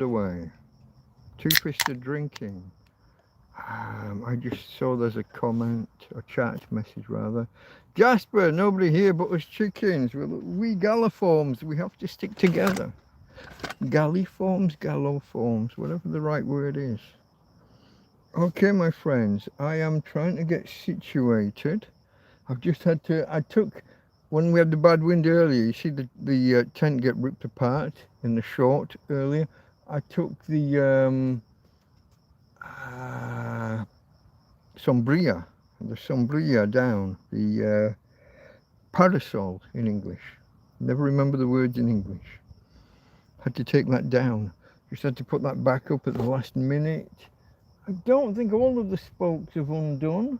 away. Two-fisted drinking. I just saw there's a comment, a chat message rather. Jasper, nobody here but us chickens. We galliforms, we have to stick together. Galliforms, galloforms, whatever the right word is. Okay, my friends, I am trying to get situated. I've just had to, when we had the bad wind earlier, you see the tent get ripped apart in the short earlier. I took the sombrilla down, the parasol in English. Never remember the words in English. Had to take that down. Just had to put that back up at the last minute. I don't think all of the spokes have undone.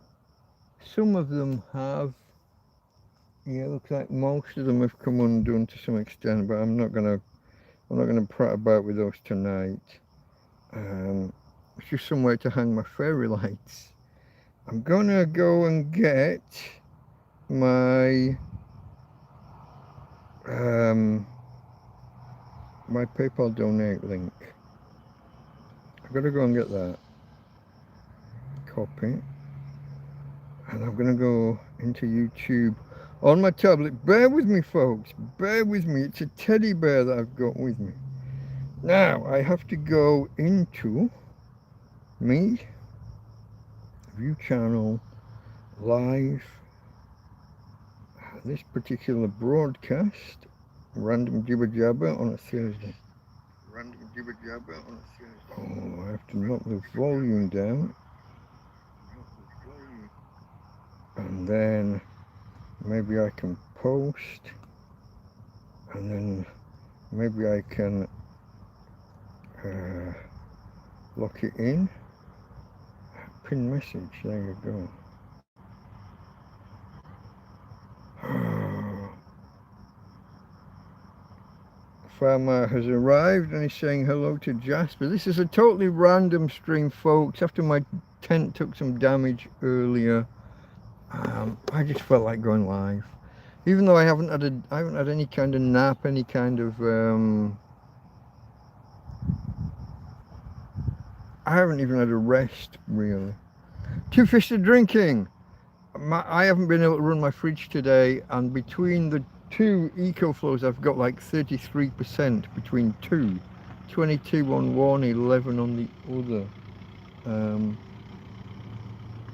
Some of them have. Yeah, looks like most of them have come undone to some extent, but I'm not gonna prat about with those tonight. It's just somewhere to hang my fairy lights. I'm gonna go and get my my PayPal donate link. I've got to go and get that. Copy. And I'm gonna go into YouTube on my tablet. Bear with me, folks. Bear with me. It's a teddy bear that I've got with me. Now I have to go into me, view channel, live, this particular broadcast, random jibber jabber on a Thursday. Random jibber jabber on a Thursday. Oh, I have to knock the volume down. And then maybe I can post, and then maybe I can lock it in. Pin message, there you go. Farmer has arrived and he's saying hello to Jasper. This is a totally random stream, folks. After my tent took some damage earlier, I just felt like going live, even though I haven't had any kind of nap, any kind of I haven't even had a rest really. Two-fisted drinking. I haven't been able to run my fridge today, and between the two EcoFlows I've got like 33% between two, 22 on one, 11 on the other.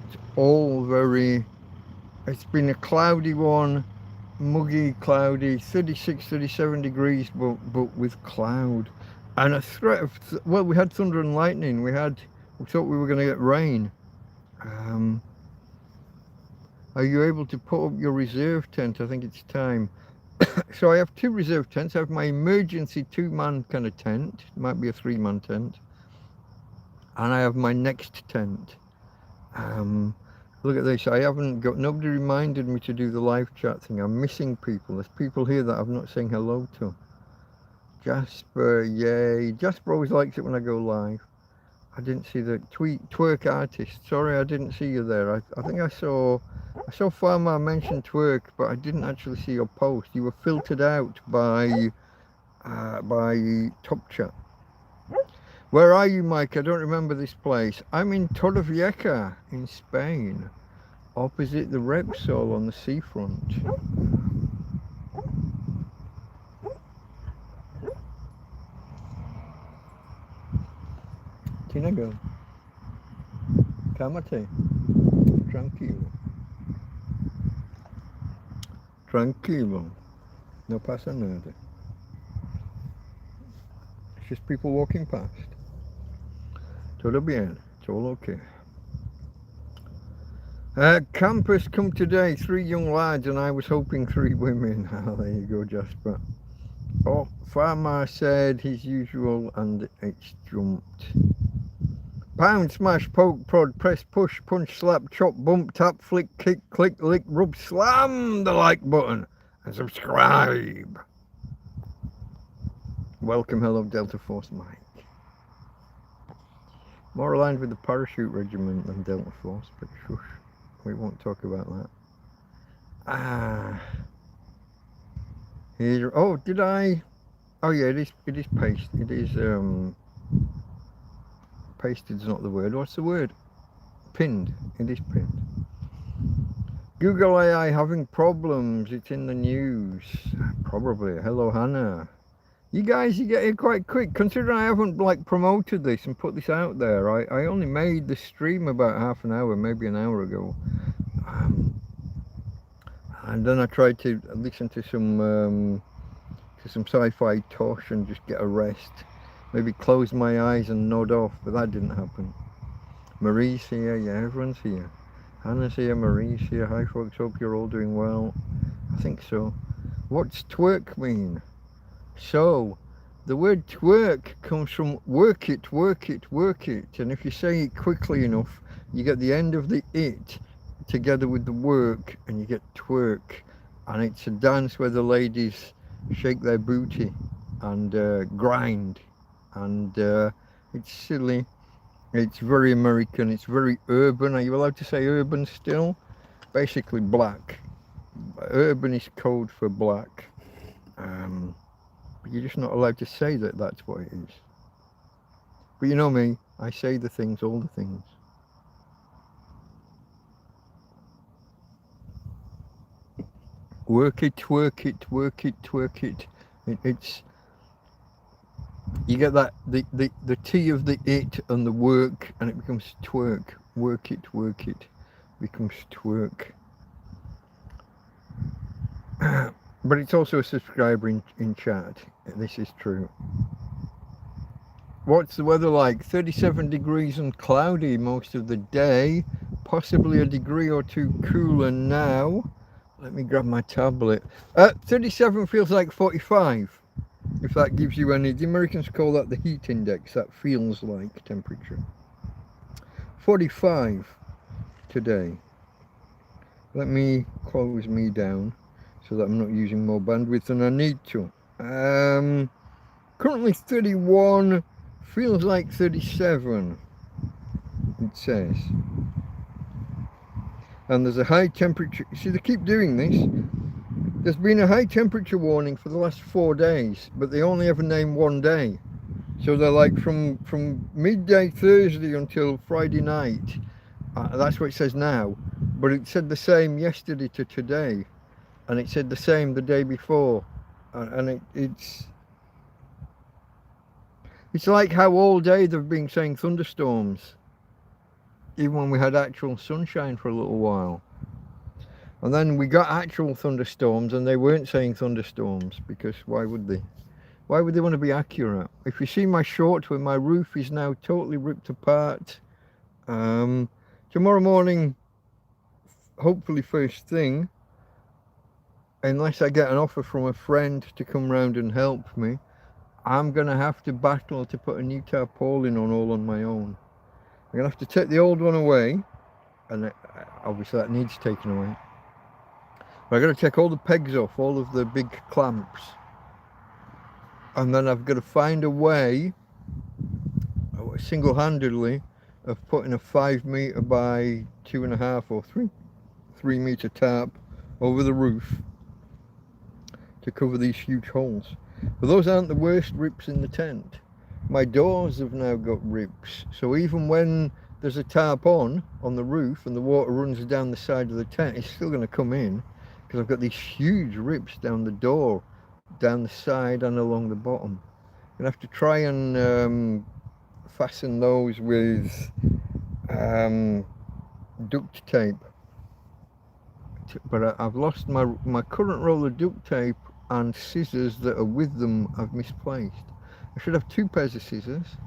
It's all very, it's been a cloudy one, muggy, cloudy, 36, 37 degrees, but with cloud. And a threat of, well, we had thunder and lightning. We thought we were going to get rain. Are you able to put up your reserve tent? I think it's time. So I have two reserve tents. I have my emergency 2-man kind of tent. It might be a 3-man tent. And I have my next tent. Look at this. Nobody reminded me to do the live chat thing. I'm missing people. There's people here that I'm not saying hello to. Jasper, yay. Jasper always likes it when I go live. I didn't see the twerk artist. Sorry, I didn't see you there. I think I saw Farmer mention twerk, but I didn't actually see your post. You were filtered out by Top Chat. Where are you, Mike? I don't remember this place. I'm in Torrevieja in Spain, opposite the Repsol on the seafront. Tinago. Cámate. Tranquilo. Tranquilo. No pasa nada. It's just people walking past. Todo bien. It's all okay. Campus come today. 3 young lads, and I was hoping 3 women. Oh, there you go, Jasper. Oh, Farmer said his usual, and it's jumped. Pound, smash, poke, prod, press, push, punch, slap, chop, bump, tap, flick, kick, click, lick, rub, slam the like button and subscribe. Welcome, hello, Delta Force Mike. More aligned with the parachute regiment than Delta Force, but shush, we won't talk about that. Here, oh, did I? Oh yeah, it is paste. It is Pasted's not the word. What's the word? Pinned. It is pinned. Google AI having problems. It's in the news. Probably. Hello, Hannah. You guys, you get here quite quick. Considering I haven't like promoted this and put this out there. I only made the stream about half an hour, maybe an hour ago. And then I tried to listen to some sci-fi tosh and just get a rest. Maybe close my eyes and nod off, but that didn't happen. Marie's here, yeah, everyone's here. Hannah's here, Marie's here. Hi folks, hope you're all doing well. I think so. What's twerk mean? So, the word twerk comes from work it, work it, work it. And if you say it quickly enough, you get the end of the it together with the work and you get twerk. And it's a dance where the ladies shake their booty and grind. And it's silly. It's very American, it's very urban. Are you allowed to say urban still? Basically black. Urban is code for black. But you're just not allowed to say that that's what it is. But you know me, I say the things, all the things. Work it, work it, work it, work it. It's... You get that, the T of the it and the work, and it becomes twerk. Work it, becomes twerk. But it's also a subscriber in chat. This is true. What's the weather like? 37 degrees and cloudy most of the day. Possibly a degree or two cooler now. Let me grab my tablet. 37 feels like 45. If that gives you any, the Americans call that the heat index, that feels like temperature. 45 today. Let me close me down so that I'm not using more bandwidth than I need to. Currently 31, feels like 37, it says. And there's a high temperature, see they keep doing this. There's been a high temperature warning for the last 4 days, but they only ever name one day. So they're like from midday Thursday until Friday night. That's what it says now. But it said the same yesterday to today. And it said the same the day before. And it's like how all day they've been saying thunderstorms. Even when we had actual sunshine for a little while. And then we got actual thunderstorms and they weren't saying thunderstorms, because why would they? Why would they want to be accurate? If you see my short where my roof is now totally ripped apart, tomorrow morning, hopefully first thing, unless I get an offer from a friend to come round and help me, I'm going to have to battle to put a new tarpaulin on all on my own. I'm going to have to take the old one away, and obviously that needs taken away. But I've got to take all the pegs off, all of the big clamps. And then I've got to find a way, single-handedly, of putting a 5 metre by 2.5 or 3 metre tarp over the roof to cover these huge holes. But those aren't the worst rips in the tent. My doors have now got rips. So even when there's a tarp on the roof and the water runs down the side of the tent, it's still going to come in. Because I've got these huge rips down the door, down the side and along the bottom. I'm going to have to try and fasten those with duct tape. But I've lost my current roll of duct tape, and scissors that are with them I've misplaced. I should have 2 pairs of scissors,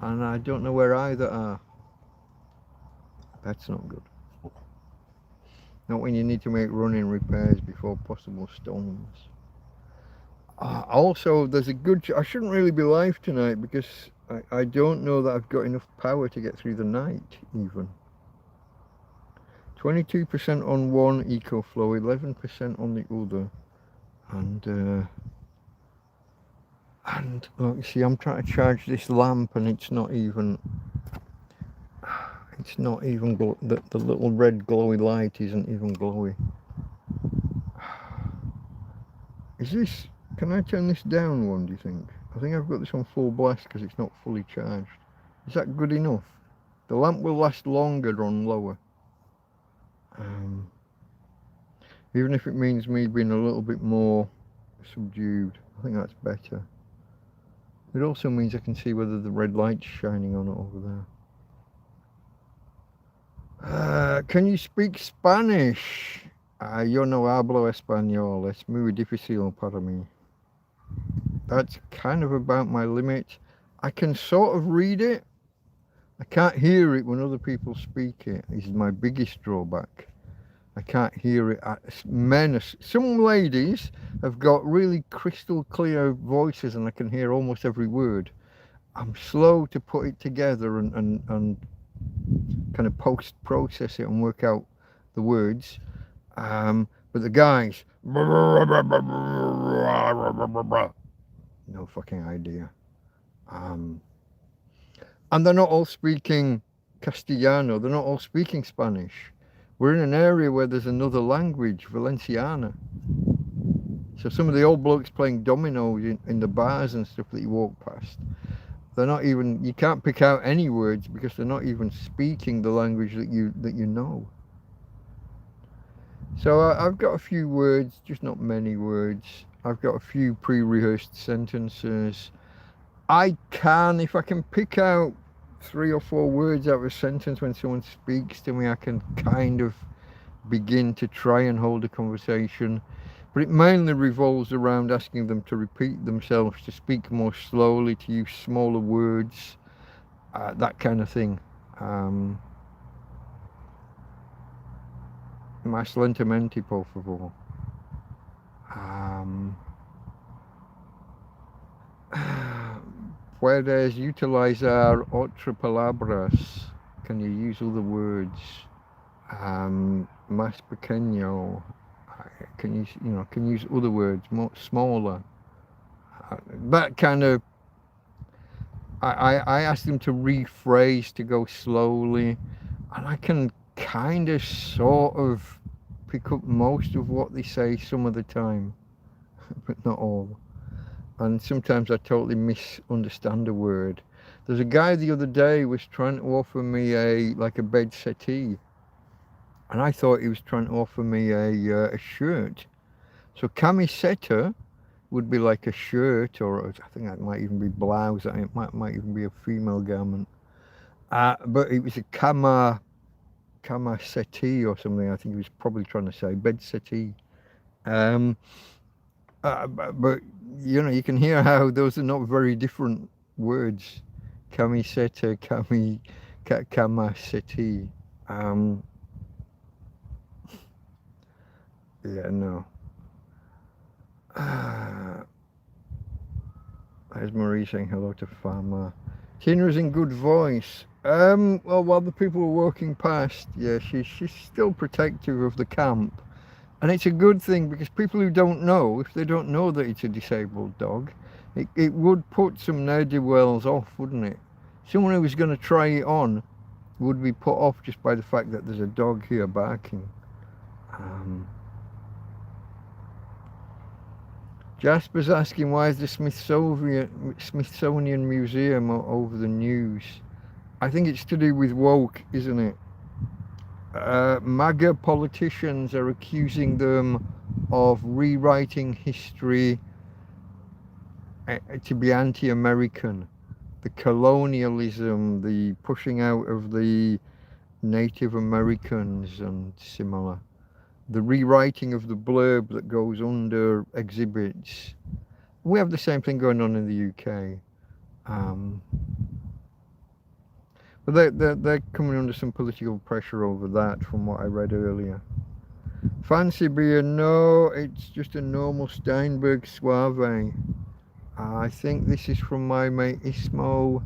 and I don't know where either are. That's not good. Not when you need to make running repairs before possible storms. Also, there's a good... I shouldn't really be live tonight because I don't know that I've got enough power to get through the night, even. 22% on one EcoFlow, 11% on the other. And look, you see, I'm trying to charge this lamp and it's not even... It's not even, the little red glowy light isn't even glowy. Is this, can I turn this down one, do you think? I think I've got this on full blast because it's not fully charged. Is that good enough? The lamp will last longer on lower. Even if it means me being a little bit more subdued, I think that's better. It also means I can see whether the red light's shining on it over there. Can you speak Spanish? Yo no hablo español. Es muy difícil para mí. That's kind of about my limit. I can sort of read it. I can't hear it when other people speak it. This is my biggest drawback. I can't hear it. Some ladies have got really crystal clear voices and I can hear almost every word. I'm slow to put it together and kind of process it and work out the words. But the guys, no fucking idea. And they're not all speaking Castellano. They're not all speaking Spanish. We're in an area where there's another language, Valenciana. So some of the old blokes playing dominoes in the bars and stuff that you walk past, they're not even, you can't pick out any words because they're not even speaking the language that you know. So I've got a few words, just not many words. I've got a few pre-rehearsed sentences. I can, if I can pick out 3 or 4 words out of a sentence when someone speaks to me, I can kind of begin to try and hold a conversation. But it mainly revolves around asking them to repeat themselves, to speak more slowly, to use smaller words, that kind of thing. Más lentamente, por favor. Puedes utilizar otras palabras. Can you use other words? Más pequeño. Can you can use other words, more smaller. That kind of. I ask them to rephrase, to go slowly, and I can kind of sort of pick up most of what they say some of the time, but not all. And sometimes I totally misunderstand a word. There's a guy the other day was trying to offer me a bed settee, and I thought he was trying to offer me a shirt. So camiseta would be like a shirt, or I think that might even be blouse. It might even be a female garment. But it was a cama settee or something. I think he was probably trying to say bed settee. But you can hear how those are not very different words. Camiseta, cama settee. Yeah, no. There's Marie saying hello to Farmer. Tina's in good voice. Well, while the people were walking past, yeah, she's still protective of the camp. And it's a good thing, because people who don't know, if they don't know that it's a disabled dog, it would put some ne'er-do-wells off, wouldn't it? Someone who was going to try it on would be put off just by the fact that there's a dog here barking. Jasper's asking, why is the Smithsonian Museum over the news? I think it's to do with woke, isn't it? MAGA politicians are accusing them of rewriting history to be anti-American. The colonialism, the pushing out of the Native Americans and similar. The rewriting of the blurb that goes under exhibits. We have the same thing going on in the UK. But they're coming under some political pressure over that, from what I read earlier. Fancy beer? No, it's just a normal Steinberg Suave. I think this is from my mate Ismo.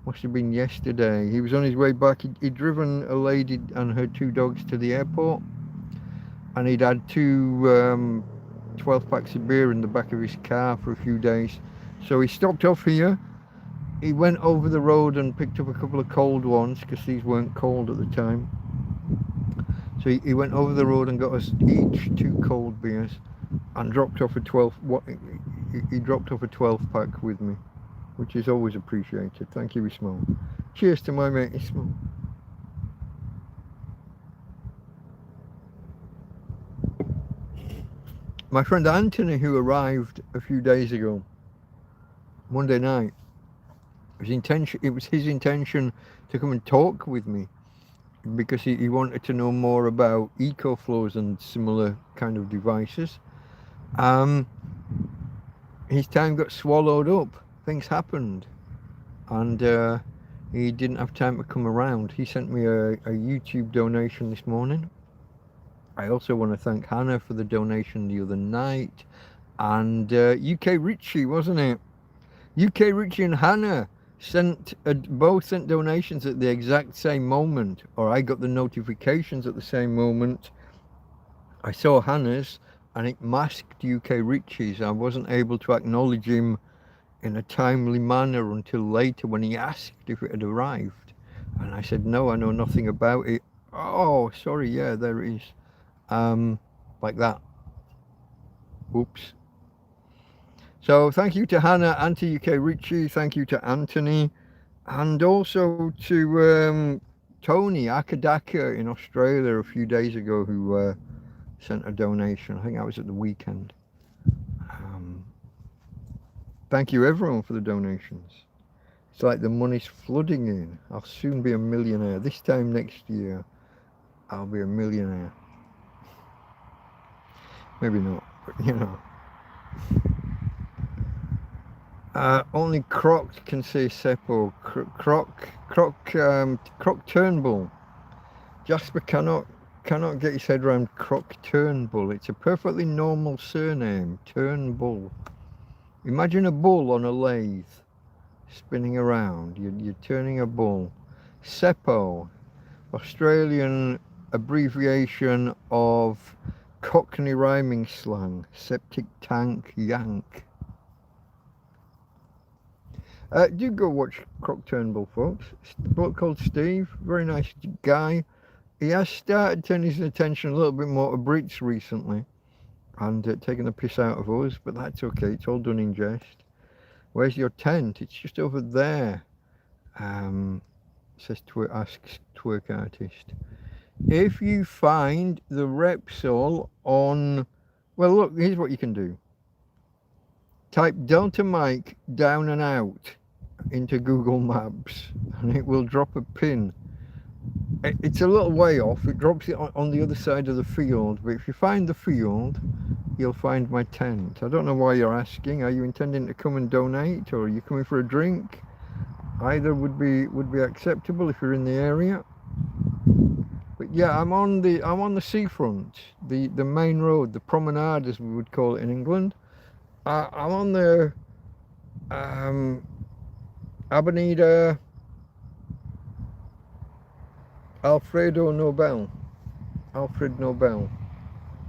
Must have been yesterday. He was on his way back. He'd driven a lady and her 2 dogs to the airport, and he'd had 2 12 packs of beer in the back of his car for a few days. So he stopped off here. He went over the road and picked up a couple of cold ones, because these weren't cold at the time. So he went over the road and got us each 2 cold beers, and dropped off a 12. He dropped off a 12 pack with me, which is always appreciated. Thank you, Ismail. Cheers to my matey smoke. My friend Anthony, who arrived a few days ago, Monday night, it was his intention to come and talk with me because he wanted to know more about EcoFlows and similar kind of devices. His time got swallowed up. Things happened, and he didn't have time to come around. He sent me a YouTube donation this morning. I also want to thank Hannah for the donation the other night, and UK Richie, wasn't it? UK Richie and Hannah both sent donations at the exact same moment, or I got the notifications at the same moment. I saw Hannah's and it masked UK Richie's. I wasn't able to acknowledge him in a timely manner until later when he asked if it had arrived, and I said no, I know nothing about it. Oh, sorry, yeah, there it is. Like that. Oops. So thank you to Hannah and to UK Richie. Thank you to Anthony, and also to Tony Akadaka in Australia a few days ago, who sent a donation. I think that was at the weekend. Thank you everyone for the donations. It's like the money's flooding in. I'll soon be a millionaire. This time next year, I'll be a millionaire. Maybe not, but you know. Only Croc can say Seppo. Croc Turnbull. Jasper cannot get his head around Croc Turnbull. It's a perfectly normal surname, Turnbull. Imagine a bull on a lathe, spinning around. You're turning a bull. Seppo, Australian abbreviation of Cockney rhyming slang, septic tank yank. Do go watch Croc Turnbull, folks. A bloke called Steve, very nice guy. He has started turning his attention a little bit more to Brits recently, and taking the piss out of us, but that's okay, it's all done in jest. Where's your tent? It's just over there. Says asks Twerk Artist. If you find the Repsol on, well look, here's what you can do. Type Delta Mike down and out into Google Maps, and it will drop a pin. It's a little way off, it drops it on the other side of the field, but if you find the field, you'll find my tent. I don't know why you're asking. Are you intending to come and donate, or are you coming for a drink? Either would be acceptable if you're in the area. But yeah, I'm on the seafront, the main road, the promenade as we would call it in England. I'm on the Avenida Alfred Nobel.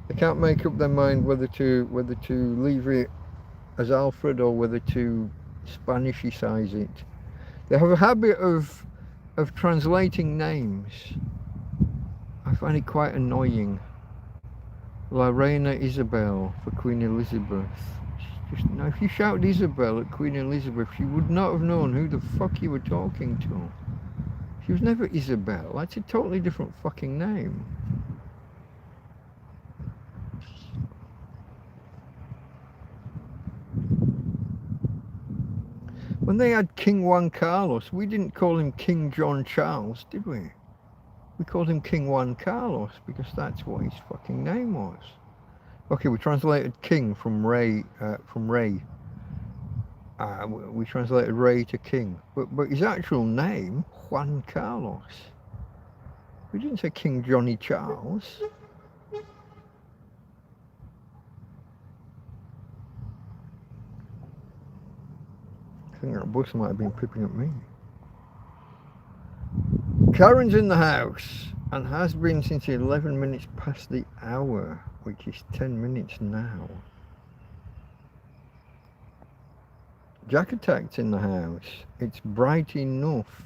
They can't make up their mind whether to leave it as Alfred or whether to Spanishicize it. They have a habit of translating names. I find it quite annoying. La Reina Isabel for Queen Elizabeth. Just, now, if you shouted Isabel at Queen Elizabeth, she would not have known who the fuck you were talking to. She was never Isabel. That's a totally different fucking name. When they had King Juan Carlos, we didn't call him King John Charles, did we? We called him King Juan Carlos because that's what his fucking name was. Okay, we translated King from Ray. We translated Ray to King, but his actual name, Juan Carlos. We didn't say King Johnny Charles. I think that bus might have been picking up me. Karen's in the house and has been since 11 minutes past the hour, which is 10 minutes now. Jack Attack's in the house. It's bright enough.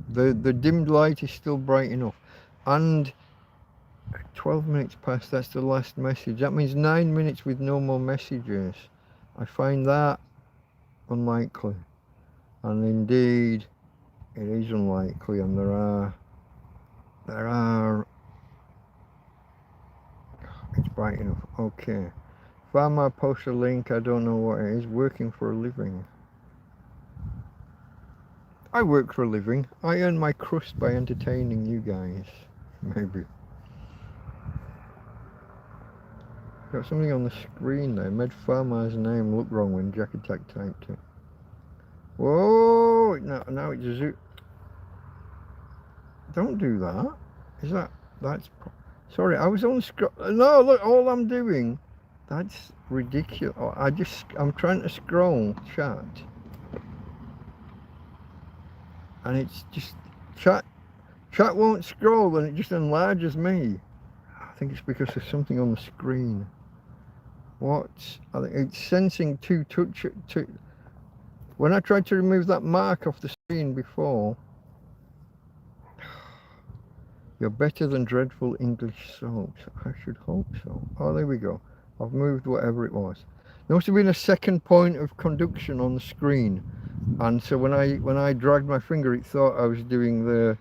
The dimmed light is still bright enough. And 12 minutes past, that's the last message. That means 9 minutes with no more messages. I find that unlikely. And indeed, It is unlikely, and there are, it's bright enough. Okay. Farmer post a link, I don't know what it is, working for a living. I work for a living. I earn my crust by entertaining you guys. Maybe. Got something on the screen there. Made Farmer's name look wrong when Jack Attack typed it. Whoa! Now it's a zoo. Don't do that. Is that's... Sorry, I was on scroll. No, look, all I'm doing. That's ridiculous. I'm trying to scroll chat. And it's just, chat won't scroll and it just enlarges me. I think it's because there's something on the screen. What? I think it's sensing two. When I tried to remove that mark off the screen before. You're better than dreadful English soaps. I should hope so. Oh, there we go. I've moved whatever it was. There must have been a second point of conduction on the screen. And so when I dragged my finger, it thought I was doing the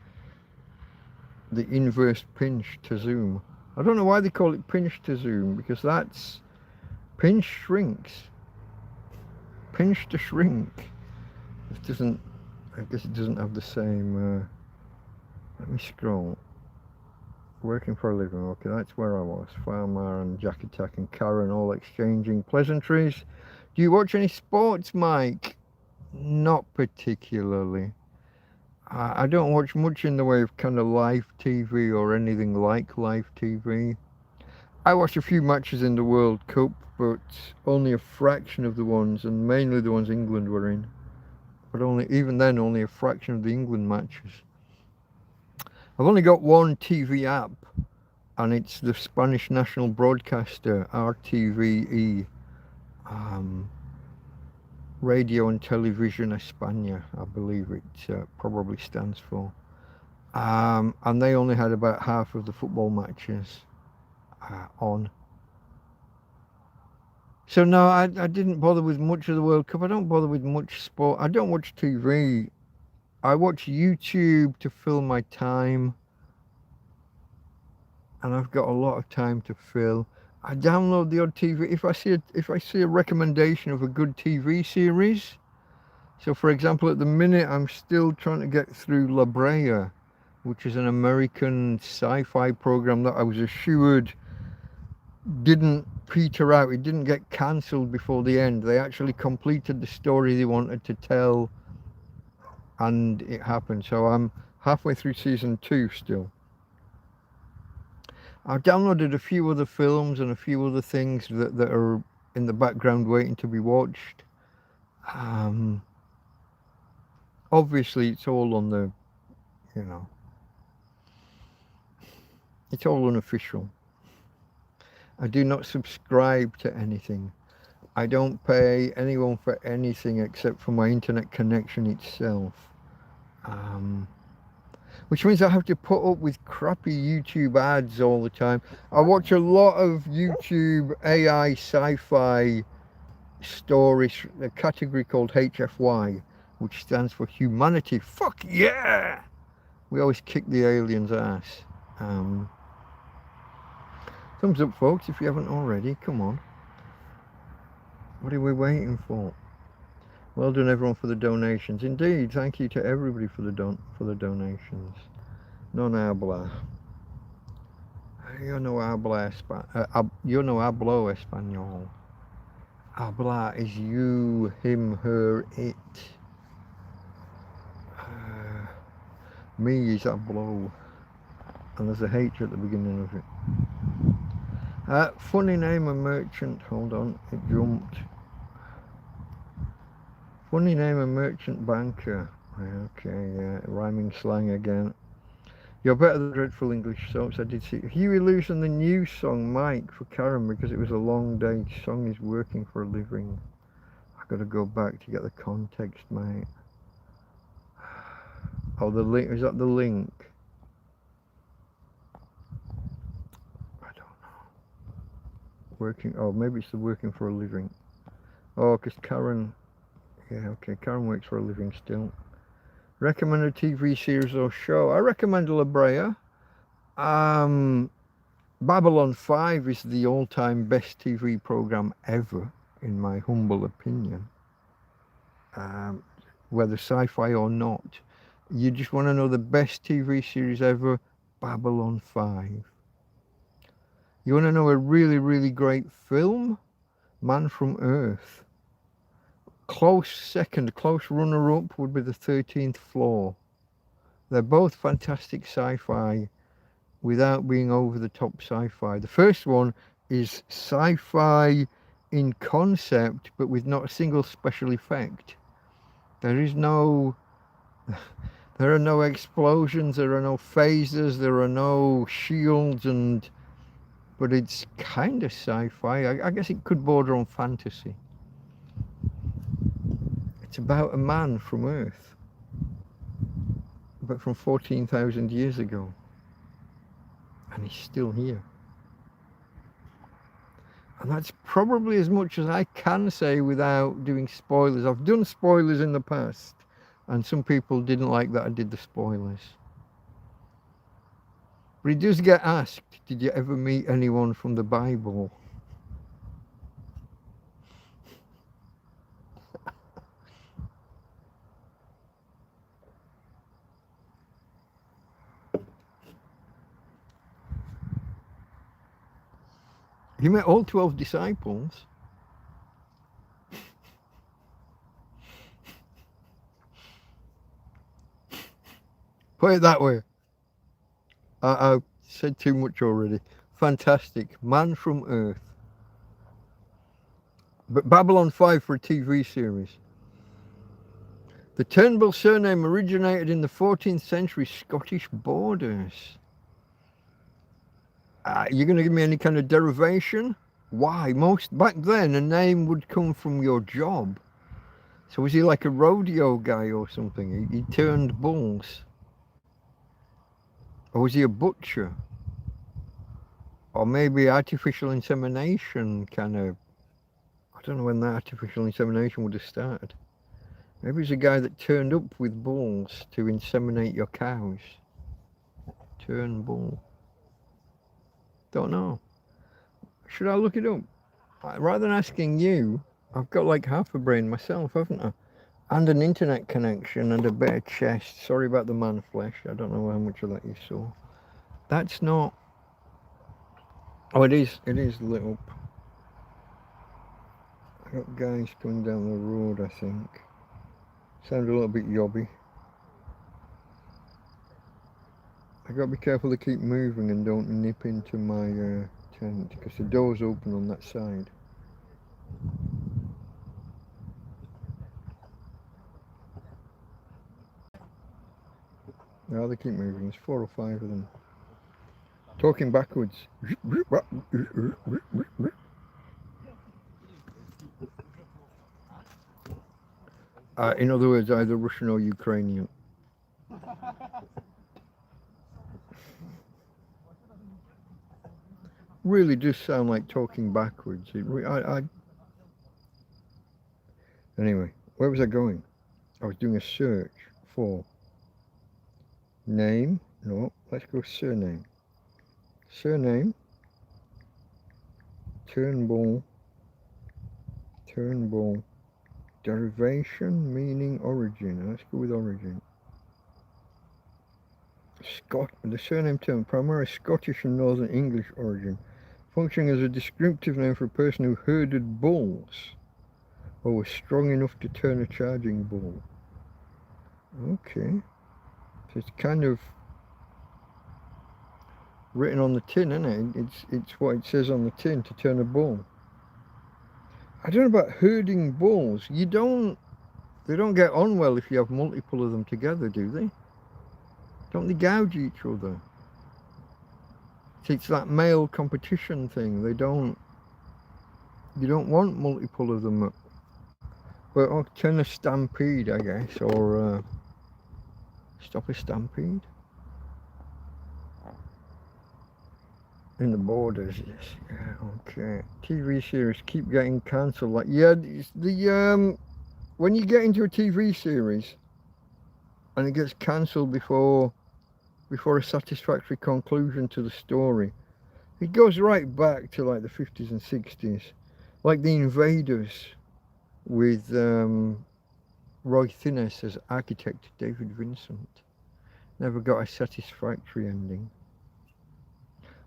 inverse pinch to zoom. I don't know why they call it pinch to zoom, because that's pinch shrinks. Pinch to shrink. It doesn't. I guess it doesn't have the same. Let me scroll. Working for a living. Okay, that's where I was. Farmer and Jack Attack and Karen all exchanging pleasantries. Do you watch any sports, Mike? Not particularly. I don't watch much in the way of kind of live TV or anything like live TV. I watched a few matches in the World Cup, but only a fraction of the ones, and mainly the ones England were in. But even then, only a fraction of the England matches. I've only got one TV app, and it's the Spanish national broadcaster, RTVE. Radio and Television España, I believe it probably stands for. And they only had about half of the football matches on. So no, I didn't bother with much of the World Cup. I don't bother with much sport. I don't watch TV. I watch YouTube to fill my time. And I've got a lot of time to fill. I download the odd TV if I see a recommendation of a good TV series. So for example, at the minute I'm still trying to get through La Brea, which is an American sci-fi program that I was assured didn't peter out. It didn't get cancelled before the end. They actually completed the story they wanted to tell, and it happened. So I'm halfway through season 2 still. I've downloaded a few other films and a few other things that are in the background waiting to be watched. Obviously it's all on the, it's all unofficial. I do not subscribe to anything. I don't pay anyone for anything except for my internet connection itself. Which means I have to put up with crappy YouTube ads all the time. I watch a lot of YouTube AI sci-fi stories, a category called HFY, which stands for humanity. Fuck yeah! We always kick the aliens' ass. Thumbs up, folks, if you haven't already. Come on. What are we waiting for? Well done, everyone, for the donations. Indeed, thank you to everybody for the donations. Non habla. Yo no habla yo no hablo español. Habla is you, him, her, it. Me is hablo. And there's a H at the beginning of it. Funny name, a merchant. Hold on, it jumped. Funny name, a merchant banker. Okay, yeah, rhyming slang again. You're better than dreadful English soaps. I did see Huey Lewis and the new song, Mike, for Karen, because it was a long day. Song is working for a living. I've got to go back to get the context, mate. Oh, the link, is that the link? I don't know. Working, oh, maybe it's the working for a living. Oh, because Karen, yeah, okay, Karen works for a living still. Recommend a TV series or show. I recommend La Brea. Babylon 5 is the all-time best TV program ever, in my humble opinion. Whether sci-fi or not. You just want to know the best TV series ever, Babylon 5. You want to know a really, really great film? Man from Earth. Close second, close runner-up would be The 13th Floor. They're both fantastic sci-fi without being over-the-top sci-fi. The first one is sci-fi in concept, but with not a single special effect. There are no explosions, there are no phasers, there are no shields, but it's kind of sci-fi. I guess it could border on fantasy. It's about a man from Earth, but from 14,000 years ago. And he's still here. And that's probably as much as I can say without doing spoilers. I've done spoilers in the past, and some people didn't like that I did the spoilers. But he does get asked, did you ever meet anyone from the Bible? He met all 12 disciples. Put it that way. I said too much already. Fantastic. Man from Earth. But Babylon 5 for a TV series. The Turnbull surname originated in the 14th century Scottish borders. You're going to give me any kind of derivation? Why? Back then, a name would come from your job. So was he like a rodeo guy or something? He turned bulls. Or was he a butcher? Or maybe artificial insemination kind of... I don't know when that artificial insemination would have started. Maybe he's a guy that turned up with bulls to inseminate your cows. Turn bull. Don't know. Should I look it up? Rather than asking you, I've got like half a brain myself, haven't I? And an internet connection and a bit of chest. Sorry about the man flesh. I don't know how much of that you saw. That's not... Oh, it is lit up. I got guys coming down the road, I think. Sound a little bit yobby. I gotta be careful to keep moving and don't nip into my tent, because the door's open on that side. Now they keep moving. There's 4 or 5 of them. Talking backwards. In other words, either Russian or Ukrainian. Really does sound like talking backwards. Anyway, where was I going? I was doing a search for name. No, let's go surname. Surname. Turnbull. Derivation, meaning, origin. Let's go with origin. The surname term, primarily Scottish and Northern English origin, functioning as a descriptive name for a person who herded bulls or was strong enough to turn a charging bull. Okay. So it's kind of written on the tin, isn't it? It's what it says on the tin, to turn a bull. I don't know about herding bulls. They don't get on well if you have multiple of them together, do they? Don't they gouge each other? It's that male competition thing. You don't want multiple of them. But turn a stampede, I guess, or stop a stampede. In the borders, yes. Yeah, okay. TV series keep getting cancelled. Like, yeah, when you get into a TV series, and it gets cancelled before a satisfactory conclusion to the story. It goes right back to like the 50s and 60s, like The Invaders with Roy Thines as architect David Vincent. Never got a satisfactory ending.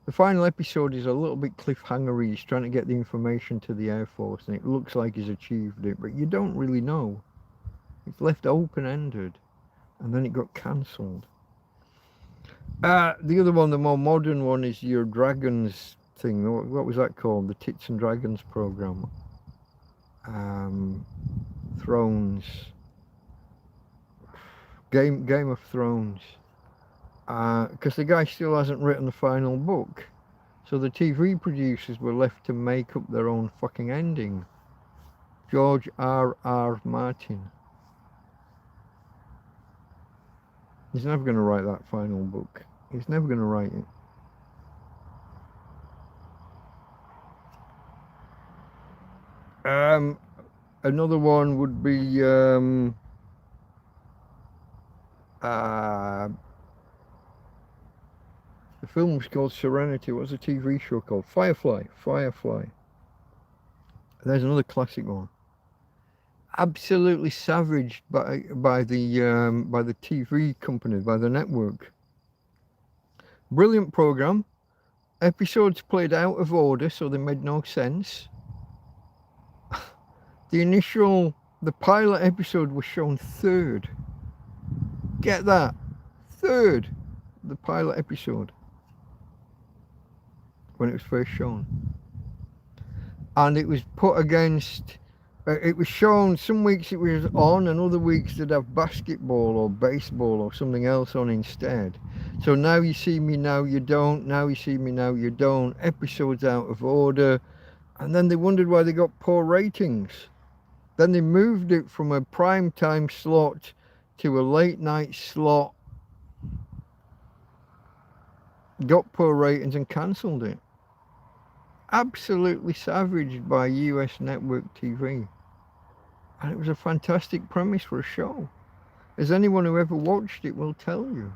The final episode is a little bit cliffhangery. He's trying to get the information to the Air Force and it looks like he's achieved it, but you don't really know. It's left open-ended and then it got cancelled. The other one, the more modern one, is your Dragons thing. What was that called? The Tits and Dragons program. Thrones. Game of Thrones. Because the guy still hasn't written the final book. So the TV producers were left to make up their own fucking ending. George R.R. Martin. He's never going to write that final book. He's never going to write it. Another one would be the film was called Serenity. What was the TV show called? Firefly. There's another classic one. Absolutely savaged by the TV company, by the network. Brilliant program. Episodes played out of order, so they made no sense. The pilot episode was shown third. Get that? Third. The pilot episode. When it was first shown. And it was put against, it was shown, some weeks it was on and other weeks they'd have basketball or baseball or something else on instead. So now you see me, now you don't, now you see me, now you don't, episodes out of order. And then they wondered why they got poor ratings. Then they moved it from a prime time slot to a late night slot, got poor ratings and cancelled it. Absolutely savaged by US network TV. And it was a fantastic premise for a show. As anyone who ever watched it will tell you.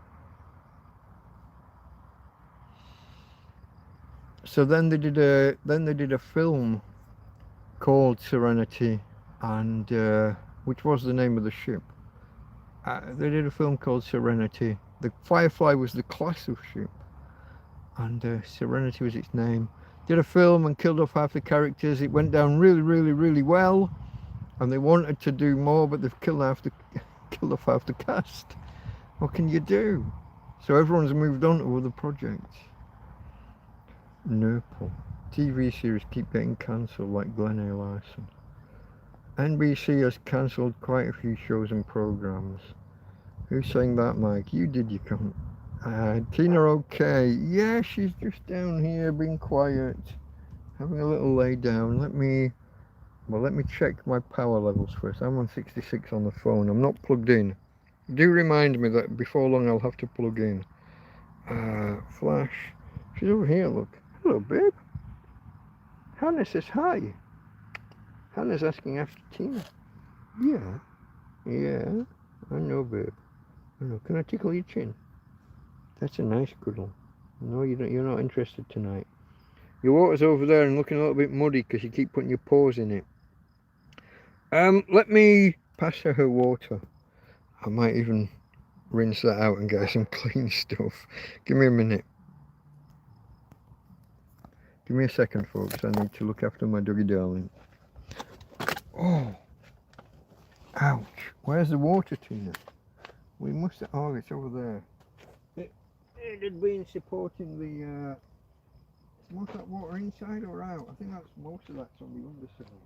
So then they did a film called Serenity, and which was the name of the ship. They did a film called Serenity. The Firefly was the class of ship, and Serenity was its name. Did a film and killed off half the characters. It went down really well, and they wanted to do more, but they've killed off half the cast. What can you do? So everyone's moved on to other projects. Nurple. TV series keep getting cancelled like Glen A. Larson. NBC has cancelled quite a few shows and programs. Who's saying that, Mike? You did, you cunt. Tina okay. Yeah, she's just down here being quiet. Having a little lay down. Let me check my power levels first. I'm on 66 on the phone. I'm not plugged in. Do remind me that before long I'll have to plug in. Flash. She's over here, look. Hello, babe. Hannah says hi. Hannah's asking after Tina. Yeah. I know, babe. I know. Can I tickle your chin? That's a nice cuddle. No, you're not interested tonight. Your water's over there and looking a little bit muddy because you keep putting your paws in it. Let me pass her water. I might even rinse that out and get some clean stuff. Give me a minute. Give me a second, folks. I need to look after my doggy darling. Oh. Ouch. Where's the water, Tina? We must have... Oh, it's over there. It had been supporting the... most of that water inside or out? I think most of that's on the underside.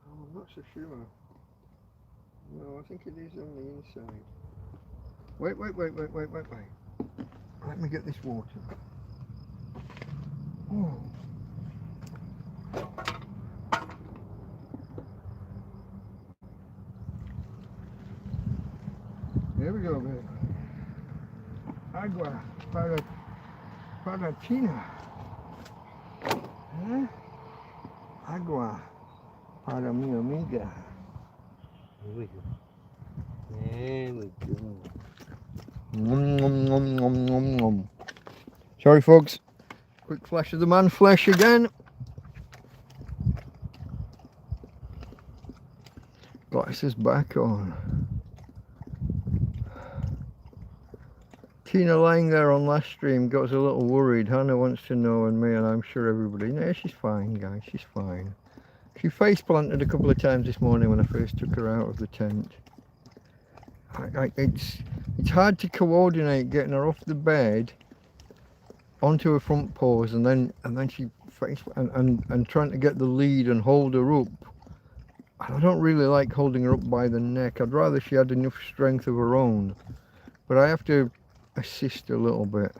Oh, I'm not so sure. No, I think it is on the inside. Wait. Let me get this water. Oh. There we go, babe. Agua para Tina. Agua para mi amiga. Here we go. There we go. Sorry, folks. Quick flash of the man flesh again. Glasses back on. Tina lying there on last stream got us a little worried. Hannah wants to know, and me, and I'm sure everybody. No, she's fine, guys. She's fine. She face planted a couple of times this morning when I first took her out of the tent. It's hard to coordinate getting her off the bed onto her front paws, and then she face and trying to get the lead and hold her up. I don't really like holding her up by the neck. I'd rather she had enough strength of her own, but I have to assist a little bit,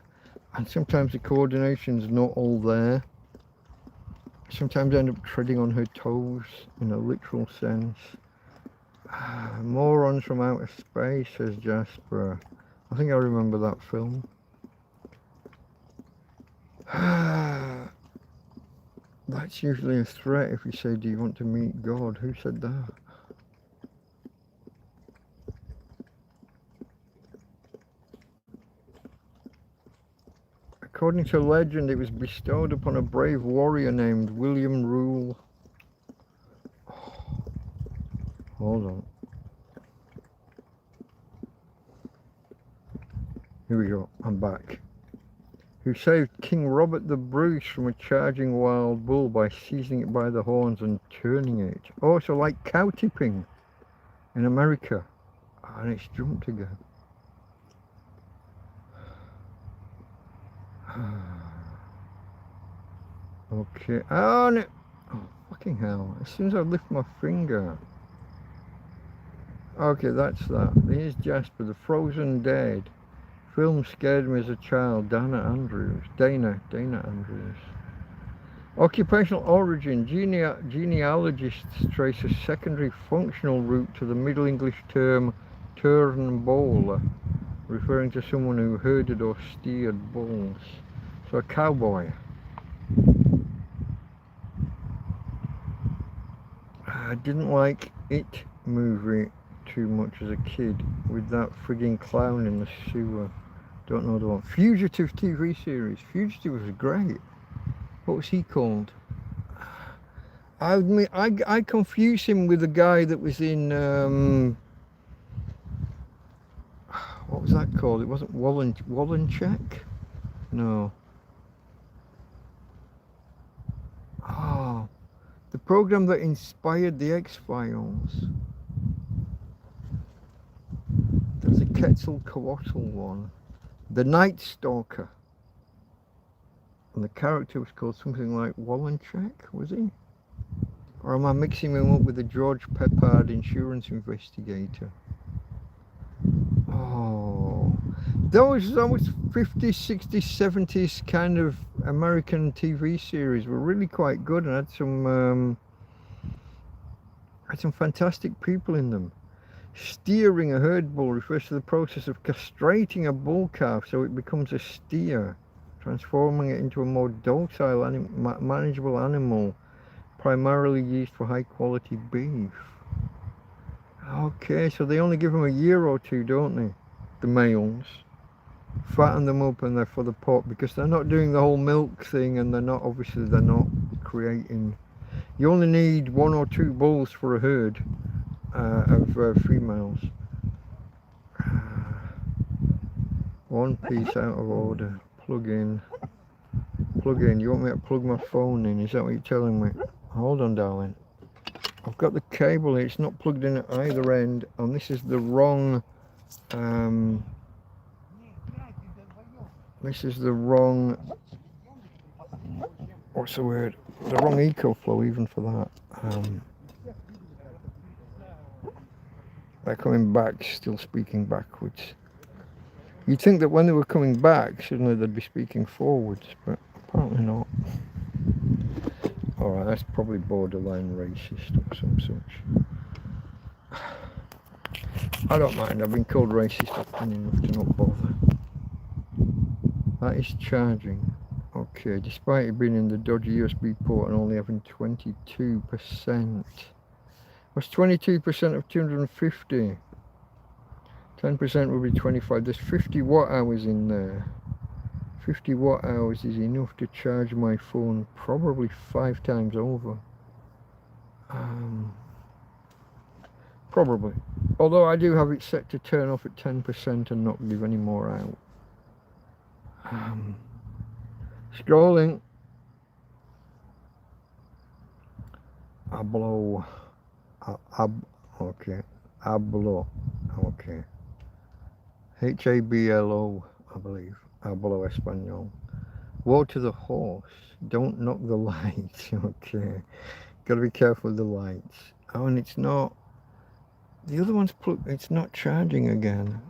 and sometimes the coordination's not all there. Sometimes I end up treading on her toes in a literal sense. Morons from Outer Space, says Jasper. I think I remember that film. That's usually a threat if you say, do you want to meet God? Who said that? According to legend, it was bestowed upon a brave warrior named William Rule. Oh, hold on. Here we go, I'm back. Who saved King Robert the Bruce from a charging wild bull by seizing it by the horns and turning it. Oh, so like cow tipping in America. And it's jumped again. Okay. Oh, no. Oh, fucking hell. As soon as I lift my finger. Okay, that's that. Here's Jasper, the Frozen Dead. Film scared me as a child. Dana Andrews. Dana Andrews. Occupational origin. Genealogists trace a secondary functional route to the Middle English term turnbull, referring to someone who herded or steered bulls. So a cowboy. I didn't like It movie too much as a kid, with that frigging clown in the sewer. Don't know the one. Fugitive TV series. Fugitive was great. What was he called? I admit, I confuse him with the guy that was in what was that called? It wasn't Wallencheck? No. Oh, the program that inspired the X-Files. There was a Quetzalcoatl one. The Night Stalker. And the character was called something like Wallencheck, was he? Or am I mixing him up with the George Peppard insurance investigator? Oh, those 50s, 60s, 70s kind of American TV series were really quite good and had some fantastic people in them. Steering a herd bull refers to the process of castrating a bull calf so it becomes a steer, transforming it into a more docile, manageable animal, primarily used for high quality beef. Okay, so they only give them a year or two, don't they? The males. Fatten them up and they're for the pot, because they're not doing the whole milk thing, and they're not creating. You only need 1 or 2 bulls for a herd of females. One piece out of order. Plug in. You want me to plug my phone in? Is that what you're telling me? Hold on, darling. I've got the cable here. It's not plugged in at either end, and this is the wrong what's the word? The wrong EcoFlow even for that. They're coming back, still speaking backwards. You'd think that when they were coming back, suddenly they'd be speaking forwards, but apparently not. Alright, that's probably borderline racist or some such. I don't mind, I've been called racist often enough to not bother. That is charging. Okay, despite it being in the dodgy USB port and only having 22%. What's 22% of 250? 10% will be 25. There's 50 watt hours in there. 50 watt hours is enough to charge my phone probably 5 times over. Probably. Although I do have it set to turn off at 10% and not give any more out. Scrolling. Hablo. Okay. Hablo. Okay. Hablo, I believe. Hablo Español. Woe to the horse. Don't knock the lights. Okay. Gotta be careful with the lights. Oh, and it's not. The other one's it's not charging again.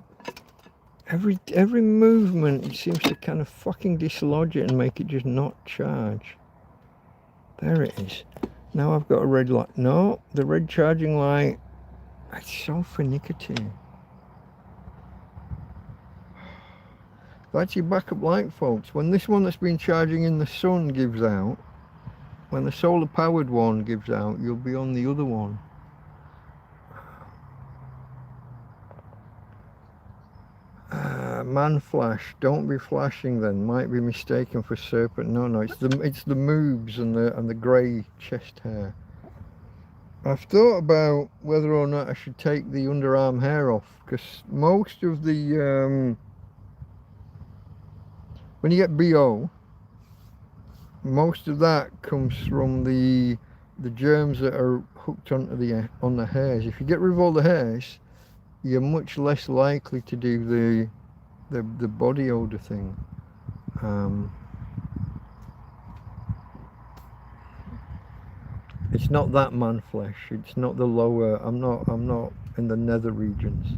Every movement, it seems to kind of fucking dislodge it and make it just not charge. There it is. Now I've got a red light. No, the red charging light. It's so finicky. That's your backup light, folks. When this one that's been charging in the sun gives out, when the solar powered one gives out, you'll be on the other one. Man flash, don't be flashing then. Might be mistaken for serpent. No, it's the moobs and the grey chest hair. I've thought about whether or not I should take the underarm hair off, because most of the when you get BO, most of that comes from the germs that are hooked onto on the hairs. If you get rid of all the hairs, you're much less likely to do the body odor thing. It's not that man flesh. It's not the lower. I'm not in the nether regions.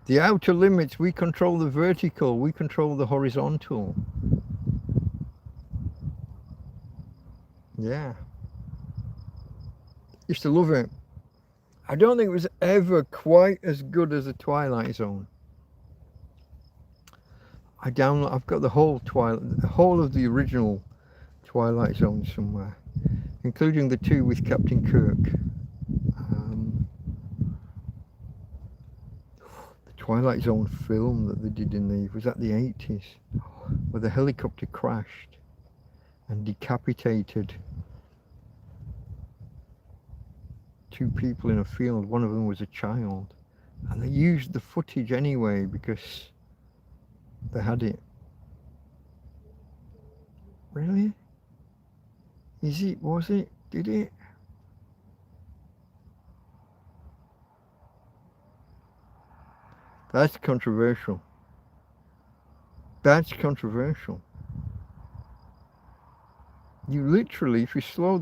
The outer limits. We control the vertical. We control the horizontal. Yeah. Used to love it. I don't think it was ever quite as good as the Twilight Zone. I've got the whole of the original Twilight Zone somewhere, including the 2 with Captain Kirk. The Twilight Zone film that they did was that the 80s, where the helicopter crashed and decapitated 2 people in a field. One of them was a child, and they used the footage anyway because they had it. Really? Was it? Did it? That's controversial. That's controversial. You literally, if you slow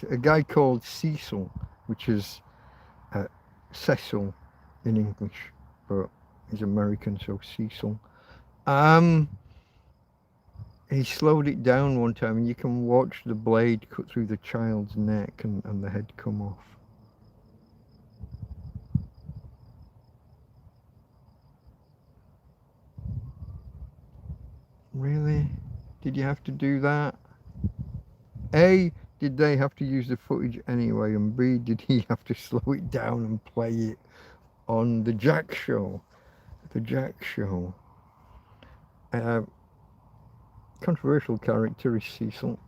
a guy called Cecil, which is Cecil in English, but he's American, so Cecil. He slowed it down one time, and you can watch the blade cut through the child's neck and the head come off. Really? Did you have to do that? A, did they have to use the footage anyway? And B, did he have to slow it down and play it on the Jack Show? The Jack Show. Controversial character is Cecil.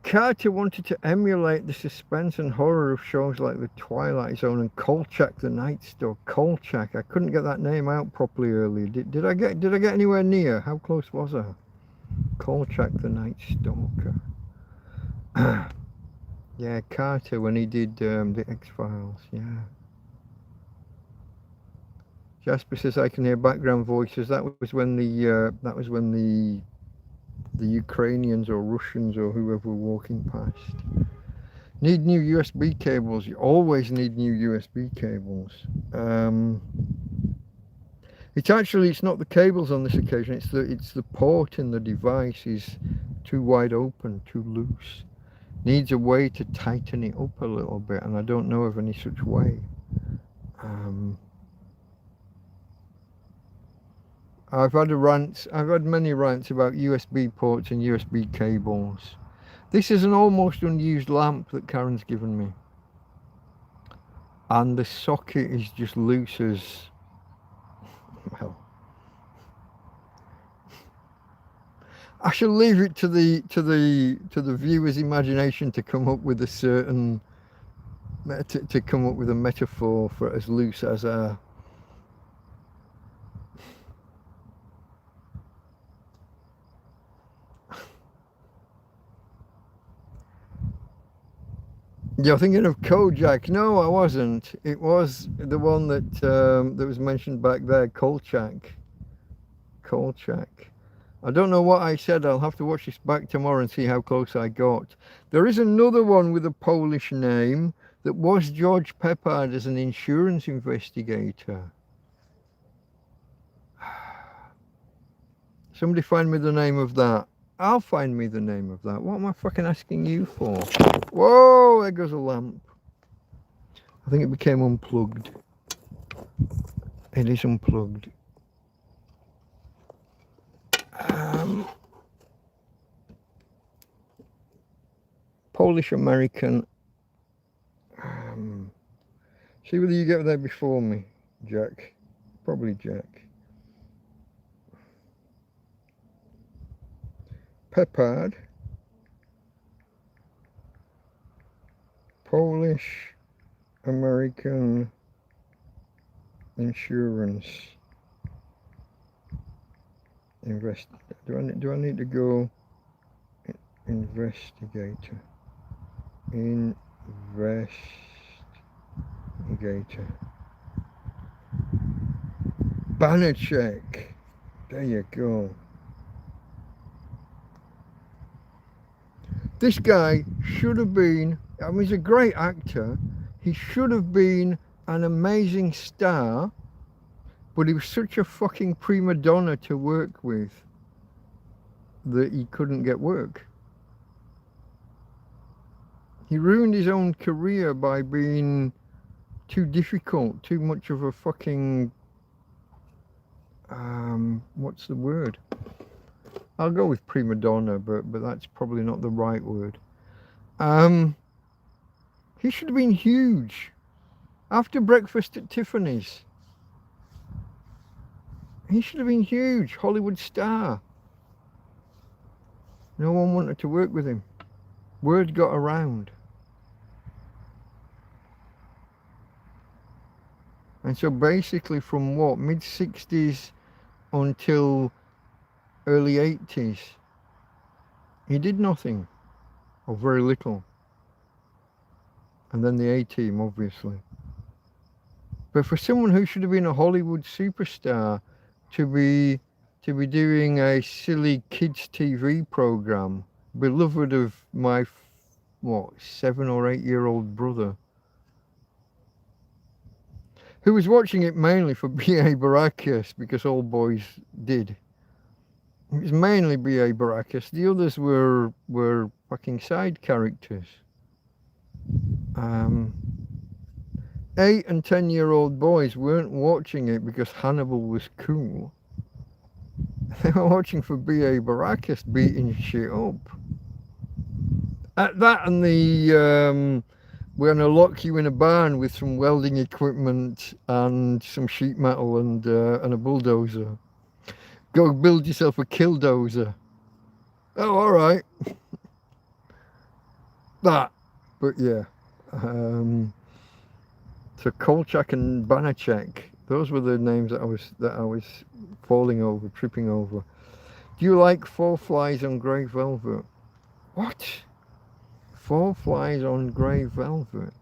Carter wanted to emulate the suspense and horror of shows like The Twilight Zone and Kolchak the Night Stalker. Kolchak, I couldn't get that name out properly earlier. Did I get anywhere near? How close was I? Kolchak the Night Stalker. Yeah, Carter when he did the X-Files. Yeah. Jasper says I can hear background voices. That was when the Ukrainians or Russians or whoever were walking past. Need new USB cables. You always need new USB cables. It's not the cables on this occasion. It's the port in the device is too wide open, too loose. Needs a way to tighten it up a little bit, and I don't know of any such way. I've had many rants about USB ports and USB cables. This is an almost unused lamp that Karen's given me. and the socket is just loose as, well, I shall leave it to the viewer's imagination to come up with a certain to come up with a metaphor for as loose as a. You're thinking of Kojak? No, I wasn't. It was the one that that was mentioned back there, Kolchak. Kolchak. I don't know what I said. I'll have to watch this back tomorrow and see how close I got. There is another one with a Polish name that was George Peppard as an insurance investigator. Somebody find me the name of that. I'll find me the name of that. What am I fucking asking you for? Whoa, there goes a lamp. I think it became unplugged. It is unplugged. Polish American. See whether you get there before me, Jack. Probably Jack. Peppard. Polish American insurance do I need to go investigator? Investigator. Banachek. There you go. This guy should have been, I mean, he's a great actor. He should have been an amazing star, but he was such a fucking prima donna to work with that he couldn't get work. He ruined his own career by being too difficult, too much of a fucking, what's the word? I'll go with prima donna, but that's probably not the right word. He should have been huge. After Breakfast at Tiffany's. He should have been huge, Hollywood star. No one wanted to work with him. Word got around. And so basically from what, mid-60s until early 80s, he did nothing, or very little. And then the A-Team, obviously. But for someone who should have been a Hollywood superstar to be doing a silly kids TV program, beloved of my, what, 7 or 8 year old brother, who was watching it mainly for B.A. Baracus, because all boys did. It was mainly B.A. Baracus. The others were fucking side characters. 8 and 10-year-old boys weren't watching it because Hannibal was cool. They were watching for B.A. Baracus beating shit up. At that and the we're going to lock you in a barn with some welding equipment and some sheet metal and a bulldozer. Go build yourself a killdozer. Oh, all right. That, but yeah. So Kolchak and Banachek, those were the names that I was falling over, tripping over. Do you like 4 Flies on Grey Velvet? What? 4 Flies on Grey Velvet?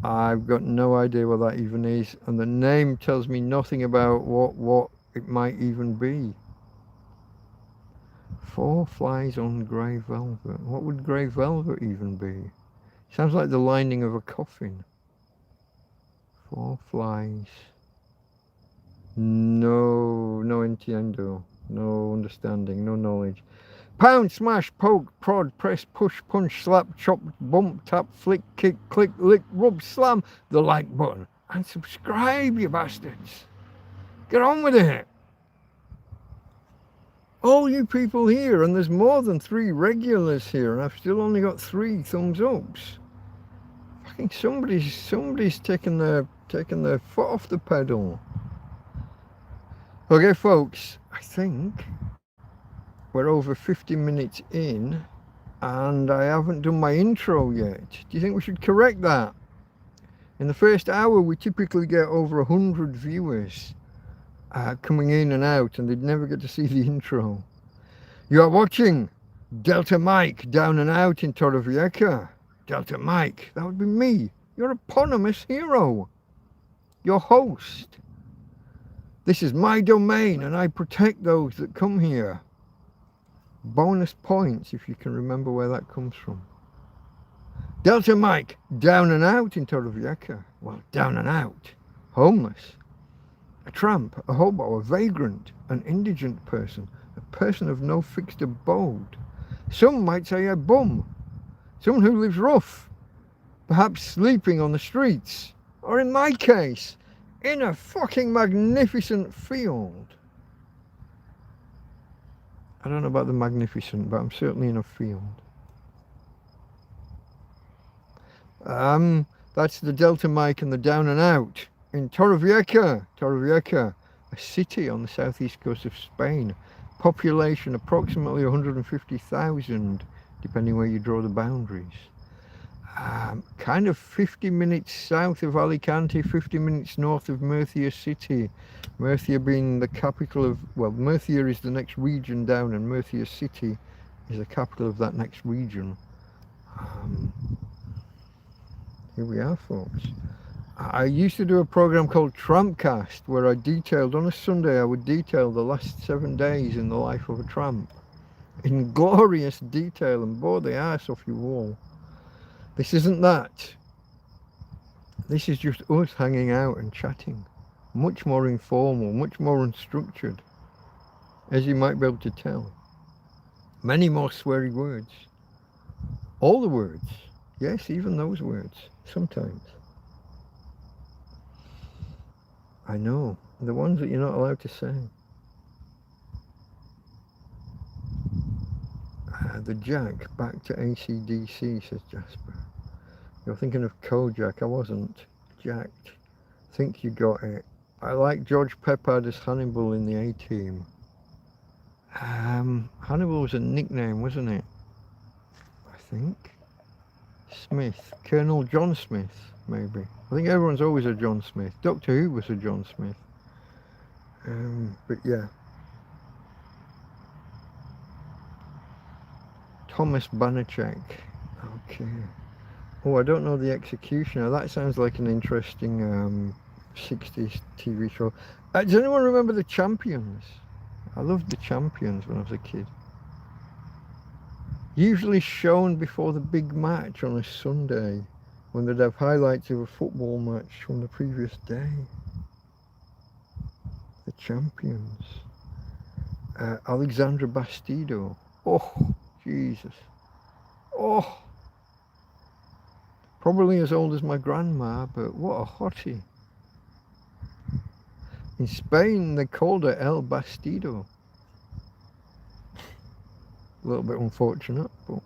I've got no idea what that even is, and the name tells me nothing about what it might even be. 4 Flies on Grey Velvet. What would Grey Velvet even be? Sounds like the lining of a coffin. 4 Flies. No entiendo. No understanding. No knowledge. Pound, smash, poke, prod, press, push, punch, slap, chop, bump, tap, flick, kick, click, lick, rub, slam the like button. And subscribe, you bastards. Get on with it. All you people here, and there's more than 3 regulars here, and I've still only got 3 thumbs ups. think somebody's taken their foot off the pedal. Okay, folks, I think we're over 50 minutes in, and I haven't done my intro yet. Do you think we should correct that? In the first hour, we typically get over 100 viewers coming in and out, and they'd never get to see the intro. You are watching Delta Mike down and out in Torrevieja. Delta Mike, that would be me, your eponymous hero, your host. This is my domain, and I protect those that come here. Bonus points if you can remember where that comes from. Delta Mike, down and out in Torrevieja. Well, down and out. Homeless. A tramp, a hobo, a vagrant, an indigent person, a person of no fixed abode. Some might say a bum. Someone who lives rough. Perhaps sleeping on the streets. Or in my case, in a fucking magnificent field. I don't know about the magnificent, but I'm certainly in a field. That's the Delta Mike and the down and out in Torrevieja, a city on the southeast coast of Spain. Population approximately 150,000, depending where you draw the boundaries. Kind of 50 minutes south of Alicante, 50 minutes north of Murcia city. Murcia being the capital of, well, Murcia is the next region down, and Murcia city is the capital of that next region. Here we are, folks. I used to do a program called TrampCast, where I detailed, on a Sunday, I would detail the last 7 days in the life of a tramp. In glorious detail, and bore the arse off you all. This isn't that. This is just us hanging out and chatting. Much more informal, much more unstructured, as you might be able to tell. Many more sweary words. All the words. Yes, even those words. Sometimes. I know. The ones that you're not allowed to say. The Jack, back to AC/DC, says Jasper. You're thinking of Kojak. I wasn't. Jacked. Think you got it. I like George Peppard as Hannibal in the A-Team. Hannibal was a nickname, wasn't it? I think. Smith. Colonel John Smith, maybe. I think everyone's always a John Smith. Doctor Who was a John Smith. But yeah. Thomas Banachek. Okay. Oh, I don't know the Executioner. That sounds like an interesting 60s TV show. Does anyone remember the Champions? I loved the Champions when I was a kid. Usually shown before the big match on a Sunday, when they'd have highlights of a football match from the previous day. The Champions. Alexandra Bastido. Oh, Jesus. Oh. Probably as old as my grandma, but what a hottie. In Spain, they called her El Bastido. A little bit unfortunate, but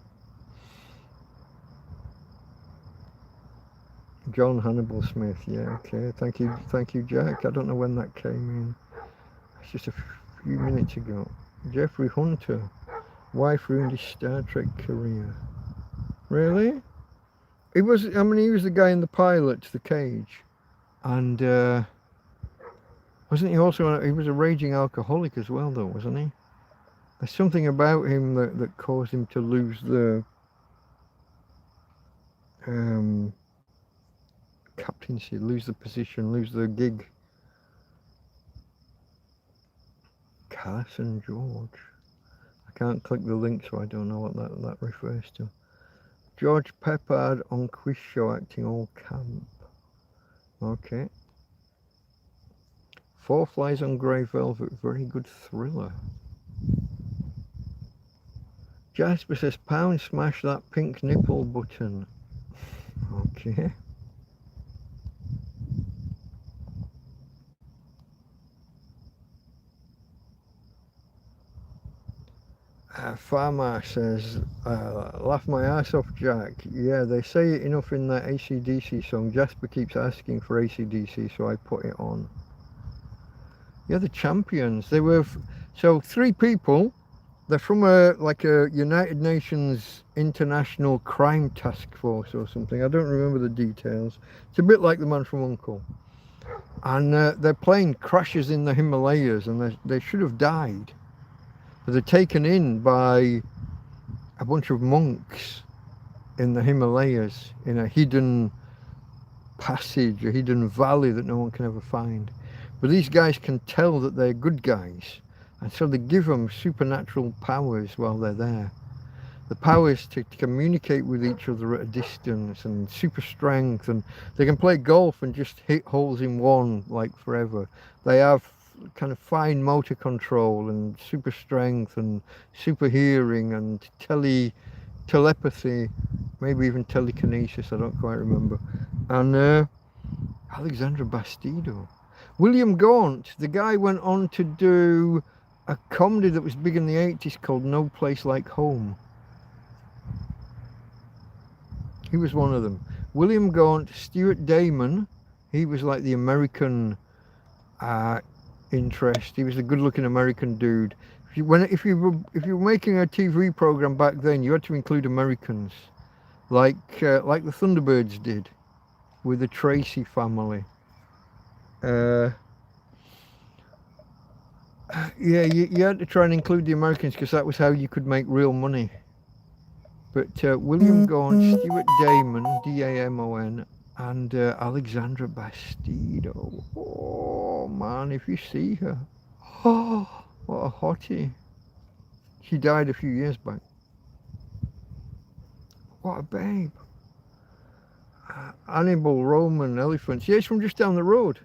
John Hannibal Smith, yeah, okay. Thank you, Jack. I don't know when that came in. It's just a few minutes ago. Jeffrey Hunter, wife ruined his Star Trek career. Really? He was the guy in the pilot, The Cage, and wasn't he also? He was a raging alcoholic as well, though, wasn't he? There's something about him that caused him to lose the captaincy, lose the position, lose the gig. Carson George. I can't click the link, so I don't know what that refers to. George Peppard on quiz show acting all camp. Okay. Four Flies on Grey Velvet, very good thriller. Jasper says, pound smash that pink nipple button. Okay. Farmer says, laugh my ass off, Jack. Yeah, they say it enough in that AC/DC song. Jasper keeps asking for AC/DC, so I put it on. Yeah, the champions. They were, so 3 people. They're from a United Nations International Crime Task Force or something. I don't remember the details. It's a bit like the man from Uncle. And their plane crashes in the Himalayas, and they should have died. But they're taken in by a bunch of monks in the Himalayas in a hidden passage, a hidden valley that no one can ever find. But these guys can tell that they're good guys, and so they give them supernatural powers while they're there. The powers to communicate with each other at a distance, and super strength, and they can play golf and just hit holes in one like forever. They have kind of fine motor control and super strength and super hearing and telepathy, maybe even telekinesis, I don't quite remember. And Alexandra Bastido. William Gaunt, the guy went on to do a comedy that was big in the 80s called No Place Like Home. He was one of them. William Gaunt, Stuart Damon, he was like the American interest. He was a good-looking American dude. If you were making a TV program back then, you had to include Americans, like the Thunderbirds did with the Tracy family. Yeah, you had to try and include the Americans because that was how you could make real money. But William Gaunt, Stuart Damon, D-A-M-O-N, and Alexandra Bastido. Oh man, if you see her, oh, what a hottie. She died a few years back. What a babe. Hannibal, Roman, elephants. Yeah, he's from just down the road.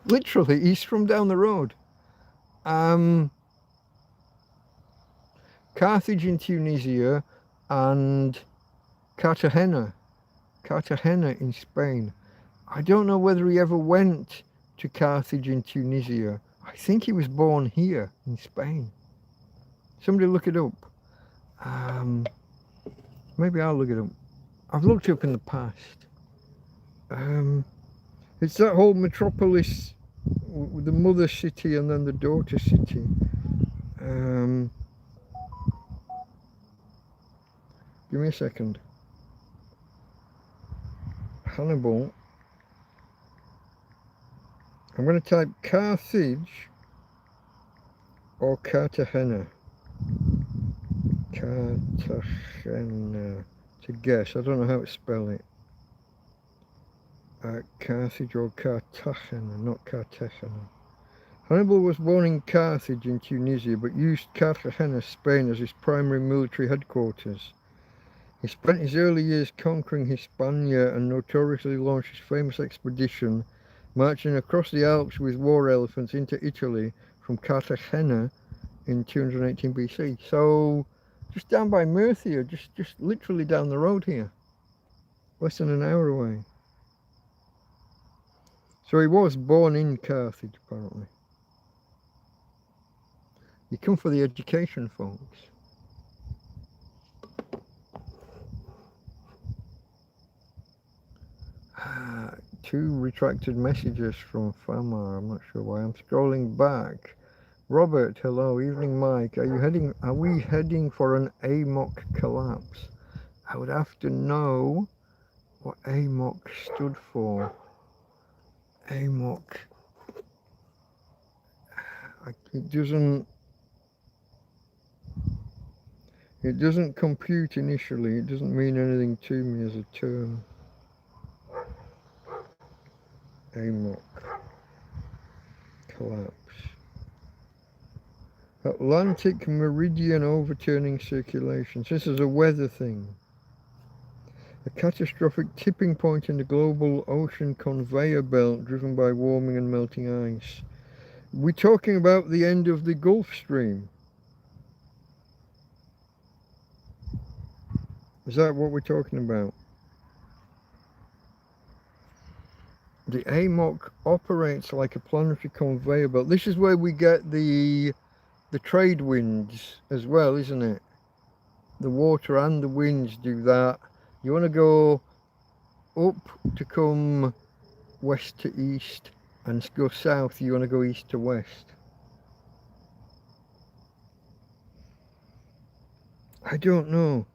Literally, he's from down the road. Carthage in Tunisia and Cartagena in Spain. I don't know whether he ever went to Carthage in Tunisia. I think he was born here in Spain. Somebody look it up. Maybe I'll look it up. I've looked it up in the past. It's that whole metropolis with the mother city and then the daughter city. Give me a second. Hannibal. I'm going to type Carthage or Cartagena. Cartagena. To guess. I don't know how to spell it. Carthage or Cartagena, not Cartagena. Hannibal was born in Carthage in Tunisia, but used Cartagena, Spain as his primary military headquarters. He spent his early years conquering Hispania and notoriously launched his famous expedition, marching across the Alps with war elephants into Italy from Cartagena in 218 BC. So, just down by Murcia, just literally down the road here. Less than an hour away. So he was born in Carthage, apparently. You come for the education, folks. Two retracted messages from Fama. I'm not sure why. I'm scrolling back. Robert, hello. Evening, Mike. Are we heading for an AMOC collapse? I would have to know what AMOC stood for. AMOC. It doesn't compute initially. It doesn't mean anything to me as a term. AMOC. Collapse. Atlantic Meridian overturning circulations. This is a weather thing. A catastrophic tipping point in the global ocean conveyor belt driven by warming and melting ice. We're talking about the end of the Gulf Stream. Is that what we're talking about? The AMOC operates like a planetary conveyor belt. This is where we get the the trade winds as well, isn't it? The water and the winds do that. You want to go up to come west to east, and go south you want to go east to west. I don't know.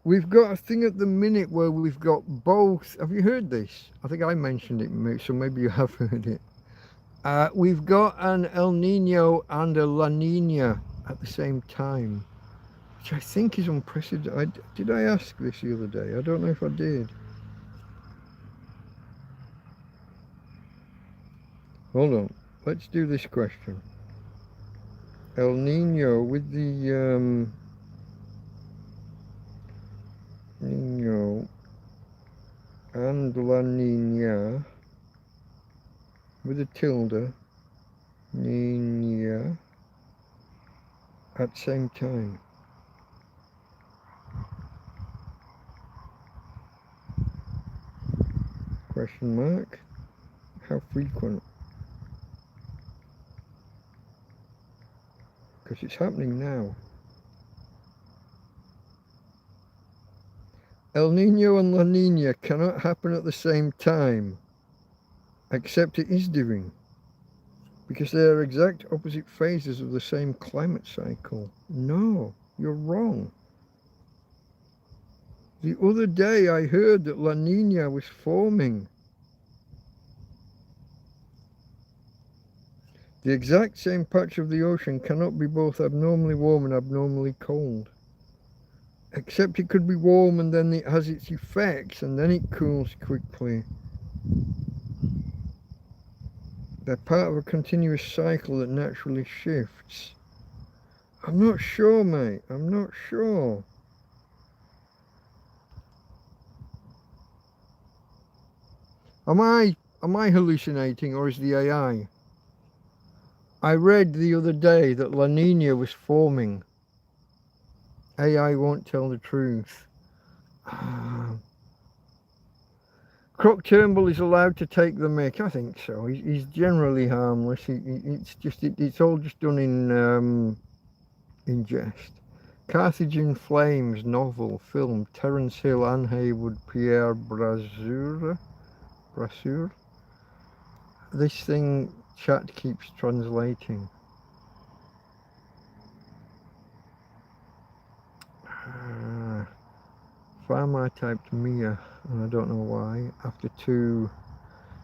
We've got a thing at the minute where we've got both. Have you heard this? I think I mentioned it, so maybe you have heard it. We've got an El Nino and a La Nina at the same time, which I think is unprecedented. Did I ask this the other day? I don't know if I did. Hold on. Let's do this question. El Nino with the Nino and La Nina with a tilde, Nina, at the same time. Question mark. How frequent? Because it's happening now. El Nino and La Nina cannot happen at the same time, except it is doing, because they are exact opposite phases of the same climate cycle. No, you're wrong. The other day I heard that La Nina was forming. The exact same patch of the ocean cannot be both abnormally warm and abnormally cold. Except it could be warm and then it has its effects and then it cools quickly. They're part of a continuous cycle that naturally shifts. I'm not sure, mate. I'm not sure. Am I hallucinating, or is the AI? I read the other day that La Nina was forming. AI won't tell the truth. Croc Turnbull is allowed to take the mick. I think so. He's generally harmless. It's all just done in jest. Carthage in Flames novel, film, Terence Hill, Anne Haywood, Pierre Brasseur. This thing chat keeps translating. Farmer typed Mia, and I don't know why, after 2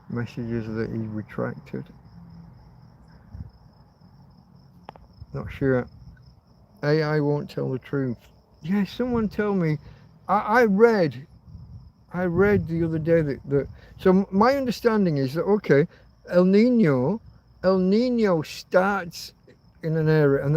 messages that he retracted. Not sure. AI won't tell the truth. Yeah, someone tell me. I read the other day that so my understanding is that, okay, El Nino starts in an area and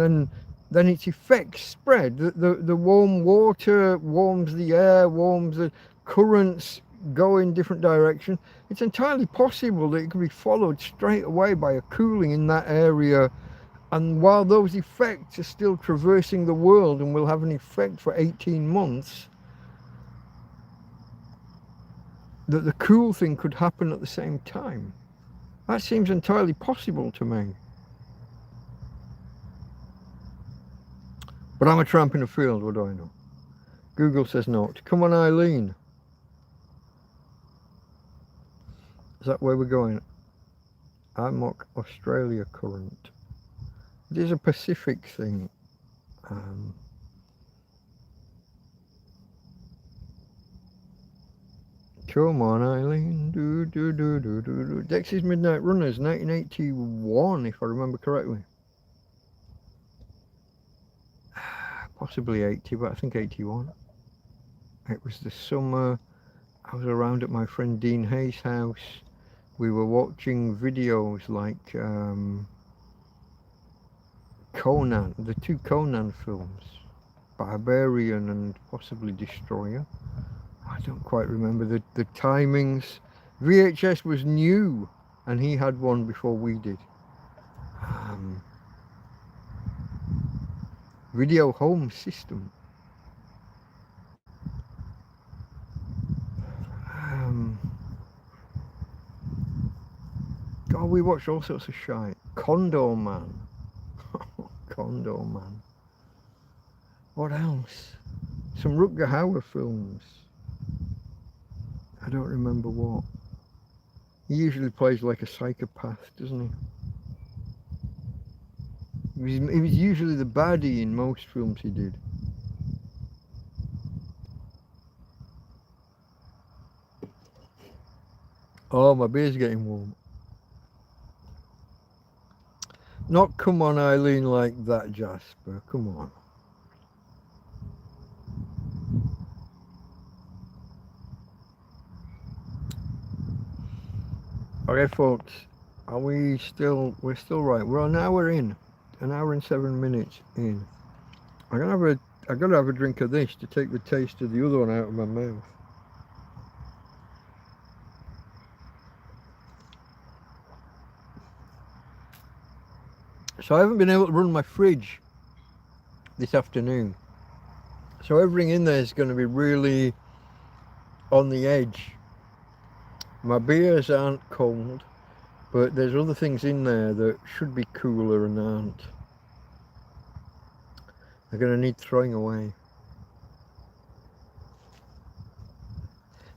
then its effects spread. The warm water warms the air, warms the currents, go in different directions. It's entirely possible that it could be followed straight away by a cooling in that area, and while those effects are still traversing the world and will have an effect for 18 months, that the cool thing could happen at the same time. That seems entirely possible to me. But I'm a tramp in a field, what do I know? Google says not. Come on, Eileen. Is that where we're going? IMOC Australia current. It is a Pacific thing. Come on, Eileen. Dex's Midnight Runners, 1981, if I remember correctly. Possibly 80, but I think 81. It was the summer. I was around at my friend Dean Hayes' house. We were watching videos like Conan, the 2 Conan films, Barbarian and possibly Destroyer. I don't quite remember the timings. VHS was new, and he had one before we did. Video home system. God, we watched all sorts of shite. Condor Man. Kondo, man. What else? Some Rutger Hauer films. I don't remember what. He usually plays like a psychopath, doesn't he? He was usually the baddie in most films he did. Oh, my beer's getting warm. Not come on, Eileen, like that, Jasper. Come on. Okay, folks. We're still right. We're an hour in. An hour and 7 minutes in. I gotta have a drink of this to take the taste of the other one out of my mouth. So I haven't been able to run my fridge this afternoon. So everything in there is going to be really on the edge. My beers aren't cold, but there's other things in there that should be cooler and aren't. They're going to need throwing away.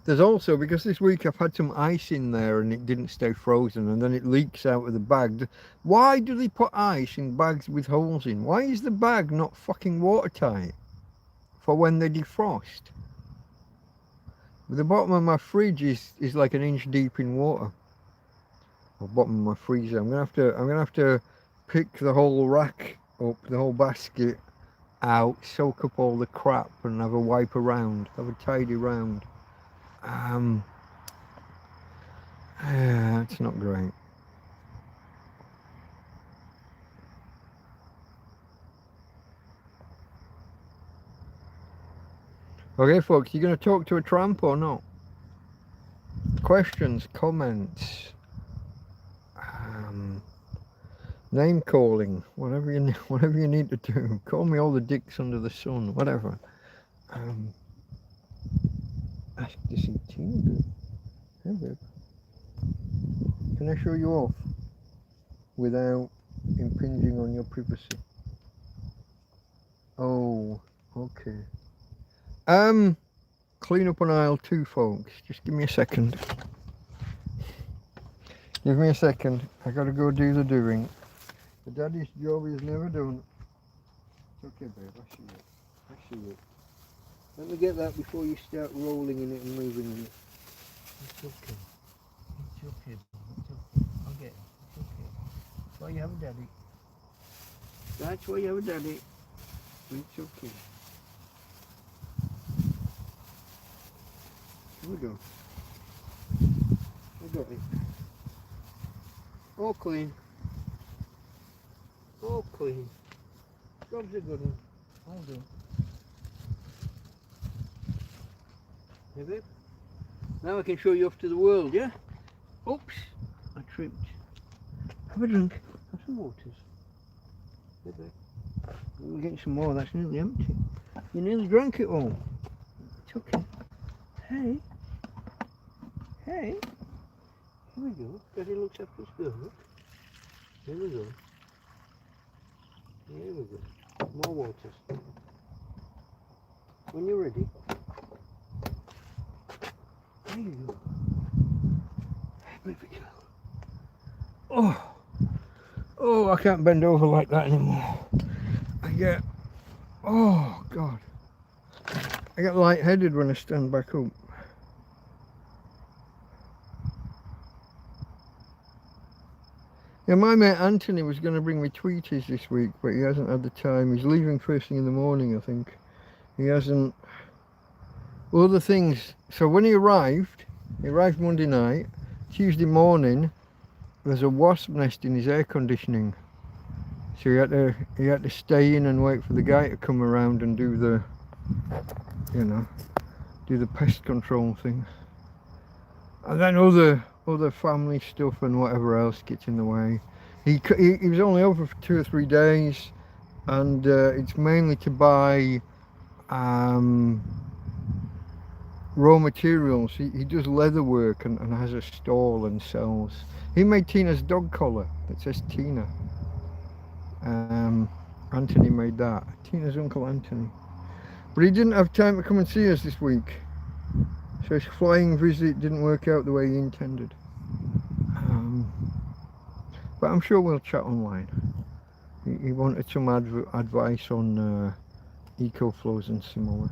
There's also, because this week I've had some ice in there and it didn't stay frozen and then it leaks out of the bag. Why do they put ice in bags with holes in? Why is the bag not fucking watertight for when they defrost? The bottom of my fridge is like an inch deep in water. Or bottom of my freezer. I'm gonna have to pick the whole rack up, the whole basket out, soak up all the crap and have a wipe around, have a tidy round. It's not great. Okay, folks, you going to talk to a tramp or not? Questions, comments, name calling, whatever you need to do. Call me all the dicks under the sun, whatever. Ask to see Tina. Hey, babe. Can I show you off without impinging on your privacy? Oh, okay. Clean up on aisle 2, folks. Just give me a second. Give me a second. I gotta go do the doing. The daddy's job is never done. It's okay, babe. I see it. I see it. Let me get that before you start rolling in it and moving in it. It's okay. It's okay. It's okay. I'll get it. It's okay. That's why you have a daddy. That's why you have a daddy. It's okay. Here we go. I got it. All clean. All clean. Job's a good one. All done. Hey babe. Now I can show you off to the world, yeah? Oops, I tripped. Have a drink. Have some waters. Hey babe. We're getting some more, that's nearly empty. You nearly drank it all. It's okay. Hey. Hey. Here we go. Daddy looks after his girl. Look. Here we go. Here we go. More waters. When you're ready. There you go. Baby girl. Oh, I can't bend over like that anymore. Oh God. I get lightheaded when I stand back up. Yeah, my mate Anthony was going to bring me Tweeties this week, but he hasn't had the time. He's leaving first thing in the morning, I think. He hasn't. Other things. So when he arrived Monday night. Tuesday morning, there's a wasp nest in his air conditioning. So he had to stay in and wait for the guy to come around and do the, do the pest control thing. And then other family stuff and whatever else gets in the way. He was only over for 2 or 3 days, and it's mainly to buy raw materials. He does leather work and has a stall and sells. He made Tina's dog collar that says Tina. Anthony made that. Tina's uncle Anthony. But he didn't have time to come and see us this week. So his flying visit didn't work out the way he intended. But I'm sure we'll chat online. He wanted some advice on eco-flows and similar.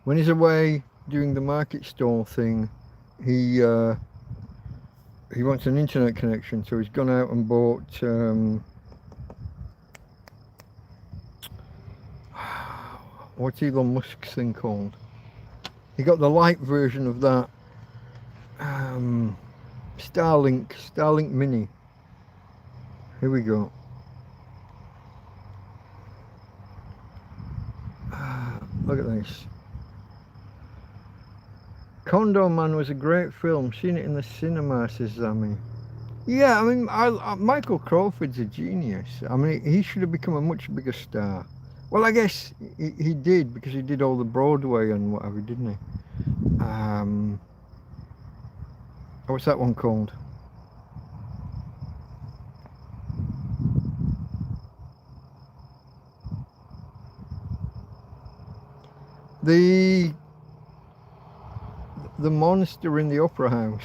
When he's away doing the market stall thing, he wants an internet connection, so he's gone out and bought what's Elon Musk's thing called? He got the light version of that Starlink Mini. Here we go. Look at this. Condo Man was a great film. Seen it in the cinema, says Zami. Yeah, I mean, Michael Crawford's a genius. I mean, he should have become a much bigger star. Well, I guess he did, because he did all the Broadway and whatever, didn't he? What's that one called? The monster in the opera house.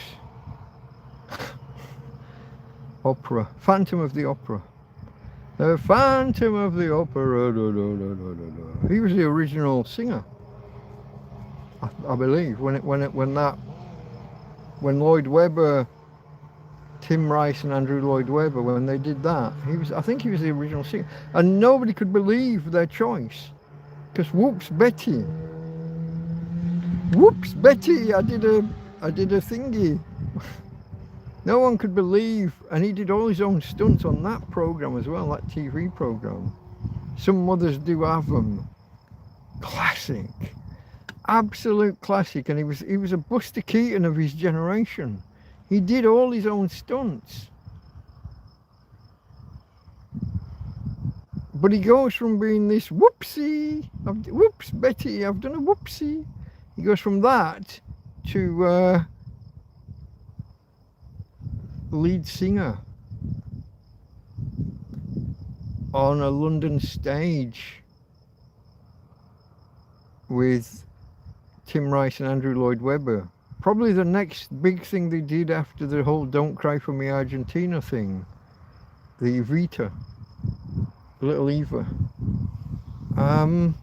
Opera. Phantom of the Opera. The Phantom of the Opera. He was the original singer, I believe. When Lloyd Webber, Tim Rice and Andrew Lloyd Webber, when they did that, I think he was the original singer, and nobody could believe their choice, because whoops Betty, I did a thingy. No one could believe, and he did all his own stunts on that program as well, that TV program. Some mothers do have them. Classic, absolute classic. And he was a Buster Keaton of his generation. He did all his own stunts. But he goes from being this whoopsie, whoops Betty, I've done a whoopsie. He goes from that to lead singer on a London stage with Tim Rice and Andrew Lloyd Webber. Probably the next big thing they did after the whole Don't Cry For Me Argentina thing. The Evita. Little Eva. I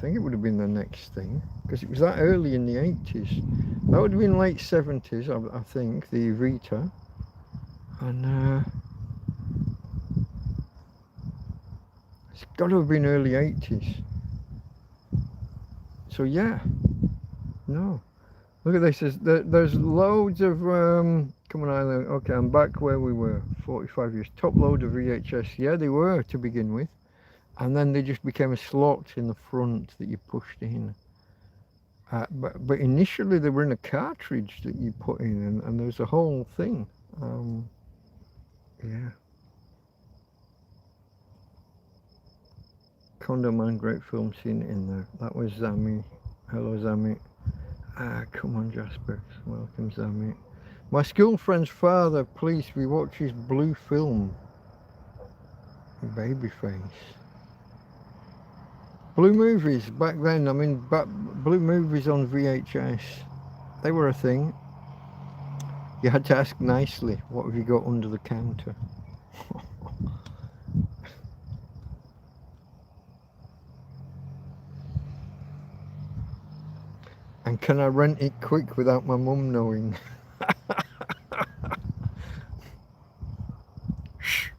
think it would have been the next thing, because it was that early in the 80s. That would have been late 70s, I think, the Evita. And it's got to have been early 80s. So yeah, no. Look at this, there's loads of, come on Island, okay, I'm back where we were, 45 years, top load of VHS, yeah they were to begin with, and then they just became a slot in the front that you pushed in. But initially they were in a cartridge that you put in, and there was a whole thing. Yeah. Condo Man, great film, seen it in there. That was Zami. Hello Zami. Come on Jasper. Welcome Zami. My school friend's father, please, we watch his blue film. Babyface. Blue movies back then, I mean, blue movies on VHS, they were a thing. You had to ask nicely, what have you got under the counter? And can I rent it quick without my mum knowing? Shh.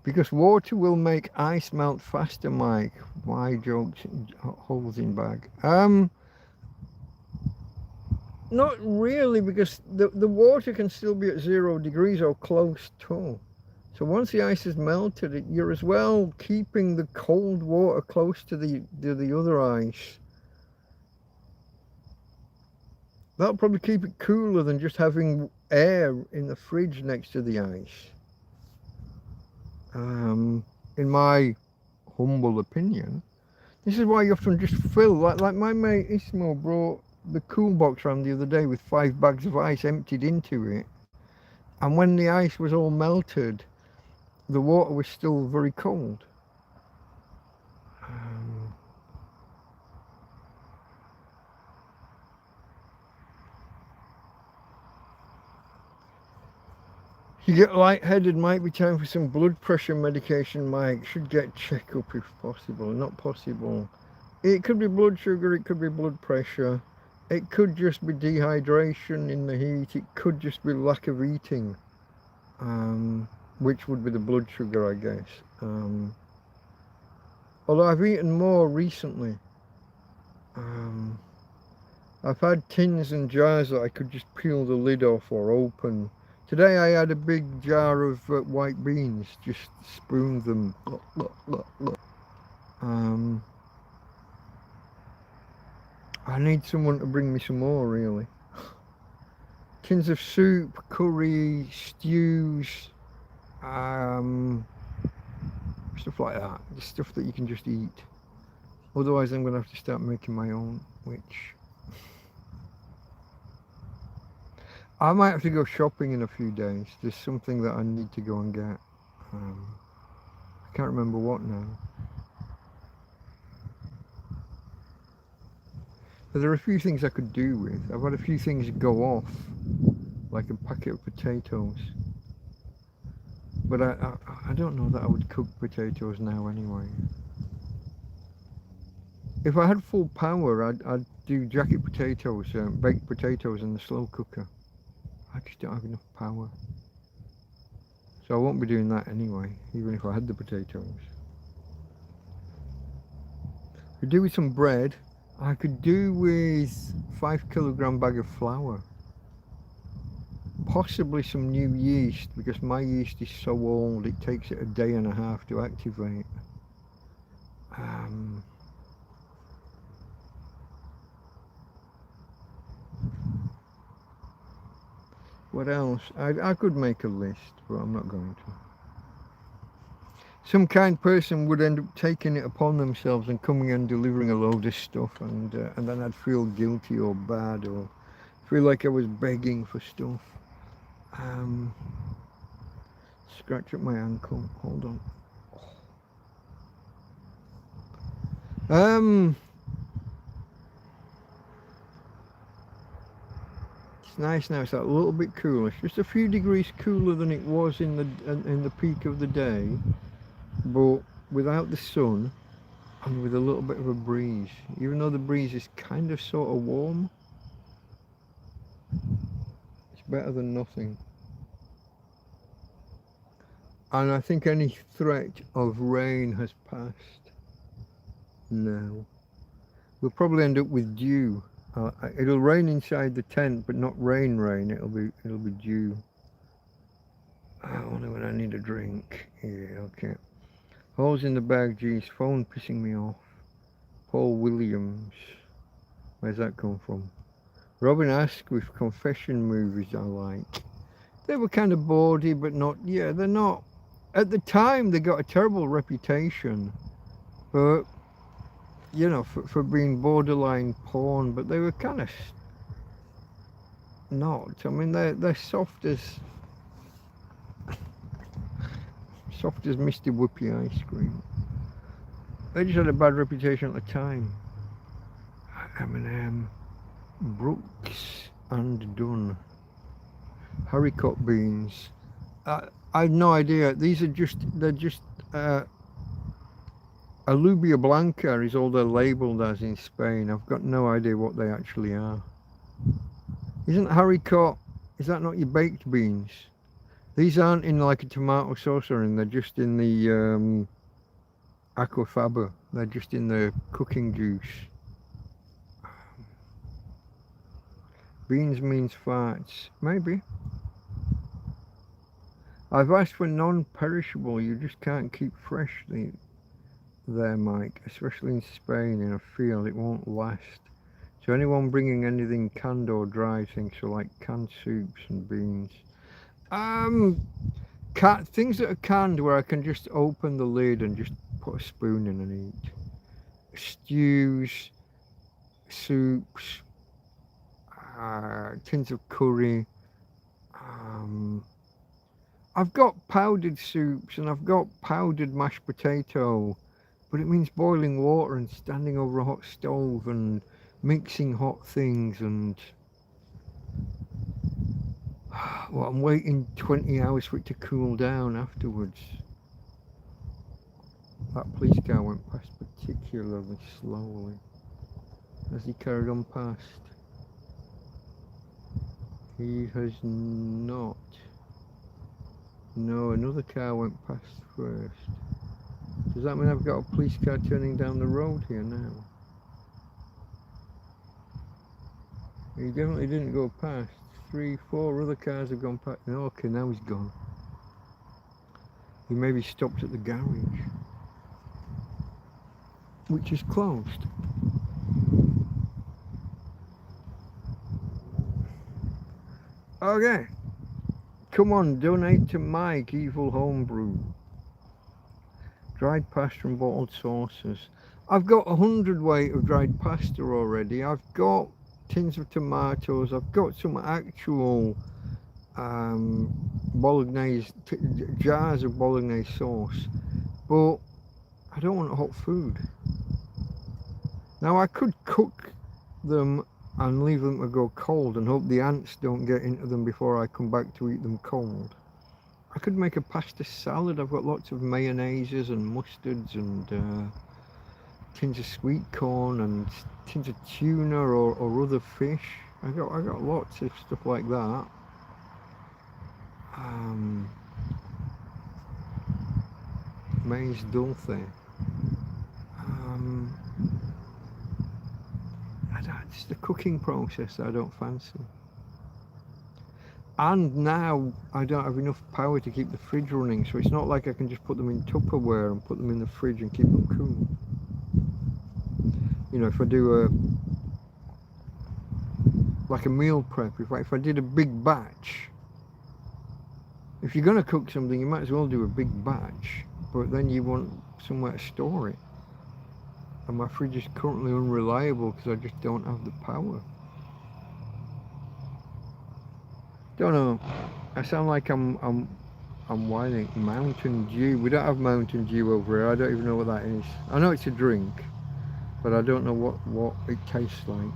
Because water will make ice melt faster, Mike. Why jokes, holes in bag? Not really, because the water can still be at 0 degrees or close to. So once the ice is melted, you're as well keeping the cold water close to the other ice. That'll probably keep it cooler than just having air in the fridge next to the ice. In my humble opinion, this is why you often just fill, like my mate Ismo brought the cool box round the other day with 5 bags of ice emptied into it, and when the ice was all melted, the water was still very cold. You get lightheaded, might be time for some blood pressure medication, Mike. Should get check-up if possible. Not possible. It could be blood sugar, it could be blood pressure. It could just be dehydration in the heat. It could just be lack of eating, which would be the blood sugar, I guess. Although I've eaten more recently. I've had tins and jars that I could just peel the lid off or open. Today I had a big jar of white beans, just spooned them. I need someone to bring me some more, really. Tins of soup, curry, stews, stuff like that. The stuff that you can just eat. Otherwise I'm going to have to start making my own, which... I might have to go shopping in a few days. There's something that I need to go and get. I can't remember what now. But there are a few things I could do with. I've had a few things go off, like a packet of potatoes. But I don't know that I would cook potatoes now anyway. If I had full power, I'd do jacket potatoes, baked potatoes in the slow cooker. I just don't have enough power. So I won't be doing that anyway, even if I had the potatoes. I could do with some bread. I could do with 5 kilogram bag of flour. Possibly some new yeast, because my yeast is so old it takes it a day and a half to activate. What else? I could make a list, but I'm not going to. Some kind person would end up taking it upon themselves and coming and delivering a load of stuff, and then I'd feel guilty or bad or feel like I was begging for stuff. Scratch up my ankle. Hold on. It's nice now. It's a little bit cooler. It's just a few degrees cooler than it was in the peak of the day, but without the sun and with a little bit of a breeze. Even though the breeze is kind of sort of warm, it's better than nothing. And I think any threat of rain has passed now. We'll probably end up with dew. It'll rain inside the tent, but not rain. It'll be dew. I wonder when I need a drink. Yeah, okay. Holes in the bag, geez. Phone pissing me off. Paul Williams. Where's that come from? Robin Asquith confession movies I like. They were kind of bawdy, but not. Yeah, they're not. At the time, they got a terrible reputation, but. You know, for being borderline porn, but they were kind of not. I mean, they're soft as Mr. Whoopi ice cream. They just had a bad reputation at the time. Eminem, Brooks and Dunn, haricot beans. I had no idea. They're just. Alubia Blanca is all they're labelled as in Spain. I've got no idea what they actually are. Isn't haricot, is that not your baked beans? These aren't in like a tomato sauce or anything, they're just in the aquafaba. They're just in the cooking juice. Beans means farts. Maybe. I've asked for non-perishable, you just can't keep fresh there, Mike, especially in Spain. In a field it won't last. So anyone bringing anything canned or dry, things so like canned soups and beans, things that are canned where I can just open the lid and just put a spoon in and eat. Stews, soups, tins of curry. I've got powdered soups and I've got powdered mashed potato, but it means boiling water and standing over a hot stove and mixing hot things and well, I'm waiting 20 hours for it to cool down afterwards. That police car went past particularly slowly as he carried on past. He has not. No, another car went past first. Does that mean I've got a police car turning down the road here now? He definitely didn't go past. 3, 4 other cars have gone past. No, okay, now he's gone. He maybe stopped at the garage, which is closed. Okay. Come on, donate to Mike, Evil Homebrew. Dried pasta and bottled sauces. I've got 100 weight of dried pasta already. I've got tins of tomatoes. I've got some actual bolognese, jars of bolognese sauce. But I don't want hot food. Now I could cook them and leave them to go cold and hope the ants don't get into them before I come back to eat them cold. I could make a pasta salad. I've got lots of mayonnaises and mustards and tins of sweet corn and tins of tuna or other fish. I got lots of stuff like that. Maize dulce. It's the cooking process that I don't fancy. And now I don't have enough power to keep the fridge running, so it's not like I can just put them in Tupperware and put them in the fridge and keep them cool. You know, if I do like a meal prep, if I did a big batch, if you're going to cook something, you might as well do a big batch, but then you want somewhere to store it. And my fridge is currently unreliable because I just don't have the power. Don't know. I sound like I'm whining. Mountain Dew. We don't have Mountain Dew over here. I don't even know what that is. I know it's a drink, but I don't know what it tastes like.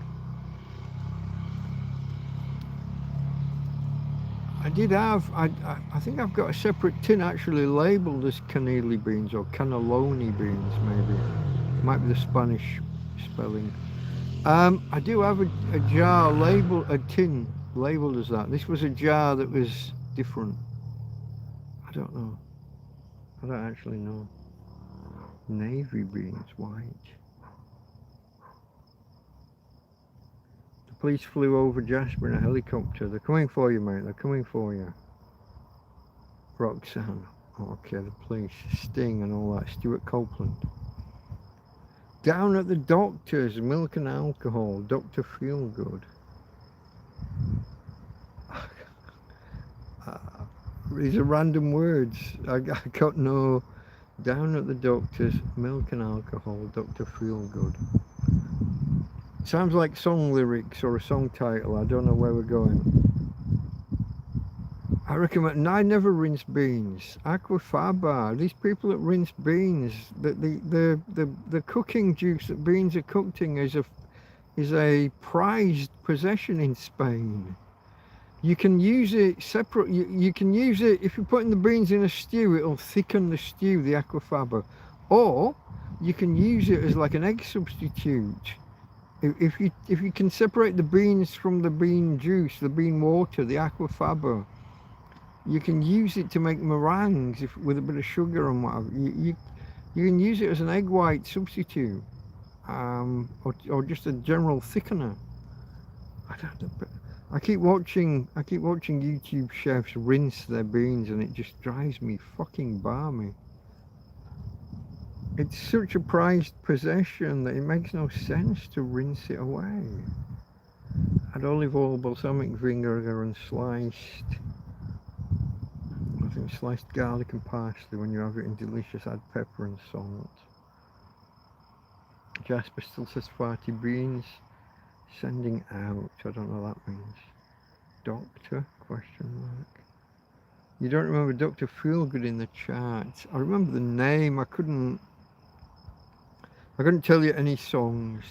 I did have. I think I've got a separate tin actually labelled as cannellini beans or cannelloni beans maybe. Might be the Spanish spelling. I do have a jar labelled, a tin labelled as that. This was a jar that was different. I don't know. I don't actually know. Navy beans, white. The police flew over Jasper in a helicopter. They're coming for you, mate. They're coming for you. Roxanne. Okay, the police. Sting and all that. Stuart Copeland. Down at the doctor's, milk and alcohol, Dr. Feelgood. These are random words. I got no. Down at the doctor's, milk and alcohol, Dr. Feelgood. Sounds like song lyrics or a song title. I don't know where we're going. I recommend. I never rinse beans. Aquafaba. These people that rinse beans, the cooking juice that beans are cooked in is a prized possession in Spain. You can use it separate. You can use it if you're putting the beans in a stew. It'll thicken the stew, the aquafaba, or you can use it as like an egg substitute. If you can separate the beans from the bean juice, the bean water, the aquafaba. You can use it to make meringues with a bit of sugar and whatever. You can use it as an egg white substitute, or just a general thickener. I keep watching YouTube chefs rinse their beans, and it just drives me fucking balmy. It's such a prized possession that it makes no sense to rinse it away. Add olive oil, balsamic vinegar, and sliced garlic and parsley. When you have it in delicious, add pepper and salt. Jasper still says farty beans. Sending out, I don't know what that means. Doctor, question mark. You don't remember Dr. Feelgood in the charts. I remember the name, I couldn't tell you any songs.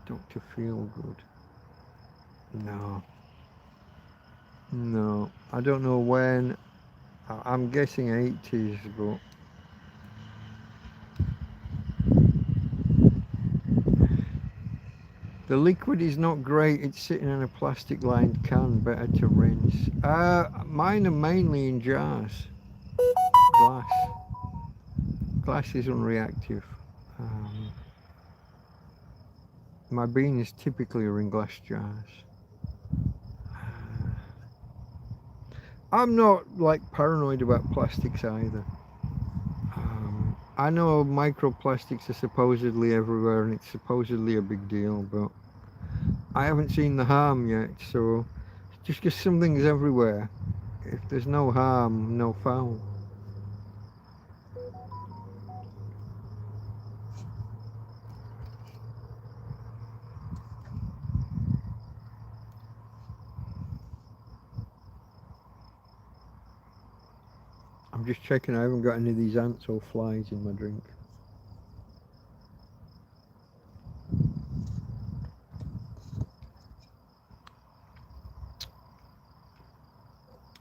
Dr. Feelgood. No, I don't know when. I'm guessing 80s, but the liquid is not great. It's sitting in a plastic lined can, better to rinse. Mine are mainly in jars. Glass. Glass is unreactive. My beans typically are in glass jars. I'm not like paranoid about plastics either. I know microplastics are supposedly everywhere and it's supposedly a big deal, but I haven't seen the harm yet, so just because something's everywhere, if there's no harm, no foul. I'm just checking I haven't got any of these ants or flies in my drink.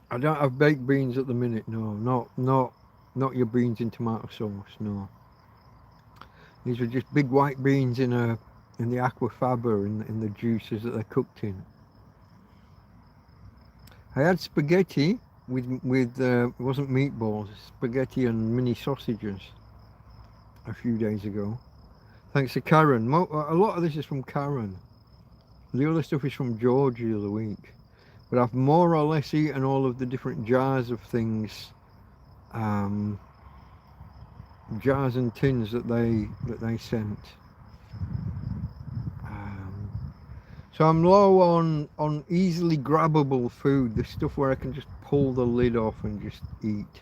I don't have baked beans at the minute, no, not your beans in tomato sauce, no. These are just big white beans in the aquafaba, in the juices that they're cooked in. I had spaghetti with it wasn't meatballs, spaghetti and mini sausages a few days ago. Thanks to Karen. A lot of this is from Karen. The other stuff is from George the other week. But I've more or less eaten all of the different jars of things, jars and tins that they sent. So I'm low on easily grabbable food, the stuff where I can just pull the lid off and just eat.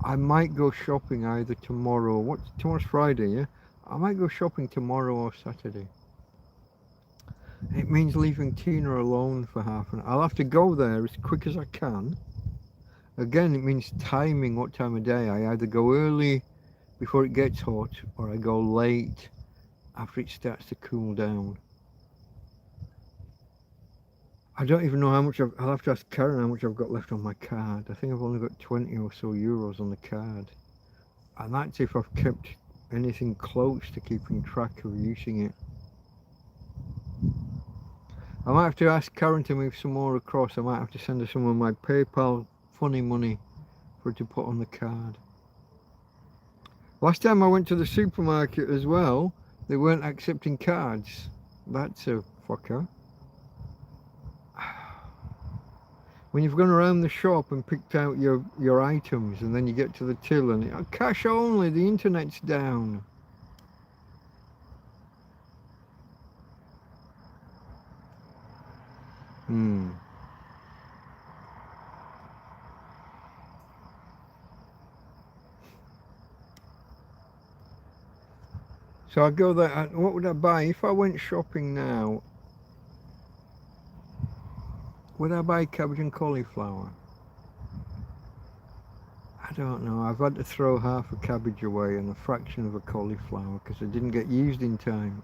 I might go shopping either tomorrow. Tomorrow's Friday, yeah? I might go shopping tomorrow or Saturday. It means leaving Tina alone for half an hour. I'll have to go there as quick as I can. Again, it means timing what time of day. I either go early before it gets hot, or I go late after it starts to cool down. I don't even know how much I'll have to ask Karen how much I've got left on my card. I think I've only got 20 or so euros on the card. And that's if I've kept anything close to keeping track of using it. I might have to ask Karen to move some more across. I might have to send her some of my PayPal funny money for her to put on the card. Last time I went to the supermarket as well, they weren't accepting cards. That's a fucker. When you've gone around the shop and picked out your items and then you get to the till and cash only, the internet's down. So I go there, what would I buy? If I went shopping now, would I buy cabbage and cauliflower? I don't know. I've had to throw half a cabbage away and a fraction of a cauliflower because it didn't get used in time.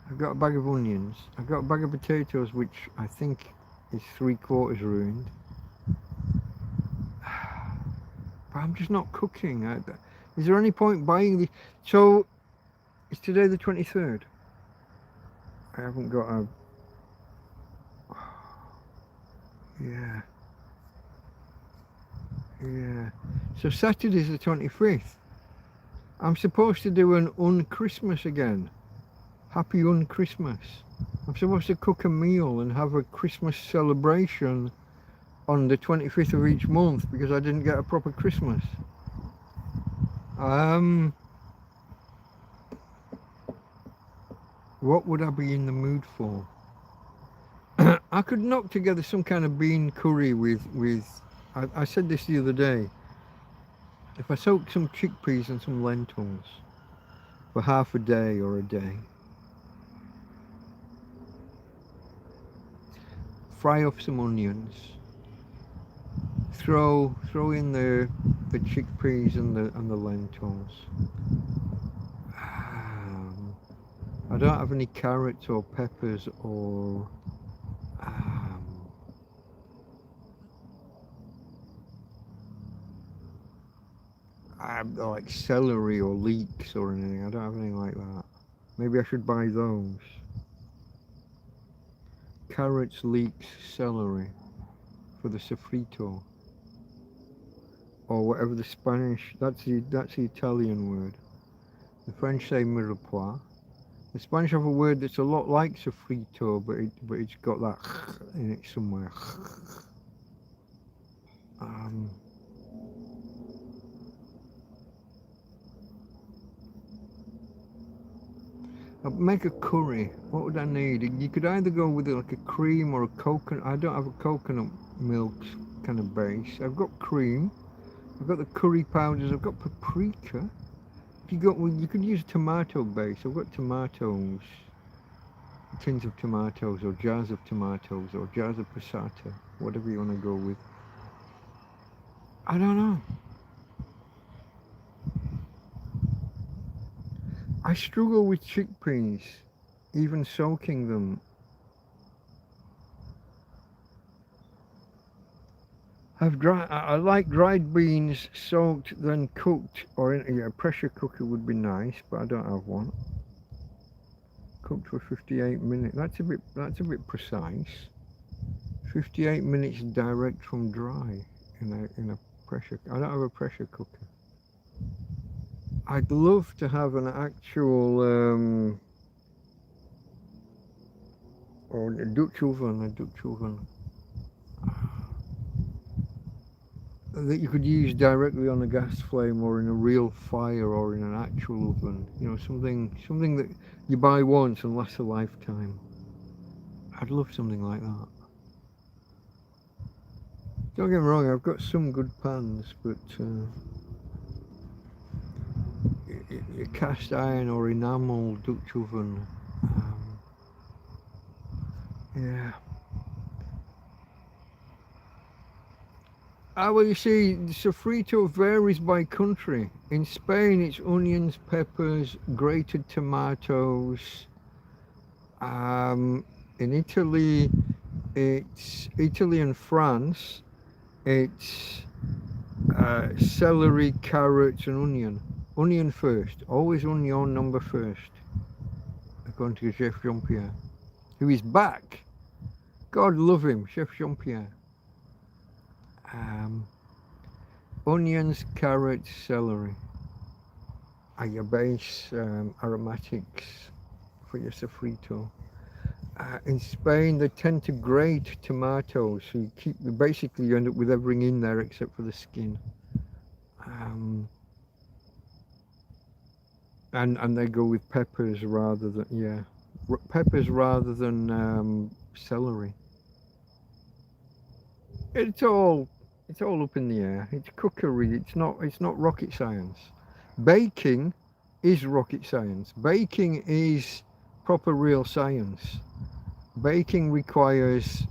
I've got a bag of onions. I've got a bag of potatoes, which I think is 3/4 ruined. But I'm just not cooking. Is there any point buying the... So, it's today the 23rd. I haven't got a... Yeah. So Saturday's the 25th. I'm supposed to do an un-Christmas again. Happy un-Christmas. I'm supposed to cook a meal and have a Christmas celebration on the 25th of each month because I didn't get a proper Christmas. What would I be in the mood for? I could knock together some kind of bean curry with I said this the other day. If I soak some chickpeas and some lentils for half a day or a day, fry up some onions, throw in the chickpeas and the lentils. I don't have any carrots or peppers or like celery or leeks or anything. I don't have anything like that. Maybe I should buy those. Carrots, leeks, celery for the sofrito, or whatever the Spanish. That's the Italian word. The French say mirepoix. The Spanish have a word that's a lot like sofrito, but it's got that in it somewhere. I'll make a curry. What would I need? You could either go with like a cream or a coconut. I don't have a coconut milk kind of base. I've got cream. I've got the curry powders. I've got paprika. You could use a tomato base. I've got tomatoes, tins of tomatoes, or jars of tomatoes, or jars of passata, whatever you want to go with. I don't know. I struggle with chickpeas, even soaking them. I like dried beans soaked, then cooked, or in a pressure cooker would be nice, but I don't have one. Cooked for 58 minutes. That's a bit precise. 58 minutes direct from dry in a pressure. I don't have a pressure cooker. I'd love to have an actual or a Dutch oven that you could use directly on a gas flame or in a real fire or in an actual oven. You know, something that you buy once and lasts a lifetime. I'd love something like that. Don't get me wrong, I've got some good pans, but your cast iron or enamel Dutch oven, yeah. Well, you see, the sofrito varies by country. In Spain, it's onions, peppers, grated tomatoes. In Italy and France, it's celery, carrots, and onion. Onion first, always onion number first, according to Chef Jean-Pierre, who is back. God love him, Chef Jean-Pierre. Onions, carrots, celery are your base aromatics for your sofrito. In Spain, they tend to grate tomatoes, so you end up with everything in there except for the skin. And they go with peppers rather than celery. It's all up in the air. It's cookery. It's not rocket science. Baking is rocket science. Baking is proper real science. Baking requires,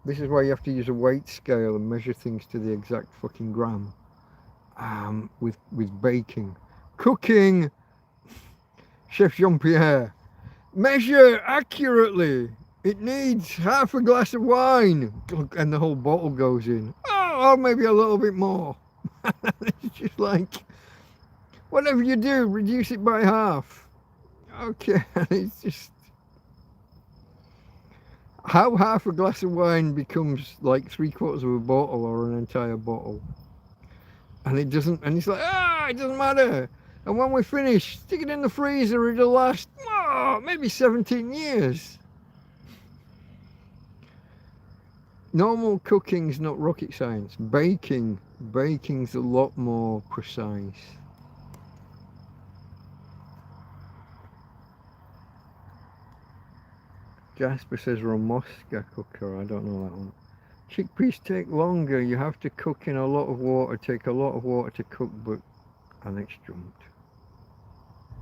this is why you have to use a weight scale and measure things to the exact fucking gram. With baking. Cooking, Chef Jean-Pierre, measure accurately. It needs half a glass of wine, and the whole bottle goes in. Oh, or maybe a little bit more. It's just like, whatever you do, reduce it by half. Okay, it's just how half a glass of wine becomes like 3/4 of a bottle or an entire bottle. And it doesn't, and it's like, it doesn't matter. And when we finish, stick it in the freezer, it'll last, maybe 17 years. Normal cooking's not rocket science. Baking's a lot more precise. Jasper says Romoska cooker, I don't know that one. Chickpeas take longer, you have to cook in a lot of water, take a lot of water to cook, and it's jumped.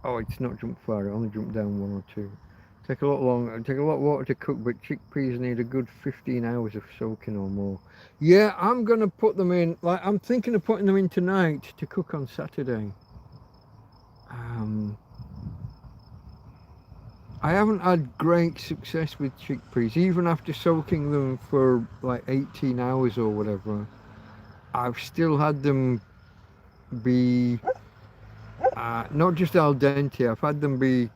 Oh, it's not jumped far, it only jumped down 1 or 2. Take a lot longer. Take a lot of water to cook, but chickpeas need a good 15 hours of soaking or more. Yeah, I'm gonna put them in. Like I'm thinking of putting them in tonight to cook on Saturday. I haven't had great success with chickpeas, even after soaking them for like 18 hours or whatever. I've still had them be not just al dente. I've had them be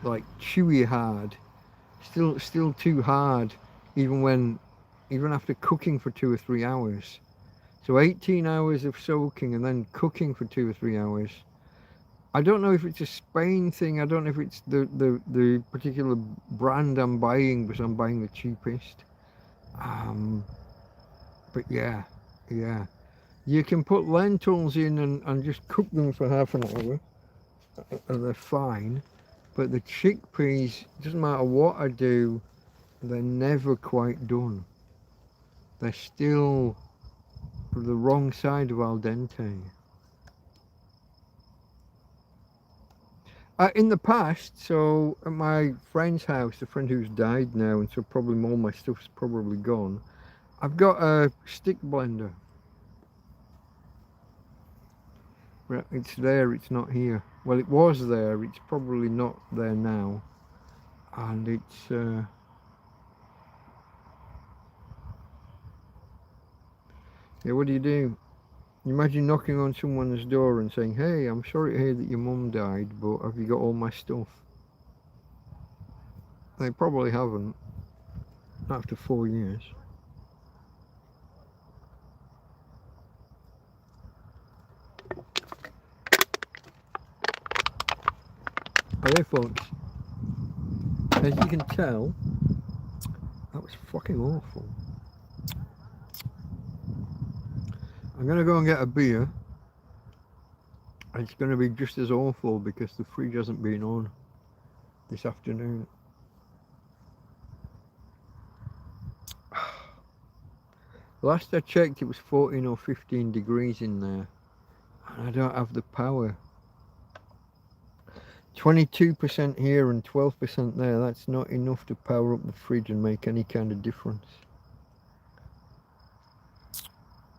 like chewy hard, still too hard, even after cooking for 2 or 3 hours. So 18 hours of soaking and then cooking for 2 or 3 hours. I don't know if it's a Spain thing. I don't know if it's the particular brand I'm buying, because I'm buying the cheapest. But yeah. You can put lentils in and just cook them for half an hour, and they're fine. But the chickpeas, doesn't matter what I do, they're never quite done. They're still the wrong side of al dente. In the past, so at my friend's house, a friend who's died now, and so probably all my stuff's probably gone, I've got a stick blender. It's there, it's not here. Well, it was there, it's probably not there now. And it's yeah, what do? You imagine knocking on someone's door and saying, hey, I'm sorry to hear that your mum died, but have you got all my stuff? They probably haven't, after 4 years. Okay, folks, as you can tell, that was fucking awful. I'm gonna go and get a beer. It's gonna be just as awful because the fridge hasn't been on this afternoon. Last I checked, it was 14 or 15 degrees in there, and I don't have the power. 22% here and 12% there. That's not enough to power up the fridge and make any kind of difference.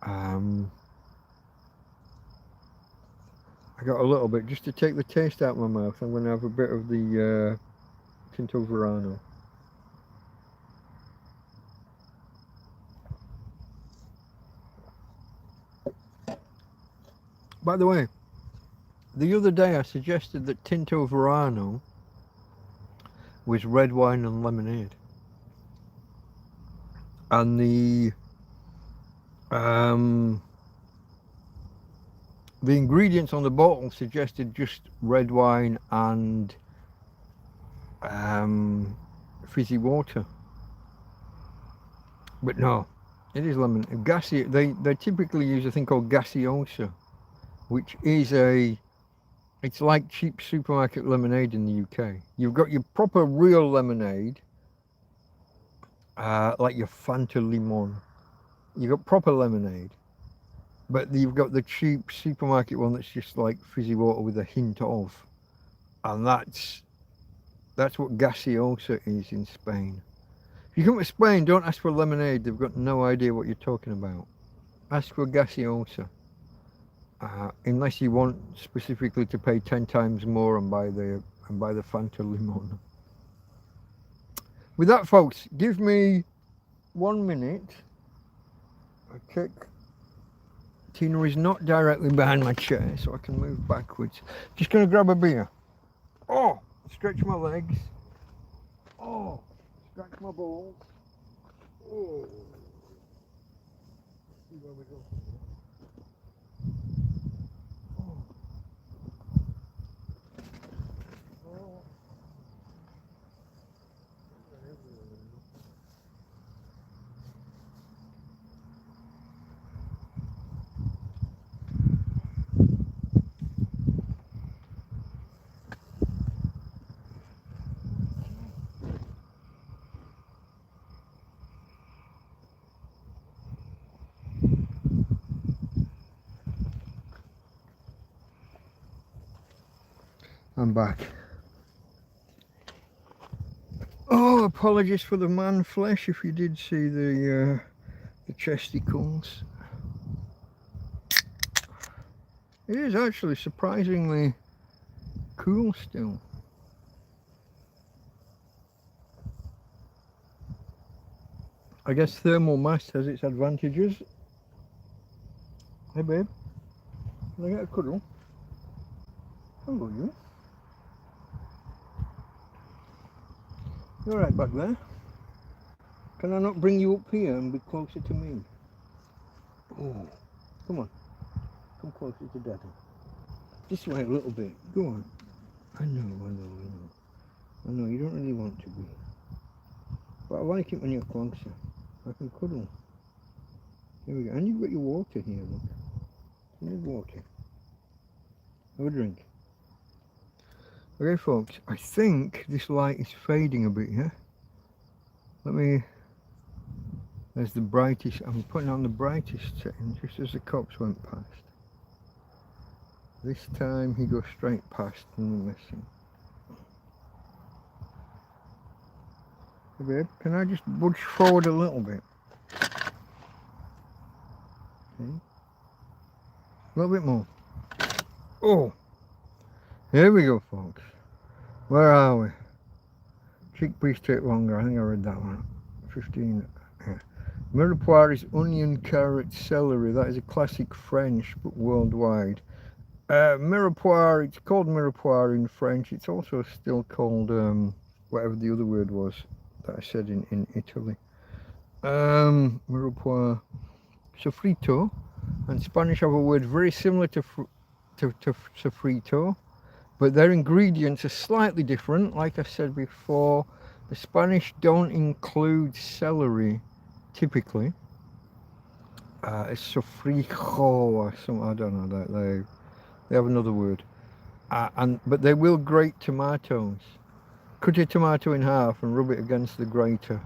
I got a little bit just to take the taste out of my mouth. I'm going to have a bit of the Tinto Verano. By the way, the other day I suggested that Tinto Verano was red wine and lemonade, and the ingredients on the bottle suggested just red wine and fizzy water, but no, it is lemon. They typically use a thing called gaseosa, which is it's like cheap supermarket lemonade in the UK. You've got your proper real lemonade, like your Fanta Limon. You've got proper lemonade, but you've got the cheap supermarket one that's just like fizzy water with a hint of, and that's what gaseosa is in Spain. If you come to Spain, don't ask for lemonade. They've got no idea what you're talking about. Ask for gaseosa. Unless you want specifically to pay 10 times more and buy the Fanta Limon. With that, folks, give me 1 minute. I check. Tina is not directly behind my chair, so I can move backwards. Just gonna grab a beer. Oh, stretch my legs. Oh, scratch my balls. Oh. See where we go. I'm back. apologies for the man flesh if you did see the chesticles. It is actually surprisingly cool still. I guess thermal mass has its advantages. Hey babe, can I get a cuddle? Hello you. You're right back there. Can I not bring you up here and be closer to me? Oh, come on. Come closer to Daddy. This way a little bit. Go on. I know. I know you don't really want to be. But I like it when you're closer. I can cuddle. Here we go. And you've got your water here, look. You need water. Have a drink. Okay folks, I think this light is fading a bit here. There's the brightest, I'm putting on the brightest setting just as the cops went past. This time he goes straight past and we're missing. Hey babe, can I just budge forward a little bit? Okay. A little bit more. Oh! Here we go folks. Where are we? Chickpeas take longer, I think I read that one. 15. Yeah. Mirepoix is onion, carrot, celery. That is a classic French, but worldwide. Mirepoix, it's called mirepoix in French. It's also still called whatever the other word was that I said in Italy. Mirepoix, sofrito. And Spanish have a word very similar to sofrito, but their ingredients are slightly different. Like I said before, the Spanish don't include celery typically. It's sofrijo or something, I don't know. They have another word. But they will grate tomatoes. Cut a tomato in half and rub it against the grater,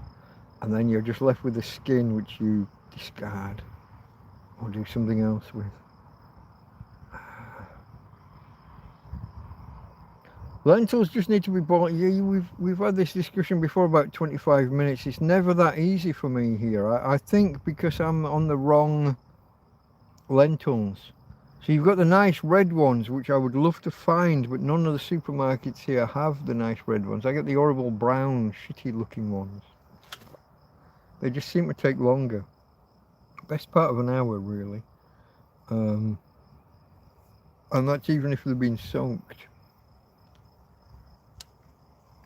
and then you're just left with the skin, which you discard or do something else with. Lentils just need to be bought. Yeah, we've had this discussion before about 25 minutes. It's never that easy for me here. I think because I'm on the wrong lentils. So you've got the nice red ones, which I would love to find, but none of the supermarkets here have the nice red ones. I get the horrible brown, shitty looking ones. They just seem to take longer. Best part of an hour, really. And that's even if they've been soaked.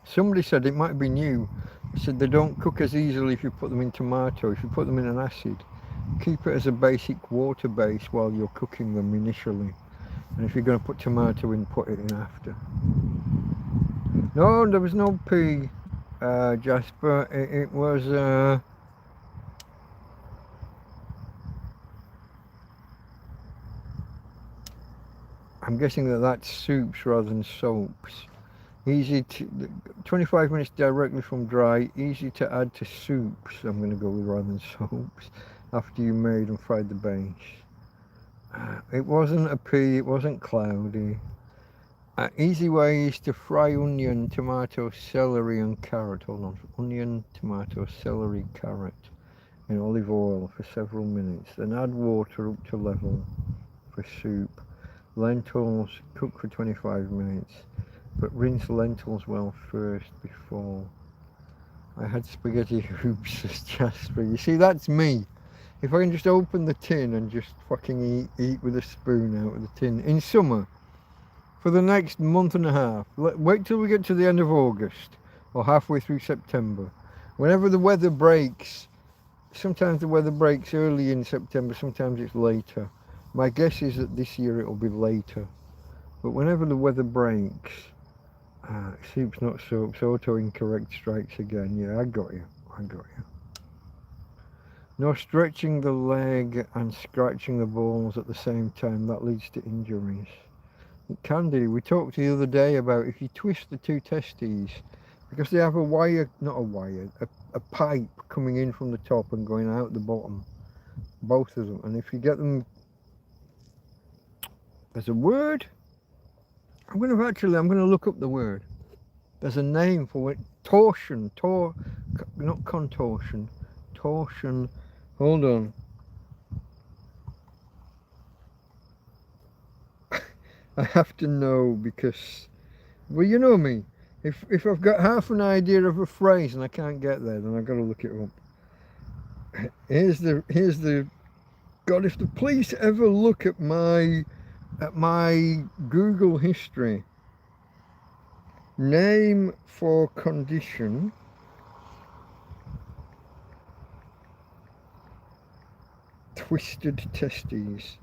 Somebody said, it might be new, they said they don't cook as easily if you put them in tomato. If you put them in an acid, keep it as a basic water base while you're cooking them initially. And if you're going to put tomato in, put it in after. No, there was no pea, Jasper. It was... I'm guessing that's soups rather than soaps. Easy to 25 minutes directly from dry, easy to add to soups. I'm going to go with rather than soaps after you made and fried the base. It wasn't a pea, it wasn't cloudy. Easy way is to fry onion, tomato, celery and carrot. Hold on, onion, tomato, celery, carrot in olive oil for several minutes. Then add water up to level for soup. Lentils, cook for 25 minutes. But rinse lentils well first before. I had spaghetti hoops as Jasper. You see, that's me. If I can just open the tin and just fucking eat with a spoon out of the tin in summer for the next month and a half. Wait till we get to the end of August or halfway through September. Whenever the weather breaks, sometimes the weather breaks early in September, sometimes it's later. My guess is that this year it'll be later. But whenever the weather breaks, soup's not soap, so auto-incorrect strikes again. Yeah, I got you. No stretching the leg and scratching the balls at the same time. That leads to injuries. It can do. We talked the other day about if you twist the two testes, because they have a wire, not a wire, a pipe coming in from the top and going out the bottom. Both of them. And if you get them, there's a word. I'm going to look up the word. There's a name for it. torsion, not contortion, torsion. Hold on. I have to know because, well, you know me. If I've got half an idea of a phrase and I can't get there, then I've got to look it up. Here's the God. If the police ever look at my Google history, name for condition. Twisted testes.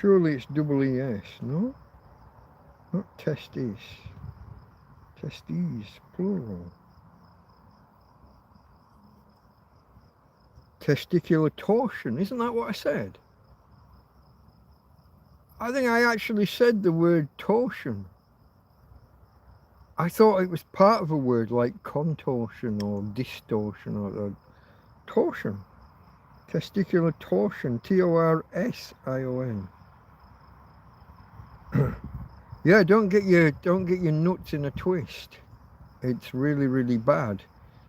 Surely it's double ES, no? Not testes. Testes, plural. Testicular torsion, isn't that what I said? I think I actually said the word torsion. I thought it was part of a word like contortion or distortion or torsion. Testicular torsion, Torsion. Yeah, don't get your nuts in a twist. It's really, really bad.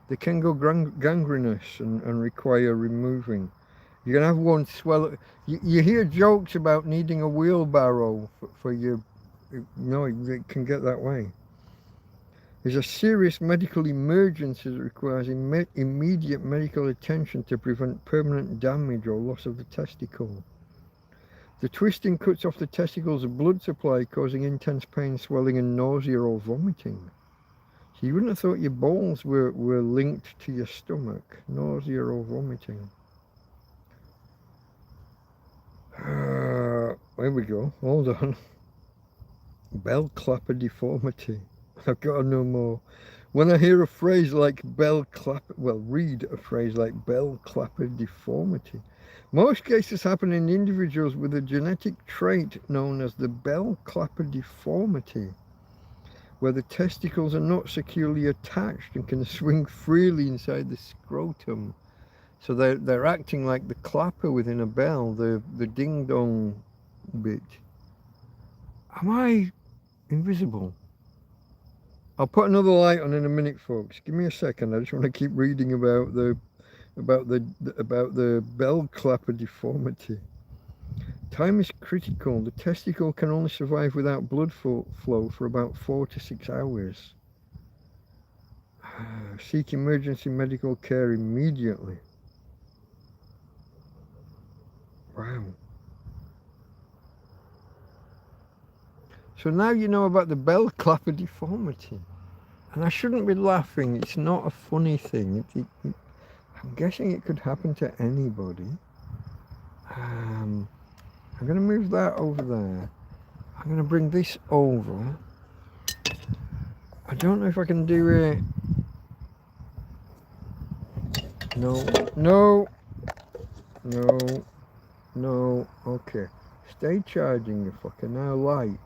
They can go gangrenous and require removing. You can have one swell. You hear jokes about needing a wheelbarrow for your. No, it can get that way. There's a serious medical emergency that requires immediate medical attention to prevent permanent damage or loss of the testicle. The twisting cuts off the testicle's blood supply, causing intense pain, swelling, and nausea or vomiting. So you wouldn't have thought your balls were linked to your stomach, nausea or vomiting. There we go. Hold on. Bell clapper deformity. I've got to know more. When I hear a phrase like bell clapper, well, read a phrase like bell clapper deformity. Most cases happen in individuals with a genetic trait known as the bell clapper deformity, where the testicles are not securely attached and can swing freely inside the scrotum. So they're acting like the clapper within a bell, the ding dong bit. Am I invisible? I'll put another light on in a minute, folks. Give me a second. I just want to keep reading about the bell clapper deformity. Time is critical. The testicle can only survive without blood flow for about 4 to 6 hours. Seek emergency medical care immediately. Wow. So now you know about the bell clapper deformity. And I shouldn't be laughing. It's not a funny thing. I'm guessing it could happen to anybody. I'm going to move that over there. I'm going to bring this over. I don't know if I can do it. No. Okay. Stay charging, you fucker. Now light.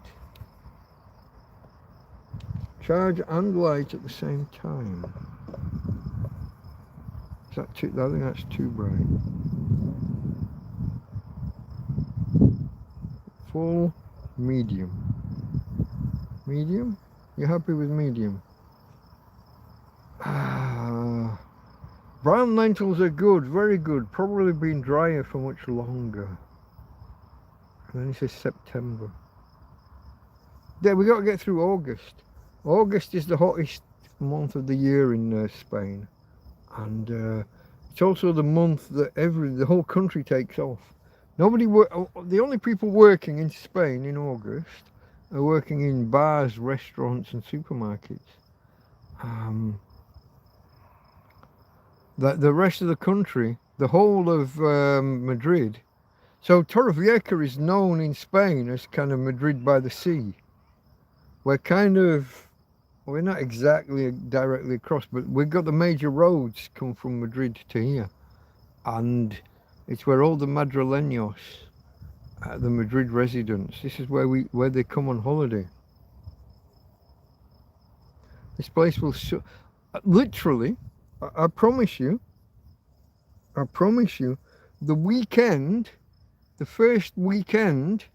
Charge and light at the same time. Is that too? I think that's too bright. Full, medium. Medium? You're happy with medium? Brown lentils are good, very good. Probably been drier for much longer. And then it says September. Yeah, we got to get through August. August is the hottest month of the year in Spain, and it's also the month that the whole country takes off. The only people working in Spain in August are working in bars, restaurants, and supermarkets. The rest of the country, the whole of Madrid. So Torrevieja is known in Spain as kind of Madrid by the sea. We're not exactly directly across, but we've got the major roads come from Madrid to here. And it's where all the Madrileños, the Madrid residents, this is where they come on holiday. This place will literally, I promise you, the first weekend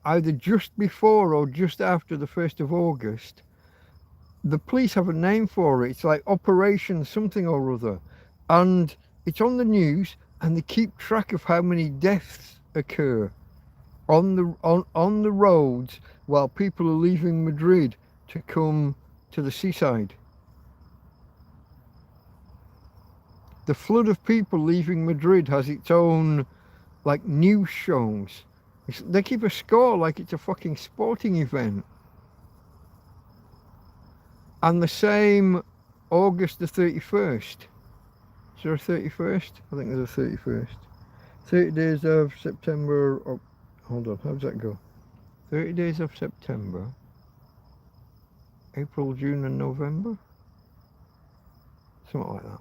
either just before or just after the 1st of August. The police have a name for it. It's like Operation something or other. And it's on the news, and they keep track of how many deaths occur on the roads while people are leaving Madrid to come to the seaside. The flood of people leaving Madrid has its own like news shows. They keep a score like it's a fucking sporting event. And the same August the 31st. Is there a 31st? I think there's a 31st. 30 days of September. Oh, hold on, how does that go? 30 days of September. April, June and November? Something like that.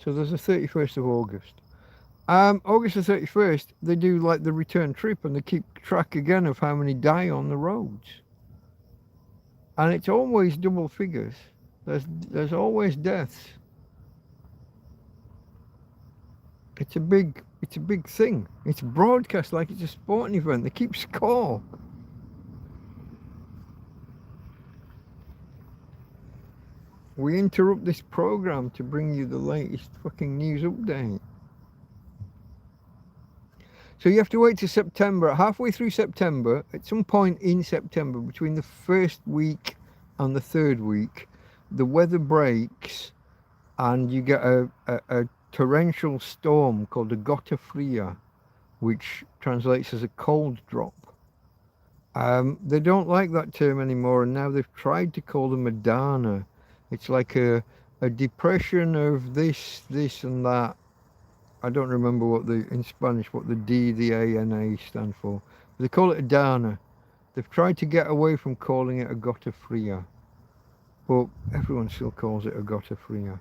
So there's a 31st of August. August the 31st, they do like the return trip, and they keep track again of how many die on the roads. And it's always double figures. There's always deaths. It's a big thing. It's broadcast like it's a sporting event. They keep score. We interrupt this program to bring you the latest fucking news update. So you have to wait to September, halfway through September, at some point in September, between the first week and the third week, the weather breaks and you get a torrential storm called a gota fria, which translates as a cold drop. They don't like that term anymore, and now they've tried to call them a dana. It's like a depression of this and that. I don't remember in Spanish what the D, the A, and A stand for. But they call it a dana. They've tried to get away from calling it a gota fria, but everyone still calls it a gota fria.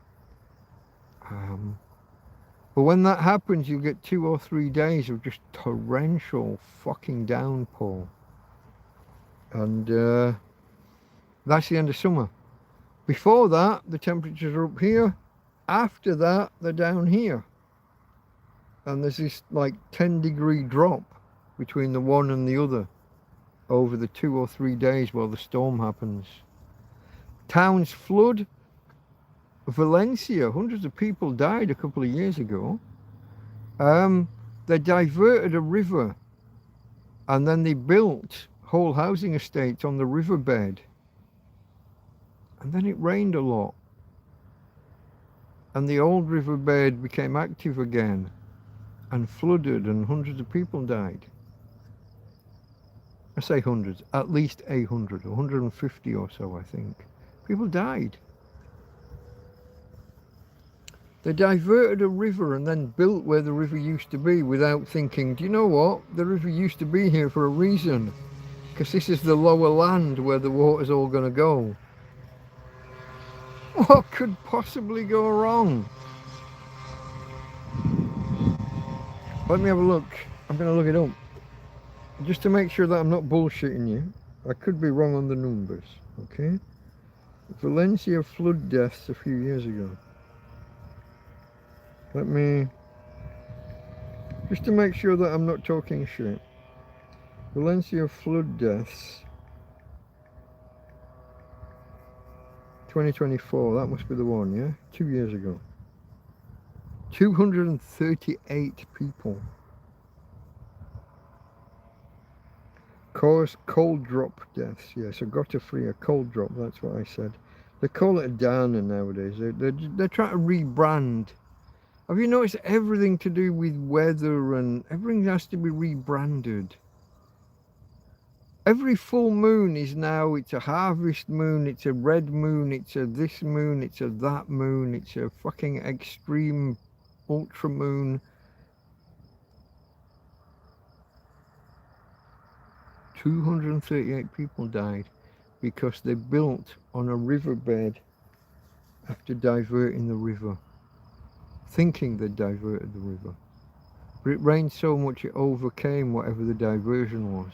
But when that happens, you'll get 2 or 3 days of just torrential fucking downpour. And that's the end of summer. Before that, the temperatures are up here. After that, they're down here. And there's this like 10-degree drop between the one and the other over the 2 or 3 days while the storm happens. Towns flood. Valencia, hundreds of people died a couple of years ago. They diverted a river, and then they built whole housing estates on the riverbed. And then it rained a lot. And the old riverbed became active again and flooded, and hundreds of people died. I say hundreds, at least 800, 150 or so, I think. People died. They diverted a river and then built where the river used to be without thinking, do you know what? The river used to be here for a reason, because this is the lower land where the water's all going to go. What could possibly go wrong? Let me have a look. I'm going to look it up. Just to make sure that I'm not bullshitting you. I could be wrong on the numbers, okay? Valencia flood deaths a few years ago. Let me, just to make sure that I'm not talking shit. Valencia flood deaths. 2024, that must be the one, yeah? 2 years ago. 238 people. Cause cold drop deaths, yes, I got a free, a cold drop, that's what I said. They call it a dana nowadays. They're trying to rebrand. Have you noticed everything to do with weather and everything has to be rebranded? Every full moon is now, it's a harvest moon, it's a red moon, it's a this moon, it's a that moon, it's a fucking extreme ultra moon. 238 people died because they built on a riverbed after diverting the river, thinking they diverted the river. But it rained so much it overcame whatever the diversion was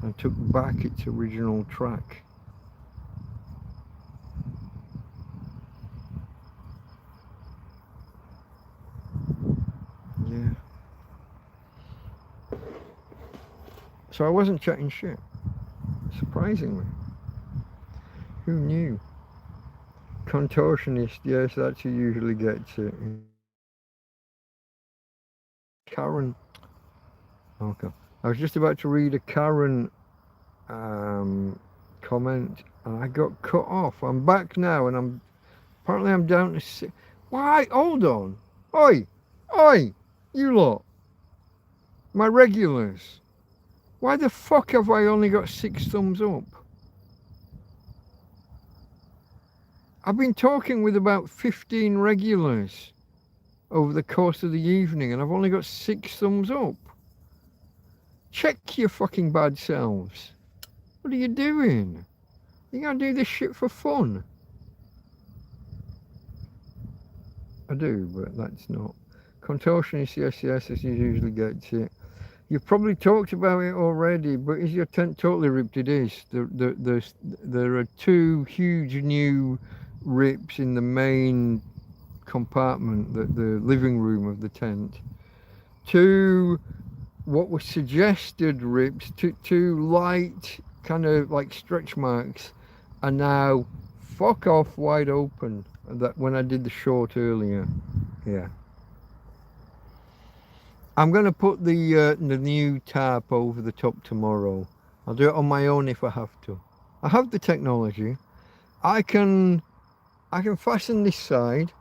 and took back its original track. Yeah. So I wasn't chatting shit. Surprisingly. Who knew? Contortionist, yes, that's who usually gets it. Karen. Okay. I was just about to read a Karen comment and I got cut off. I'm back now and I'm down to six. Why? Hold on. Oi! Oi! You lot. My regulars. Why the fuck have I only got 6 thumbs up? I've been talking with about 15 regulars over the course of the evening and I've only got 6 thumbs up. Check your fucking bad selves. What are you doing? You gotta do this shit for fun. I do, but that's not. Contortionist, yes, as you usually gets it. You've probably talked about it already, but is your tent totally ripped? It is. There are 2 huge new rips in the main compartment, the living room of the tent. 2 what were suggested rips, 2 light kind of like stretch marks are now fuck off wide open. That when I did the short earlier. Yeah. I'm going to put the new tarp over the top tomorrow. I'll do it on my own if I have to. I have the technology. I can fasten this side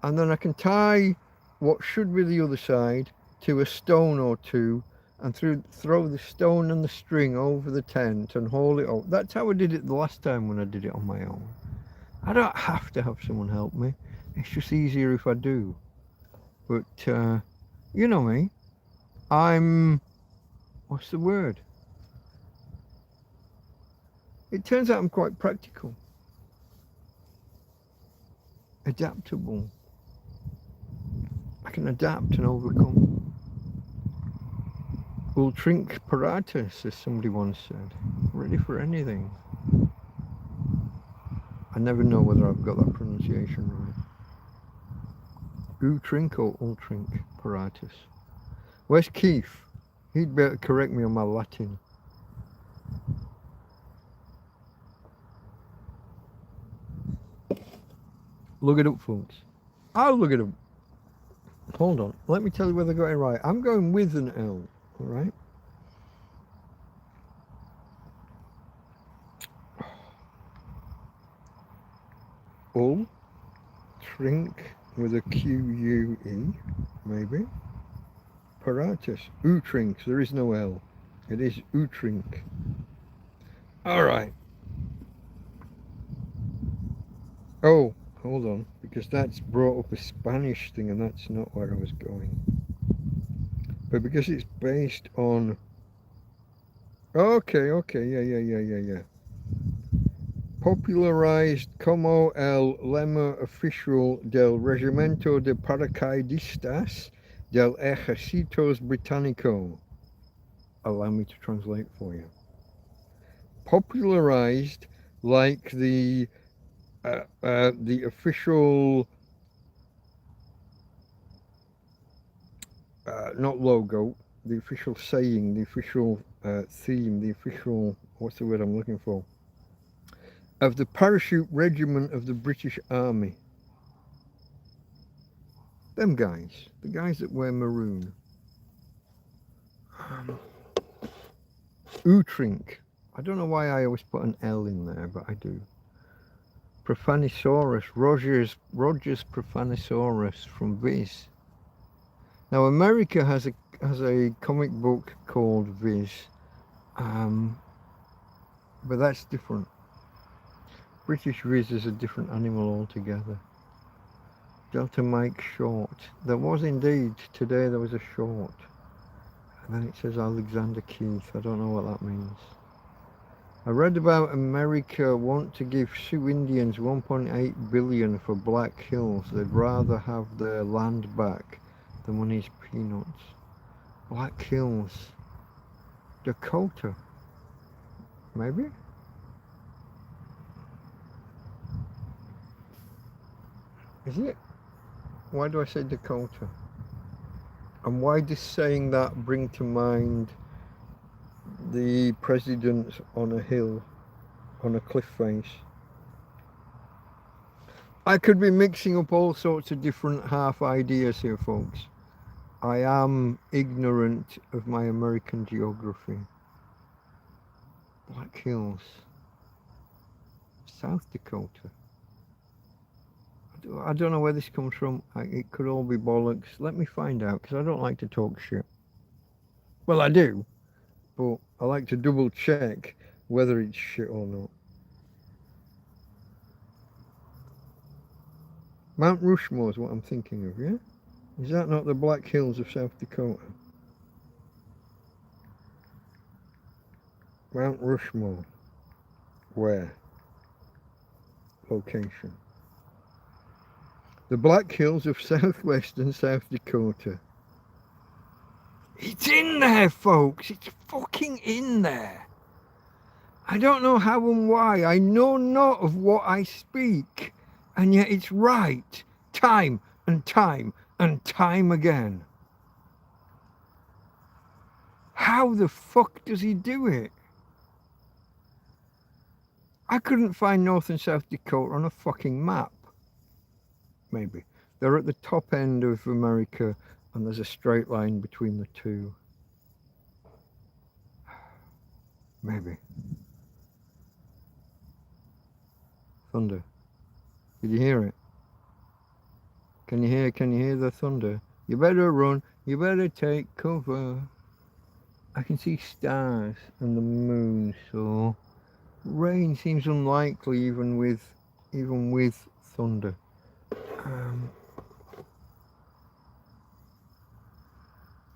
and then I can tie what should be the other side to a stone or 2 and throw the stone and the string over the tent and haul it up. That's how I did it the last time when I did it on my own. I don't have to have someone help me. It's just easier if I do. But you know me. What's the word? It turns out I'm quite practical. Adaptable. I can adapt and overcome. Ultrink paratus, as somebody once said. Ready for anything. I never know whether I've got that pronunciation right. Utrink or ultrink paratus. Where's Keith? He'd better correct me on my Latin. Look it up, folks. I'll look it up. Hold on. Let me tell you whether I got it right. I'm going with an L. All right. Trink with a Q-U-E, maybe. Paratus. Utrink. There is no L. It is Utrink. All right. Oh, hold on, because that's brought up a Spanish thing, and that's not where I was going. But because it's based on. Okay, yeah. Popularized como el lema oficial del Regimiento de Paracaidistas del Ejército Británico. Allow me to translate for you. Popularized like the official, not logo, the official saying, the official theme, the official, what's the word I'm looking for? Of the parachute regiment of the British Army. Them guys, the guys that wear maroon. Utrink. I don't know why I always put an L in there, but I do. Profanisaurus, Rogers Profanisaurus from Viz. Now America has a comic book called Viz, but that's different. British Viz is a different animal altogether. Delta Mike short. There was indeed, today there was a short. And then it says Alexander Keith. I don't know what that means. I read about America want to give Sioux Indians 1.8 billion for Black Hills. They'd rather have their land back. The money's peanuts. Black Hills. Dakota. Maybe? Is it? Why do I say Dakota? And why does saying that bring to mind the president's on a hill, on a cliff face. I could be mixing up all sorts of different half ideas here, folks. I am ignorant of my American geography. Black Hills, South Dakota. I don't know where this comes from. It could all be bollocks. Let me find out, because I don't like to talk shit. Well, I do, but I like to double check whether it's shit or not. Mount Rushmore is what I'm thinking of, yeah? Is that not the Black Hills of South Dakota? Mount Rushmore. Where? Location. The Black Hills of southwestern South Dakota. It's in there, folks. It's fucking in there. I don't know how and why. I know not of what I speak. And yet it's right. Time and time and time again. How the fuck does he do it? I couldn't find North and South Dakota on a fucking map. Maybe. They're at the top end of America and there's a straight line between the two. Maybe. Thunder. Did you hear it? Can you hear the thunder? You better run, you better take cover. I can see stars and the moon, so rain seems unlikely even with thunder.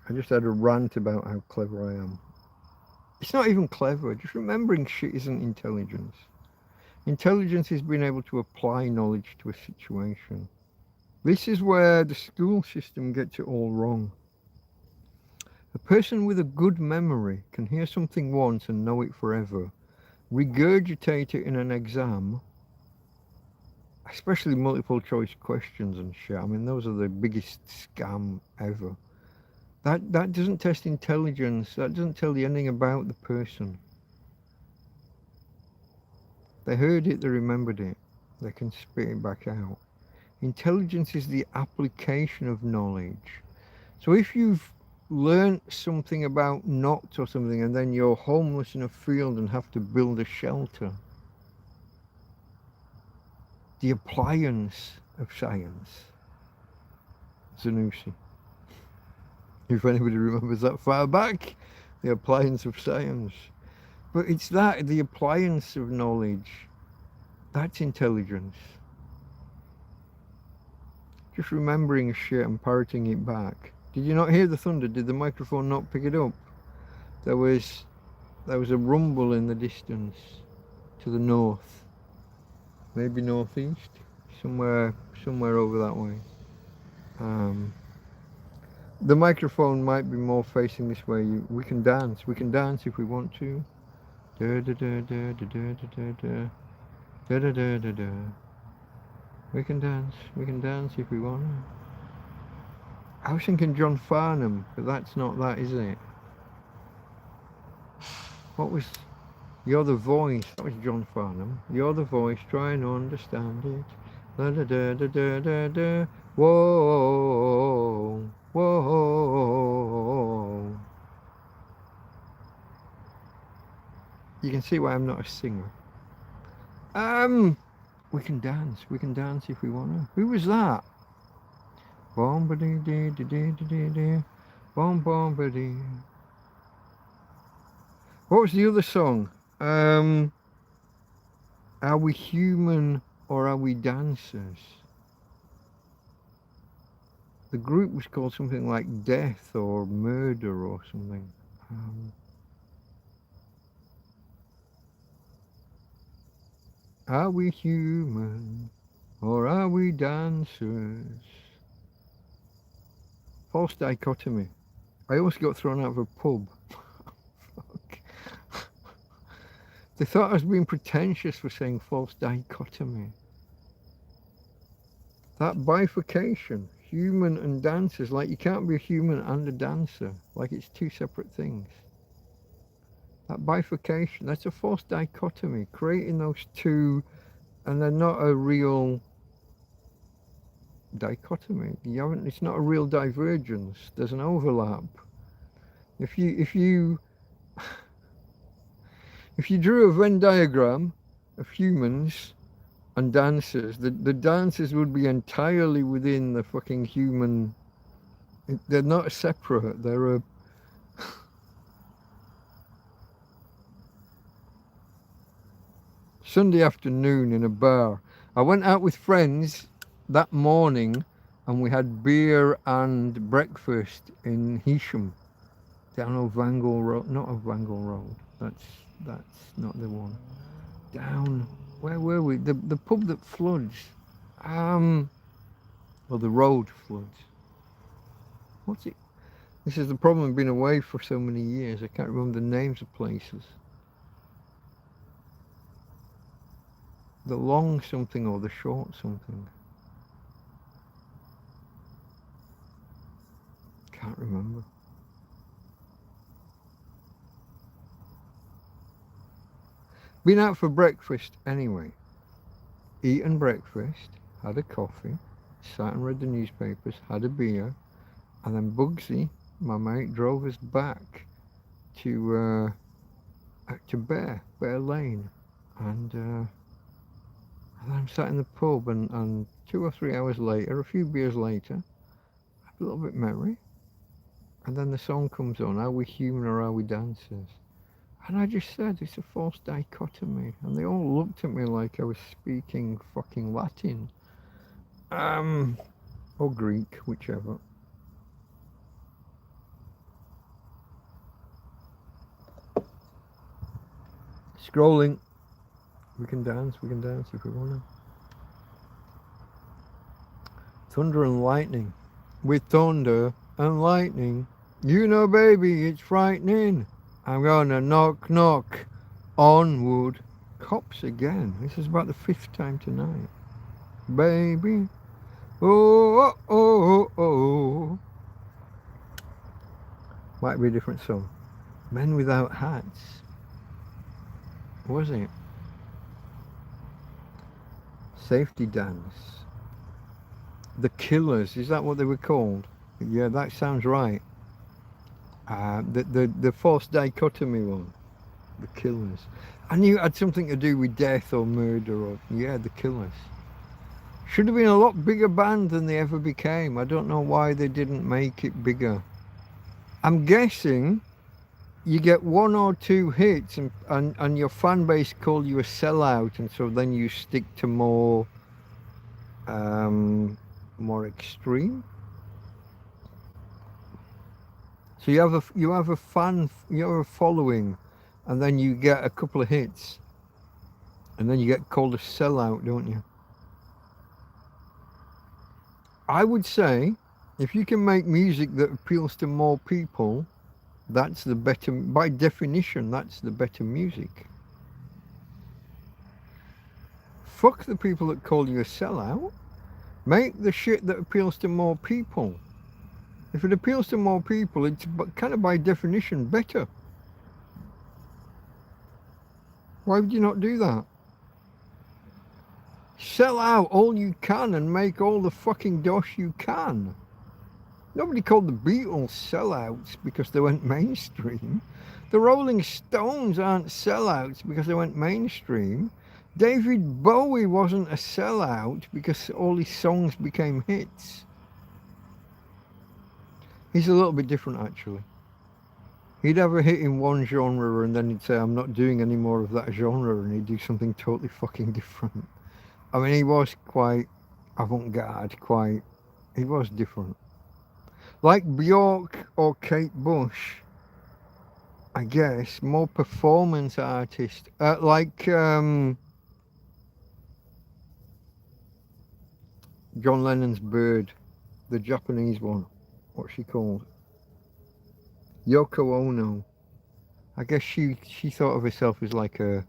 I just had a rant about how clever I am. It's not even clever, just remembering shit isn't intelligence. Intelligence is being able to apply knowledge to a situation. This is where the school system gets it all wrong. A person with a good memory can hear something once and know it forever, regurgitate it in an exam, especially multiple choice questions and shit. I mean, those are the biggest scam ever. That doesn't test intelligence. That doesn't tell you anything about the person. They heard it, they remembered it. They can spit it back out. Intelligence is the application of knowledge. So if you've learned something about knots or something and then you're homeless in a field and have to build a shelter, the appliance of science. Zanussi. If anybody remembers that far back, the appliance of science. But it's that, the appliance of knowledge, that's intelligence. Just remembering shit and parroting it back. Did you not hear the thunder? Did the microphone not pick it up? There was a rumble in the distance to the north. Maybe northeast, somewhere over that way. The microphone might be more facing this way. We can dance if we want to. Da da da da da da da da da da da da da. We can dance if we want. I was thinking John Farnham, but that's not that, is it? What was You're the Voice? That was John Farnham. You're the Voice, try and understand it. Da da da da da da da. Whoa, whoa. You can see why I'm not a singer. We can dance if we wanna. Who was that? Bombity-dee-dee-dee-dee-dee. Bomb-bombity. What was the other song? Are we human or are we dancers? The group was called something like Death or Murder or something. Are we human or are we dancers? False dichotomy. I almost got thrown out of a pub. Fuck. They thought I was being pretentious for saying false dichotomy. That bifurcation, human and dancers, like you can't be a human and a dancer, like it's two separate things. That bifurcation, that's a false dichotomy, creating those two, and they're not a real dichotomy. It's not a real divergence. There's an overlap. If you drew a Venn diagram of humans and dancers, the dancers would be entirely within the fucking human. They're not separate. They're a Sunday afternoon in a bar. I went out with friends that morning and we had beer and breakfast in Hesham, down O'Vangle Road. Not O'Vangle Road. That's not the one. Down, where were we? The pub that floods. Well, the road floods. What's it? This is the problem of being away for so many years. I can't remember the names of places. The long something or the short something. Can't remember. Been out for breakfast anyway. Eaten breakfast, had a coffee, sat and read the newspapers, had a beer, and then Bugsy, my mate, drove us back to Bear Lane, and then I'm sat in the pub, and 2 or 3 hours later, a few beers later, a little bit merry, and then the song comes on, Are We Human or Are We Dancers? And I just said, it's a false dichotomy, and they all looked at me like I was speaking fucking Latin, or Greek, whichever. Scrolling. We can dance if we want to. Thunder and lightning. With thunder and lightning, you know, baby, it's frightening. I'm gonna knock, knock on wood. Cops again. This is about the 5th time tonight. Baby. Oh, oh, oh, oh. Might be a different song. Men Without Hats. Was it? Safety Dance. The Killers, is that what they were called? Yeah, that sounds right. The false dichotomy one. The Killers. I knew it had something to do with death or murder or, yeah, the Killers. Should have been a lot bigger band than they ever became. I don't know why they didn't make it bigger. I'm guessing you get 1 or 2 hits and your fan base call you a sellout, and so then you stick to more extreme. So you have a following, and then you get a couple of hits, and then you get called a sellout, don't you? I would say, if you can make music that appeals to more people, that's the better, by definition, that's the better music. Fuck the people that call you a sellout. Make the shit that appeals to more people. If it appeals to more people, it's kind of by definition better. Why would you not do that? Sell out all you can and make all the fucking dosh you can. Nobody called the Beatles sellouts because they went mainstream. The Rolling Stones aren't sellouts because they went mainstream. David Bowie wasn't a sellout because all his songs became hits. He's a little bit different, actually. He'd have a hit in one genre and then he'd say, I'm not doing any more of that genre, and he'd do something totally fucking different. I mean, he was quite avant-garde, he was different. Like Bjork or Kate Bush, I guess, more performance artist. Like John Lennon's Bird, the Japanese one. What's she called? Yoko Ono. I guess she thought of herself as like the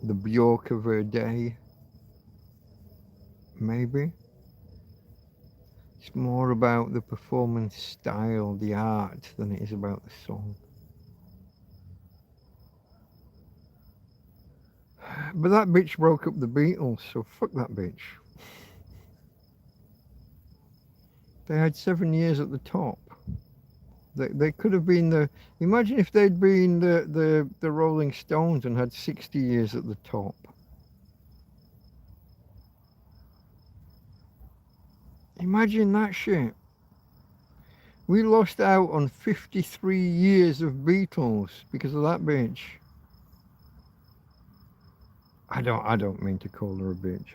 Bjork of her day. Maybe. It's more about the performance style, the art, than it is about the song. But that bitch broke up the Beatles, so fuck that bitch. They had 7 years at the top. They could have been the... Imagine if they'd been the Rolling Stones and had 60 years at the top. Imagine that shit. We lost out on 53 years of Beatles because of that bitch. I don't mean to call her a bitch.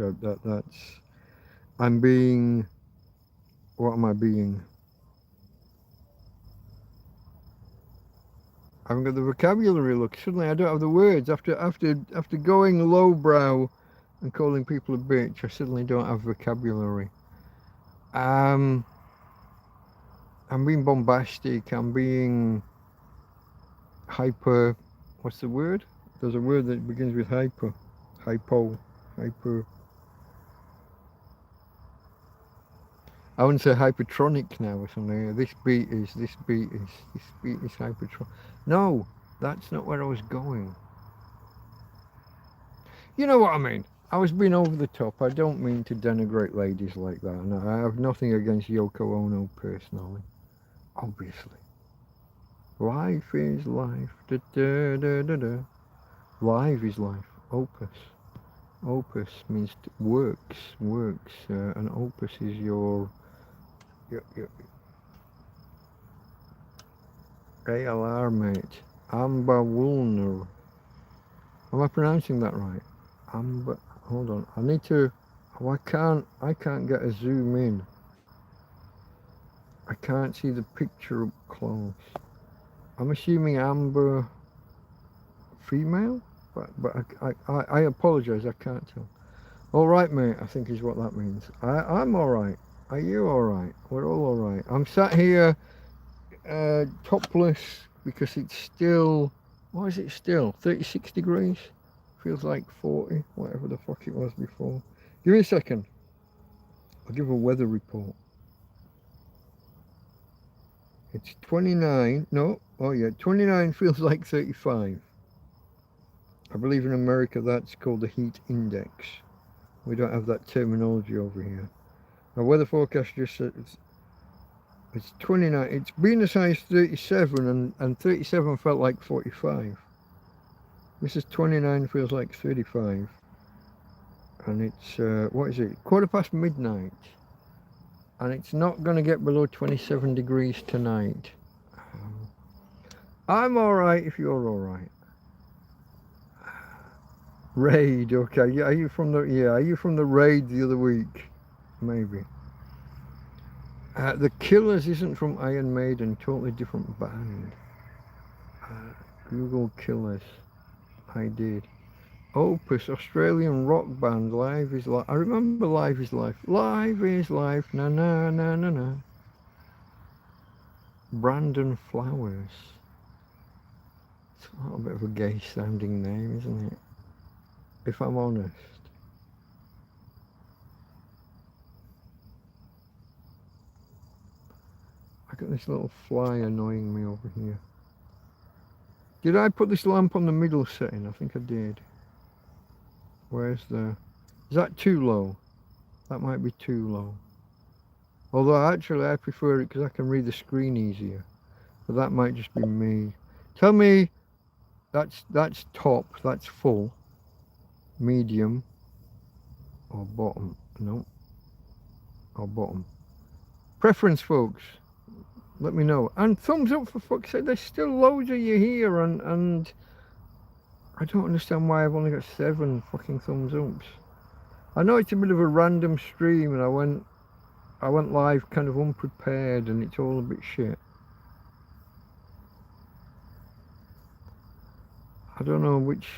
I'm being... What am I being? I haven't got the vocabulary. Look, suddenly I don't have the words. After going lowbrow and calling people a bitch, I suddenly don't have vocabulary. I'm being bombastic. I'm being hyper. What's the word? There's a word that begins with hyper. Hyper. I wouldn't say hypertronic now or something. This beat is hypertronic. No, that's not where I was going. You know what I mean? I was being over the top. I don't mean to denigrate ladies like that. No, I have nothing against Yoko Ono personally. Obviously. Life is life. Da, da, da, da, da. Life is life. Opus. Opus means works. And opus is your ALR, mate. Amber Woolner. Am I pronouncing that right? Amber. Hold on. I need to. Oh, I can't get a zoom in. I can't see the picture up close. I'm assuming Amber female, but I apologise. I can't tell. All right, mate. I think is what that means. I'm all right. Are you all right? We're all right. I'm sat here topless because it's still, what is it still? 36 degrees? Feels like 40, whatever the fuck it was before. Give me a second. I'll give a weather report. It's 29, no, oh yeah, 29 feels like 35. I believe in America that's called the heat index. We don't have that terminology over here. Our weather forecast just says it's 29. It's been as high as 37 and 37 felt like 45. This is 29 feels like 35. And it's, what is it? midnight. And it's not going to get below 27 degrees tonight. I'm alright if you're alright. Raid, okay. Yeah, are you from the raid the other week? Maybe. The Killers isn't from Iron Maiden, totally different band. Google Killers. I did. Opus, Australian rock band, Live is Life. I remember Live is Life. Live is Life, na na na na na. Brandon Flowers. It's a little bit of a gay sounding name, isn't it? If I'm honest. I got this little fly annoying me over here. Did I put this lamp on the middle setting? I think I did. Where's the... Is that too low? That might be too low. Although actually I prefer it because I can read the screen easier. But that might just be me. Tell me that's top, that's full, medium, or bottom. No. Or bottom. Preference, folks. Let me know. And thumbs up for fuck's sake. There's still loads of you here and I don't understand why I've only got 7 fucking thumbs ups. I know it's a bit of a random stream and I went live kind of unprepared and it's all a bit shit. I don't know which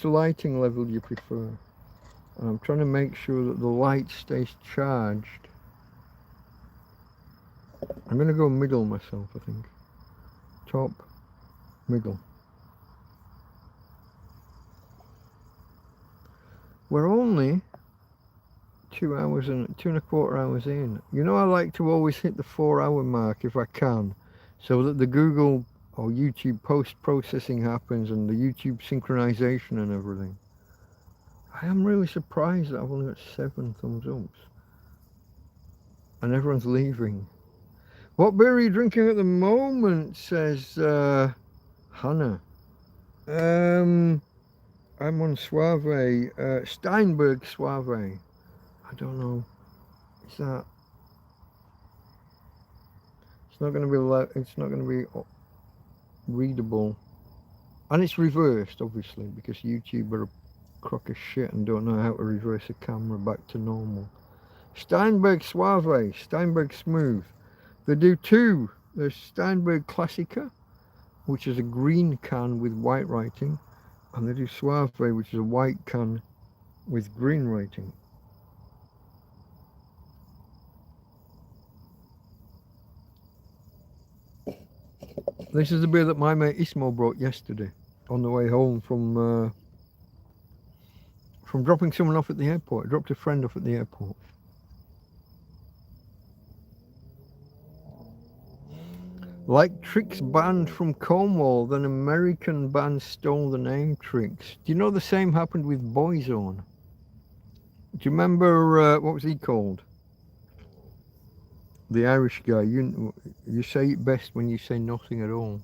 lighting level you prefer. And I'm trying to make sure that the light stays charged. I'm going to go middle myself, I think. Top, middle. We're only 2 hours and 2.25 hours in. You know I like to always hit the 4 hour mark if I can, so that the Google or YouTube post-processing happens and the YouTube synchronization and everything. I am really surprised that I've only got 7 thumbs ups. And everyone's leaving. What beer are you drinking at the moment? Says Hannah. I'm on Suave. Steinberg Suave. I don't know. Is that? It's not going to be. It's not going to be readable, and it's reversed, obviously, because YouTube are a crock of shit and don't know how to reverse a camera back to normal. Steinberg Suave, Steinberg Smooth. They do 2. There's Steinberg Classica, which is a green can with white writing, and they do Suave, which is a white can with green writing. This is the beer that my mate Ismo brought yesterday on the way home from dropping someone off at the airport. I dropped a friend off at the airport. Like Tricks banned from Cornwall, then American band stole the name Tricks. Do you know the same happened with Boyzone? Do you remember, what was he called? The Irish guy. You say it best when you say nothing at all.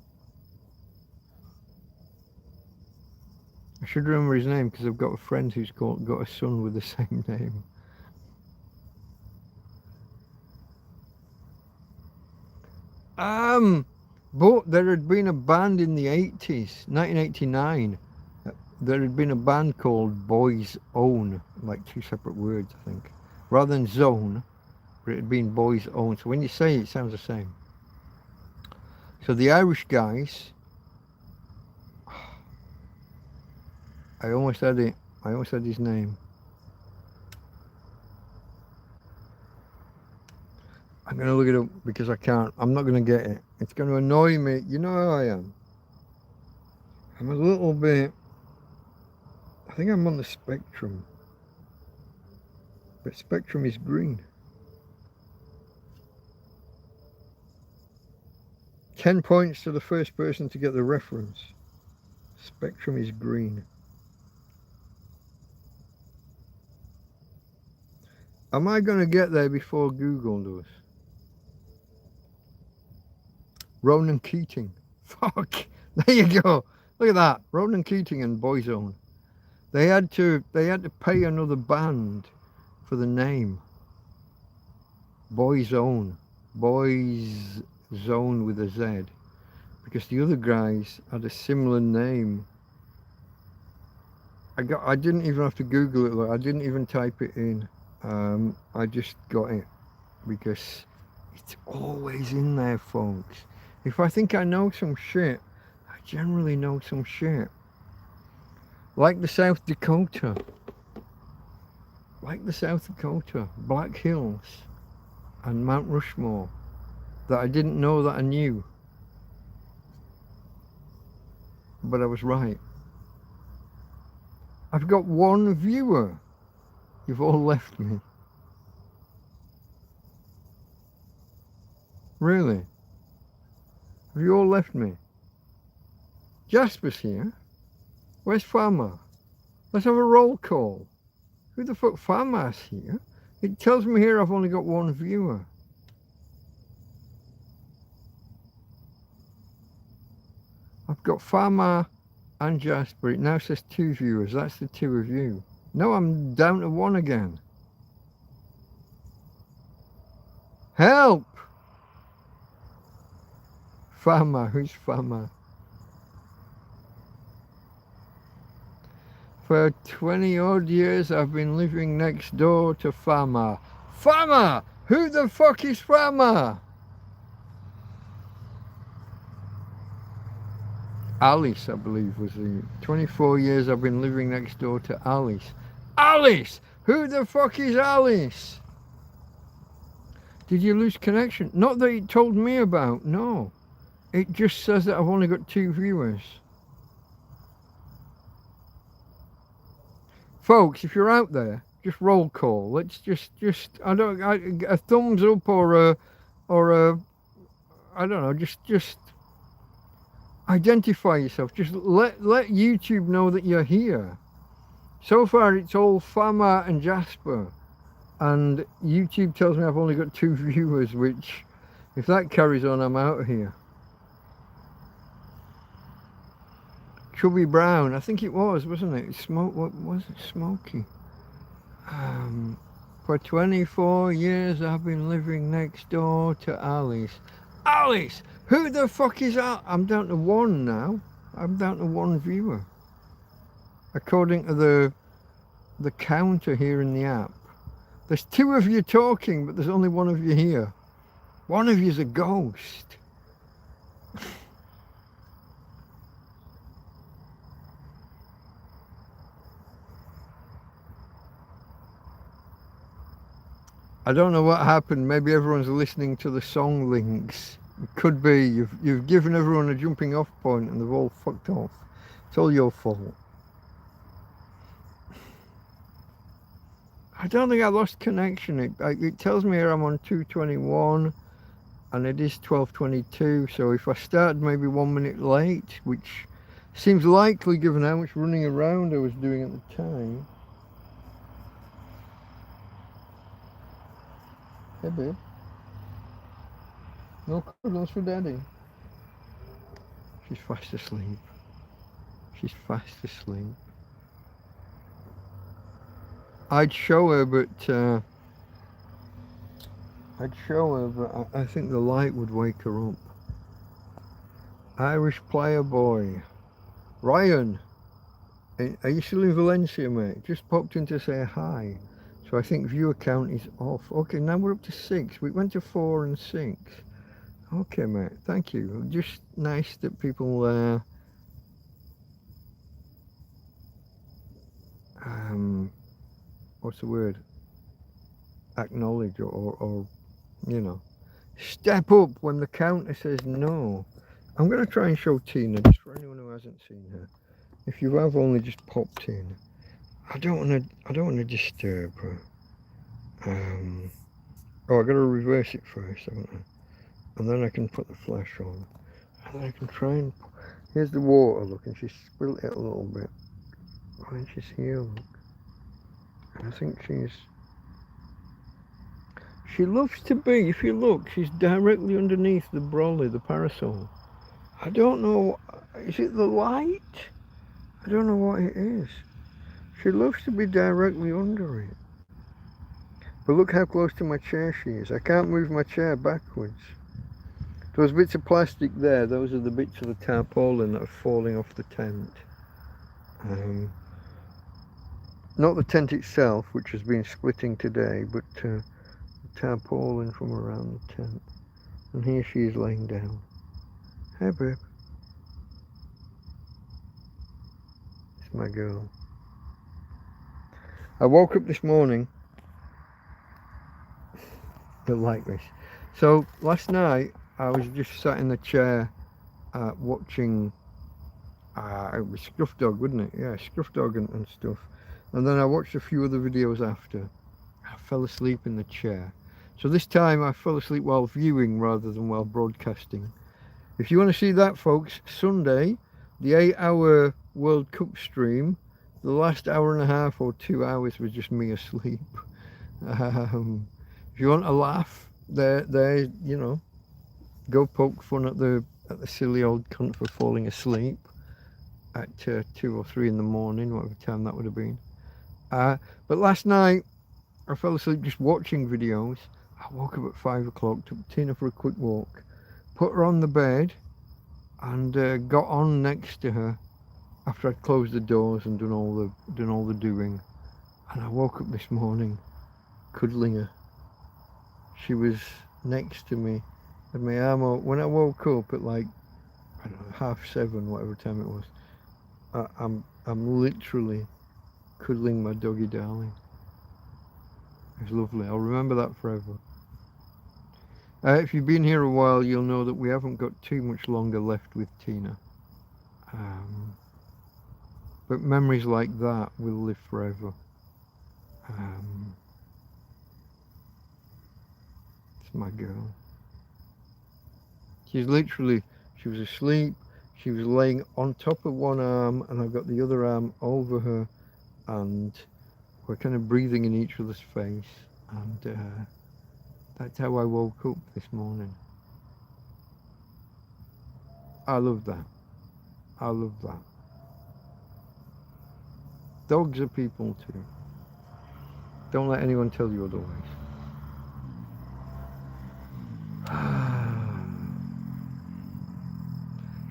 I should remember his name because I've got a friend who's got a son with the same name. But there had been a band in the 80s, 1989. There had been a band called Boys Own, like 2 separate words, I think. Rather than Zone, but it had been Boys Own. So when you say it, it sounds the same. So the Irish guys, I almost had it. I almost had his name. I'm going to look it up because I can't. I'm not going to get it. It's going to annoy me. You know how I am. I'm a little bit... I think I'm on the spectrum. But spectrum is green. 10 points to the first person to get the reference. Spectrum is green. Am I going to get there before Google does? Ronan Keating. Fuck. There you go. Look at that. Ronan Keating and Boyzone. They had to pay another band for the name. Boyzone. Boys Zone with a Z. Because the other guys had a similar name. I didn't even have to Google it. Like, I didn't even type it in. I just got it because it's always in there, folks. If I think I know some shit, I generally know some shit. Like the South Dakota. Like the South Dakota. Black Hills and Mount Rushmore. That I didn't know that I knew. But I was right. I've got 1 viewer. You've all left me. Really? Have you all left me? Jasper's here. Where's Farmer? Let's have a roll call. Who the fuck Farmer's here? It tells me here I've only got 1 viewer. I've got Farmer and Jasper. It now says 2 viewers. That's the 2 of you. No, I'm down to 1 again. Help! Farmer, who's Farmer? For 20 odd years I've been living next door to Farmer. Farmer! Who the fuck is Farmer? Alice, I believe, was the 24 years I've been living next door to Alice. Alice! Who the fuck is Alice? Did you lose connection? Not that it told me about, no. It just says that I've only got 2 viewers. Folks, if you're out there, just roll call. Let's just a thumbs up or a I don't know, just identify yourself. Just let YouTube know that you're here. So far, it's all Fama and Jasper, and YouTube tells me I've only got 2 viewers, which, if that carries on, I'm out of here. Chubby Brown, I think it was, wasn't it? What was it? Smoky. For 24 years, I've been living next door to Alice. Alice! Who the fuck is Alice? I'm down to 1 now. I'm down to 1 viewer. According to the counter here in the app. There's 2 of you talking, but there's only 1 of you here. One of you's a ghost. I don't know what happened. Maybe everyone's listening to the song links. It could be. You've given everyone a jumping off point and they've all fucked off. It's all your fault. I don't think I lost connection. It tells me here I'm on 221 and it is 12:22. So if I started maybe 1 minute late, which seems likely given how much running around I was doing at the time. Hey babe. No cuddles for daddy. She's fast asleep. She's fast asleep. I'd show her, but I think the light would wake her up. Irish player boy. Ryan, are you still in Valencia, mate? Just popped in to say hi. So I think viewer count is off. Okay, now we're up to 6. We went to 4 and 6. Okay, mate. Thank you. Just nice that people what's the word? Acknowledge or you know, step up when the counter says no. I'm going to try and show Tina, just for anyone who hasn't seen her. If you have only just popped in, I don't want to disturb her. Oh, I got to reverse it first, haven't I? And then I can put the flash on, and then I can try and. Here's the water. Look, and she's spilled it a little bit. And she's here. Look. I think she loves to be, if you look, she's directly underneath the brolly, the parasol. I don't know, is it the light? I don't know what it is. She loves to be directly under it. But look how close to my chair she is. I can't move my chair backwards. Those bits of plastic there, those are the bits of the tarpaulin that are falling off the tent. Not the tent itself, which has been splitting today, but the tarpaulin from around the tent. And here she is laying down. Hey babe. It's my girl. I woke up this morning. You'll like this. So last night I was just sat in the chair watching, it was Scruff Dog, wasn't it? Yeah, Scruff Dog and stuff. And then I watched a few other videos after. I fell asleep in the chair. So this time I fell asleep while viewing rather than while broadcasting. If you want to see that, folks, Sunday, the 8-hour World Cup stream, the last hour and a half or 2 hours was just me asleep. If you want a laugh, there, you know, go poke fun at the silly old cunt for falling asleep at 2 or 3 in the morning, whatever time that would have been. But last night I fell asleep just watching videos. I woke up at 5 o'clock, took Tina for a quick walk, put her on the bed, and got on next to her after I'd closed the doors and done all the doing. And I woke up this morning cuddling her. She was next to me, had my arm out. When I woke up at like, I don't know, 7:30, whatever time it was, I'm literally cuddling my doggy darling. It's lovely. I'll remember that forever. If you've been here a while, you'll know that we haven't got too much longer left with Tina. But memories like that will live forever. It's my girl. She was asleep. She was laying on top of one arm, and I've got the other arm over her, and we're kind of breathing in each other's face, and that's how I woke up this morning. I love that. I love that. Dogs are people too. Don't let anyone tell you otherwise.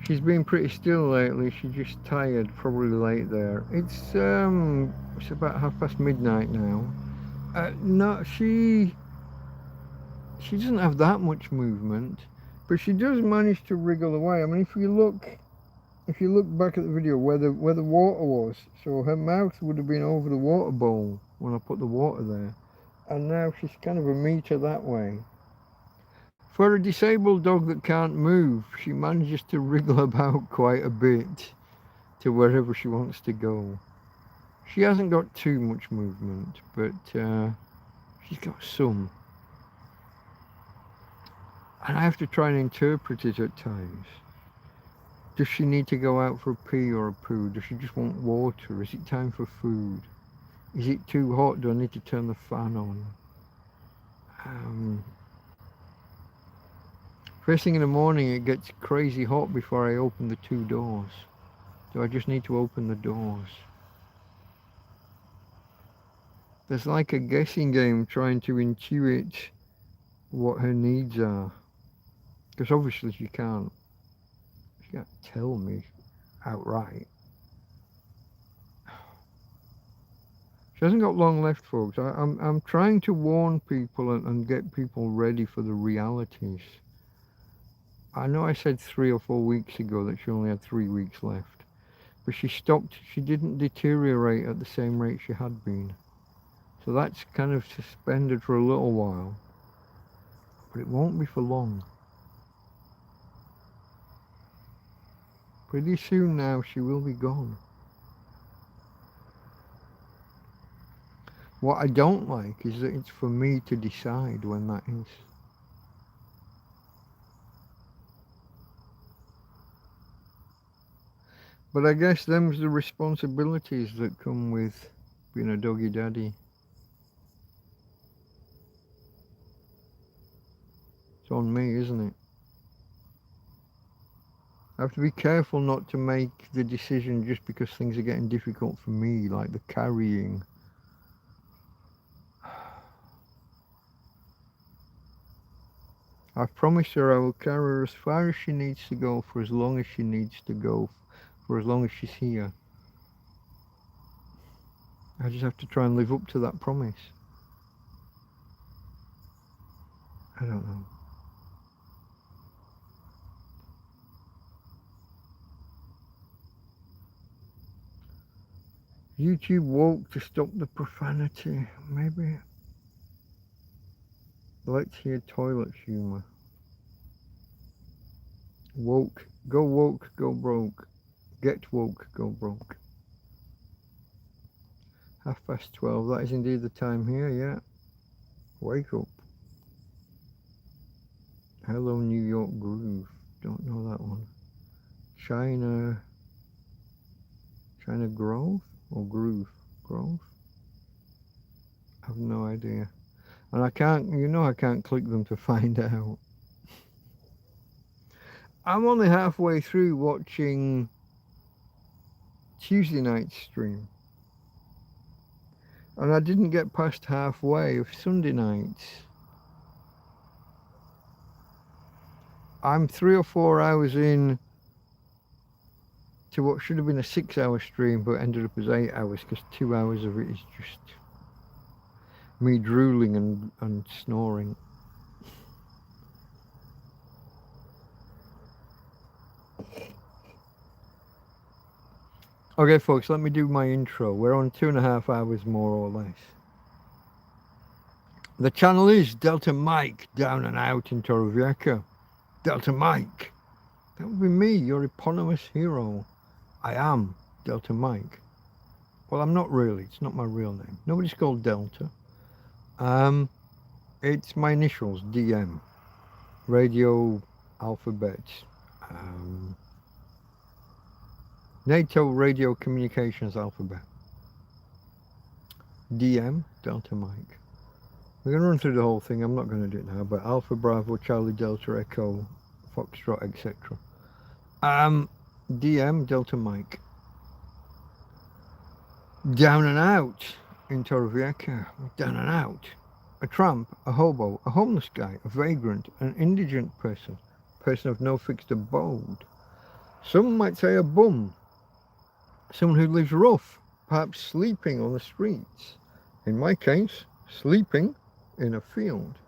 She's been pretty still lately. She's just tired, probably late there. It's about midnight now. No, she doesn't have that much movement, but she does manage to wriggle away. I mean, if you look back at the video where the water was, so her mouth would have been over the water bowl when I put the water there, and now she's kind of a meter that way. For a disabled dog that can't move, she manages to wriggle about quite a bit to wherever she wants to go. She hasn't got too much movement, but she's got some. And I have to try and interpret it at times. Does she need to go out for a pee or a poo? Does she just want water? Is it time for food? Is it too hot? Do I need to turn the fan on? First thing in the morning, it gets crazy hot before I open the 2 doors. Do I just need to open the doors? There's like a guessing game trying to intuit what her needs are. Because obviously she can't tell me outright. She hasn't got long left, folks. I'm trying to warn people and get people ready for the realities. I know I said 3 or 4 weeks ago that she only had 3 weeks left, but she didn't deteriorate at the same rate she had been. So that's kind of suspended for a little while, but it won't be for long. Pretty soon now she will be gone. What I don't like is that it's for me to decide when that is. But I guess them's the responsibilities that come with being a doggy daddy. It's on me, isn't it? I have to be careful not to make the decision just because things are getting difficult for me, like the carrying. I've promised her I will carry her as far as she needs to go for as long as she needs to go, for as long as she's here. I just have to try and live up to that promise. I don't know. YouTube woke to stop the profanity. Maybe. Let's hear toilet humor. Woke, go broke. Get woke, go broke. 12:30. That is indeed the time here, yeah. Wake up. Hello, New York Groove. Don't know that one. China Grove or Groove? Grove? I have no idea. And I can't click them to find out. I'm only halfway through watching Tuesday night's stream. And I didn't get past halfway of Sunday nights. I'm 3 or 4 hours in to what should have been a 6-hour stream, but ended up as 8 hours because 2 hours of it is just me drooling and snoring. Okay, folks, let me do my intro. We're on 2.5 hours, more or less. The channel is Delta Mike, down and out in Torrevieja. Delta Mike. That would be me, your eponymous hero. I am Delta Mike. Well, I'm not really. It's not my real name. Nobody's called Delta. It's my initials, DM. Radio Alphabet. NATO radio communications alphabet. DM Delta Mike. We're going to run through the whole thing. I'm not going to do it now, but Alpha Bravo Charlie Delta Echo Foxtrot etc. DM Delta Mike. Down and out in Torrevieja. Down and out. A tramp, a hobo, a homeless guy, a vagrant, an indigent person of no fixed abode. Some might say a bum. Someone who lives rough, perhaps sleeping on the streets. In my case, sleeping in a field.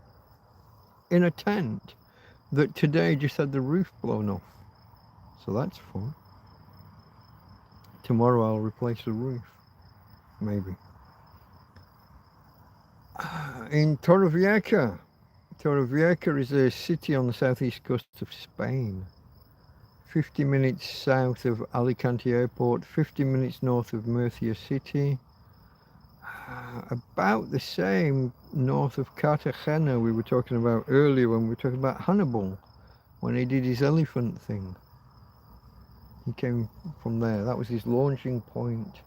In a tent that today just had the roof blown off. So that's fun. Tomorrow I'll replace the roof. Maybe. In Torrevieja. Torrevieja is a city on the southeast coast of Spain. 50 minutes south of Alicante Airport, 50 minutes north of Murcia City. About the same north of Cartagena we were talking about earlier when we were talking about Hannibal, when he did his elephant thing. He came from there. That was his launching point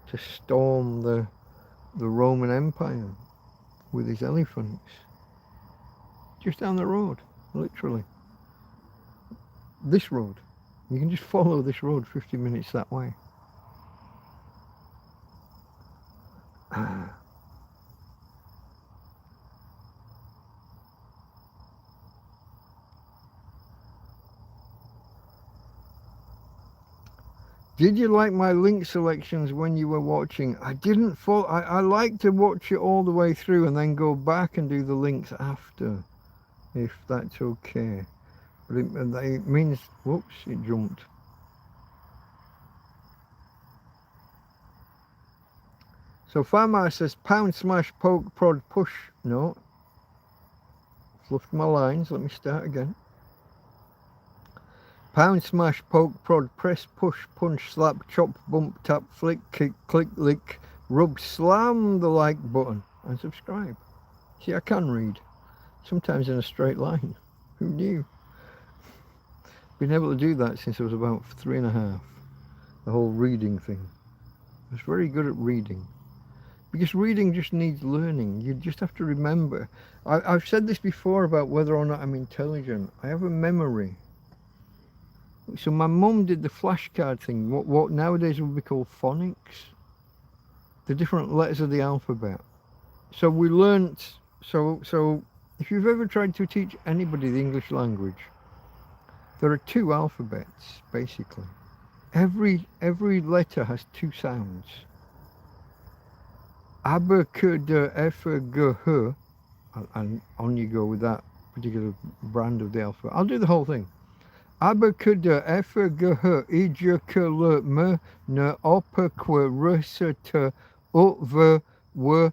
to storm the Roman Empire with his elephants. Just down the road, literally. This road. You can just follow this road 50 minutes that way. Did you like my link selections when you were watching? I didn't follow. I like to watch it all the way through and then go back and do the links after, if that's okay. But it means, whoops, it jumped. So Farmer says, pound, smash, poke, prod, push. No. Fluffed my lines. Let me start again. Pound, smash, poke, prod, press, push, punch, slap, chop, bump, tap, flick, kick, click, lick, rub, slam the like button and subscribe. See, I can read. Sometimes in a straight line. Who knew? Been able to do that since I was about 3.5. The whole reading thing. I was very good at reading. Because reading just needs learning. You just have to remember. I've said this before about whether or not I'm intelligent. I have a memory. So my mum did the flashcard thing, what nowadays would be called phonics. The different letters of the alphabet. So we learnt, so if you've ever tried to teach anybody the English language, there are 2 alphabets, basically. Every letter has 2 sounds. A, B, K, D, F, G, H, and on you go with that particular brand of the alphabet. I'll do the whole thing. A, B, K, D, F, G, H, I, J, K, L, M, N, O, P, Q, R, S, T, O, V, W,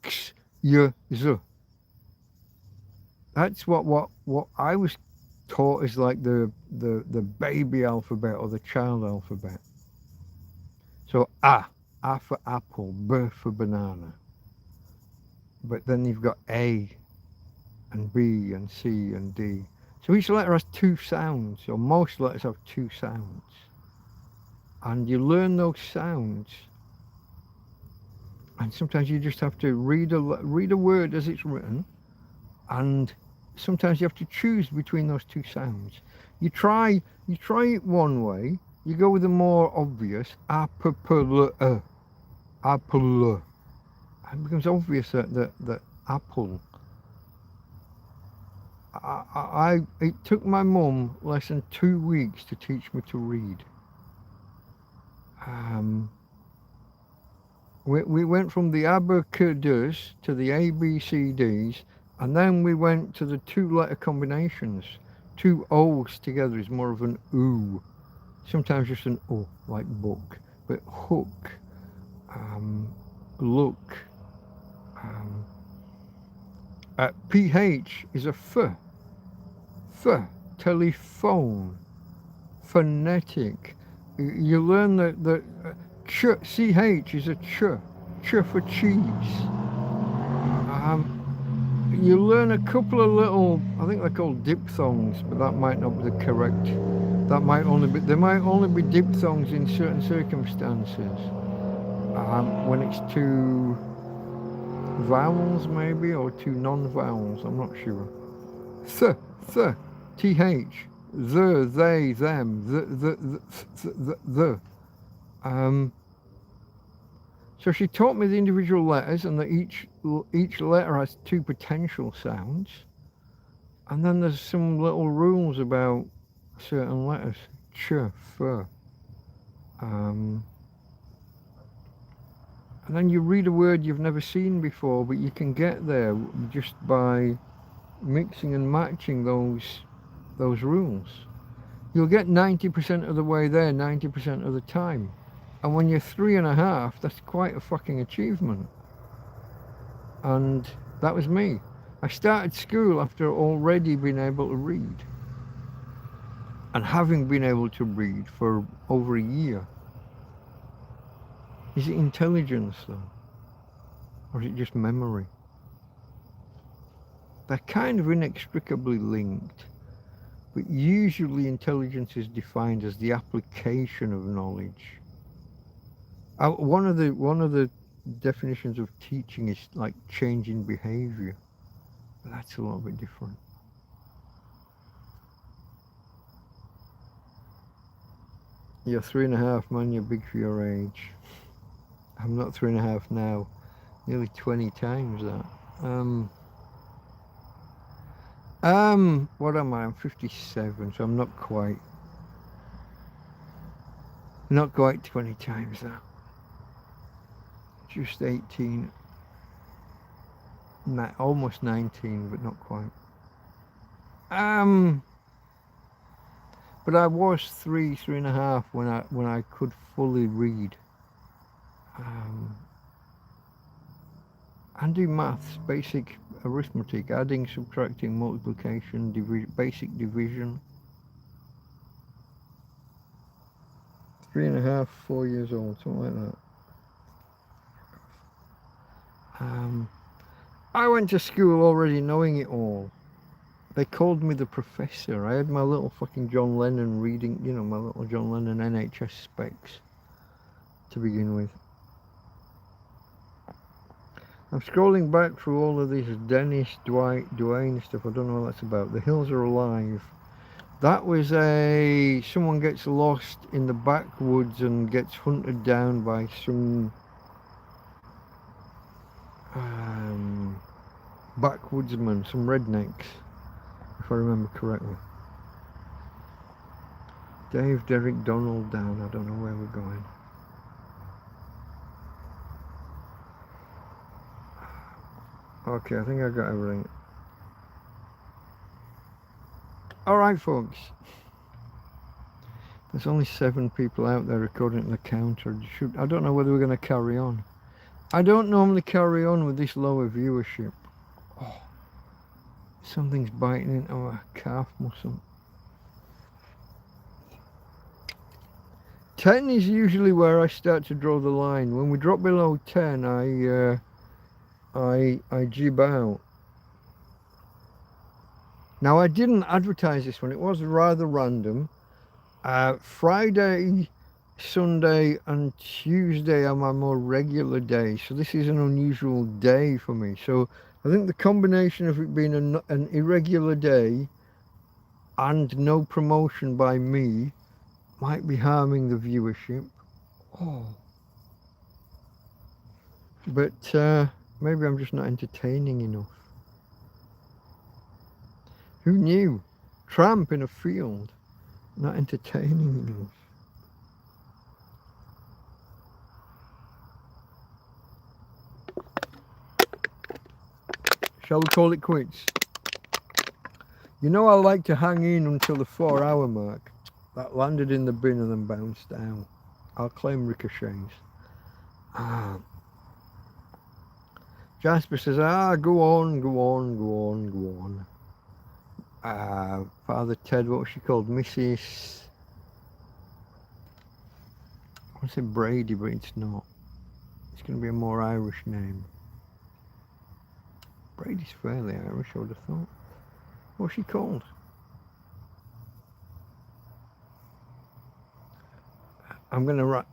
X, Y, Z. That's what I was taught as like the baby alphabet or the child alphabet. So A for apple, B for banana. But then you've got A and B and C and D. So each letter has 2 sounds, or most letters have 2 sounds. And you learn those sounds. And sometimes you just have to read a word as it's written, and sometimes you have to choose between those 2 sounds. You try it one way, you go with the more obvious, apple, apple. And it becomes obvious that apple. It took my mum less than 2 weeks to teach me to read. We went from the abacadus to the ABCDs, and then we went to the 2-letter combinations. 2 O's together is more of an oo. Sometimes just an O, like book. But hook, look. PH is a F. Telephone. Phonetic. You learn that CH is a ch for cheese. You learn a couple of little, I think they're called diphthongs, but that might not be the correct That might only be, there might only be diphthongs in certain circumstances. When it's two vowels maybe, or two non-vowels, I'm not sure. Th, th, they, them, the. So she taught me the individual letters, and that each letter has two potential sounds. And then there's some little rules about certain letters. Ch, f. And then you read a word you've never seen before, but you can get there just by mixing and matching those rules. You'll get 90% of the way there 90% of the time. And when you're 3.5, that's quite a fucking achievement. And that was me. I started school after already being able to read. And having been able to read for over a year. Is it intelligence though? Or is it just memory? They're kind of inextricably linked. But usually intelligence is defined as the application of knowledge. One of the definitions of teaching is like changing behavior. But that's a little bit different. You're 3.5, man, you're big for your age. I'm not 3.5 now. Nearly 20 times that. What am I? I'm 57, so I'm not quite 20 times that. Just 18. Almost 19, but not quite. But I was 3.5 when I could fully read. And do maths, basic arithmetic, adding, subtracting, multiplication, basic division. 3.5, 4 years old, something like that. I went to school already knowing it all. They called me the professor. I had my little fucking John Lennon reading, my little John Lennon NHS specs to begin with. I'm scrolling back through all of this Dennis, Dwight, Dwayne stuff. I don't know what that's about. The Hills Are Alive. That was someone gets lost in the backwoods and gets hunted down by some backwoodsmen, some rednecks, if I remember correctly. Dave, Derek, Donald down. I don't know where we're going. Okay, I think I got everything. Alright folks. There's only 7 people out there according to the counter. I don't know whether we're going to carry on. I don't normally carry on with this lower viewership. Oh, something's biting into my calf muscle. 10 is usually where I start to draw the line. When we drop below 10, I jib out. Now I didn't advertise this one, it was rather random. Friday, Sunday and Tuesday are my more regular days, so this is an unusual day for me. So I think the combination of it being an irregular day and no promotion by me might be harming the viewership. Oh. But maybe I'm just not entertaining enough. Who knew? Tramp in a field, not entertaining enough. Shall we call it quits? You know I like to hang in until the 4-hour mark. That landed in the bin and then bounced down. I'll claim ricochets. Jasper says, go on. Father Ted, what was she called? Mrs. I want to say Brady, but it's not. It's going to be a more Irish name. Brady's fairly Irish, I would have thought. What's she called? I'm going to write.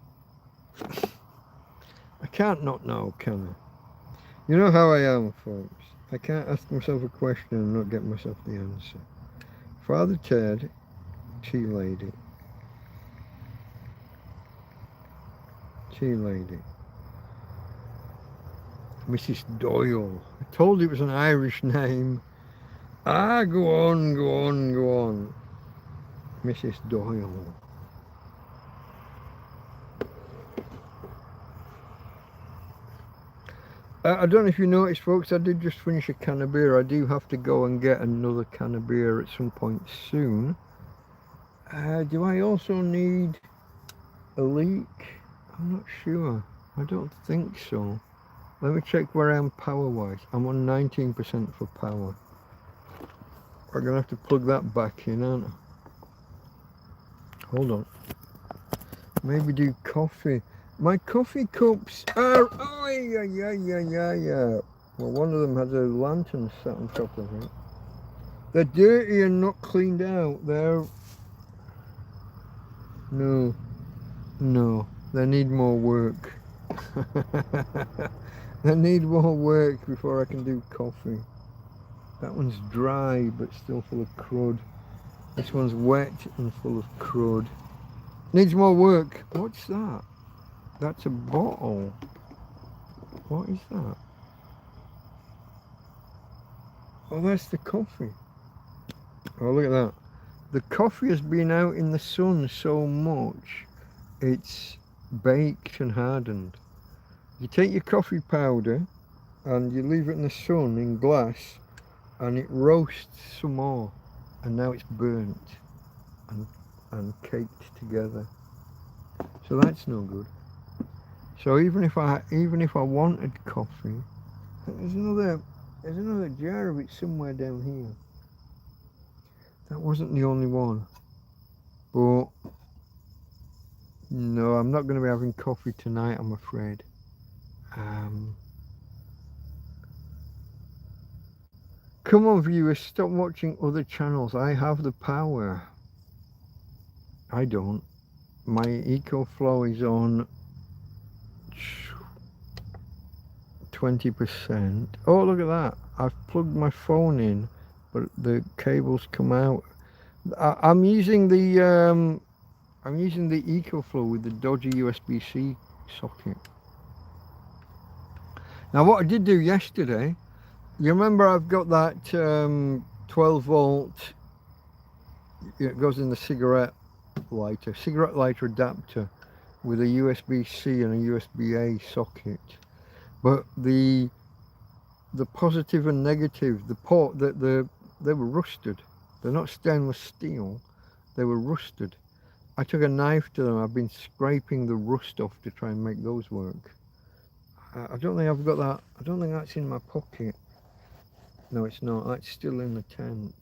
I can't not know, can I? You know how I am, folks. I can't ask myself a question and not get myself the answer. Father Ted, tea lady. Tea lady. Mrs. Doyle. I told you it was an Irish name. Ah, go on, go on, go on. Mrs. Doyle. I don't know if you noticed, folks, I did just finish a can of beer. I do have to go and get another can of beer at some point soon. Do I also need a leak? I'm not sure. I don't think so. Let me check where I am power-wise. I'm on 19% for power. We're going to have to plug that back in, aren't I? Hold on. Maybe do coffee. My coffee cups are... Oh, yeah. Well, one of them has a lantern sat on top of it. They're dirty and not cleaned out. They're... No. They need more work. They need more work before I can do coffee. That one's dry but still full of crud. This one's wet and full of crud. Needs more work. What's that? That's a bottle. What is that? Oh, that's the coffee. Oh, look at that. The coffee has been out in the sun so much, it's baked and hardened. You take your coffee powder and you leave it in the sun in glass and it roasts some more, and now it's burnt and caked together. So that's no good. So even if I wanted coffee, there's another jar of it somewhere down here. That wasn't the only one. But no, I'm not going to be having coffee tonight, I'm afraid. Come on, viewers, stop watching other channels. I have the power. I don't. My EcoFlow is on 20%. Oh, look at that. I've plugged my phone in, but the cables come out. I'm using the EcoFlow with the dodgy USB-C socket. Now, what I did do yesterday, you remember I've got that 12 volt, it goes in the cigarette lighter adapter with a USB-C and a USB-A socket. But the positive and negative, the port, they were rusted. They're not stainless steel, they were rusted. I took a knife to them. I've been scraping the rust off to try and make those work. I don't think I've got that. I don't think that's in my pocket. No, it's not. That's still in the tent.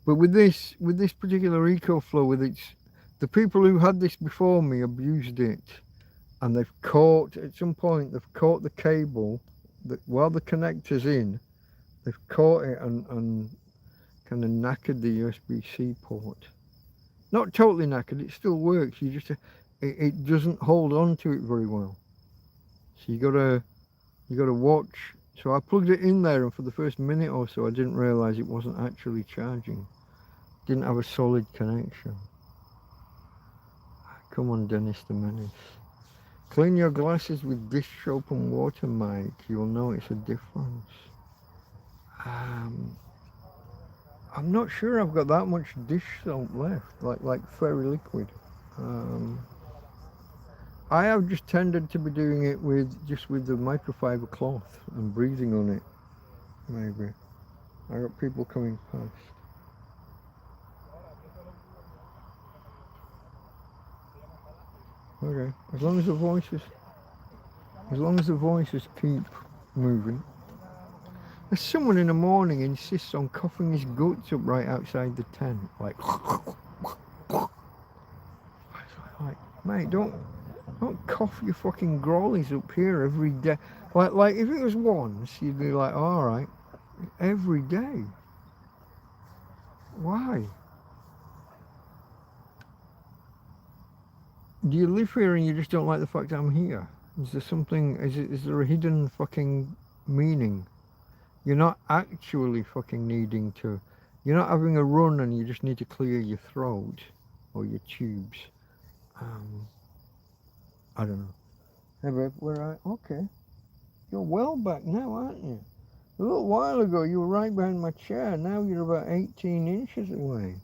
But with this particular EcoFlow, with the people who had this before me abused it, and they've caught at some point. They've caught the cable while the connector's in. They've caught it and kind of knackered the USB-C port. Not totally knackered. It still works. You just it doesn't hold on to it very well. So you gotta watch. So I plugged it in there, and for the first minute or so, I didn't realise it wasn't actually charging. Didn't have a solid connection. Come on, Dennis the Menace. Clean your glasses with dish soap and water, Mike. You'll notice a difference. I'm not sure I've got that much dish soap left, like fairy liquid. I have just tended to be doing it with the microfiber cloth and breathing on it. Maybe. I got people coming past. Okay, as long as the voices keep moving. There's someone in the morning insists on coughing his guts up right outside the tent, like mate, don't cough your fucking growlies up here every day. Like if it was once, you'd be like, all right, every day. Why? Do you live here and you just don't like the fact I'm here? Is there something, is there a hidden fucking meaning? You're not actually fucking needing to, you're not having a run and you just need to clear your throat or your tubes. I don't know. Hey babe, okay. You're well back now, aren't you? A little while ago you were right behind my chair, now you're about 18 inches away.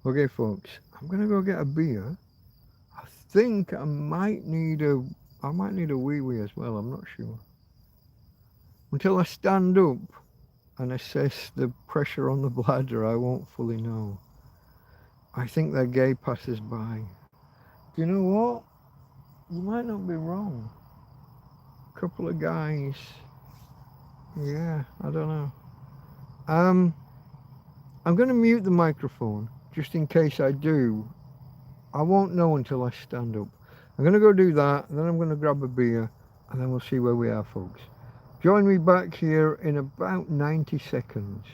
Okay folks, I'm gonna go get a beer. I think I might need a wee-wee as well, I'm not sure. Until I stand up and assess the pressure on the bladder, I won't fully know. I think they're gay passers-by. Do you know what? You might not be wrong. A couple of guys. Yeah, I don't know. I'm going to mute the microphone, just in case I do. I won't know until I stand up. I'm going to go do that, and then I'm going to grab a beer, and then we'll see where we are, folks. Join me back here in about 90 seconds.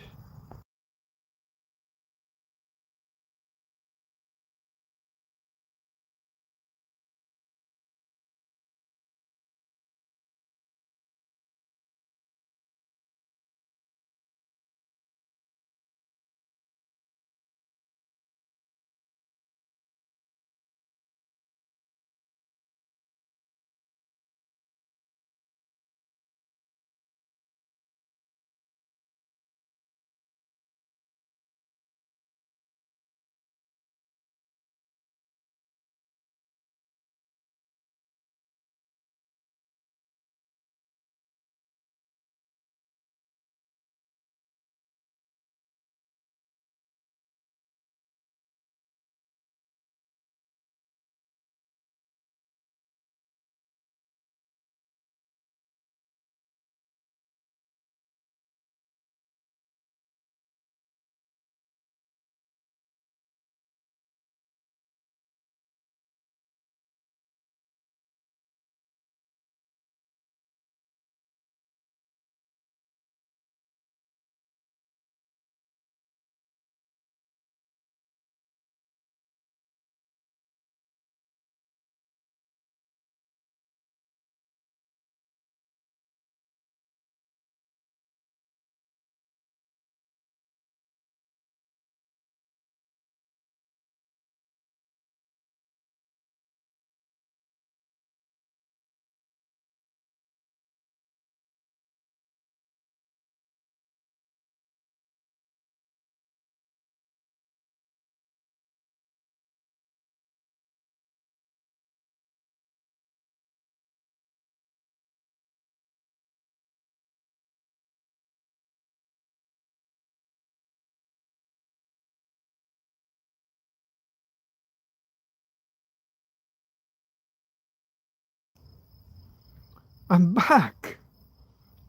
I'm back!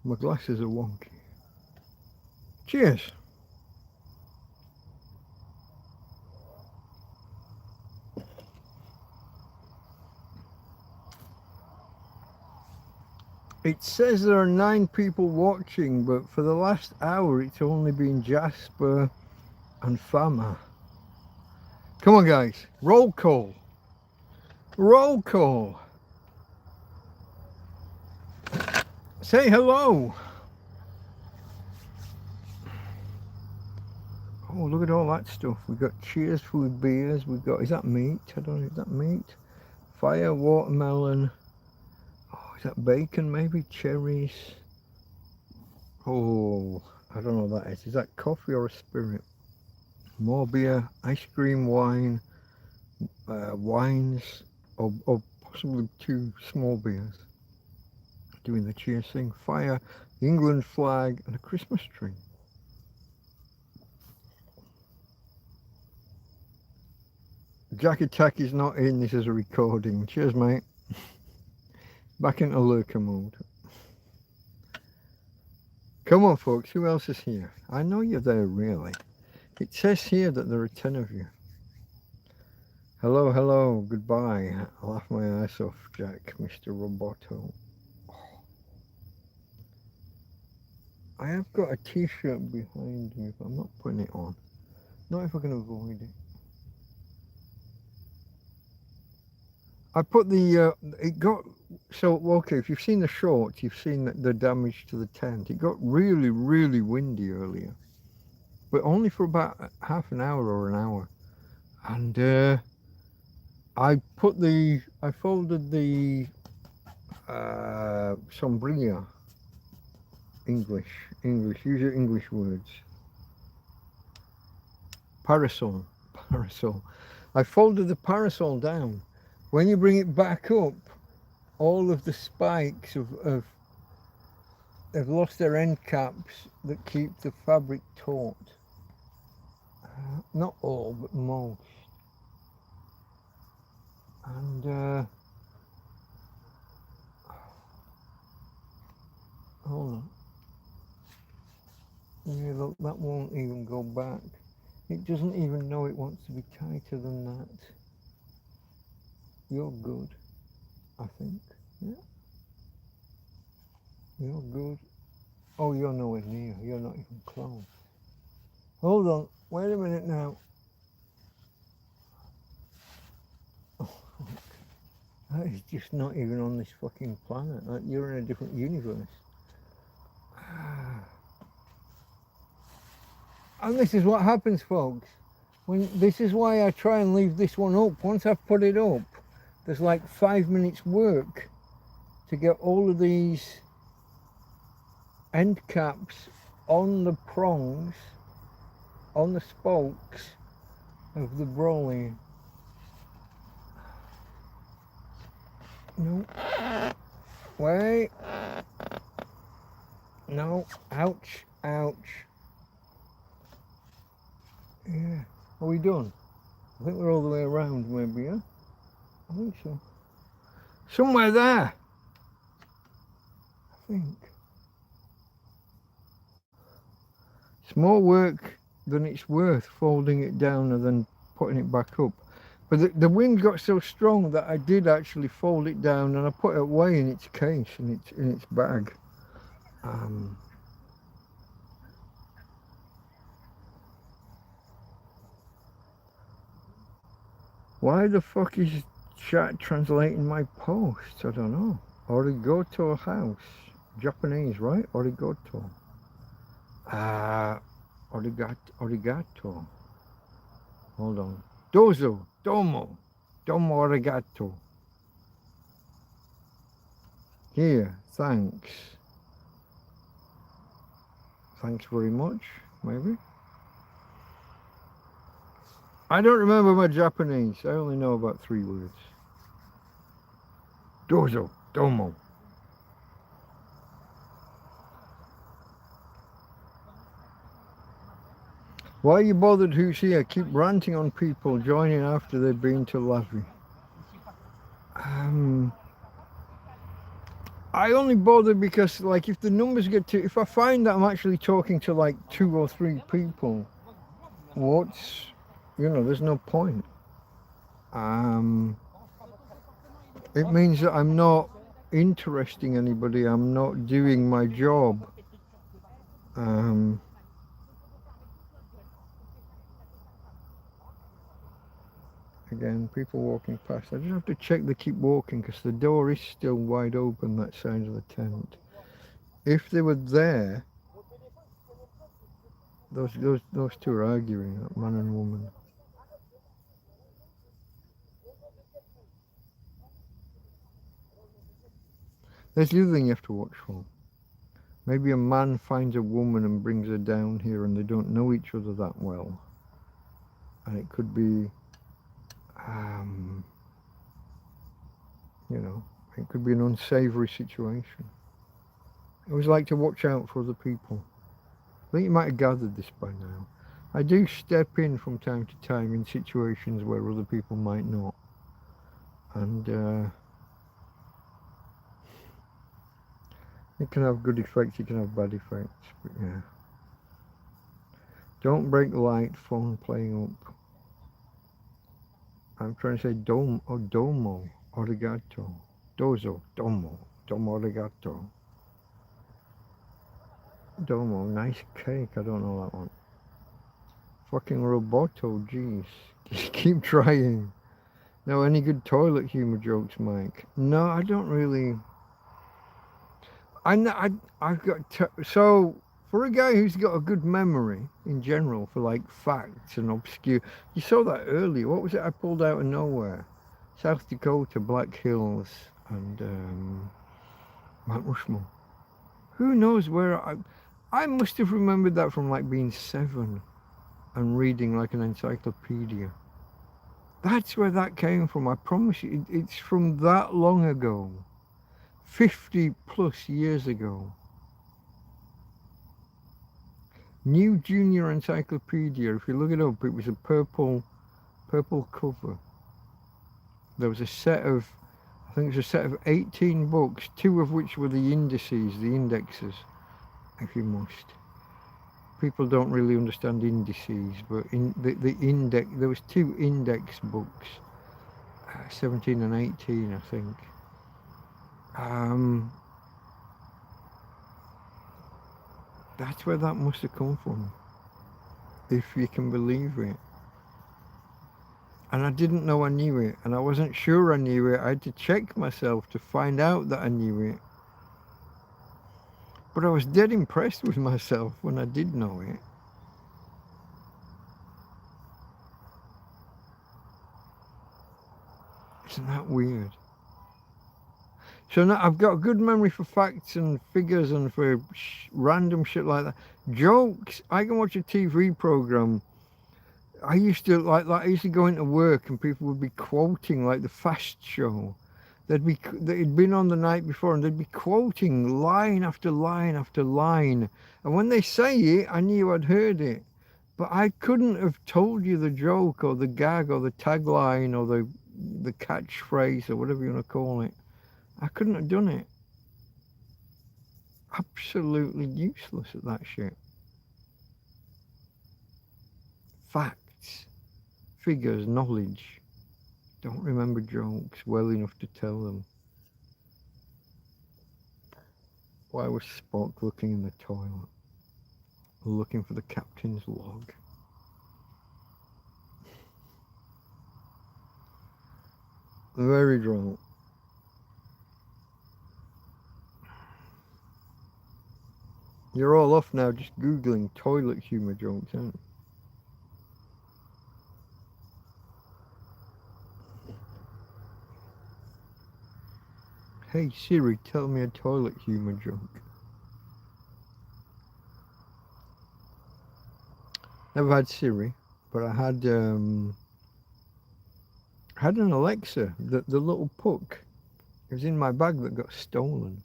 My glasses are wonky. Cheers! It says there are 9 people watching, but for the last hour it's only been Jasper and Fama. Come on guys, roll call. Roll call. Say hello. Oh, look at all that stuff. We've got cheers food beers. We've got, is that meat? I don't know, is that meat? Fire, watermelon. Oh, is that bacon maybe? Cherries. Oh, I don't know what that is. Is that coffee or a spirit? More beer, ice cream, wine, wines, or possibly 2 small beers. Doing the cheers thing. Fire, the England flag, and a Christmas tree. Jack Attack is not in, this is a recording. Cheers, mate. Back into lurker mode. Come on, folks, who else is here? I know you're there, really. It says here that there are 10 of you. Hello, hello, goodbye. I laugh my ass off, Jack, Mr. Roboto. I have got a t-shirt behind me, but I'm not putting it on. Not if I can avoid it. I put the, it got, so, okay, if you've seen the shorts, you've seen the damage to the tent. It got really, really windy earlier, but only for about half an hour or an hour. And I folded the sombrilla, English, use your English words. Parasol. I folded the parasol down. When you bring it back up, all of the spikes have lost their end caps that keep the fabric taut. Not all, but most. And hold on. Yeah, look, that won't even go back. It doesn't even know it wants to be tighter than that. You're good, I think. Yeah. You're good. Oh, you're nowhere near. You're not even close. Hold on. Wait a minute now. That is just not even on this fucking planet. Like, you're in a different universe. And this is what happens, folks. This is why I try and leave this one up. Once I've put it up, there's like 5 minutes work to get all of these end caps on the prongs, on the spokes of the brolly. No. Wait. No. Ouch. Ouch. Yeah. Are we done? I think we're all the way around, maybe, yeah? I think so. Somewhere there. I think. It's more work than it's worth folding it down and then putting it back up. But the wind got so strong that I did actually fold it down and I put it away in its case, in its bag. Why the fuck is chat translating my posts? I don't know. Origoto house. Japanese, right? Origoto. Origato. Hold on. Dozo. Domo. Domo arigato. Here. Thanks. Thanks very much, maybe. I don't remember my Japanese. I only know about 3 words. Dozo. Domo. Why are you bothered who's here? Keep ranting on people joining after they've been to Lavi. I only bother because, like, if the numbers get to, if I find that I'm actually talking to like 2 or 3 people, there's no point. It means that I'm not interesting anybody. I'm not doing my job. Again, people walking past. I just have to check they keep walking because the door is still wide open, that side of the tent. If they were there, those 2 are arguing, that man and woman. There's the other thing you have to watch for. Maybe a man finds a woman and brings her down here and they don't know each other that well. And it could be, it could be an unsavory situation. I always like to watch out for other people. I think you might have gathered this by now. I do step in from time to time in situations where other people might not. And it can have good effects, it can have bad effects, but yeah. Don't break the light, phone playing up. I'm trying to say domo, arigato. Dozo, domo arigato. Domo, nice cake, I don't know that one. Fucking roboto, jeez. Keep trying. No, any good toilet humour jokes, Mike? No, I don't really. I've got so for a guy who's got a good memory in general for like facts and obscure. You saw that earlier. What was it I pulled out of nowhere? South Dakota, Black Hills, and Mount Rushmore. Who knows where I must have remembered that from like being 7 and reading like an encyclopedia. That's where that came from. I promise you, it's from that long ago. 50 plus years ago. New Junior Encyclopedia. If you look it up, it was a purple cover. There was a set of, I think it was a set of 18 books, 2 of which were the indices, the indexes, if you must. People don't really understand indices, but in the index, there was 2 index books, 17 and 18, I think. That's where that must have come from, if you can believe it. And I didn't know I knew it, and I wasn't sure I knew it. I had to check myself to find out that I knew it. But I was dead impressed with myself when I did know it. Isn't that weird? So now I've got a good memory for facts and figures and for random shit like that. Jokes, I can watch a TV program. I used to I used to go into work and people would be quoting like the Fast Show. They'd been on the night before and they'd be quoting line after line after line. And when they say it, I knew I'd heard it. But I couldn't have told you the joke or the gag or the tagline or the catchphrase or whatever you want to call it. I couldn't have done it. Absolutely useless at that shit. Facts, figures, knowledge. Don't remember jokes well enough to tell them. Why was Spock looking in the toilet? Looking for the captain's log. Very drunk. You're all off now just Googling toilet humour jokes, aren't you? Hey Siri, tell me a toilet humour joke. Never had Siri, but I had an Alexa, the little puck. It was in my bag that got stolen.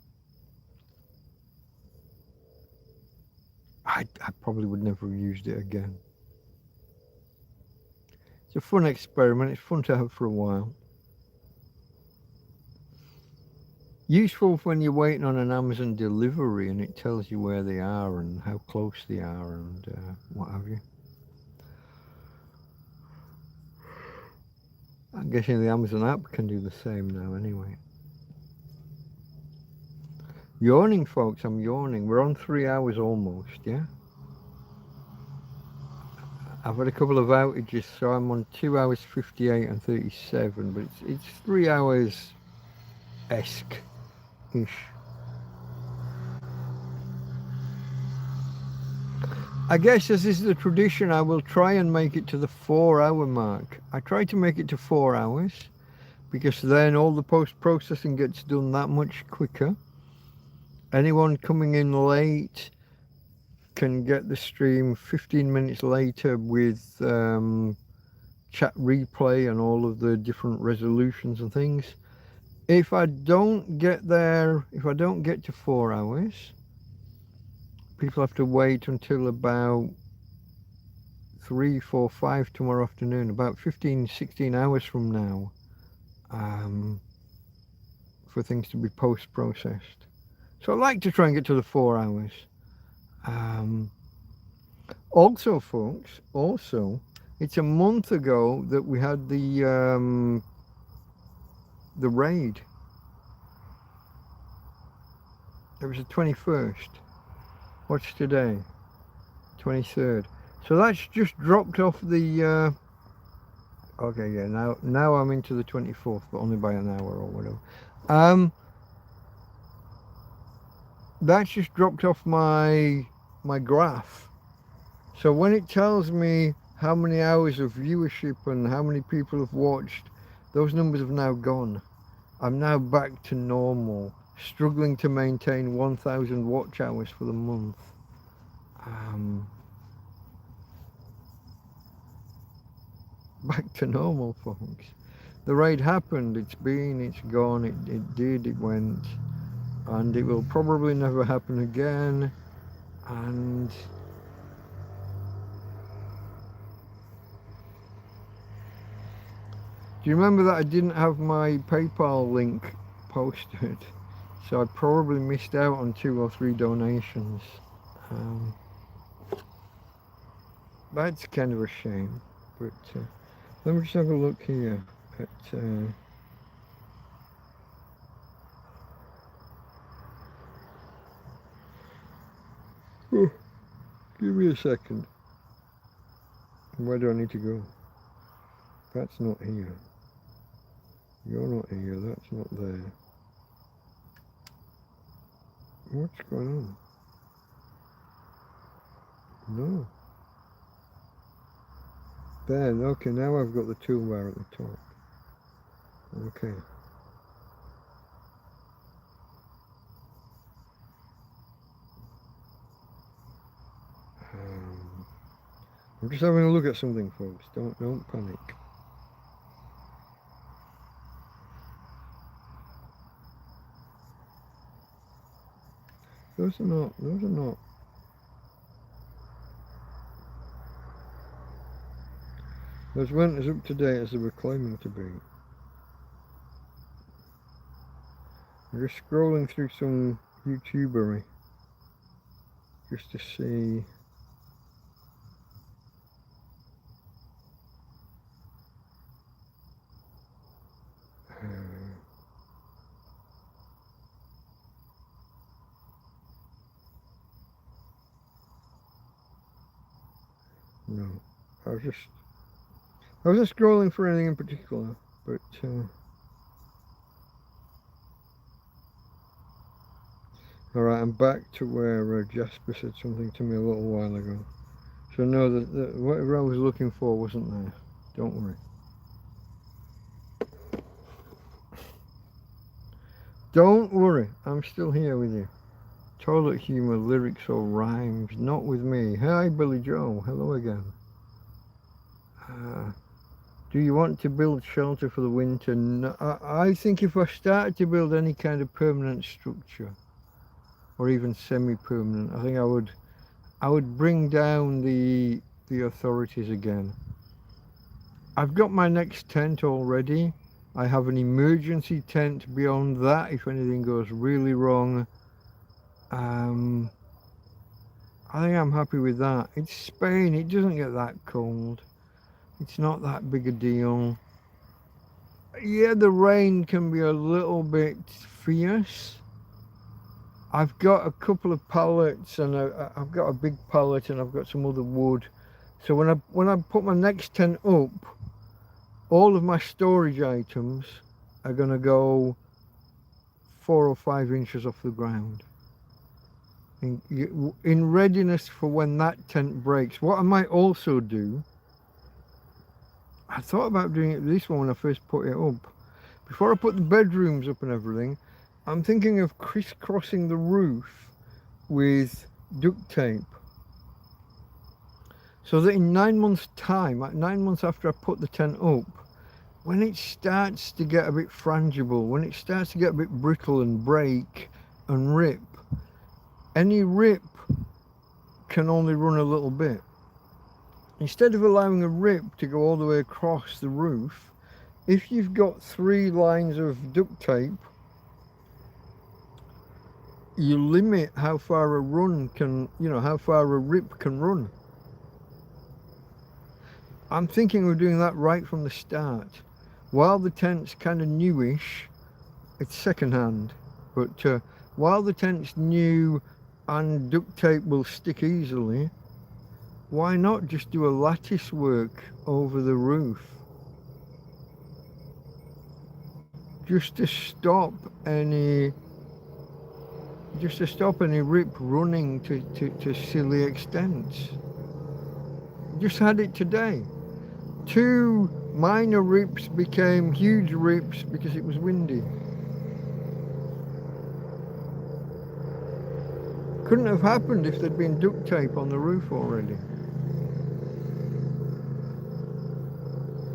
I probably would never have used it again. It's a fun experiment. It's fun to have for a while. Useful when you're waiting on an Amazon delivery and it tells you where they are and how close they are and what have you. I'm guessing the Amazon app can do the same now anyway. Yawning, folks, I'm yawning. We're on 3 hours almost, yeah? I've had a couple of outages, so I'm on 2 hours 58 and 37, but it's 3 hours-esque-ish. I guess as is the tradition, I will try and make it to the 4-hour mark. I try to make it to 4 hours, because then all the post-processing gets done that much quicker. Anyone coming in late can get the stream 15 minutes later with chat replay and all of the different resolutions and things. If I don't get there, if I don't get to 4 hours, people have to wait until about 3, 4, 5 tomorrow afternoon, about 15, 16 hours from now, for things to be post-processed. So I like to try and get to the 4 hours. Also, folks, it's a month ago that we had the raid. It was the 21st. What's today? 23rd. So that's just dropped off the Okay, yeah, now I'm into the 24th, but only by an hour or whatever. That's just dropped off my graph. So when it tells me how many hours of viewership and how many people have watched, those numbers have now gone. I'm now back to normal, struggling to maintain 1,000 watch hours for the month. Back to normal, folks. The raid happened, it's been, it's gone, it did, it went, and it will probably never happen again. And do you remember that I didn't have my PayPal link posted? So I probably missed out on 2 or 3 donations. That's kind of a shame. But let me just have a look here at... give me a second. Where do I need to go? That's not here. You're not here, that's not there. What's going on? No. There, okay, now I've got the toolbar at the top. Okay. I'm just having a look at something, folks. Don't panic. Those are not. Those weren't as up to date as they were claiming to be. I'm just scrolling through some YouTubery just to see. No, I was just scrolling for anything in particular, but all right, I'm back to where Jasper said something to me a little while ago. So no, that whatever I was looking for wasn't there. Don't worry. Don't worry, I'm still here with you. Toilet humour, lyrics or rhymes, not with me. Hi Billy Joe, hello again. Do you want to build shelter for the winter? No, I think if I started to build any kind of permanent structure, or even semi-permanent, I think I would bring down the authorities again. I've got my next tent already. I have an emergency tent beyond that if anything goes really wrong. I think I'm happy with that. It's Spain, it doesn't get that cold. It's not that big a deal. Yeah, the rain can be a little bit fierce. I've got a couple of pallets and I've got a big pallet and I've got some other wood. So when I put my next tent up, all of my storage items are going to go 4 or 5 inches off the ground. In readiness for when that tent breaks. What I might also do, I thought about doing it this one when I first put it up. Before I put the bedrooms up and everything, I'm thinking of crisscrossing the roof with duct tape. So that in 9 months' time, 9 months after I put the tent up, when it starts to get a bit frangible, when it starts to get a bit brittle and break and rip, any rip can only run a little bit. Instead of allowing a rip to go all the way across the roof, if you've got 3 lines of duct tape, you limit how far a run can, how far a rip can run. I'm thinking of doing that right from the start. While the tent's kind of newish, it's second-hand, but while the tent's new and duct tape will stick easily, why not just do a lattice work over the roof? just to stop any rip running to silly extents. Just had it today. 2 minor rips became huge rips because it was windy. Couldn't have happened if there'd been duct tape on the roof already.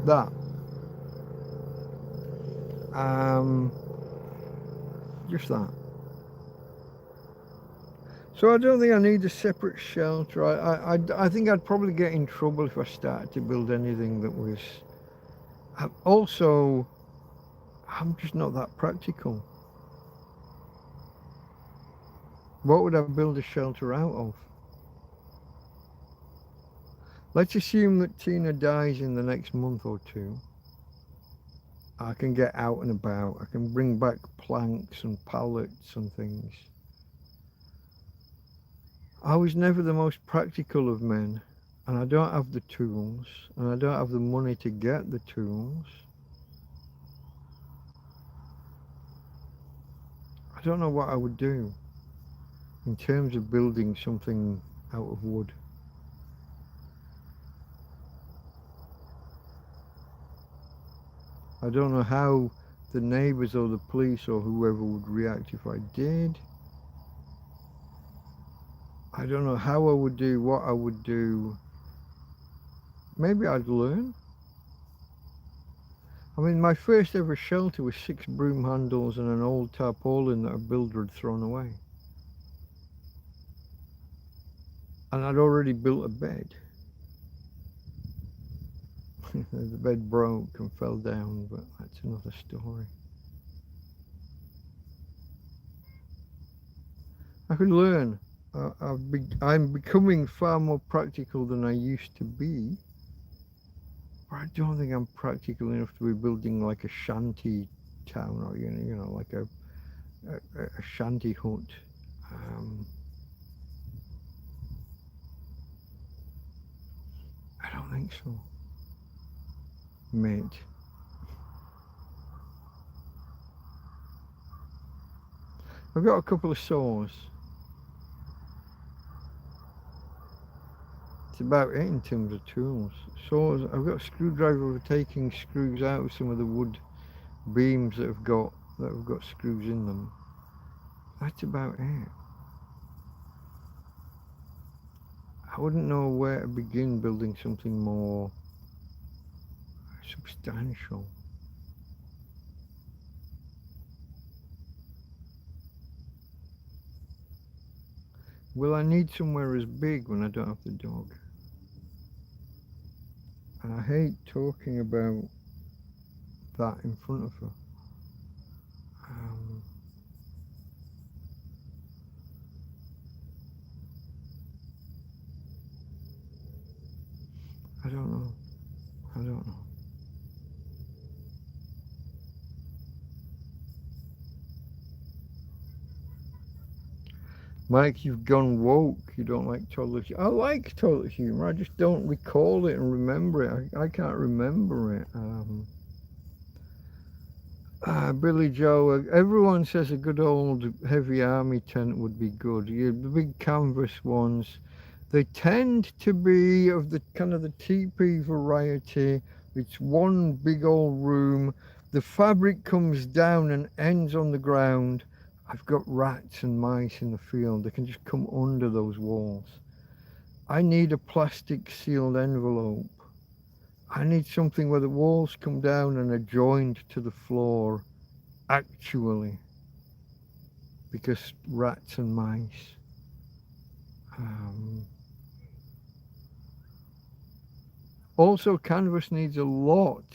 That. Just that. So I don't think I need a separate shelter. I think I'd probably get in trouble if I started to build anything that was... Also, I'm just not that practical. What would I build a shelter out of? Let's assume that Tina dies in the next month or 2. I can get out and about. I can bring back planks and pallets and things. I was never the most practical of men, and I don't have the tools, and I don't have the money to get the tools. I don't know what I would do in terms of building something out of wood. I don't know how the neighbours or the police or whoever would react if I did. I don't know how I would do, what I would do. Maybe I'd learn. I mean, my first ever shelter was 6 broom handles and an old tarpaulin that a builder had thrown away. And I'd already built a bed. The bed broke and fell down, but that's another story. I could learn. I'm becoming far more practical than I used to be. But I don't think I'm practical enough to be building like a shanty town or, you know, like a shanty hut. I don't think so, mate. I've got a couple of saws. That's about it in terms of tools. Saws. I've got a screwdriver for taking screws out of some of the wood beams that have got screws in them. That's about it. I wouldn't know where to begin building something more substantial. Will I need somewhere as big when I don't have the dog? And I hate talking about that in front of her. I don't know. Mike, you've gone woke. You don't like toilet humor. I like toilet humor. I just don't recall it and remember it. I can't remember it. Billy Joe, everyone says a good old heavy army tent would be good. The big canvas ones, they tend to be of the kind of the teepee variety. It's one big old room. The fabric comes down and ends on the ground. I've got rats and mice in the field. They can just come under those walls. I need a plastic sealed envelope. I need something where the walls come down and are joined to the floor, actually, because rats and mice. Also, canvas needs a lot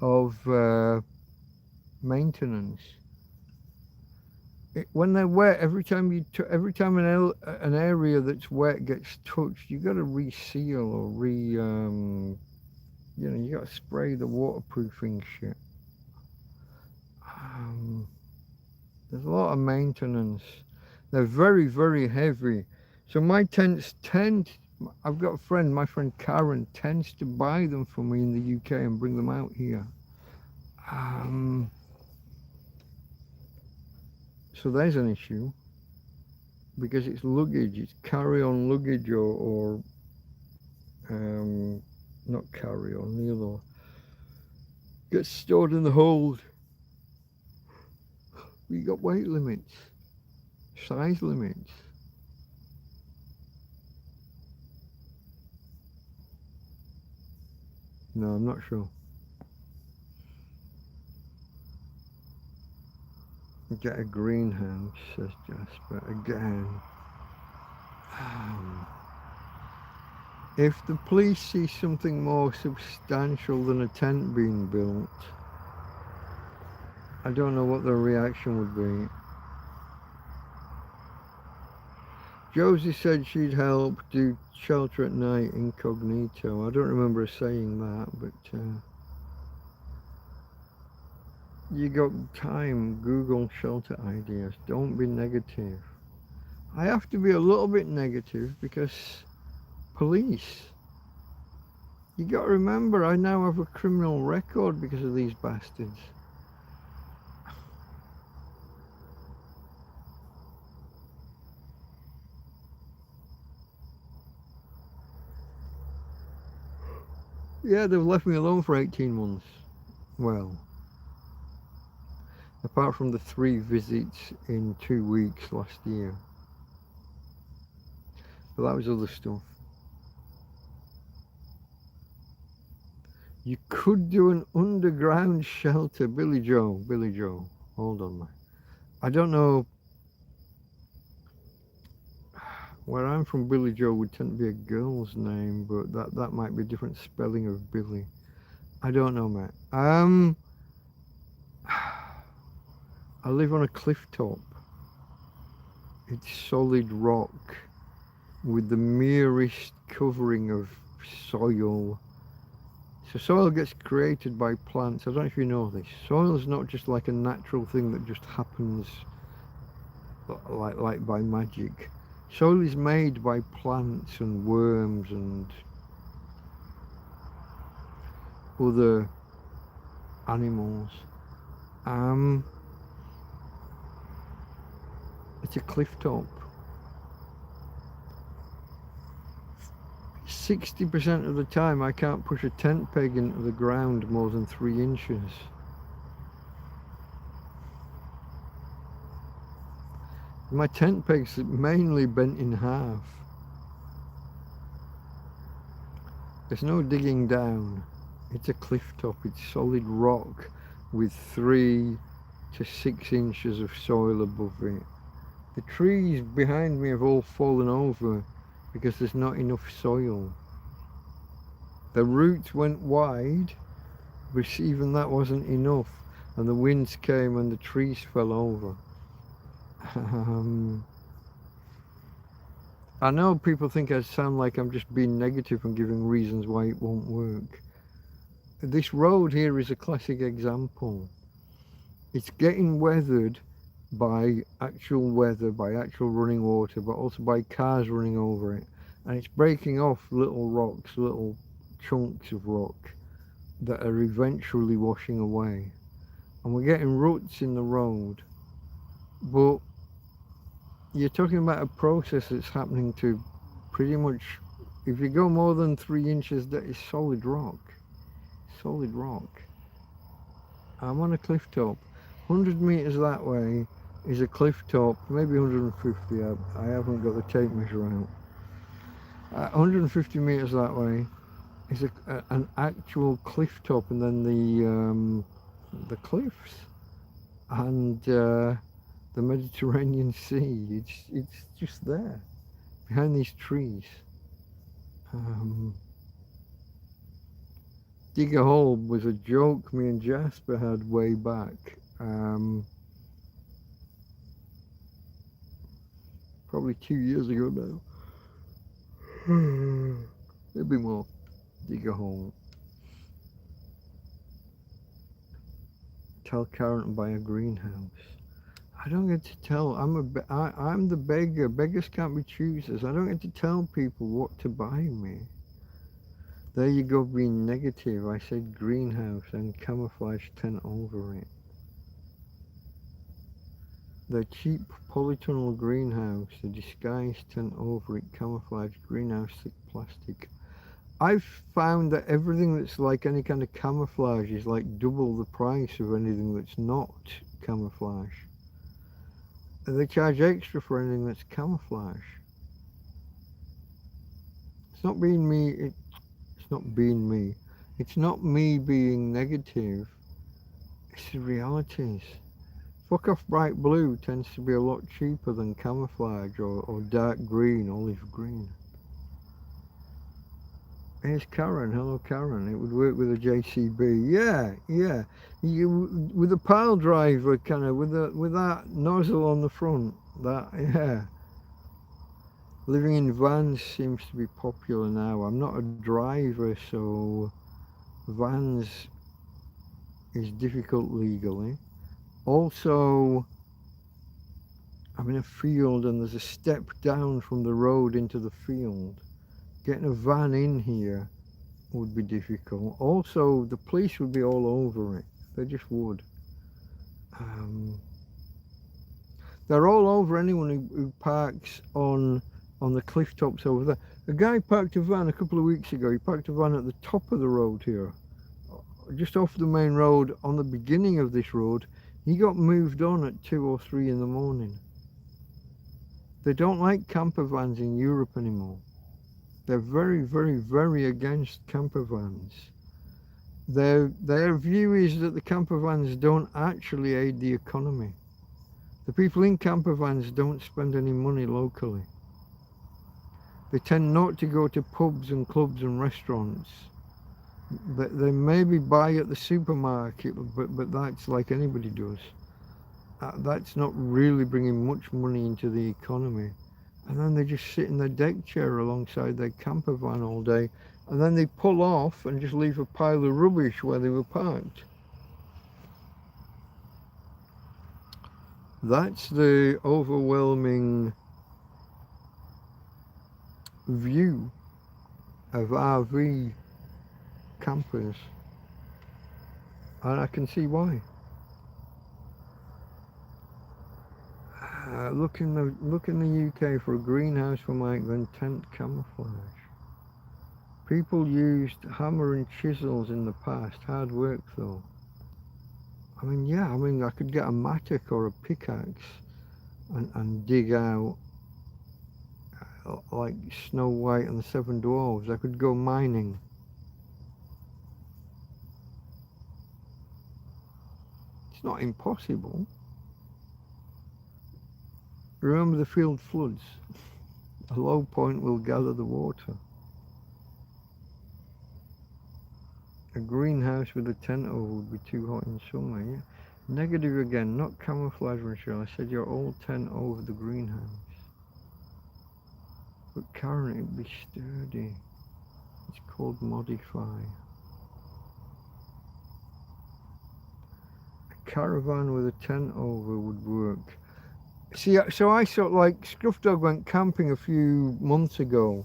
of maintenance. When they're wet, every time an area that's wet gets touched, you got to reseal or you got to spray the waterproofing shit. There's a lot of maintenance. They're very, very heavy. So my tents I've got a friend, my friend Karen, tends to buy them for me in the UK and bring them out here. So there's an issue, because it's luggage, it's carry-on luggage, or not carry-on, the other gets stored in the hold. You got weight limits, size limits. No, I'm not sure. Get a greenhouse, says Jasper again. If the police see something more substantial than a tent being built, I don't know what their reaction would be. Josie said she'd help do shelter at night incognito. I don't remember her saying that, but you got time, Google shelter ideas. Don't be negative. I have to be a little bit negative because police. You got to remember, I now have a criminal record because of these bastards. Yeah, they've left me alone for 18 months. Well, apart from the 3 visits in 2 weeks last year. But that was other stuff. You could do an underground shelter. Billy Joe, hold on, man. I don't know. Where I'm from, Billy Joe would tend to be a girl's name, but that might be a different spelling of Billy. I don't know, mate. I live on a cliff top. It's solid rock with the merest covering of soil. So soil gets created by plants. I don't know if you know this. Soil is not just like a natural thing that just happens like by magic. Soil is made by plants and worms and other animals. It's a cliff top. 60% of the time I can't push a tent peg into the ground more than 3 inches. My tent peg's mainly bent in half. There's no digging down. It's a cliff top. It's solid rock with 3 to 6 inches of soil above it. The trees behind me have all fallen over because there's not enough soil. The roots went wide, but even that wasn't enough, and the winds came and the trees fell over. I know people think I sound like I'm just being negative and giving reasons why it won't work. This road here is a classic example. It's getting weathered by actual weather, by actual running water, but also by cars running over it. And it's breaking off little rocks, little chunks of rock that are eventually washing away. And we're getting ruts in the road. But you're talking about a process that's happening to pretty much, if you go more than 3 inches, that is solid rock. Solid rock. I'm on a cliff top. 100 meters that way is a cliff top, maybe 150. I haven't got the tape measure out. 150 meters that way is an actual cliff top, and then the cliffs and the Mediterranean Sea. It's just there behind these trees. Dig a hole was a joke me and Jasper had way back. Probably 2 years ago now. Maybe more. Dig a hole. Tell Karen to buy a greenhouse. I don't get to tell. I'm the beggar. Beggars can't be choosers. I don't get to tell people what to buy me. There you go, being negative. I said greenhouse and camouflage tent over it. The cheap polytunnel greenhouse, the disguised tent over it, camouflage greenhouse, thick plastic. I've found that everything that's like any kind of camouflage is like double the price of anything that's not camouflage. They charge extra for anything that's camouflage. It's not being me, it's not being me. It's not me being negative. It's the realities. Fuck off bright blue tends to be a lot cheaper than camouflage or dark green, olive green. Here's Karen. Hello, Karen. It would work with a JCB. Yeah. With a pile driver, kind of with that nozzle on the front. Yeah. Living in vans seems to be popular now. I'm not a driver, so vans is difficult legally. Also, I'm in a field and there's a step down from the road into the field. Getting a van in here would be difficult. Also, the police would be all over it. They just would. They're all over anyone who parks on the cliff tops over there. A guy parked a van a couple of weeks ago. He parked a van at the top of the road here, just off the main road on the beginning of this road. He got moved on at 2 or 3 in the morning. They don't like camper vans in Europe anymore. They're very, very, very against camper vans. Their view is that the camper vans don't actually aid the economy. The people in camper vans don't spend any money locally. They tend not to go to pubs and clubs and restaurants. They maybe buy at the supermarket, but that's like anybody does. That's not really bringing much money into the economy. And then they just sit in their deck chair alongside their camper van all day, and then they pull off and just leave a pile of rubbish where they were parked. That's the overwhelming view of RV campers, and I can see why. Look in the UK for a greenhouse for Mike, then tent camouflage. People used hammer and chisels in the past. Hard work though. I could get a mattock or a pickaxe and dig out like Snow White and the Seven Dwarfs. I could go mining. It's not impossible. Remember the field floods. A low point will gather the water. A greenhouse with a tent over would be too hot in summer, yeah? Negative again, not camouflage, Michelle. I said your old tent over the greenhouse. But Karen, it'd be sturdy. It's called modify. A caravan with a tent over would work. See, so I sort of like, Scruff Dog went camping a few months ago,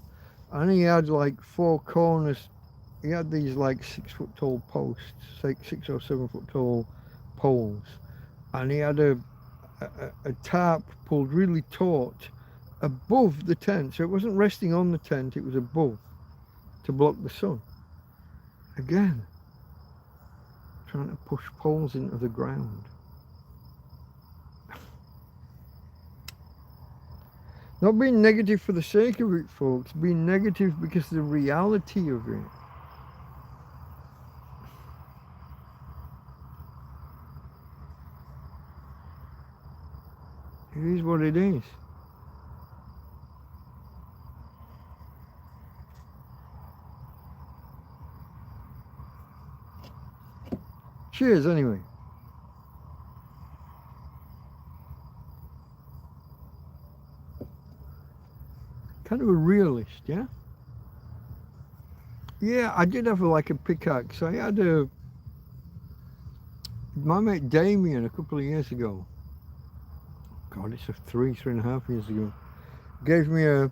and he had like 4 corners. He had these like 6 foot tall posts, like 6 or 7 foot tall poles, and he had a tarp pulled really taut above the tent, so it wasn't resting on the tent, it was above to block the sun. Again, trying to push poles into the ground. Not being negative for the sake of it, folks, being negative because of the reality of it. It is what it is. Cheers, anyway. Kind of a realist, yeah? Yeah, I did have like a pickaxe. I had my mate Damien a couple of years ago. God, it's 3.5 years ago. Gave me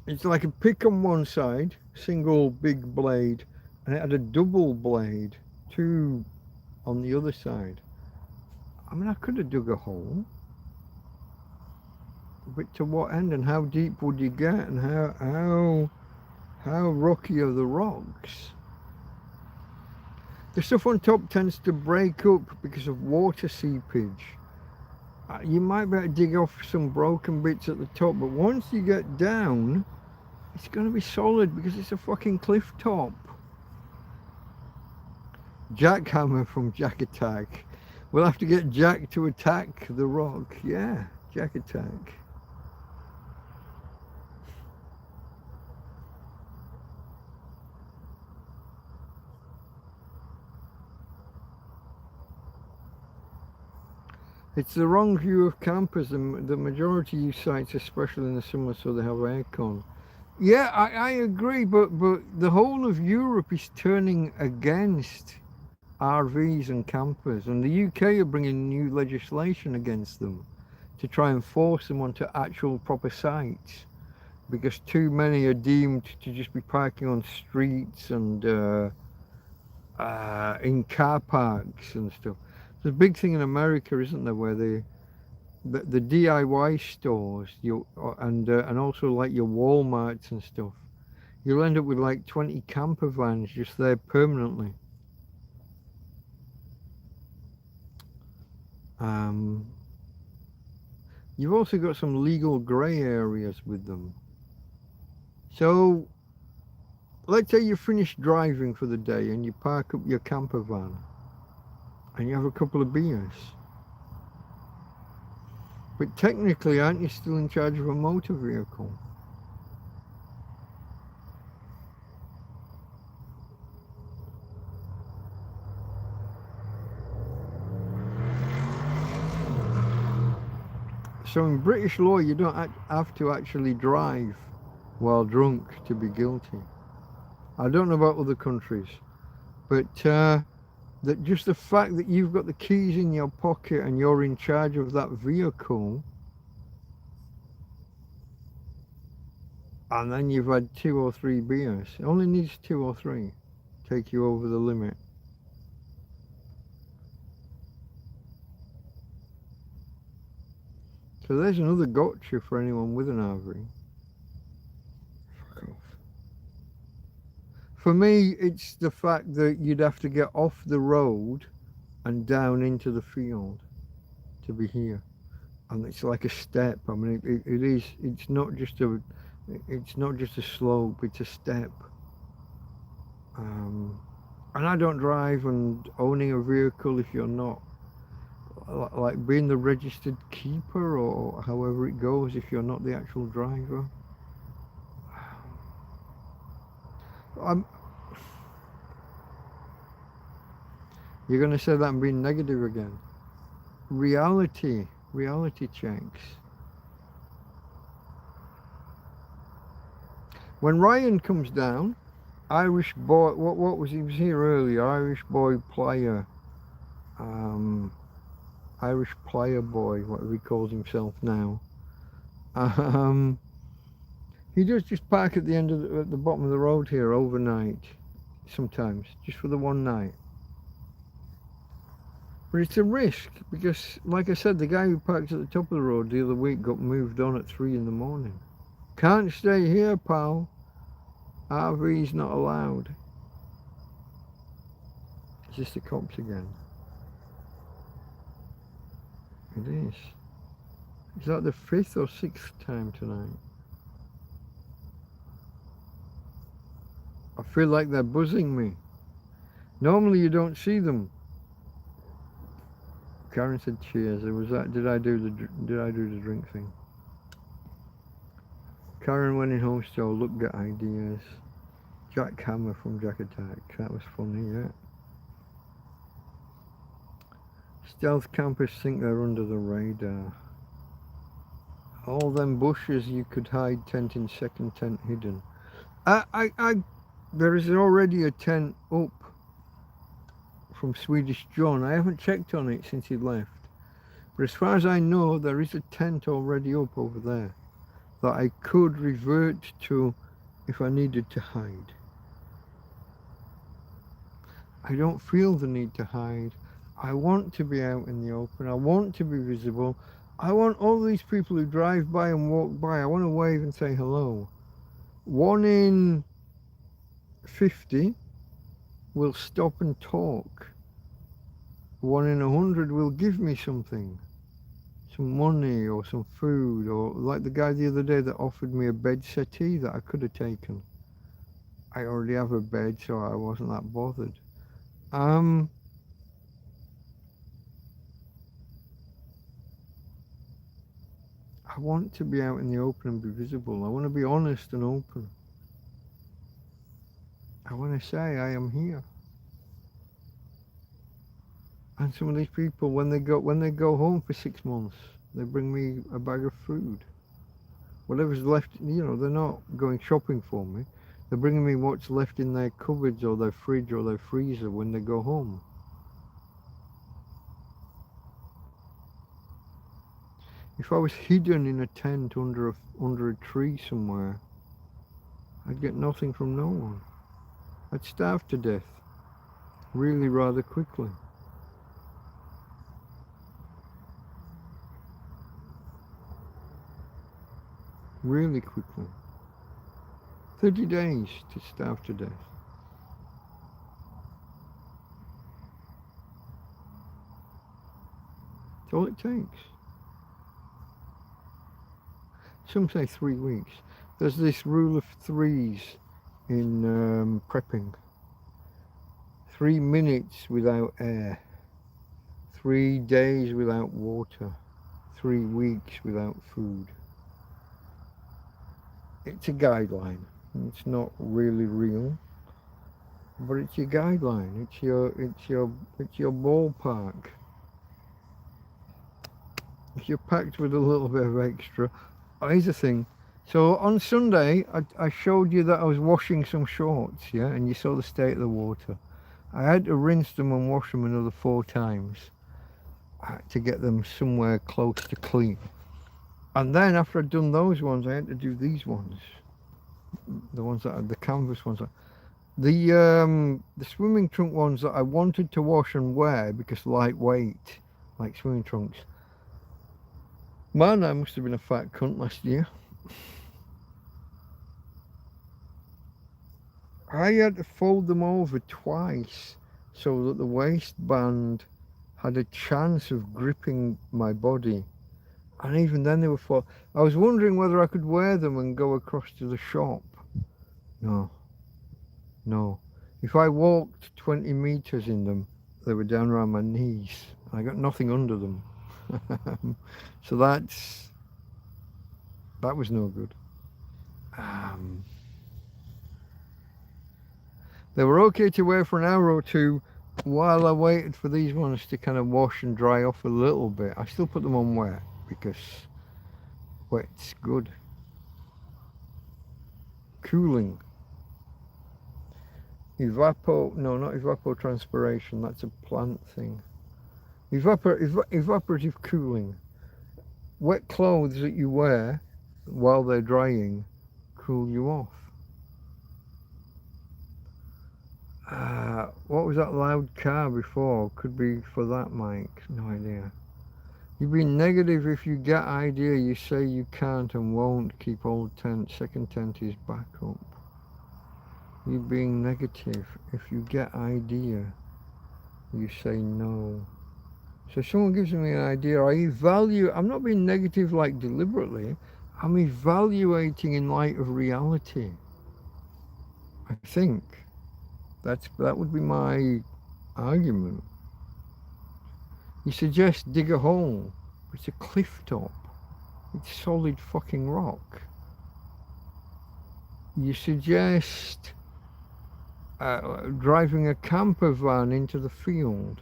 it's like a pick on one side, single big blade, and it had a double blade, 2 on the other side. I mean, I could have dug a hole. But to what end, and how deep would you get, and how rocky are the rocks? The stuff on top tends to break up because of water seepage. You might better dig off some broken bits at the top, but once you get down, it's going to be solid because it's a fucking cliff top. Jackhammer from Jack Attack. We'll have to get Jack to attack the rock. Yeah, Jack Attack. It's the wrong view of campers. The majority use sites, especially in the summer, so they have aircon. Yeah, I agree, but the whole of Europe is turning against RVs and campers, and the UK are bringing new legislation against them to try and force them onto actual proper sites, because too many are deemed to just be parking on streets and in car parks and stuff. There's a big thing in America, isn't there, where the DIY stores, and also like your Walmarts and stuff, you'll end up with like 20 camper vans just there permanently. You've also got some legal grey areas with them. So let's say you finish driving for the day and you park up your camper van and you have a couple of beers. But technically, aren't you still in charge of a motor vehicle? So in British law, you don't have to actually drive while drunk to be guilty. I don't know about other countries, but that just the fact that you've got the keys in your pocket and you're in charge of that vehicle, and then you've had 2 or 3 beers, it only needs 2 or 3 to take you over the limit. So there's another gotcha for anyone with an RV. Fuck off. For me, it's the fact that you'd have to get off the road and down into the field to be here, and it's like a step. I mean, it is. It's not just a slope. It's a step. And I don't drive, and owning a vehicle, if you're not like being the registered keeper or however it goes, if you're not the actual driver, you're going to say that I'm being negative again. Reality checks. When Ryan comes down, Irish boy, what was he was here earlier? Irish boy player, Irish player boy, whatever he calls himself now. He does just park at the end of at the bottom of the road here overnight, sometimes, just for the one night. But it's a risk because, like I said, the guy who parked at the top of the road the other week got moved on at 3 in the morning. Can't stay here, pal. RV's not allowed. It's just the cops again. It is. Is that the 5th or 6th time tonight? I feel like they're buzzing me. Normally you don't see them. Karen said cheers. Was that? Did I do the drink thing? Karen went in home store, looked at ideas. Jack Hammer from Jack Attack. That was funny, yeah. Stealth campers think they're under the radar. All them bushes you could hide tent in, second tent hidden. There is already a tent up from Swedish John. I haven't checked on it since he left. But as far as I know, there is a tent already up over there that I could revert to if I needed to hide. I don't feel the need to hide. I want to be out in the open. I want to be visible. I want all these people who drive by and walk by, I want to wave and say hello. 1 in 50 will stop and talk. 1 in 100 will give me something. Some money or some food, or like the guy the other day that offered me a bed settee that I could have taken. I already have a bed, so I wasn't that bothered. I want to be out in the open and be visible. I want to be honest and open. I want to say I am here. And some of these people, when they go home for 6 months, they bring me a bag of food. Whatever's left, they're not going shopping for me. They're bringing me what's left in their cupboards or their fridge or their freezer when they go home. If I was hidden in a tent under a tree somewhere, I'd get nothing from no one. I'd starve to death, really rather quickly. Really quickly. 30 days to starve to death. That's all it takes. Some say 3 weeks. There's this rule of threes in prepping. 3 minutes without air. 3 days without water. 3 weeks without food. It's a guideline. It's not really real, but it's your guideline. It's your ballpark. If you're packed with a little bit of extra, here's the thing. So on Sunday, I showed you that I was washing some shorts, yeah, and you saw the state of the water. I had to rinse them and wash them another 4 times to get them somewhere close to clean. And then after I'd done those ones, I had to do these ones. The ones that are the canvas ones. The swimming trunk ones that I wanted to wash and wear because lightweight, like swimming trunks. Man, I must have been a fat cunt last year. I had to fold them over twice so that the waistband had a chance of gripping my body. And even then they were full. I was wondering whether I could wear them and go across to the shop. No. If I walked 20 meters in them, they were down around my knees. I got nothing under them. So that was no good. They were okay to wear for an hour or two while I waited for these ones to kind of wash and dry off a little bit. I still put them on wet because wet's good. Cooling. Not evapotranspiration, that's a plant thing. Evaporative cooling. Wet clothes that you wear while they're drying cool you off. What was that loud car before? Could be for that, Mike. No idea. You've been negative if you get idea. You say you can't and won't keep old tent. Second tent is back up. You being negative. If you get idea, you say no. So someone gives me an idea. I'm not being negative like deliberately. I'm evaluating in light of reality. I think. That would be my argument. You suggest dig a hole. It's a cliff top. It's solid fucking rock. You suggest driving a camper van into the field,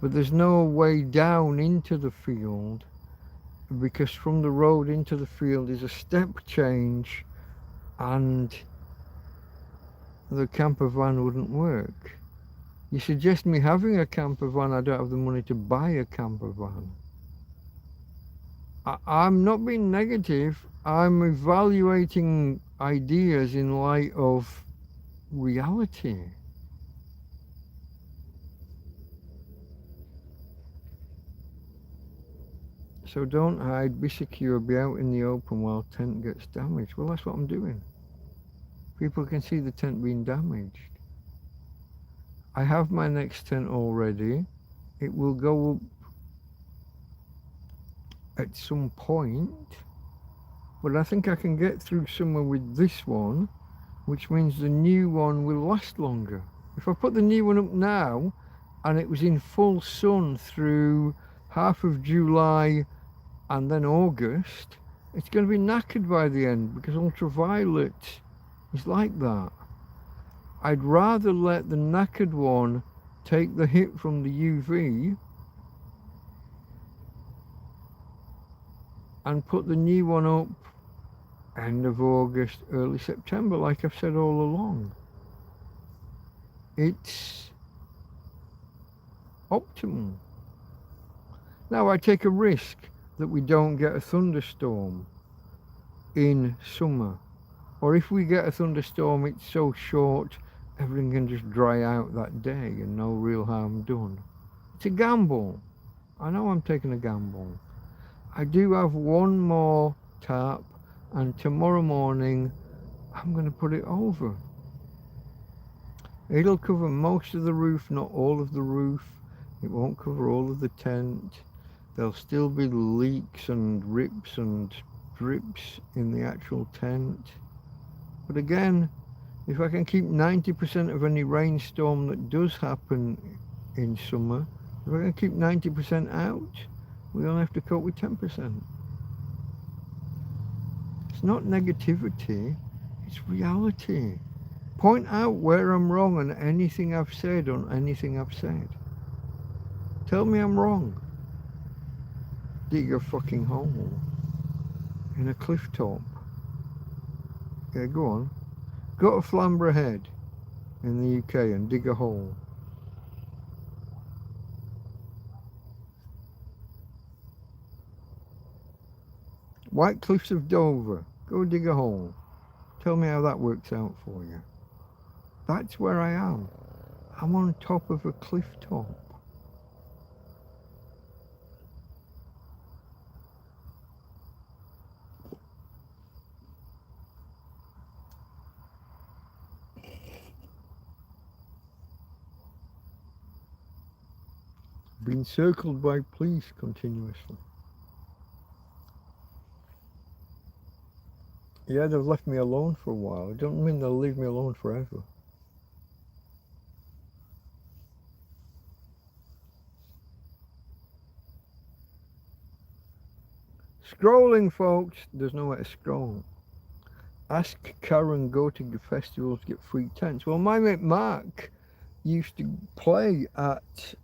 but there's no way down into the field because from the road into the field is a step change and the camper van wouldn't work. You suggest me having a camper van, I don't have the money to buy a camper van. I'm not being negative, I'm evaluating ideas in light of reality. So don't hide, be secure, be out in the open while tent gets damaged. Well, that's what I'm doing. People can see the tent being damaged. I have my next tent already. It will go up at some point, but I think I can get through summer with this one, which means the new one will last longer. If I put the new one up now and it was in full sun through half of July and then August, it's going to be knackered by the end because ultraviolet is like that. I'd rather let the knackered one take the hit from the UV and put the new one up end of August, early September, like I've said all along. It's optimal. Now I take a risk that we don't get a thunderstorm in summer, or if we get a thunderstorm it's so short everything can just dry out that day and no real harm done. It's a gamble. I know I'm taking a gamble. I do have one more tarp and tomorrow morning I'm going to put it over. It'll cover most of the roof, not all of the roof. It won't cover all of the tent. There'll still be leaks and rips and drips in the actual tent. But again, if I can keep 90% of any rainstorm that does happen in summer, if I can keep 90% out, we only have to cope with 10%. It's not negativity, it's reality. Point out where I'm wrong on anything I've said, on anything I've said. Tell me I'm wrong. Dig a fucking hole in a cliff top. Yeah, go on. Go to Flamborough Head in the UK and dig a hole. White Cliffs of Dover. Go dig a hole. Tell me how that works out for you. That's where I am. I'm on top of a cliff top. Being circled by police continuously. Yeah, they've left me alone for a while. It don't mean they'll leave me alone forever. Scrolling, folks. There's nowhere to scroll. Ask Karen, go to festivals, get free tents. Well, my mate Mark used to play at,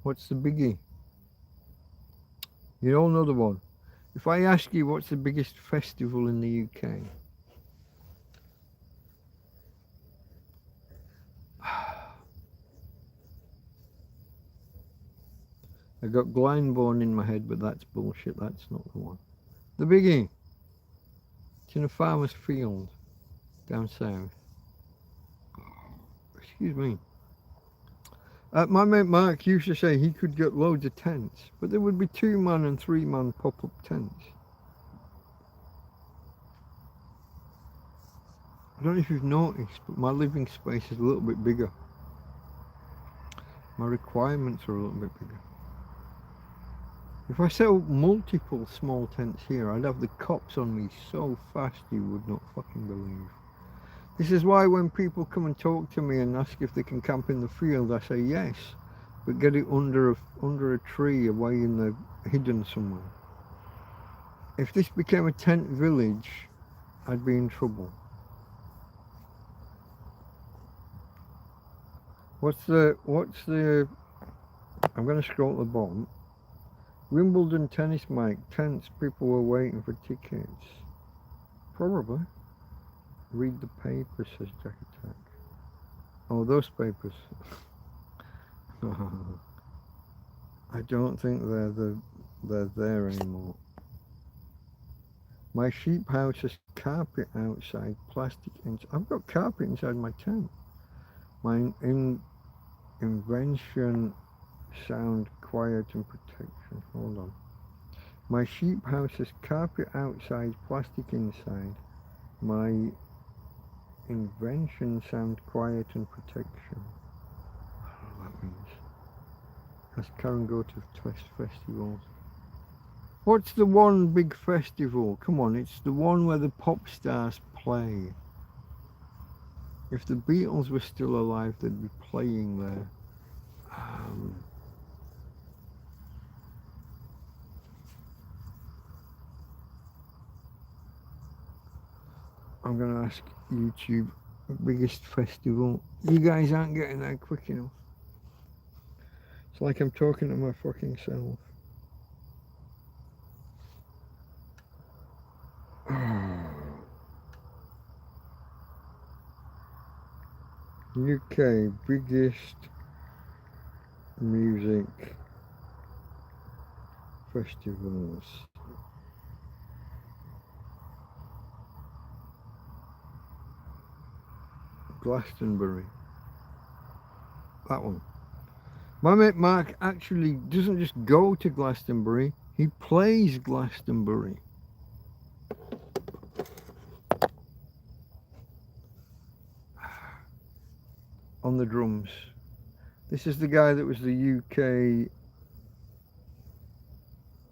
what's the biggie? You all know the one. If I ask you what's the biggest festival in the UK, I got Glyndebourne in my head, but that's bullshit. That's not the one. The biggie. It's in a farmer's field down south. Excuse me. My mate Mark used to say he could get loads of tents, but there would be 2-man and 3-man pop-up tents. I don't know if you've noticed, but my living space is a little bit bigger. My requirements are a little bit bigger. If I set up multiple small tents here, I'd have the cops on me so fast you would not fucking believe. This is why when people come and talk to me and ask if they can camp in the field, I say yes, but get it under a tree away in the hidden somewhere. If this became a tent village, I'd be in trouble. What's the I'm going to scroll at the bottom. Wimbledon tennis mic, tents, people were waiting for tickets. Probably. Read the paper, says Jack Attack. Oh, those papers. I don't think they're there anymore. My sheep house has carpet outside, plastic inside. I've got carpet inside my tent. My invention sound quiet and protection. Hold on. My sheep house has carpet outside, plastic inside. My invention sound quiet and protection. I don't know what that means. Has Karen go to festivals? What's the one big festival? Come on, it's the one where the pop stars play. If the Beatles were still alive, they'd be playing there. I'm gonna ask YouTube biggest festival. You guys aren't getting there quick enough. It's like I'm talking to my fucking self. UK biggest music festivals. Glastonbury. That one. My mate Mark actually doesn't just go to Glastonbury, he plays Glastonbury. On the drums. This is the guy that was the UK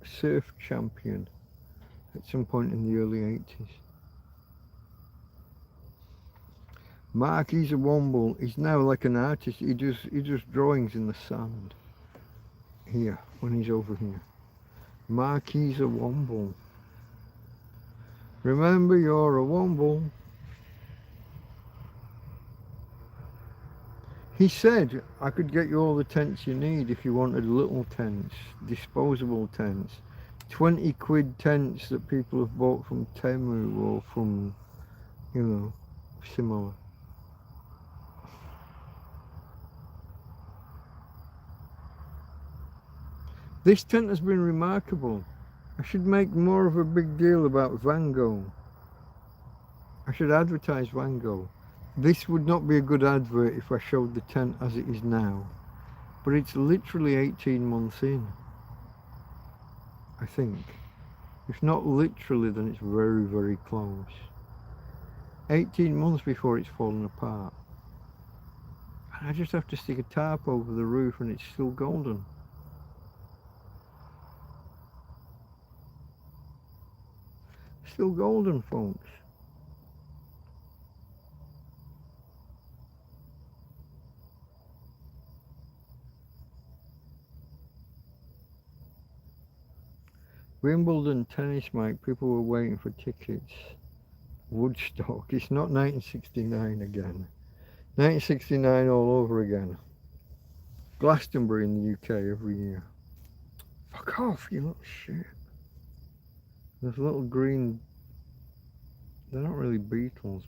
surf champion at some point in the early 80s. Mark, he's a womble. He's now like an artist. He does drawings in the sand. Here, when he's over here. Mark, he's a womble. Remember, you're a womble. He said, I could get you all the tents you need if you wanted little tents, disposable tents. 20 quid tents that people have bought from Temu or from, you know, similar. This tent has been remarkable. I should make more of a big deal about Van Gogh. I should advertise Van Gogh. This would not be a good advert if I showed the tent as it is now. But it's literally 18 months in. I think. If not literally, then it's very, very close. 18 months before it's fallen apart. And I just have to stick a tarp over the roof and it's still golden. Still golden, folks. Wimbledon tennis, Mike. People were waiting for tickets. Woodstock. It's not 1969 again. 1969 all over again. Glastonbury in the UK every year. Fuck off, you little shit. There's little green. They're not really beetles.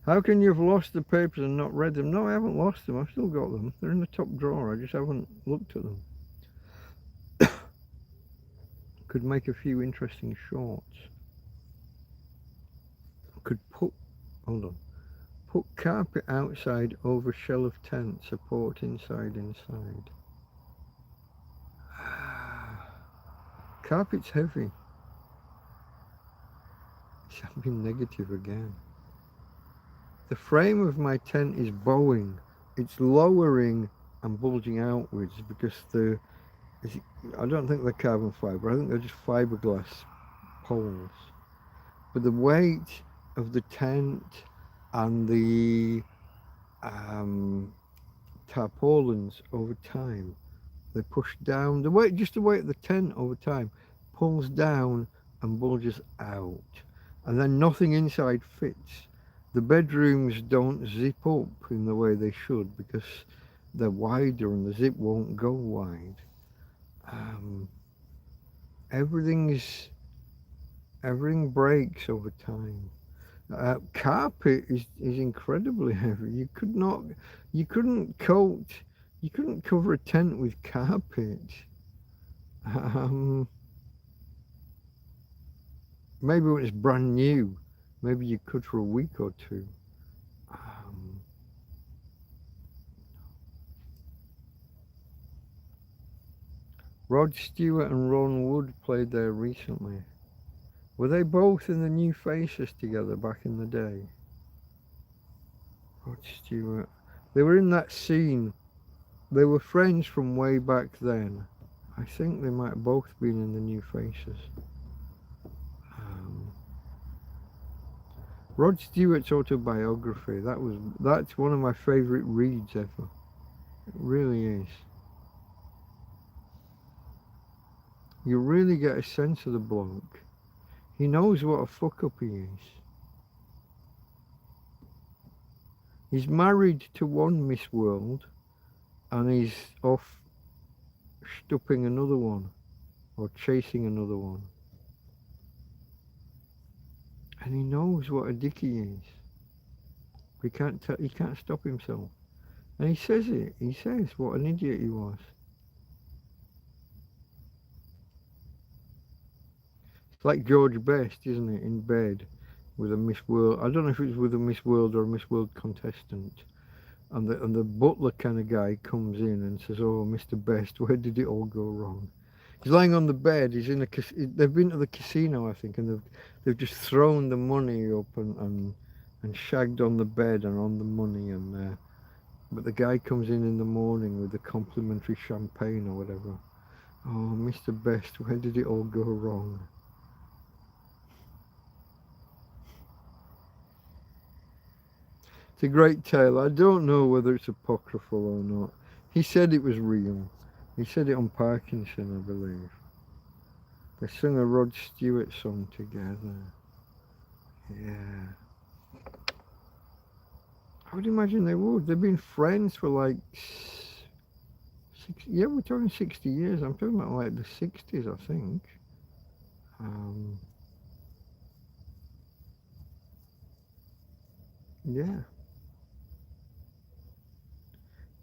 How can you have lost the papers and not read them? No, I haven't lost them. I've still got them. They're in the top drawer. I just haven't looked at them. Could make a few interesting shorts. Could put, hold on, put carpet outside over shell of tent, support inside. Carpet's heavy. It's been negative again. The frame of my tent is bowing. It's lowering and bulging outwards because I don't think they're carbon fibre. I think they're just fiberglass poles. But the weight of the tent and the tarpaulins over time, they push down. Just the weight of the tent over time pulls down and bulges out. And then nothing inside fits. The bedrooms don't zip up in the way they should because they're wider and the zip won't go wide. Everything breaks over time. Carpet is incredibly heavy. You couldn't cover a tent with carpet. Maybe when it's brand new, maybe you could for a week or two. Rod Stewart and Ron Wood played there recently. Were they both in the New Faces together back in the day? Rod Stewart. They were in that scene. They were friends from way back then. I think they might have both been in the New Faces. Rod Stewart's autobiography, that's one of my favourite reads ever. It really is. You really get a sense of the bloke. He knows what a fuck up he is. He's married to one Miss World and he's off stopping another one or chasing another one. And he knows what a dick he is. He can't stop himself. And he says it. He says what an idiot he was. It's like George Best, isn't it, in bed with a Miss World. I don't know if it was with a Miss World or a Miss World contestant. And the butler kind of guy comes in and says, "Oh, Mr. Best, where did it all go wrong?" He's lying on the bed. He's in they've been to the casino, I think, and they've just thrown the money up and shagged on the bed and on the money. And but the guy comes in the morning with the complimentary champagne or whatever. "Oh, Mr. Best, where did it all go wrong?" It's a great tale. I don't know whether it's apocryphal or not. He said it was real. He said it on Parkinson, I believe. They sung a Rod Stewart song together. Yeah. I would imagine they would. They've been friends for like yeah, we're talking 60 years. I'm talking about like the 60s, I think. Yeah.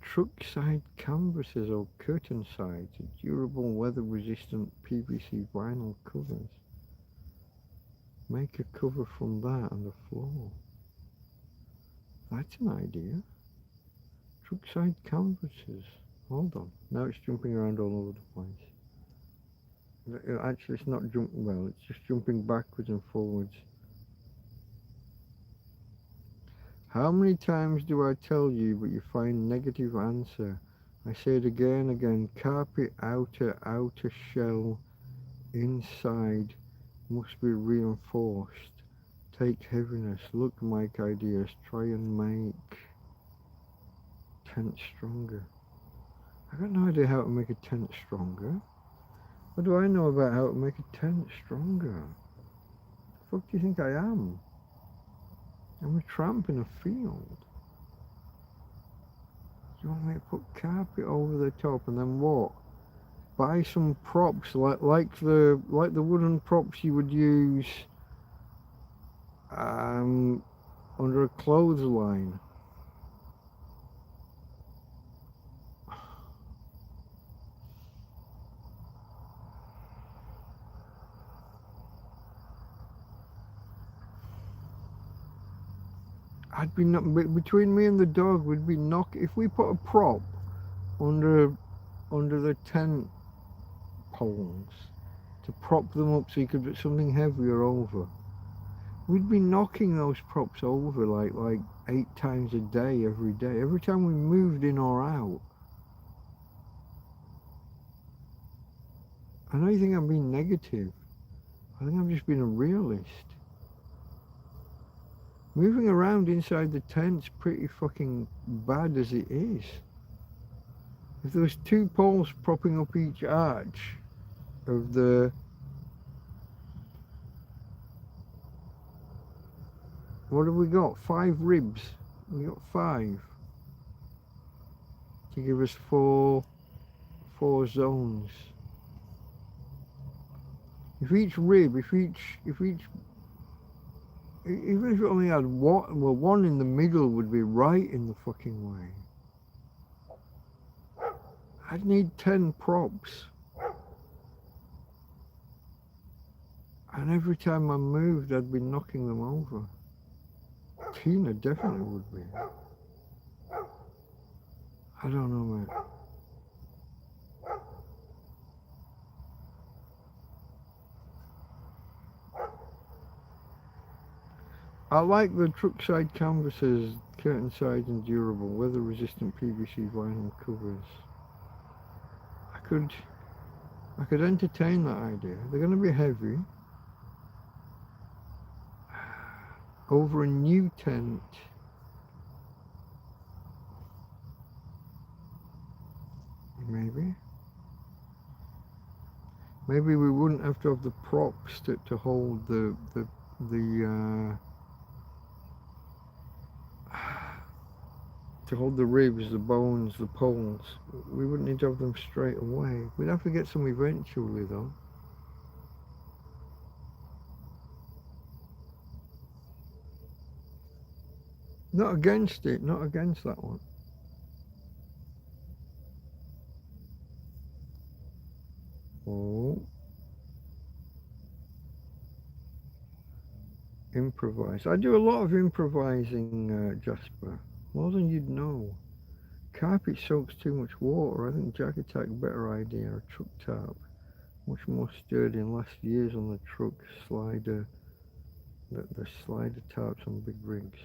Truck side canvases or curtain sides, durable weather-resistant PVC vinyl covers. Make a cover from that on the floor. That's an idea. Truck side canvases. Hold on. Now it's jumping around all over the place. Actually, it's not jumping well. It's just jumping backwards and forwards. How many times do I tell you, but you find negative answer? I say it again, again. Carpet outer shell, inside must be reinforced. Take heaviness. Look, Mike ideas. Try and make tent stronger. I got no idea how to make a tent stronger. What do I know about how to make a tent stronger? The fuck do you think I am? I'm a tramp in a field. You want me to put carpet over the top and then what? Buy some props like the wooden props you would use under a clothesline. I'd be between me and the dog. We'd be if we put a prop under the tent poles to prop them up so you could put something heavier over. We'd be knocking those props over like 8 times a day, every day. Every time we moved in or out. I know you think I'm being negative. I think I'm just being a realist. Moving around inside the tent's pretty fucking bad as it is. If there was 2 poles propping up each arch of the... What have we got? 5 ribs. We got 5. To give us 4 zones. If each rib, even if it only had one in the middle would be right in the fucking way. I'd need 10 props. And every time I moved, I'd be knocking them over. Tina definitely would be. I don't know, mate. I like the truck side canvases, curtain sides and durable, weather resistant PVC vinyl covers. I could entertain that idea. They're going to be heavy. Over a new tent. Maybe. Maybe we wouldn't have to have the props to hold the to hold the ribs, the bones, the poles. We wouldn't need to have them straight away. We'd have to get some eventually though. Not against it, not against that one. Oh. Improvise. I do a lot of improvising, Jasper. More than you'd know. Carpet soaks too much water. I think jacket tack, better idea. A truck tarp. Much more sturdy and lasts years on the truck slider. The slider tarps on big rigs.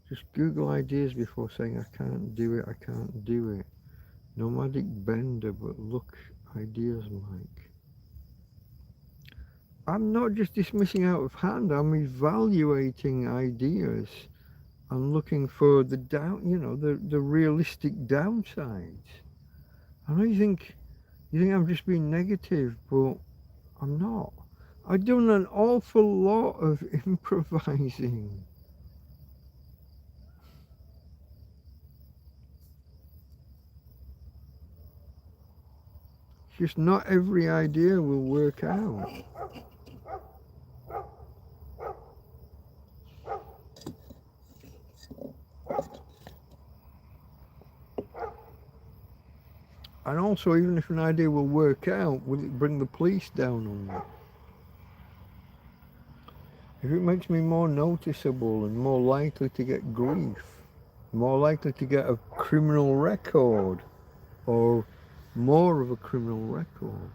Just Google ideas before saying I can't do it, I can't do it. Nomadic bender, but look, ideas, Mike. I'm not just dismissing out of hand, I'm evaluating ideas. I'm looking for the the realistic downsides. I know you think I'm just being negative, but I'm not. I've done an awful lot of improvising. Just not every idea will work out. And also, even if an idea will work out, will it bring the police down on me? If it makes me more noticeable and more likely to get grief, more likely to get a criminal record, or more of a criminal record.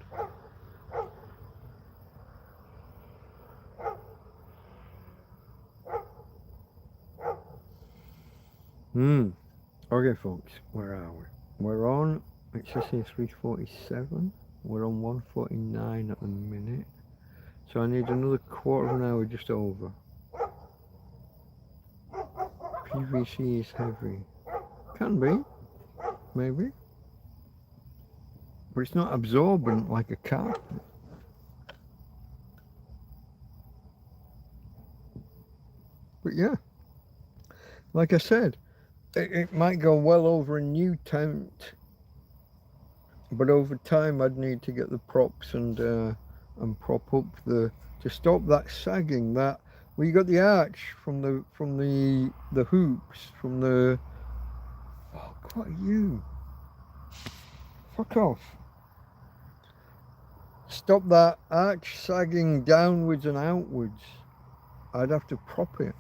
Okay, folks, where are we? We're on, it says here 3:47. We're on 1:49 at the minute. So I need another quarter of an hour just over. PVC is heavy. Can be, maybe. But it's not absorbent like a carpet. But yeah, like I said, it might go well over a new tent, but over time I'd need to get the props and prop up to stop that sagging. That well, you got the arch from the hoops from the. Oh, what are you? Fuck off! Stop that arch sagging downwards and outwards. I'd have to prop it.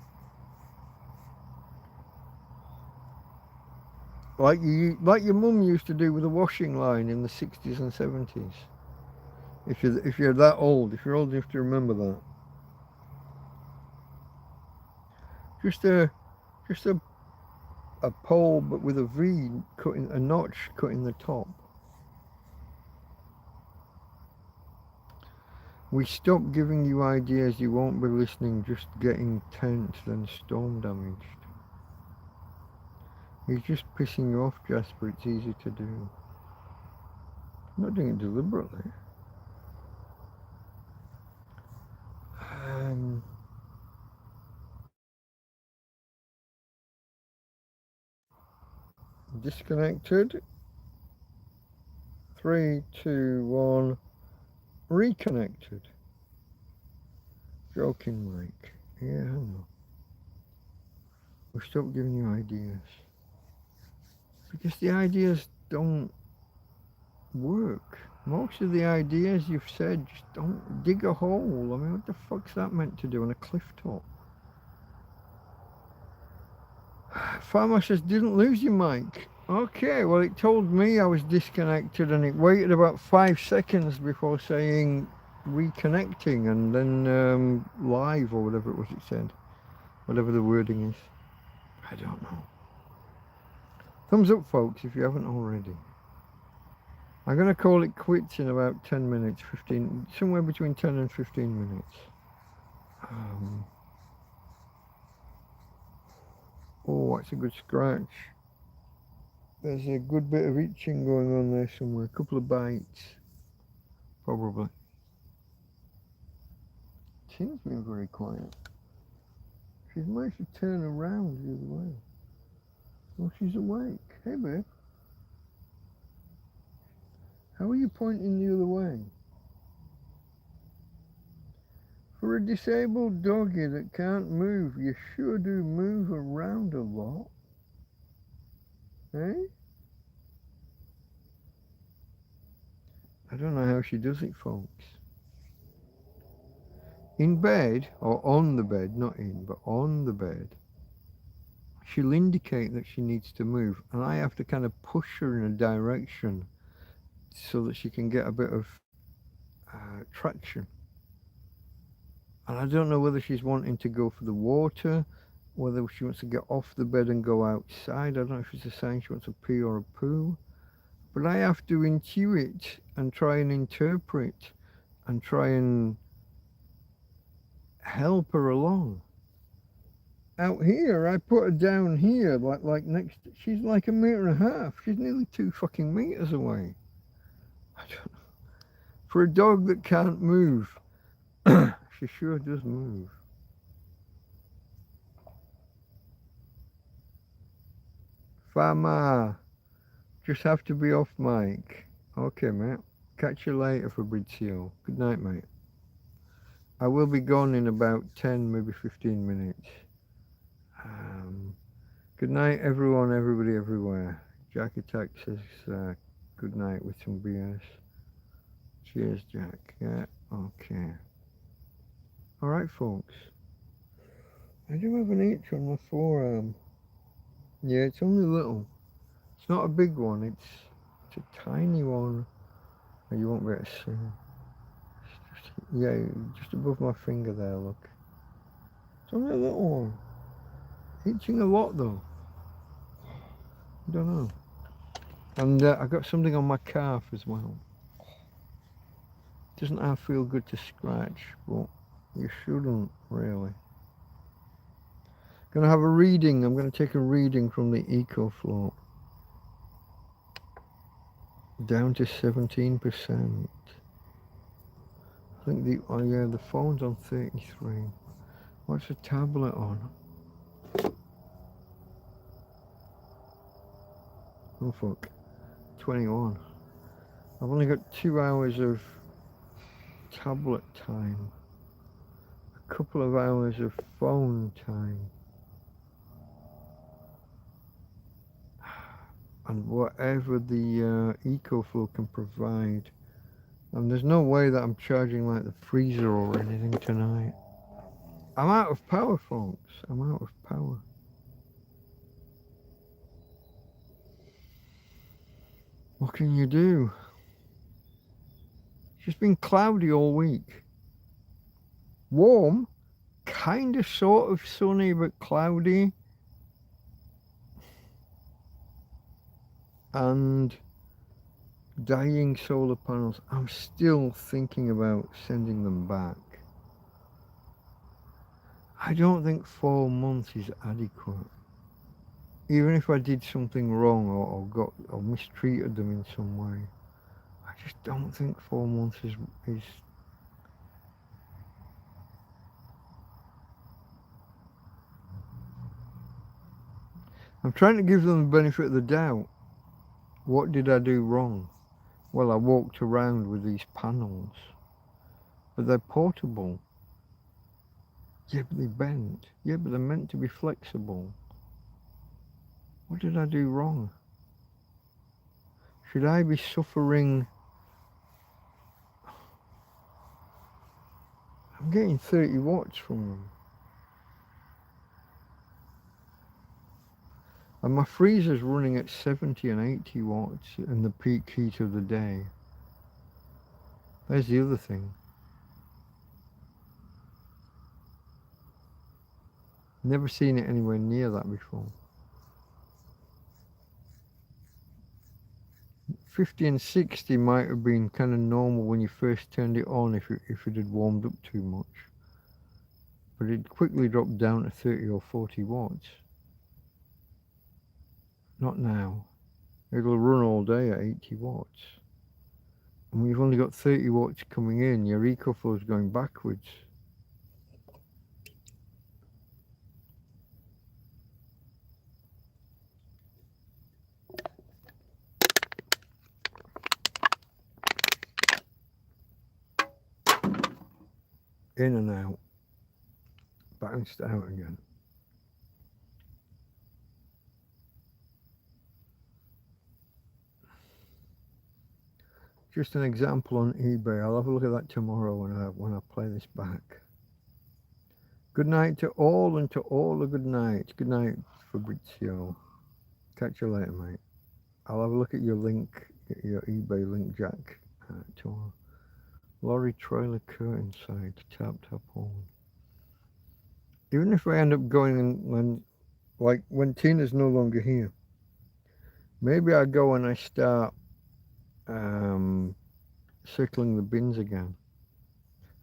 Like your mum used to do with a washing line in the 60s and 70s. If you're that old, if you're old enough to remember that. Just a pole, but with a V cutting a notch cutting the top. We stop giving you ideas, you won't be listening, just getting tense and storm damaged. He's just pissing you off, Jasper, it's easy to do. I'm not doing it deliberately. Disconnected. 3, 2, 1. Reconnected. Joking, Mike. Yeah, I know. We stop giving you ideas. Because the ideas don't work. Most of the ideas you've said just don't dig a hole. I mean, what the fuck's that meant to do on a cliff top? Farmer says, didn't lose you, Mike. Okay, well, it told me I was disconnected and it waited about 5 seconds before saying reconnecting and then live or whatever it was it said. whatever the wording is. I don't know. Thumbs up, folks, if you haven't already. I'm going to call it quits in about 10 minutes, 15, somewhere between 10 and 15 minutes. Oh, that's a good scratch. There's a good bit of itching going on there somewhere. A couple of bites, probably. She's been very quiet. She's managed to turn around the other way. Oh, she's awake. Hey, babe. How are you pointing the other way? For a disabled doggy that can't move, you sure do move around a lot. Eh? I don't know how she does it, folks. In bed, or on the bed, not in, but on the bed, she'll indicate that she needs to move, and I have to kind of push her in a direction so that she can get a bit of traction. And I don't know whether she's wanting to go for the water, whether she wants to get off the bed and go outside. I don't know if it's a sign she wants a pee or a poo. But I have to intuit and try and interpret and try and help her along. Out here, I put her down here, like next. She's like 1.5 meters. She's nearly 2 fucking meters away. I don't know. For a dog that can't move, she sure does move. Farmer, just have to be off mic. Okay, mate. Catch you later, Fabrizio. Good night, mate. I will be gone in about 10, maybe 15 minutes. Good night, everyone, everybody, everywhere. Jack Attack says good night with some BS. Cheers, Jack. Yeah, okay. All right, folks. I do have an itch on my forearm. Yeah, it's only little. It's not a big one. It's a tiny one. Oh, you won't be able to see. Yeah, just above my finger there, look. It's only a little one. Itching a lot though. I don't know. And I got something on my calf as well. Doesn't half feel good to scratch, but you shouldn't really. Gonna have a reading. I'm gonna take a reading from the EcoFloat. Down to 17%. I think the phone's on 33. What's the tablet on? Oh fuck. 21. I've only got 2 hours of tablet time. A couple of hours of phone time. And whatever the EcoFlow can provide. And there's no way that I'm charging like the freezer or anything tonight. I'm out of power, folks. I'm out of power. What can you do? It's just been cloudy all week. Warm, kind of sort of sunny, but cloudy. And dying solar panels. I'm still thinking about sending them back. I don't think 4 months is adequate. Even if I did something wrong or mistreated them in some way, I just don't think 4 months is. I'm trying to give them the benefit of the doubt. What did I do wrong? Well, I walked around with these panels, but they're portable. Yeah, but they bent. Yeah, but they're meant to be flexible. What did I do wrong? Should I be suffering? I'm getting 30 watts from them. And my freezer's running at 70 and 80 watts in the peak heat of the day. There's the other thing. Never seen it anywhere near that before. 50 and 60 might have been kind of normal when you first turned it on if it had warmed up too much. But it quickly dropped down to 30 or 40 watts. Not now. It'll run all day at 80 watts. And when you've only got 30 watts coming in, your EcoFlow is going backwards. In and out. Bounced out again. Just an example on eBay. I'll have a look at that tomorrow when I play this back. Good night to all, and to all a good night. Good night, Fabrizio. Catch you later, mate. I'll have a look at your link, your eBay link, Jack. Tomorrow. Lorry trailer curtain side, tap on. Even if I end up going and like when Tina's no longer here, maybe I go and I start circling the bins again,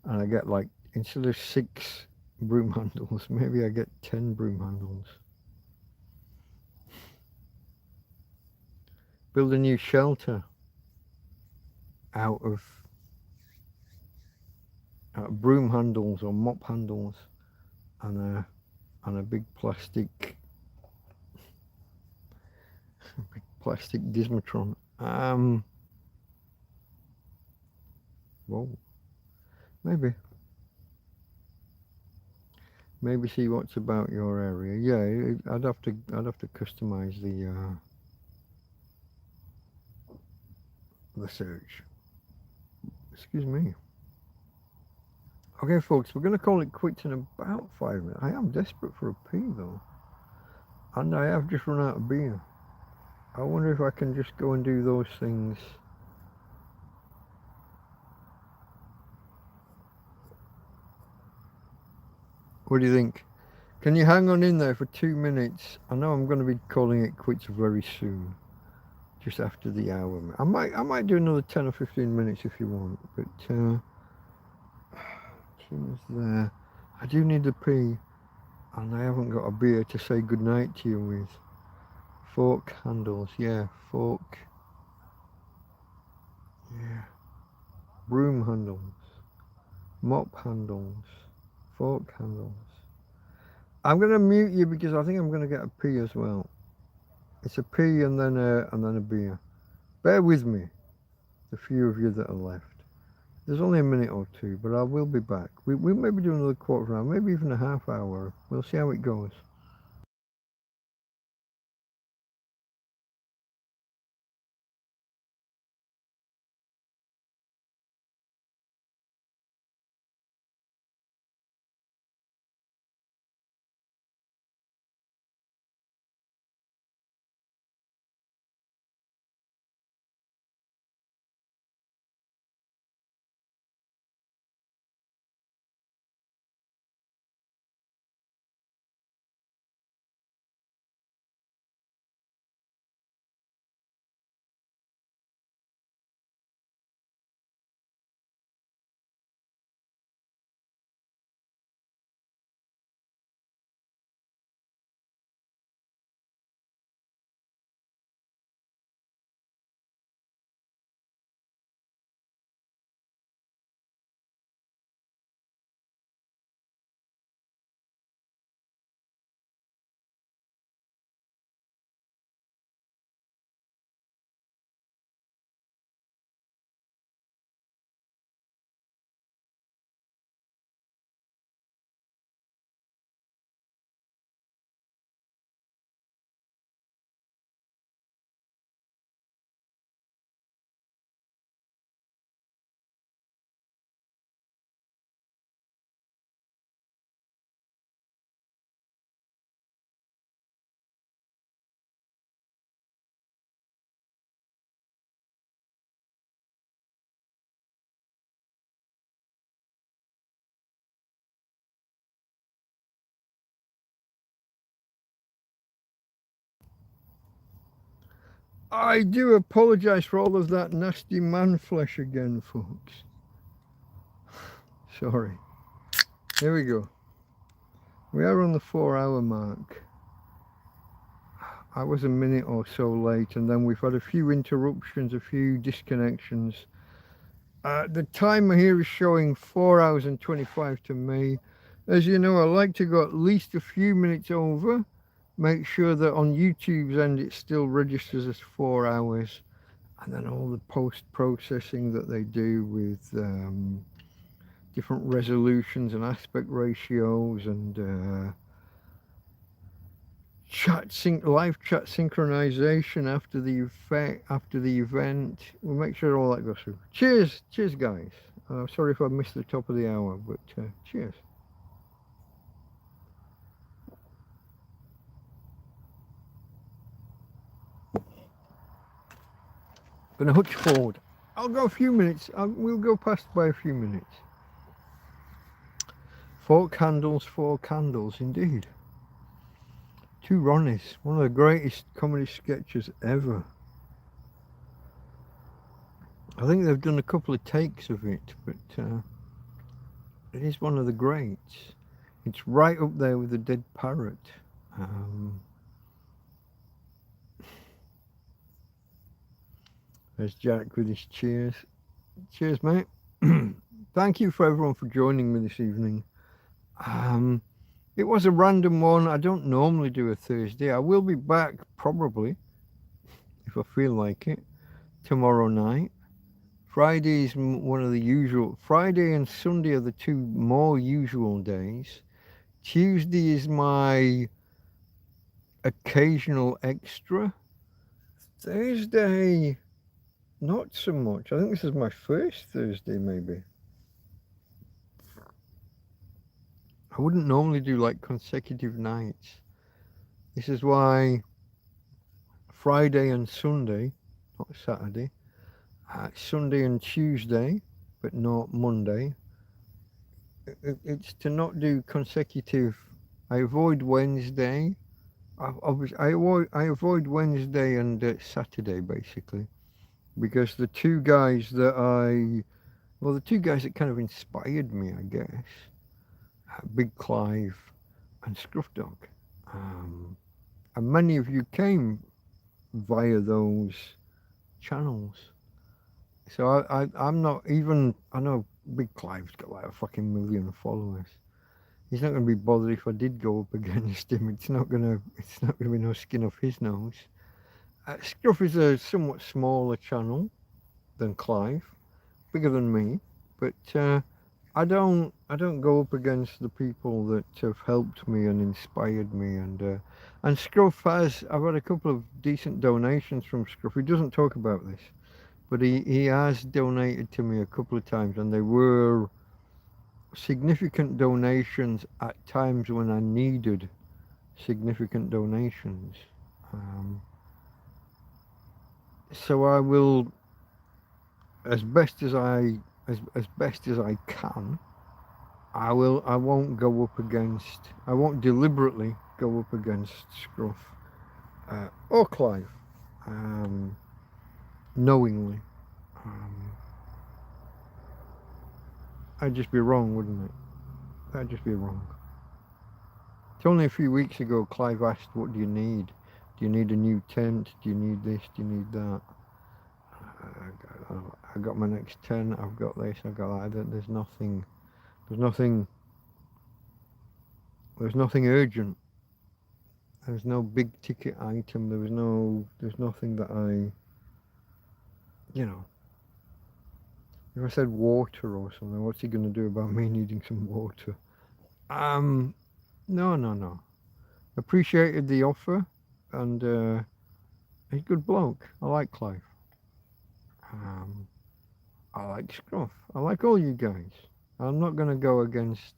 and I get like, instead of 6 broom handles, maybe I get 10 broom handles. Build a new shelter out of broom handles or mop handles and a big plastic Dismatron. Whoa. Maybe see what's about your area. Yeah, I'd have to customize the search. Excuse me. Okay, folks, we're going to call it quits in about 5 minutes. I am desperate for a pee, though. And I have just run out of beer. I wonder if I can just go and do those things. What do you think? Can you hang on in there for 2 minutes? I know I'm going to be calling it quits very soon. Just after the hour. I might do another 10 or 15 minutes if you want. But, Tina's there. I do need to pee. And I haven't got a beer to say goodnight to you with. Fork handles, yeah, fork. Yeah. Broom handles. Mop handles. Fork handles. I'm going to mute you because I think I'm going to get a pee as well. It's a pee and then a beer. Bear with me, the few of you that are left. There's only a minute or two, but I will be back. We may be doing another quarter of an hour, maybe even a half hour. We'll see how it goes. I do apologise for all of that nasty man flesh again, folks. Sorry. Here we go. We are on the 4-hour mark. I was a minute or so late, and then we've had a few interruptions, a few disconnections. The timer here is showing 4 hours and 25 to me. As you know, I like to go at least a few minutes over. Make sure that on YouTube's end it still registers as 4 hours. And then all the post-processing that they do with different resolutions and aspect ratios and live chat synchronization after the event. We'll make sure all that goes through. Cheers, guys. Sorry if I missed the top of the hour, but cheers. Gonna hutch forward. I'll go a few minutes. We'll go past by a few minutes. 4 candles, indeed. 2 Ronnies, one of the greatest comedy sketches ever. I think they've done a couple of takes of it, but it is one of the greats. It's right up there with the Dead Parrot. There's Jack with his cheers. Cheers, mate. Thank you for everyone for joining me this evening. It was a random one. I don't normally do a Thursday. I will be back probably, if I feel like it, tomorrow night. Friday is one of the usual. Friday and Sunday are the 2 more usual days. Tuesday is my occasional extra. Thursday, not so much. I think this is my first Thursday, maybe. I wouldn't normally do like consecutive nights. This is why Friday and Sunday, not Saturday, Sunday and Tuesday, but not Monday. It's to not do consecutive. I avoid Wednesday. I avoid Wednesday and Saturday basically, because the 2 guys that the 2 guys that kind of inspired me, I guess, Big Clive and Scruff Dog, and many of you came via those channels. So I'm not even. I know Big Clive's got like a fucking million followers. He's not going to be bothered if I did go up against him. It's not going to be no skin off his nose. Scruff is a somewhat smaller channel than Clive, bigger than me, but I don't go up against the people that have helped me and inspired me, and Scruff has. I've had a couple of decent donations from Scruff. He doesn't talk about this, but he has donated to me a couple of times, and they were significant donations at times when I needed significant donations. So I will, as best as I can, I won't go up against. I won't deliberately go up against Scruff or Clive, knowingly. I'd just be wrong, wouldn't it? That'd just be wrong. It's only a few weeks ago Clive asked, what do you need? Do you need a new tent? Do you need this? Do you need that? I got my next tent, I've got this, I've got that. There's nothing urgent. There's no big ticket item. There's nothing that if I said water or something, what's he going to do about me needing some water? No. Appreciated the offer, and he's a good bloke. I like Clive. I like Scruff. I like all you guys. I'm not going to go against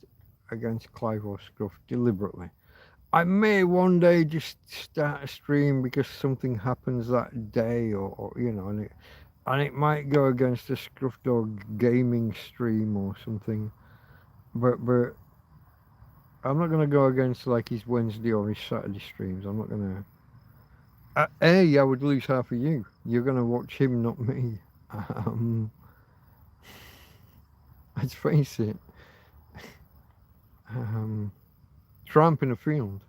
Clive or Scruff deliberately. I may one day just start a stream because something happens that day, or and it might go against a Scruff Dog gaming stream or something, but I'm not going to go against like his Wednesday or his Saturday streams. I'm not going to. A, I would lose half of you. You're going to watch him, not me. Let's face it. Tramp in a field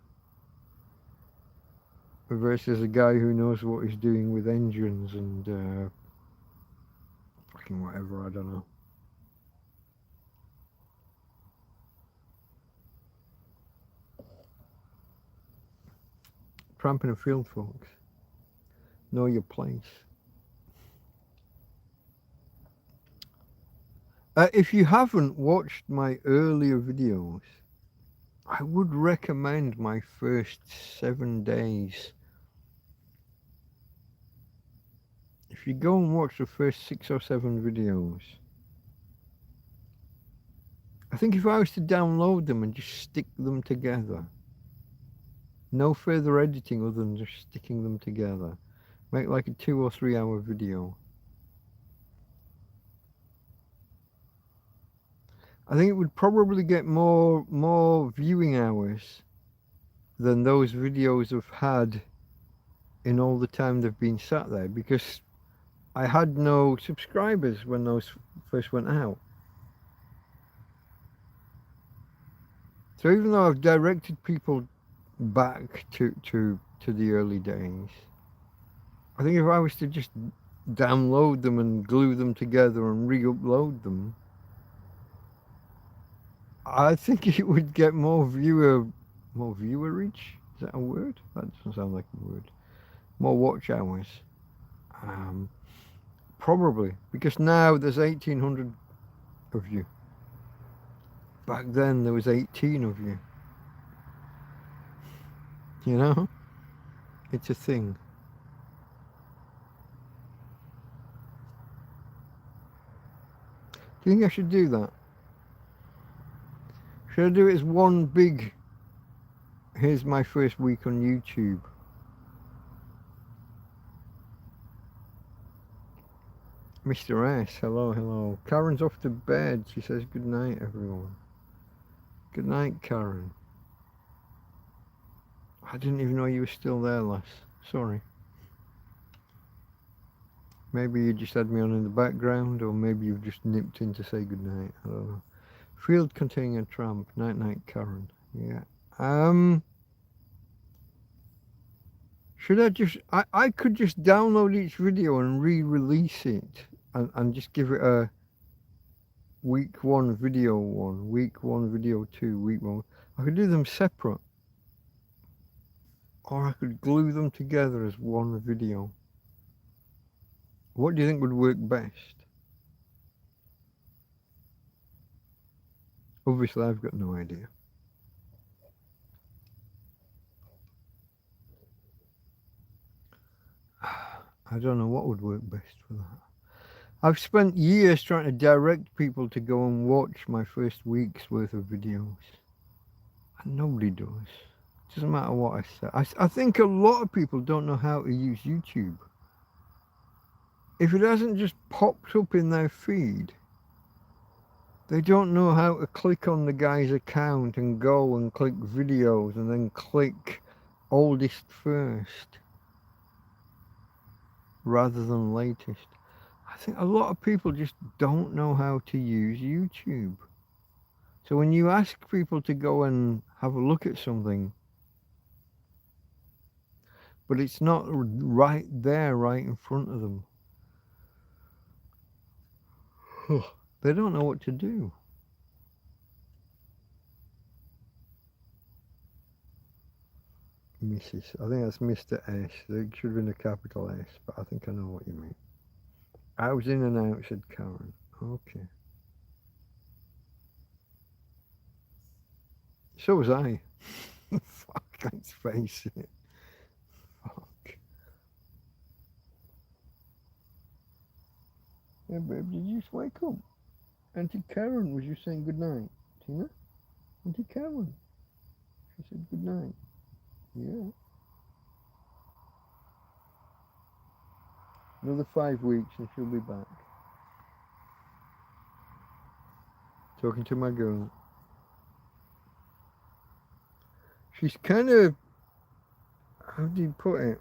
versus a guy who knows what he's doing with engines and fucking whatever, I don't know. Tramp in a field, folks. Know your place. If you haven't watched my earlier videos, I would recommend my first 7 days. If you go and watch the first 6 or 7 videos, I think if I was to download them and just stick them together, no further editing other than just sticking them together, make like a 2 or 3 hour video, I think it would probably get more viewing hours than those videos have had in all the time they've been sat there, because I had no subscribers when those first went out. So even though I've directed people back to the early days, I think if I was to just download them and glue them together and re-upload them, I think it would get more viewerage. Is that a word? That doesn't sound like a word. More watch hours. Probably, because now there's 1,800 of you. Back then there was 18 of you. You know? It's a thing. Do you think I should do that? Should I do it as one big, here's my first week on YouTube? Mr. S, hello, hello. Karen's off to bed. She says good night, everyone. Good night, Karen. I didn't even know you were still there, lass. Sorry. Maybe you just had me on in the background, or maybe you've just nipped in to say good night. I don't know. Field containing a tramp. Night night, Karen. Yeah. Should I just... I could just download each video and re-release it and just give it a week 1 video 1, week 1 video 2, week 1. I could do them separate. Or I could glue them together as one video. What do you think would work best? Obviously, I've got no idea. I don't know what would work best for that. I've spent years trying to direct people to go and watch my first week's worth of videos. And nobody does. It doesn't matter what I say. I think a lot of people don't know how to use YouTube. If it hasn't just popped up in their feed, they don't know how to click on the guy's account and go and click videos and then click oldest first rather than latest. I think a lot of people just don't know how to use YouTube. So when you ask people to go and have a look at something, but it's not right there, right in front of them, they don't know what to do. Mrs. I think that's Mr. S. There should have been a capital S, but I think I know what you mean. I was in and out, said Karen. Okay. So was I. Fuck, let's face it. Fuck. Yeah, babe, did you just wake up? Auntie Karen was you saying good night? Tina? Auntie Karen. She said good night. Yeah. Another 5 weeks and she'll be back. Talking to my girl. She's kind of, how do you put it?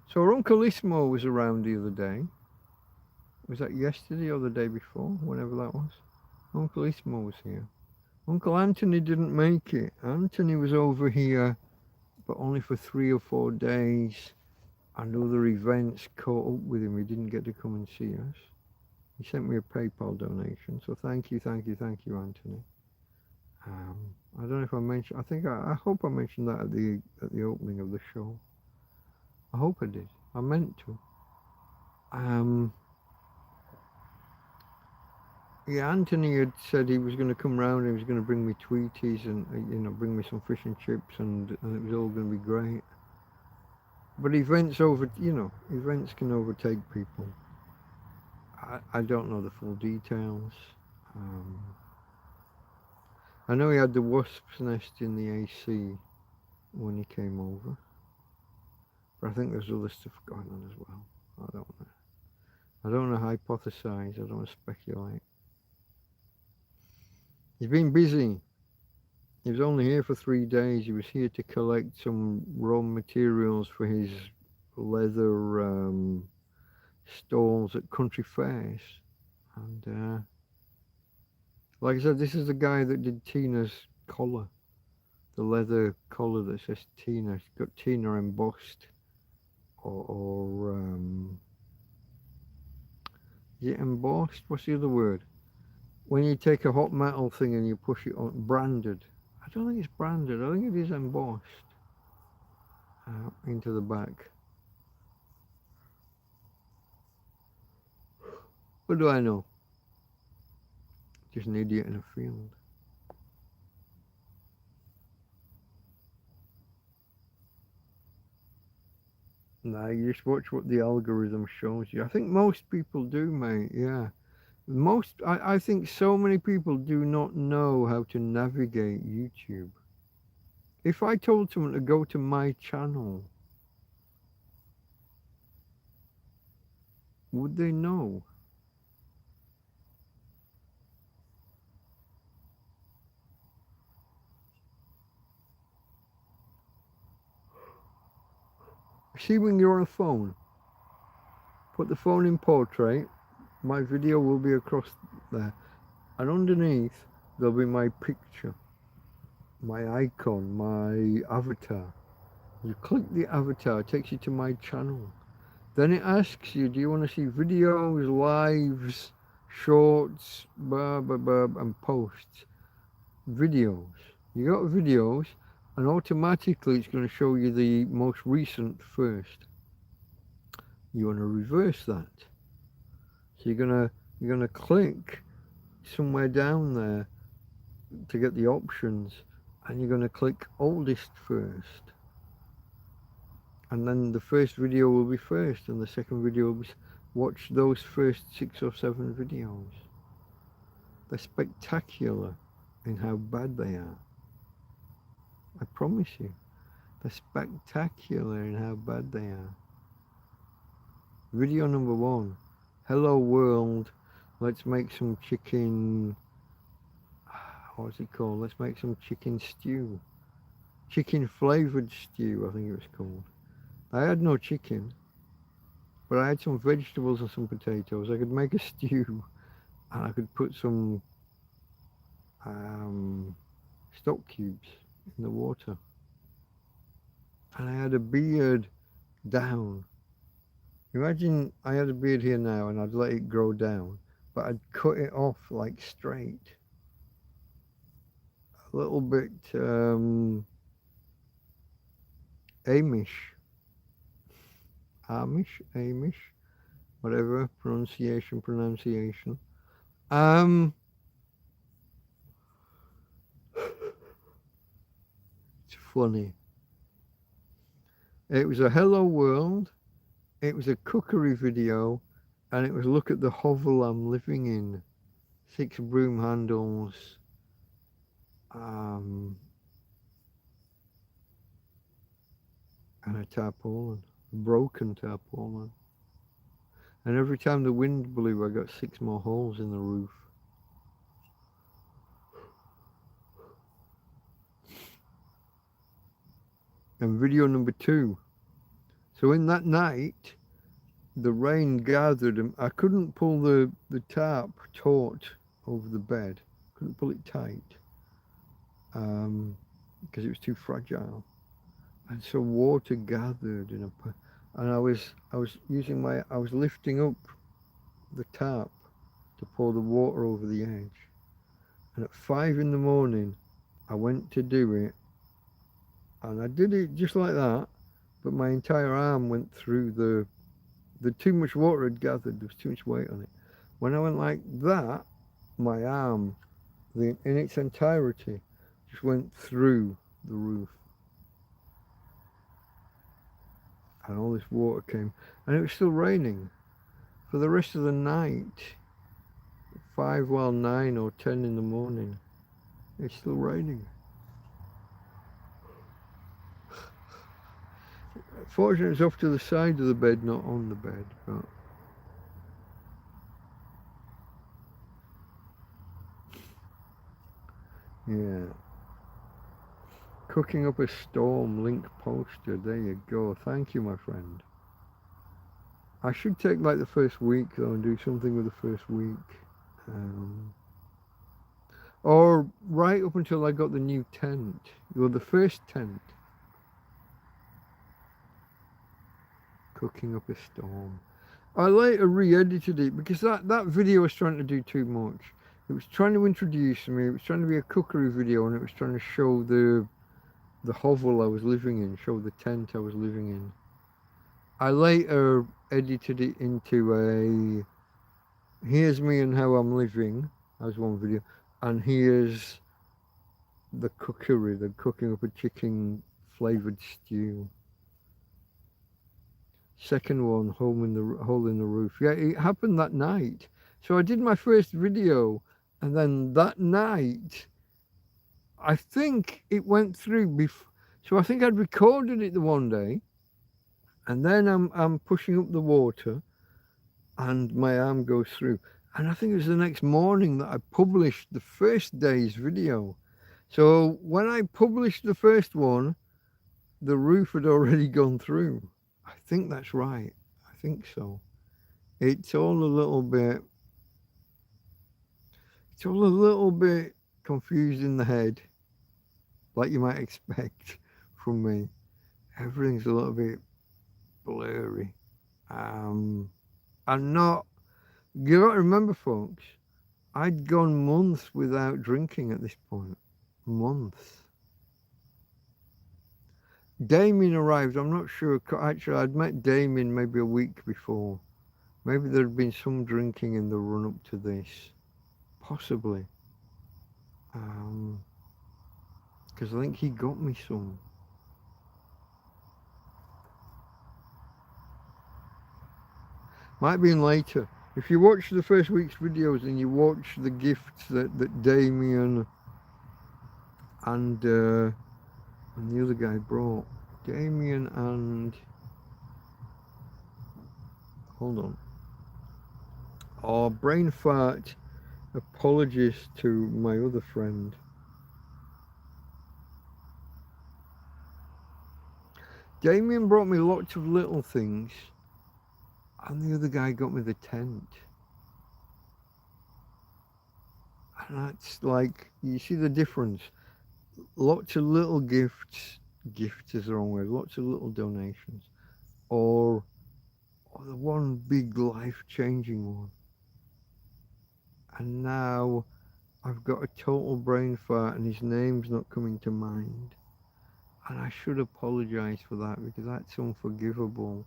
So our Uncle Ismo was around the other day. Was that yesterday or the day before? Whenever that was. Uncle Ismo was here. Uncle Anthony didn't make it. Anthony was over here, but only for 3 or 4 days. And other events caught up with him. He didn't get to come and see us. He sent me a PayPal donation. So thank you, Anthony. I don't know if I mentioned. I hope I mentioned that at the opening of the show. I hope I did. I meant to. Yeah, Anthony had said he was going to come round and he was going to bring me Tweeties and bring me some fish and chips and it was all going to be great. But events can overtake people. I don't know the full details. I know he had the wasp's nest in the AC when he came over. But I think there's other stuff going on as well. I don't know. I don't want to hypothesize. I don't want to speculate. He's been busy. He was only here for 3 days. He was here to collect some raw materials for his leather stalls at country fairs. And like I said, this is the guy that did Tina's collar. The leather collar that says Tina. It's got Tina embossed. Or is it embossed? What's the other word? When you take a hot metal thing and you push it on, branded. I don't think it's branded. I think it is embossed into the back. What do I know? Just an idiot in a field. Nah, you just watch what the algorithm shows you. I think most people do, mate. Yeah. I think so many people do not know how to navigate YouTube. If I told someone to go to my channel, would they know? See, when you're on a phone, put the phone in portrait, my video will be across there, and underneath there'll be my picture, my icon, my avatar. You click the avatar, it takes you to my channel. Then it asks you, do you want to see videos, lives, shorts, and posts? Videos. You got videos, and automatically it's going to show you the most recent first. You want to reverse that. So you're gonna click somewhere down there to get the options, and you're gonna click oldest first. And then the first video will be first, and the second video will be, watch those first 6 or 7 videos. They're spectacular in how bad they are. I promise you. They're spectacular in how bad they are. Video number 1. Hello world. Let's make some chicken. What's it called? Let's make some chicken stew. Chicken flavored stew, I think it was called. I had no chicken, but I had some vegetables and some potatoes. I could make a stew, and I could put some stock cubes in the water. And I had a beard down. Imagine I had a beard here now and I'd let it grow down, but I'd cut it off like straight. A little bit Amish, whatever, pronunciation. It's funny. It was a hello world, it was a cookery video, and it was look at the hovel I'm living in. 6 broom handles, and a tarpaulin, a broken tarpaulin. And every time the wind blew, I got 6 more holes in the roof. And video number 2, So in that night, the rain gathered and I couldn't pull the tarp taut over the bed. Couldn't pull it tight because it was too fragile. And so water gathered and I was lifting up the tarp to pour the water over the edge. And at 5 in the morning, I went to do it, and I did it just like that, but my entire arm went through the too much water had gathered. There was too much weight on it. When I went like that, my arm, in its entirety, just went through the roof. And all this water came, and it was still raining for the rest of the night. 9 or 10 in the morning, it's still raining. Fortunately, it's off to the side of the bed, not on the bed. But yeah. Cooking up a storm, link posted. There you go. Thank you, my friend. I should take like the first week though and do something with the first week. Or right up until I got the new tent. Well, the first tent. Cooking up a storm. I later re-edited it because that video was trying to do too much. It was trying to introduce me, it was trying to be a cookery video, and it was trying to show the hovel I was living in, show the tent I was living in. I later edited it into a here's me and how I'm living, as one video, and here's the cookery, the cooking up a chicken flavoured stew. Second one, hole in the roof. Yeah, it happened that night. So I did my first video, and then that night, I think it went through. So I think I'd recorded it the one day, and then I'm pushing up the water, and my arm goes through. And I think it was the next morning that I published the first day's video. So when I published the first one, the roof had already gone through. I think that's right. I think so. It's all a little bit confused in the head, like you might expect from me. Everything's a little bit blurry. I'm not, you got to remember, folks, I'd gone months without drinking at this point. Months. Damien arrived, I'm not sure. Actually, I'd met Damien maybe a week before. Maybe there'd been some drinking in the run up to this. Possibly. Because I think he got me some. Might be in later. If you watch the first week's videos and you watch the gifts that Damien and the other guy brought. Damien and... Hold on. Oh, brain fart. Apologies to my other friend. Damien brought me lots of little things, and the other guy got me the tent. And that's like, you see the difference. Lots of little gifts is the wrong word, lots of little donations, or the one big life-changing one. And now I've got a total brain fart and his name's not coming to mind. And I should apologise for that because that's unforgivable.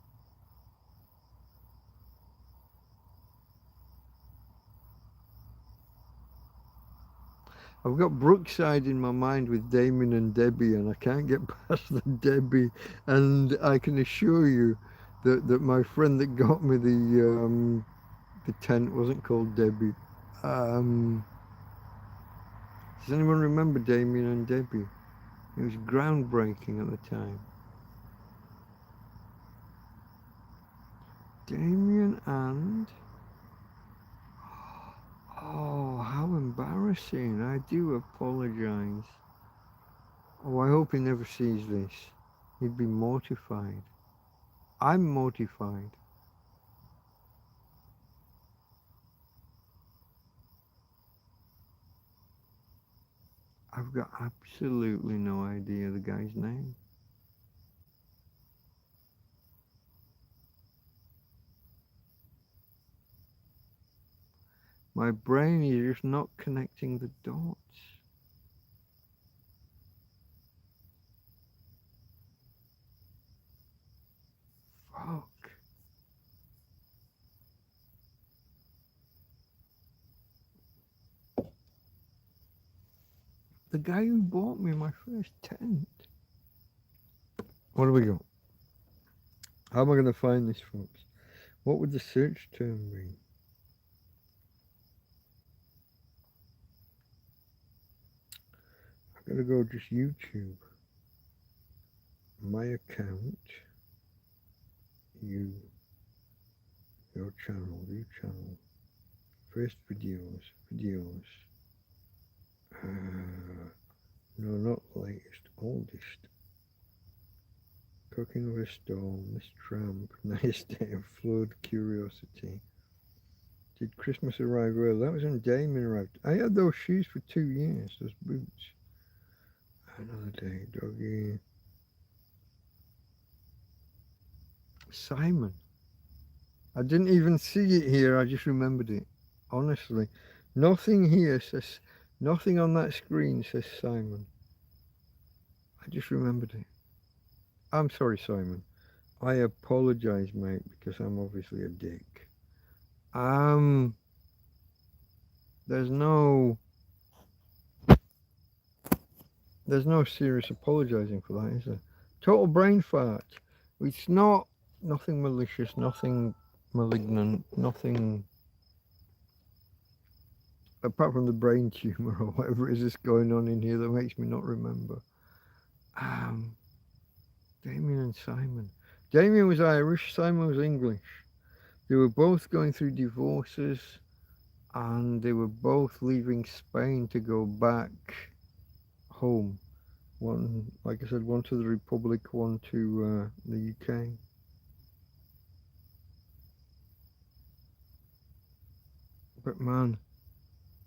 I've got Brookside in my mind with Damien and Debbie, and I can't get past the Debbie. And I can assure you that my friend that got me the tent wasn't called Debbie. Does anyone remember Damien and Debbie? It was groundbreaking at the time. Damien and... Oh, how embarrassing. I do apologise. Oh, I hope he never sees this. He'd be mortified. I'm mortified. I've got absolutely no idea the guy's name. My brain is just not connecting the dots. Fuck. The guy who bought me my first tent. What do we got? How am I going to find this, folks? What would the search term be? I'm going to go just YouTube. My account. You. Your channel. View channel. First videos. Videos. No, not latest. Oldest. Cooking of a storm. This tramp. Nice day of flood. Curiosity. Did Christmas arrive early? That was when Damien arrived. I had those shoes for 2 years. Those boots. Another day. Doggy. Simon. I didn't even see it here. I just remembered it. Honestly. Nothing here says... Nothing on that screen says Simon. I just remembered it. I'm sorry, Simon. I apologize, mate, because I'm obviously a dick. There's no serious apologizing for that, is there? Total brain fart. It's not nothing malicious, nothing malignant, nothing apart from the brain tumor or whatever it is that's going on in here that makes me not remember. Damien and Simon. Damien was Irish, Simon was English. They were both going through divorces and they were both leaving Spain to go back home. One, like I said, one to the Republic, one to the UK. But man,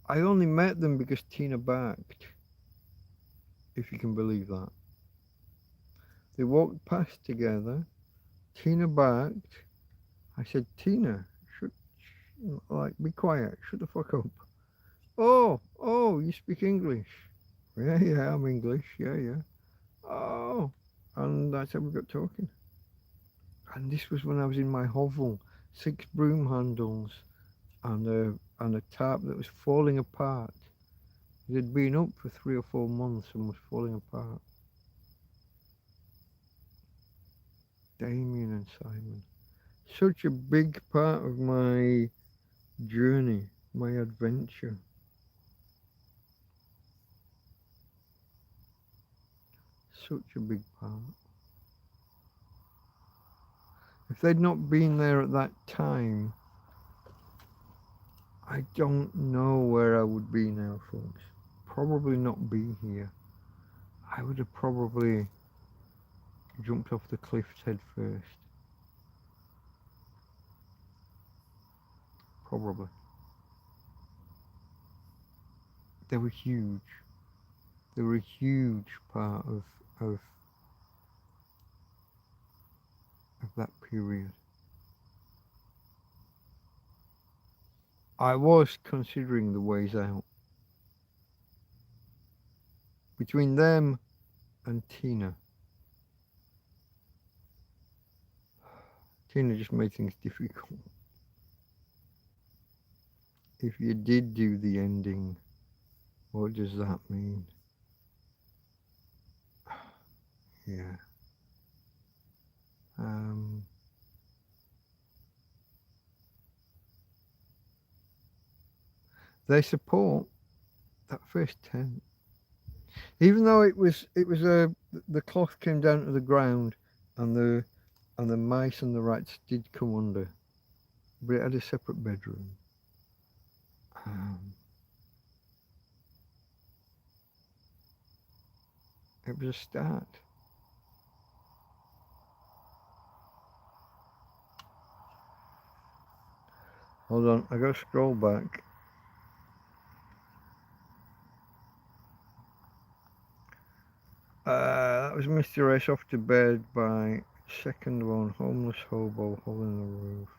I only met them because Tina backed, if you can believe that. They walked past together, Tina backed. I said, Tina, be quiet, shut the fuck up. Oh, you speak English? Yeah, I'm English, yeah. Oh, and that's how we got talking. And this was when I was in my hovel, 6 broom handles and a tarp that was falling apart. It had been up for 3 or 4 months and was falling apart. Damien and Simon. Such a big part of my journey, my adventure. Such a big part. If they'd not been there at that time, I don't know where I would be now, folks. Probably not be here. I would have probably jumped off the cliffs head first. Probably. They were huge. They were a huge part of that period. I was considering the ways out. Between them and Tina. Tina just made things difficult. If you did do the ending, what does that mean? Yeah. They support that first tent. Even though the cloth came down to the ground and the mice and the rats did come under, but it had a separate bedroom. It was a start. Hold on, I gotta scroll back. That was Mr. S off to bed by second one, homeless hobo, hole in the roof.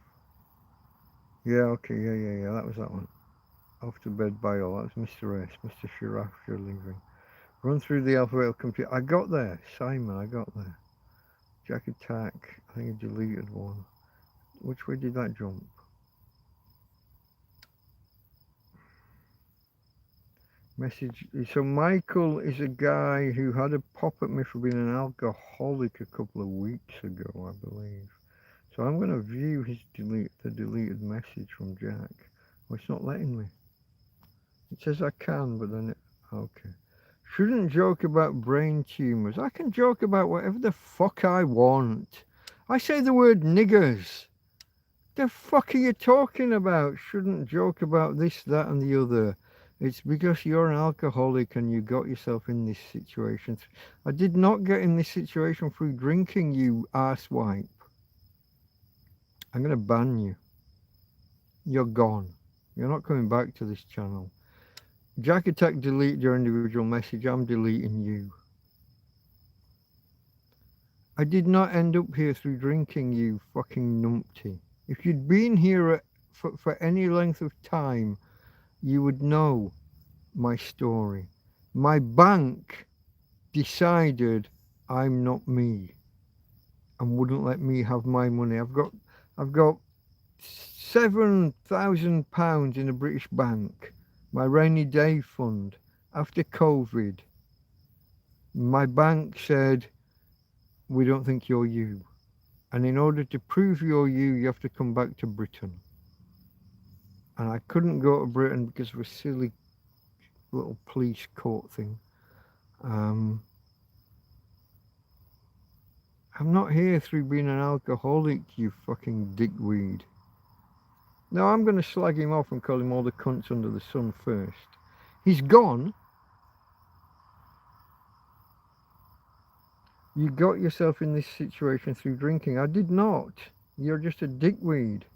Yeah, okay, yeah, that was that one. Off to bed by all, that was Mr. S, Mr. Shiraf, you're leaving. Run through the alphabetical computer. I got there, Simon, I got there. Jack attack, I think I deleted one. Which way did that jump? Message. So Michael is a guy who had a pop at me for being an alcoholic a couple of weeks ago, I believe. So I'm going to view the deleted message from Jack. Oh, it's not letting me. It says I can, but then okay. Shouldn't joke about brain tumors. I can joke about whatever the fuck I want. I say the word niggers. The fuck are you talking about? Shouldn't joke about this, that, and the other. It's because you're an alcoholic and you got yourself in this situation. I did not get in this situation through drinking, you arsewipe. I'm going to ban you. You're gone. You're not coming back to this channel. Jack Attack, delete your individual message. I'm deleting you. I did not end up here through drinking, you fucking numpty. If you'd been here for any length of time, you would know my story. My bank decided I'm not me and wouldn't let me have my money. I've got £7,000 in a British bank, my rainy day fund. After COVID, my bank said, we don't think you're you. And in order to prove you're you, you have to come back to Britain. And I couldn't go to Britain because of a silly little police court thing. I'm not here through being an alcoholic, you fucking dickweed. No, I'm going to slag him off and call him all the cunts under the sun first. He's gone. You got yourself in this situation through drinking. I did not. You're just a dickweed.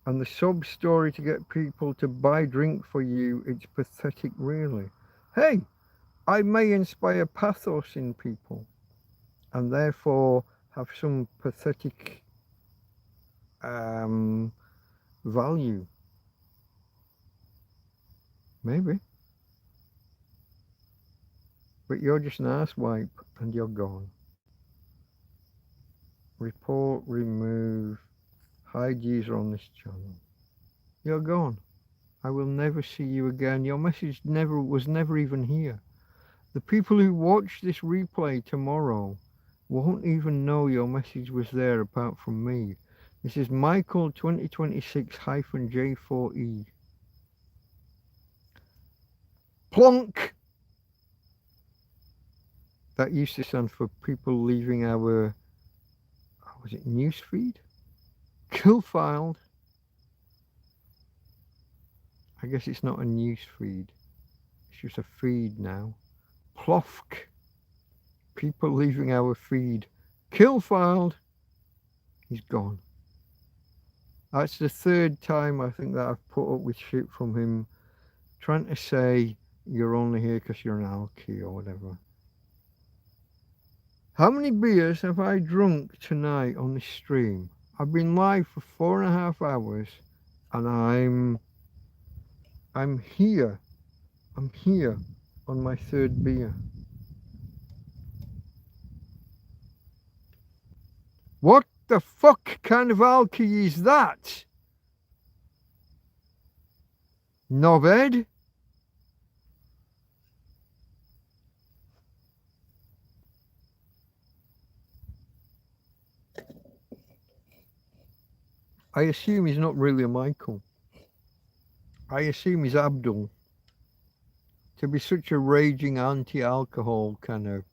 And the sub story to get people to buy drink for you, it's pathetic, really. Hey, I may inspire pathos in people and therefore have some pathetic value. Maybe. But you're just an asswipe and you're gone. Report, remove, hide user on this channel. You're gone. I will never see you again. Your message was never even here. The people who watch this replay tomorrow won't even know your message was there apart from me. This is Michael 2026-J4E. Plonk! That used to stand for people leaving our, was it newsfeed? Kill-filed. I guess it's not a newsfeed. It's just a feed now. Plofk. People leaving our feed. Kill-filed. He's gone. That's the third time I think that I've put up with shit from him trying to say you're only here because you're an alky or whatever. How many beers have I drunk tonight on this stream? I've been live for 4.5 hours and I'm here. I'm here on my third beer. What the fuck kind of alky is that? Noved? I assume he's not really a Michael. I assume he's Abdul. To be such a raging anti-alcohol kind of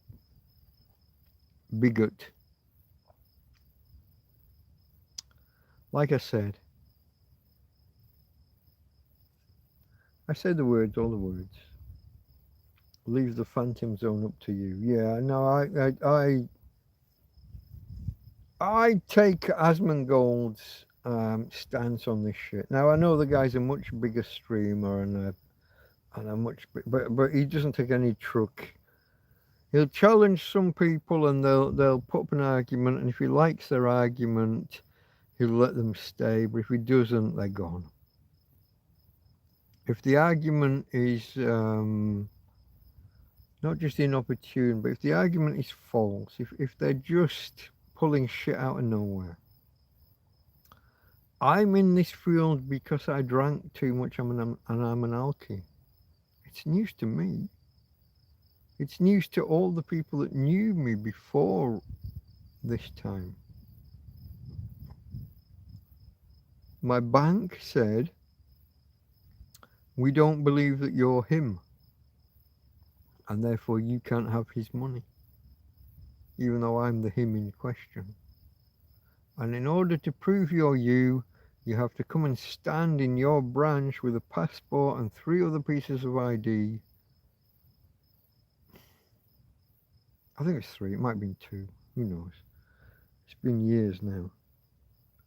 bigot. Like I said the words, all the words. Leave the phantom zone up to you. Yeah, no, I take Asmongold's stance on this shit. Now I know the guy's a much bigger streamer and a much, but he doesn't take any truck. He'll challenge some people and they'll put up an argument, and if he likes their argument, he'll let them stay. But if he doesn't, they're gone. If the argument is not just inopportune, but if the argument is false, if they're just pulling shit out of nowhere. I'm in this field because I drank too much and I'm an alky. It's news to me. It's news to all the people that knew me before this time. My bank said, we don't believe that you're him, and therefore you can't have his money, even though I'm the him in question. And in order to prove you're you, you have to come and stand in your branch with a passport and 3 other pieces of ID. I think it's 3, it might have been 2, who knows. It's been years now.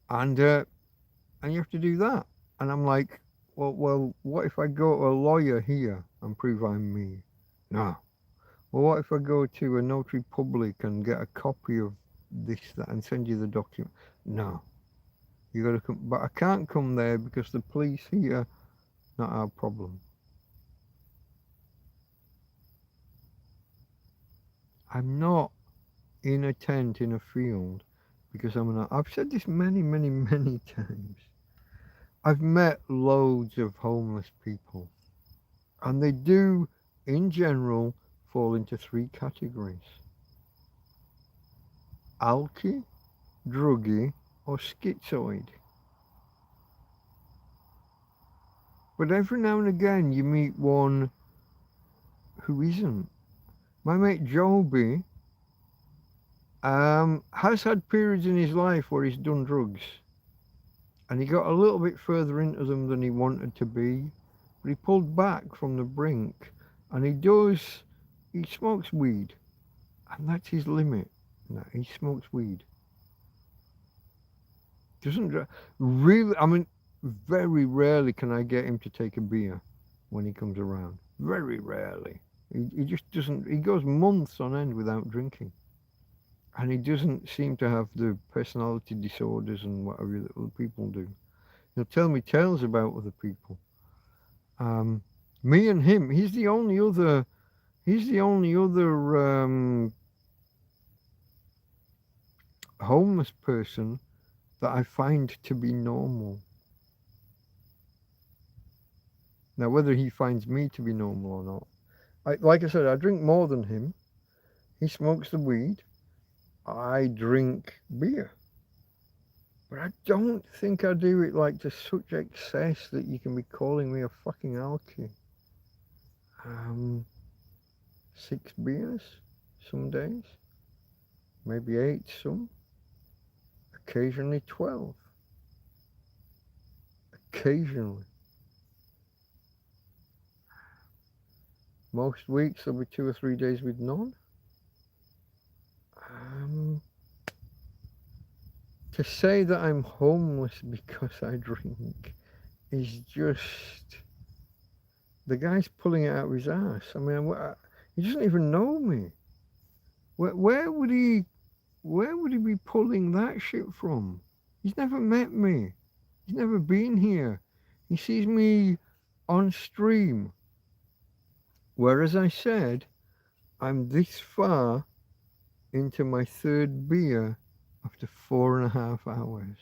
And you have to do that. And I'm like, well, what if I go to a lawyer here and prove I'm me? No. Well, what if I go to a notary public and get a copy of this, that, and send you the document? No. You got to come, but I can't come there because the police here, not our problem. I'm not in a tent in a field because I've said this many, many, many times. I've met loads of homeless people, and they do, in general, fall into 3 categories: alky, druggy, or schizoid. But every now and again you meet one who isn't. My mate Joby has had periods in his life where he's done drugs, and he got a little bit further into them than he wanted to be, but he pulled back from the brink, and he smokes weed, and that's his limit. No, he smokes weed. Doesn't really, I mean, very rarely can I get him to take a beer when he comes around. Very rarely. He just doesn't, he goes months on end without drinking. And he doesn't seem to have the personality disorders and whatever that other people do. He'll tell me tales about other people. Me and him, he's the only other homeless person that I find to be normal. Now, whether he finds me to be normal or not, like I said, I drink more than him. He smokes the weed. I drink beer. But I don't think I do it like to such excess that you can be calling me a fucking alky. 6 beers some days, maybe 8 some, occasionally 12. Occasionally. Most weeks there'll be 2 or 3 days with none. To say that I'm homeless because I drink is just, the guy's pulling it out of his ass. I mean, he doesn't even know me. Where would he be pulling that shit from? He's never met me. He's never been here. He sees me on stream. Whereas I said, I'm this far into my 3rd beer after 4.5 hours.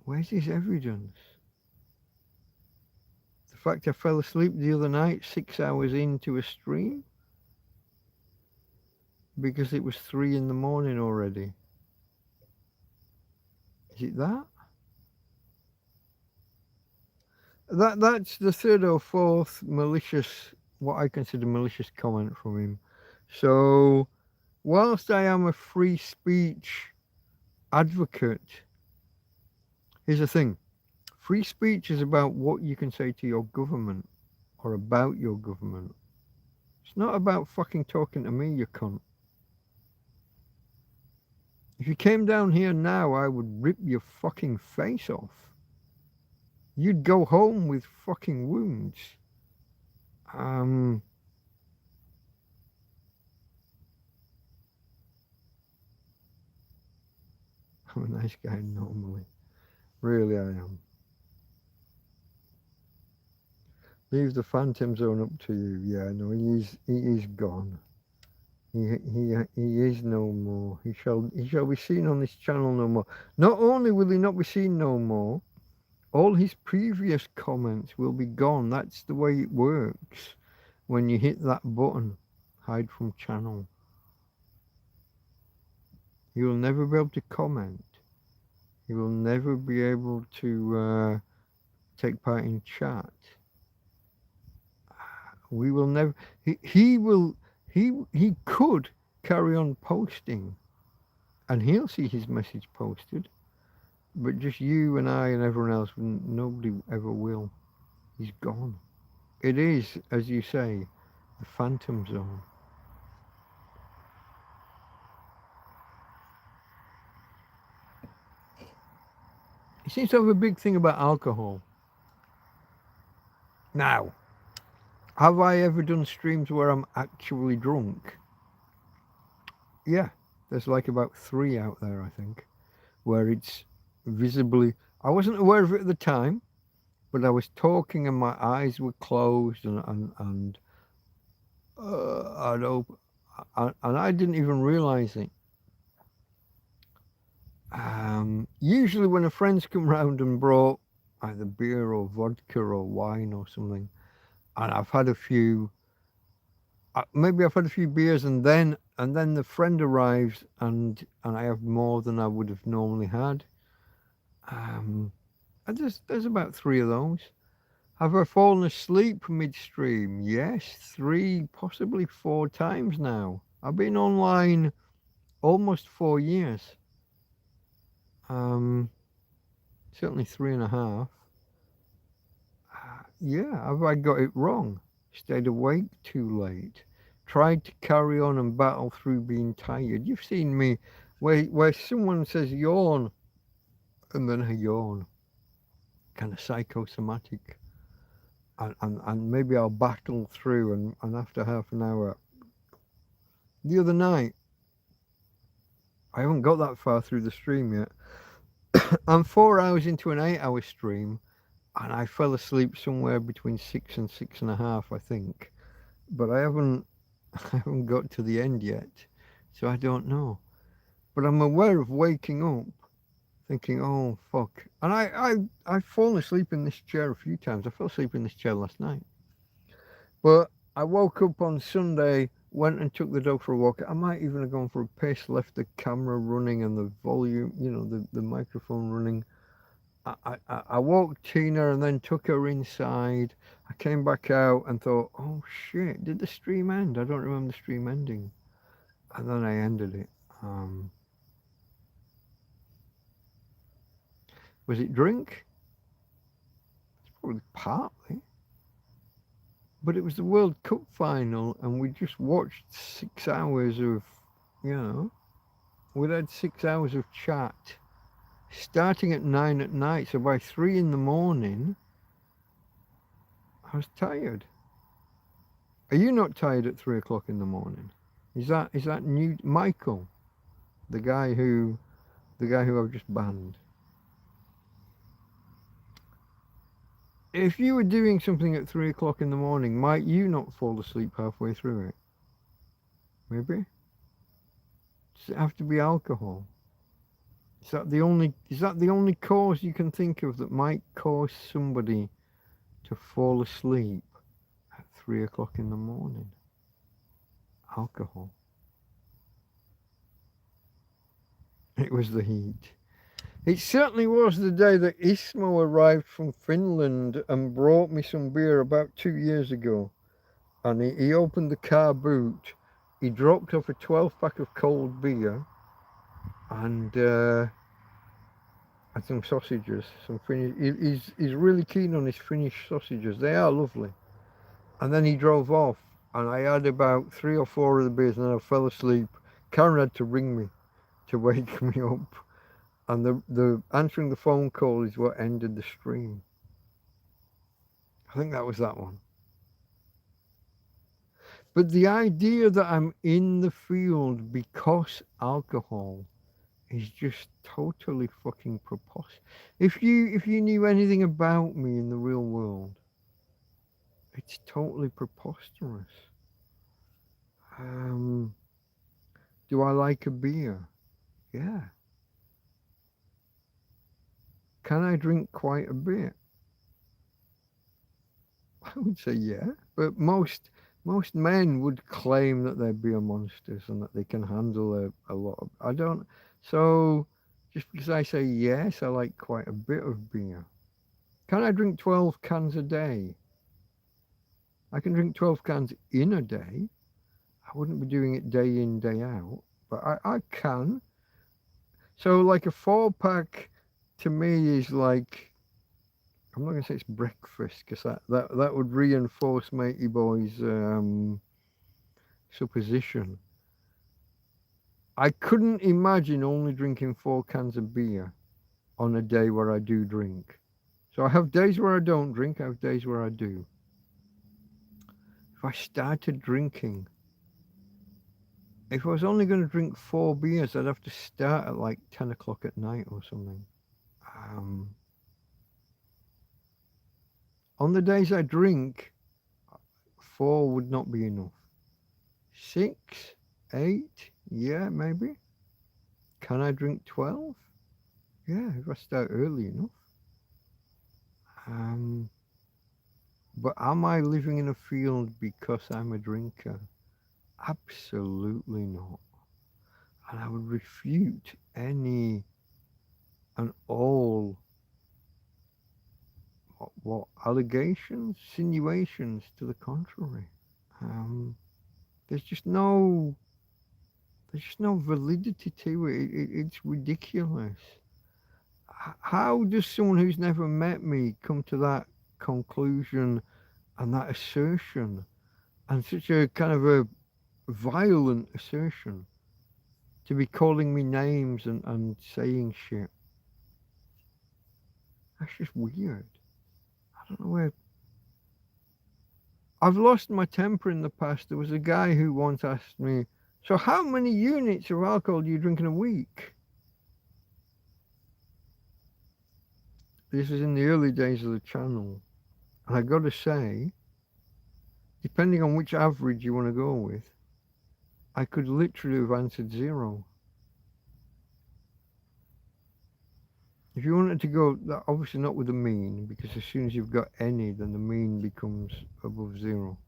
Where's his evidence? The fact I fell asleep the other night 6 hours into a stream? Because it was 3 in the morning already. Is it that? That's the 3rd or 4th malicious, what I consider malicious comment from him. So, whilst I am a free speech advocate, here's the thing. Free speech is about what you can say to your government or about your government. It's not about fucking talking to me, you cunt. If you came down here now, I would rip your fucking face off. You'd go home with fucking wounds. I'm a nice guy normally. Really, I am. Leave the phantom zone up to you. Yeah, no, he is gone. He is no more. He shall be seen on this channel no more. Not only will he not be seen no more, all his previous comments will be gone. That's the way it works when you hit that button, hide from channel. He will never be able to comment. He will never be able to take part in chat. We will never. He could carry on posting, and he'll see his message posted. But just you and I and everyone else, nobody ever will. He's gone. It is, as you say, the phantom zone. He seems to have a big thing about alcohol. Now, have I ever done streams where I'm actually drunk? Yeah, there's like about 3 out there, I think, where it's visibly. I wasn't aware of it at the time, but I was talking and my eyes were closed and I'd open, and I didn't even realize it. Usually when a friend's come round and brought either beer or vodka or wine or something, and I've had a few, maybe I've had a few beers, and then the friend arrives and I have more than I would have normally had. And there's about 3 of those. Have I fallen asleep midstream? Yes, 3, possibly 4 times now. I've been online almost 4 years. Certainly 3.5. Yeah, have I got it wrong? Stayed awake too late. Tried to carry on and battle through being tired. You've seen me where someone says yawn and then I yawn. Kind of psychosomatic. And maybe I'll battle through and after half an hour. The other night, I haven't got that far through the stream yet. I'm 4 hours into an 8-hour stream, and I fell asleep somewhere between 6 and 6.5, I think. But I haven't got to the end yet, so I don't know. But I'm aware of waking up, thinking, oh fuck. And I've fallen asleep in this chair a few times. I fell asleep in this chair last night. But I woke up on Sunday, went and took the dog for a walk. I might even have gone for a piss, left the camera running and the volume, the microphone running. I walked Tina and then took her inside. I came back out and thought, oh shit, did the stream end? I don't remember the stream ending. And then I ended it. Was it drink? It's probably partly. But it was the World Cup final and we just watched 6 hours of, we'd had 6 hours of chat. Starting at 9 at night, so by 3 in the morning, I was tired. Are you not tired at 3 o'clock in the morning? Is that new Michael, the guy who I've just banned? If you were doing something at 3 o'clock in the morning, might you not fall asleep halfway through it? Maybe. Does it have to be alcohol? Is that the only cause you can think of that might cause somebody to fall asleep at 3 o'clock in the morning? Alcohol. It was the heat. It certainly was the day that Ismo arrived from Finland and brought me some beer about 2 years ago. And he opened the car boot. He dropped off a 12-pack of cold beer and some sausages, some Finnish. He's really keen on his Finnish sausages. They are lovely. And then he drove off and I had about 3 or 4 of the beers, and then I fell asleep. Karen had to ring me to wake me up, and the answering the phone call is what ended the stream. I think that was that one. But the idea that I'm in the field because alcohol is just totally fucking preposterous. If you knew anything about me in the real world, it's totally preposterous. Do I like a beer? Yeah. Can I drink quite a bit? I would say yeah, but most men would claim that they're beer monsters and that they can handle a lot of. I don't. So just because I say yes, I like quite a bit of beer. Can I drink 12 cans a day? I can drink 12 cans in a day. I wouldn't be doing it day in, day out, but I can. So like a 4-pack to me is like, I'm not going to say it's breakfast because that would reinforce Matey Boy's supposition. I couldn't imagine only drinking 4 cans of beer on a day where I do drink. So I have days where I don't drink, I have days where I do. If I started drinking, if I was only going to drink 4 beers, I'd have to start at like 10 o'clock at night or something. On the days I drink, 4 would not be enough. 6, 8, yeah, maybe. Can I drink 12? Yeah, if I start early enough. But am I living in a field because I'm a drinker? Absolutely not. And I would refute any and all what allegations, insinuations to the contrary. There's just no validity to it. It's ridiculous. How does someone who's never met me come to that conclusion and that assertion, and such a kind of a violent assertion, to be calling me names and saying shit? That's just weird. I don't know where. I've lost my temper in the past. There was a guy who once asked me, so how many units of alcohol do you drink in a week? This is in the early days of the channel. And I got to say, depending on which average you want to go with, I could literally have answered 0. If you wanted to go, obviously not with the mean, because as soon as you've got any, then the mean becomes above 0.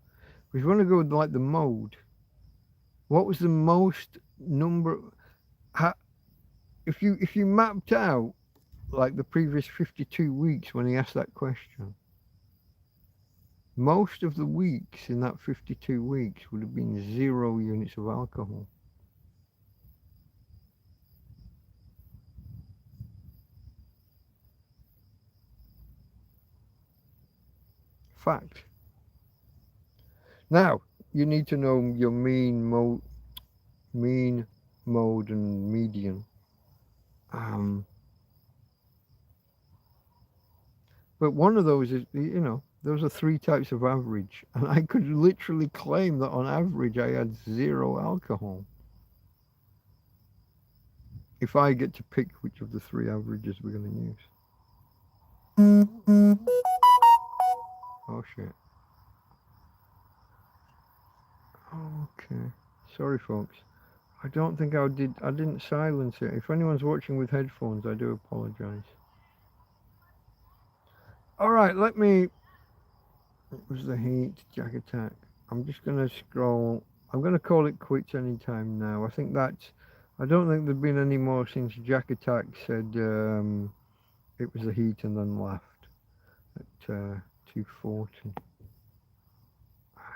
But if you want to go with like the mode, what was the most number? If you mapped out like the previous 52 weeks when he asked that question, most of the weeks in that 52 weeks would have been 0 units of alcohol. Fact. Now, you need to know your mean, mode, and median. But one of those is, those are 3 types of average. And I could literally claim that on average I had 0 alcohol. If I get to pick which of the 3 averages we're going to use. Oh shit. Okay. Sorry folks. I don't think I didn't silence it. If anyone's watching with headphones, I do apologize. Alright, it was the heat, Jack Attack. I'm just going to scroll. I'm going to call it quits anytime now. I don't think there's been any more since Jack Attack said it was the heat and then left at 240.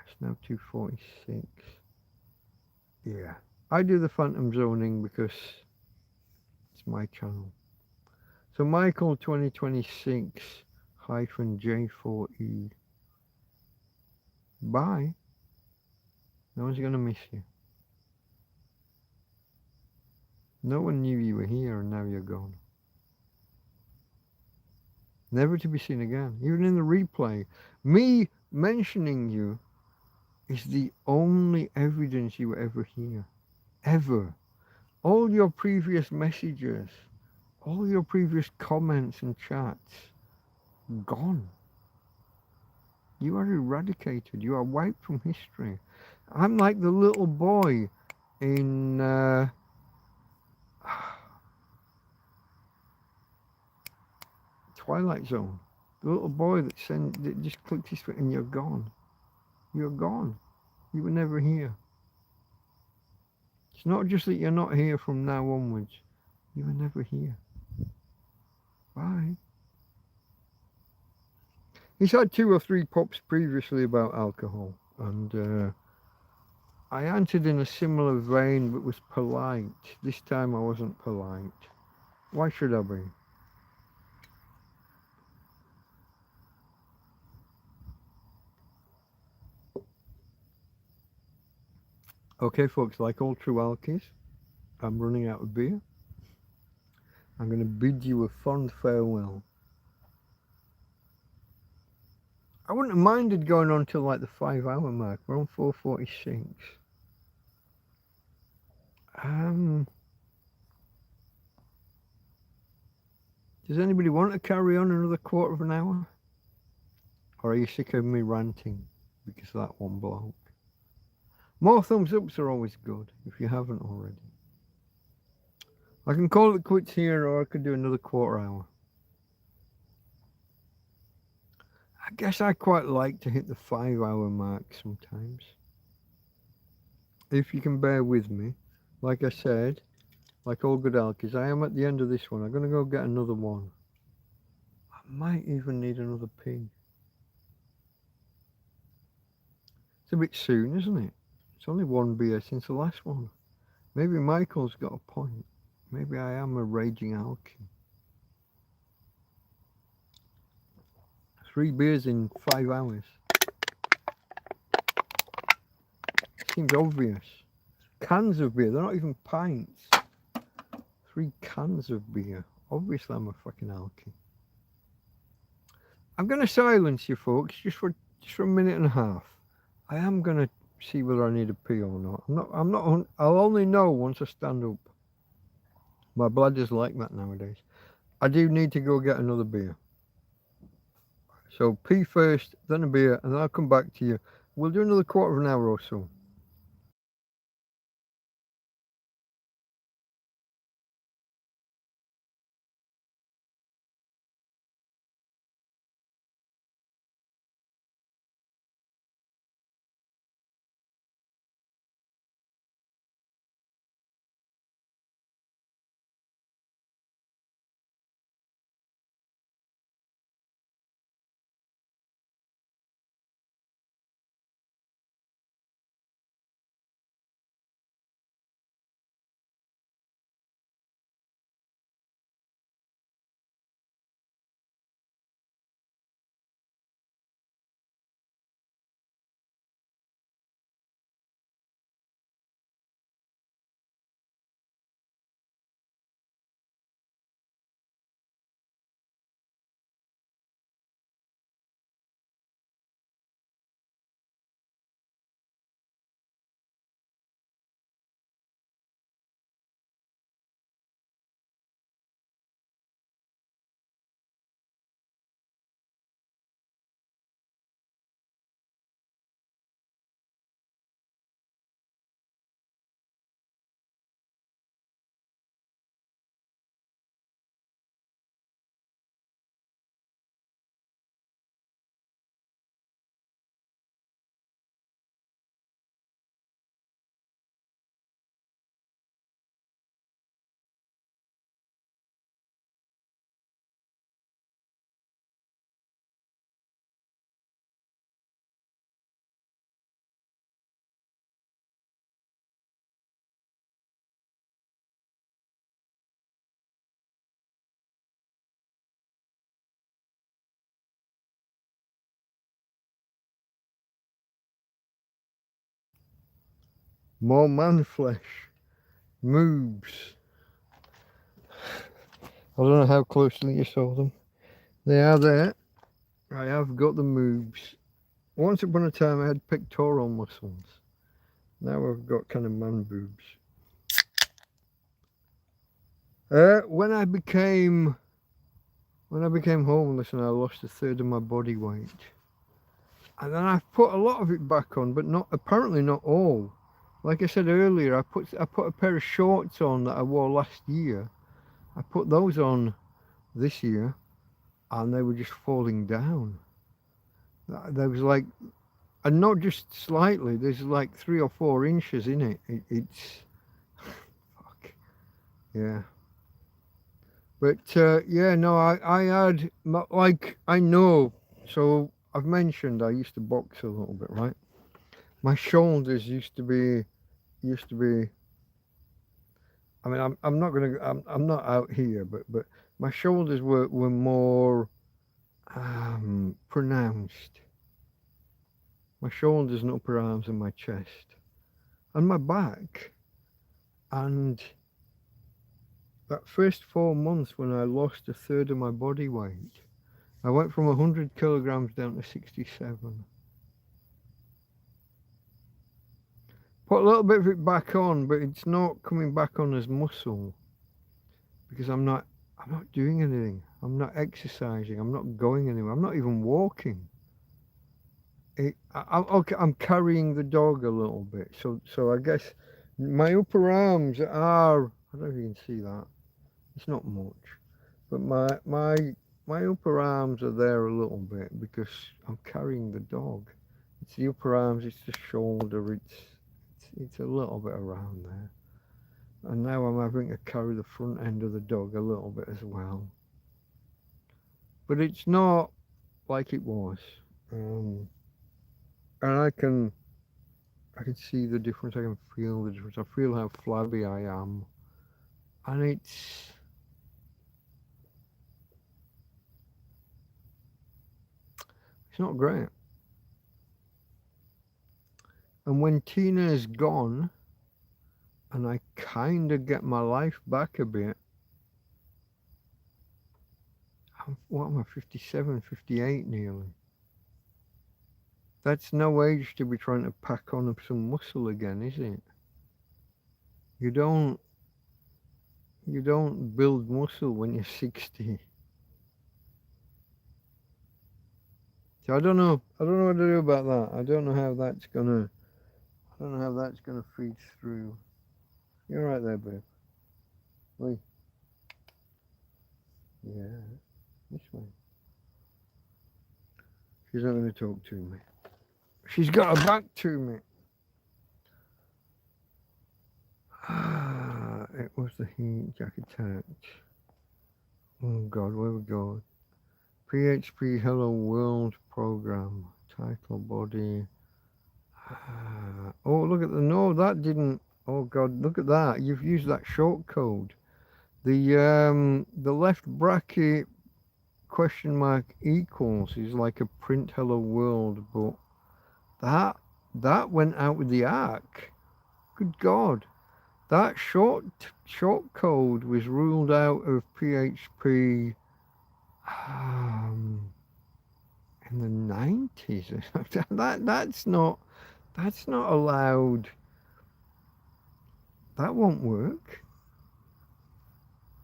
It's now 246. Yeah. I do the phantom zoning because it's my channel. So Michael 2026-J4E. Bye. No one's going to miss you. No one knew you were here and now you're gone. Never to be seen again. Even in the replay, me mentioning you is the only evidence you were ever here. Ever. All your previous messages, all your previous comments and chats, gone. You are eradicated. You are wiped from history. I'm like the little boy in Twilight Zone. The little boy that just clicked his foot and you're gone. You're gone. You were never here. It's not just that you're not here from now onwards. You were never here. Bye. He's had 2 or 3 pops previously about alcohol, and I answered in a similar vein but was polite. This time I wasn't polite. Why should I be? Okay folks, like all true alkies, I'm running out of beer. I'm going to bid you a fond farewell. I wouldn't have minded going on till like the 5-hour mark. We're on 4:46. Does anybody want to carry on another quarter of an hour? Or are you sick of me ranting because of that one bloke? More thumbs ups are always good if you haven't already. I can call it quits here, or I could do another quarter hour. I guess I quite like to hit the 5-hour mark sometimes. If you can bear with me. Like I said, like all good alkies, I am at the end of this one. I'm going to go get another one. I might even need another pee. It's a bit soon, isn't it? It's only one beer since the last one. Maybe Michael's got a point. Maybe I am a raging alky. 3 beers in 5 hours. Seems obvious. Cans of beer, they're not even pints. 3 cans of beer. Obviously I'm a fucking alky. I'm going to silence you folks just for a minute and a half. I am going to see whether I need a pee or not. I'll only know once I stand up. My bladder's like that nowadays. I do need to go get another beer. So pee first, then a beer, and then I'll come back to you. We'll do another quarter of an hour or so. More man flesh. Moobs. I don't know how closely you saw them. They are there. I have got the moobs. Once upon a time I had pectoral muscles. Now I've got kind of man boobs. When I became homeless and I lost a third of my body weight, and then I've put a lot of it back on, but apparently not all. Like I said earlier, I put a pair of shorts on that I wore last year. I put those on this year, and they were just falling down. There was like, and not just slightly. There's like 3 or 4 inches in it. It's fuck, yeah. But yeah, no, I had like I know. So I've mentioned I used to box a little bit, right? My shoulders used to be. I mean, I'm not out here, but my shoulders were more pronounced. My shoulders and upper arms and my chest and my back. And that first 4 months when I lost a third of my body weight, I went from 100 kilograms down to 67. Put a little bit of it back on, but it's not coming back on as muscle because I'm not doing anything. I'm not exercising. I'm not going anywhere. I'm not even walking. I'm carrying the dog a little bit. So I guess my upper arms are, I don't know if you can see that. It's not much. But my upper arms are there a little bit because I'm carrying the dog. It's the upper arms, it's the shoulder, it's a little bit around there. And now I'm having to carry the front end of the dog a little bit as well. But it's not like it was. And I can see the difference, I can feel the difference. I feel how flabby I am. And it's not great. And when Tina is gone, and I kind of get my life back a bit, what am I, 57, 58 nearly? That's no age to be trying to pack on some muscle again, is it? You don't build muscle when you're 60. So I don't know what to do about that. I don't know how that's gonna feed through. You're right there, babe. Wait. Yeah, this way. She's not gonna talk to me. She's got her back to me. It was the heat jacket attack. Oh God, where we go? PHP Hello World program. Title, body. Oh, look at no, that didn't. Oh God, look at that. You've used that short code. The left bracket question mark equals is like a print hello world, but that went out with the arc. Good God. That short code was ruled out of PHP in the 90s. That's not allowed. That won't work.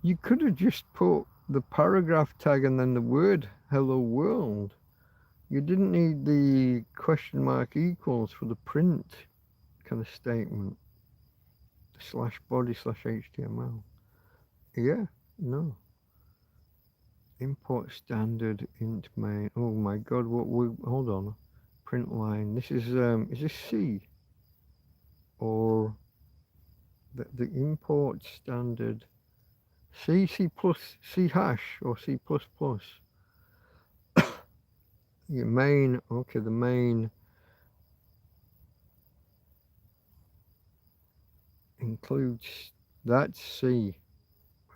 You could have just put the paragraph tag and then the word hello world. You didn't need the question mark equals for the print kind of statement. /body/HTML. Yeah, no. Import standard int main. Oh my God, hold on. Print line. This is this C? Or the import standard C plus C hash or C++. Your main, okay, the main includes, that's C.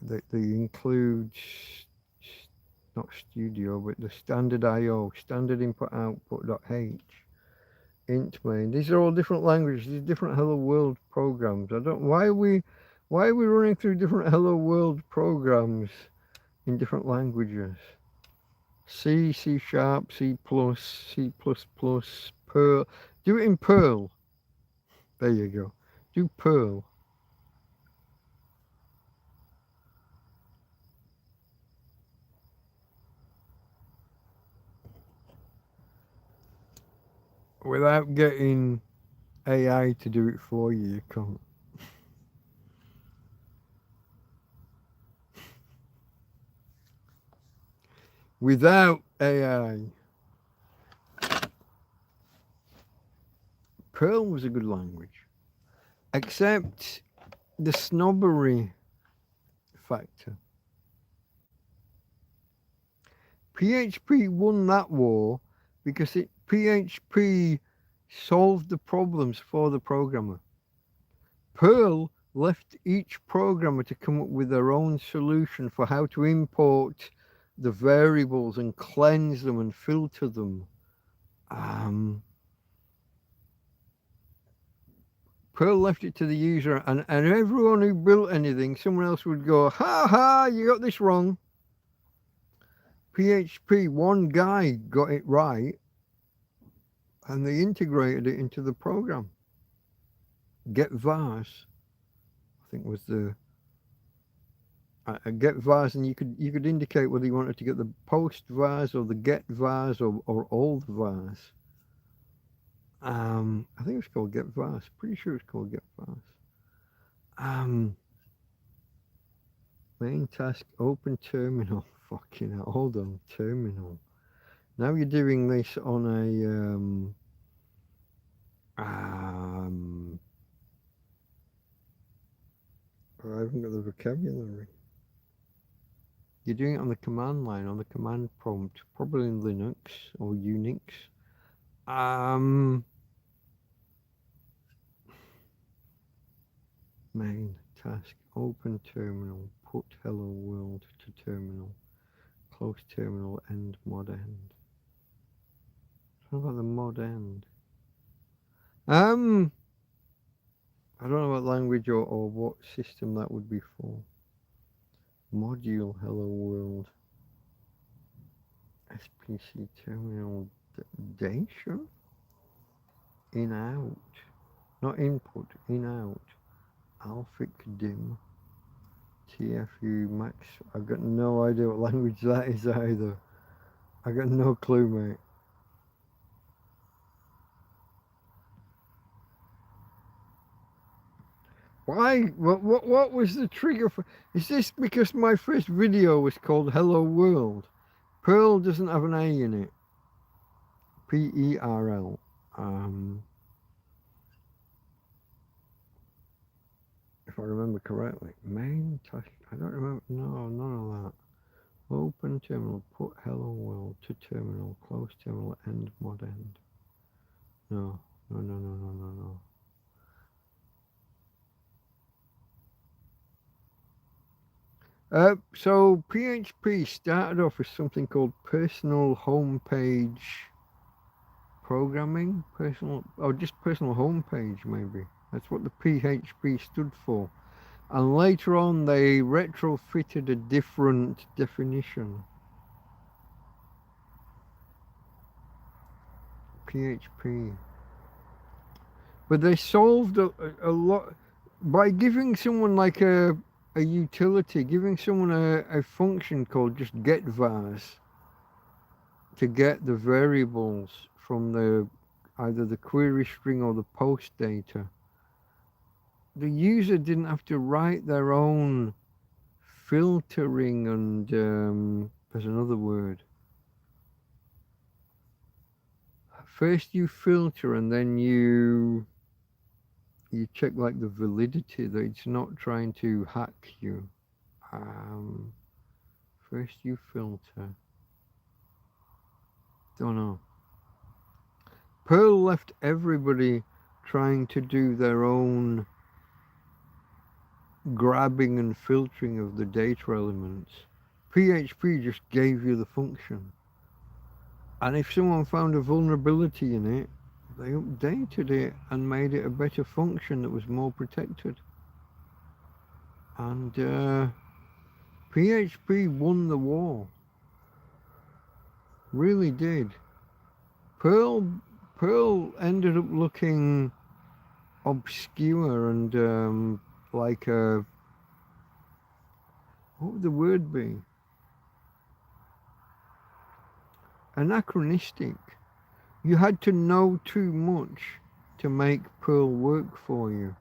The includes, not studio, but the standard IO, standard input output.h. int main. These are all different languages. These different Hello World programs. I don't. Why are we running through different Hello World programs in different languages? C, C sharp, C plus, C plus plus, Perl. Do it in Perl. There you go. Do Perl. Without getting AI to do it for you, you can't. Without AI. Perl was a good language. Except the snobbery factor. PHP won that war because PHP solved the problems for the programmer. Perl left each programmer to come up with their own solution for how to import the variables and cleanse them and filter them. Perl left it to the user, and everyone who built anything, someone else would go, ha ha, you got this wrong. PHP, one guy got it right, and they integrated it into the program. Get vars, I think was the get vars, and you could indicate whether you wanted to get the post vars or the get vars or all the vars. I think it's called get vars. Pretty sure it's called get vars. Main task, open terminal. Fucking hell, hold on, terminal. Now you're doing this on a I haven't got the vocabulary. You're doing it on the command line, on the command prompt, probably in Linux or Unix. Main task, open terminal, put hello world to terminal, close terminal, end mod end. What about the mod end? I don't know what language or what system that would be for. Module hello world. SPC terminal dation? In out. Not input, in out. Alphic dim. TFU max. I've got no idea what language that is either. I got no clue, mate. Why? What was the trigger for? Is this because my first video was called Hello World? Perl doesn't have an A in it. P-E-R-L. If I remember correctly. Main task. I don't remember. No, none of that. Open terminal. Put hello world to terminal. Close terminal. End mod end. No. So PHP started off with something called personal homepage programming. Just personal homepage maybe. That's what the PHP stood for. And later on they retrofitted a different definition. PHP. But they solved a lot by giving someone like a utility, giving someone a function called just get vars to get the variables from either the query string or the post data. The user didn't have to write their own filtering and there's another word. First you filter and then you check like the validity that it's not trying to hack you. First you filter. Don't know. Perl left everybody trying to do their own grabbing and filtering of the data elements. PHP just gave you the function. And if someone found a vulnerability in it, They updated it and made it a better function that was more protected. And PHP won the war. Really did. Perl ended up looking obscure and like a, what would the word be? Anachronistic. You had to know too much to make Perl work for you.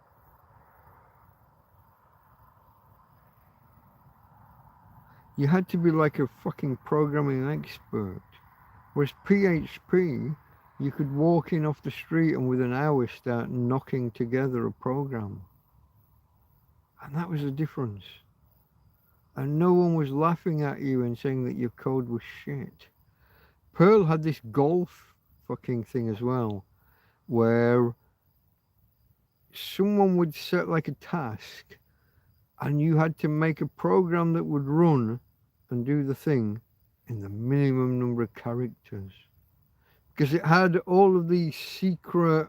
You had to be like a fucking programming expert. Whereas PHP, you could walk in off the street and within hours start knocking together a program. And that was the difference. And no one was laughing at you and saying that your code was shit. Perl had this golf fucking thing as well, where someone would set like a task and you had to make a program that would run and do the thing in the minimum number of characters. Because it had all of these secret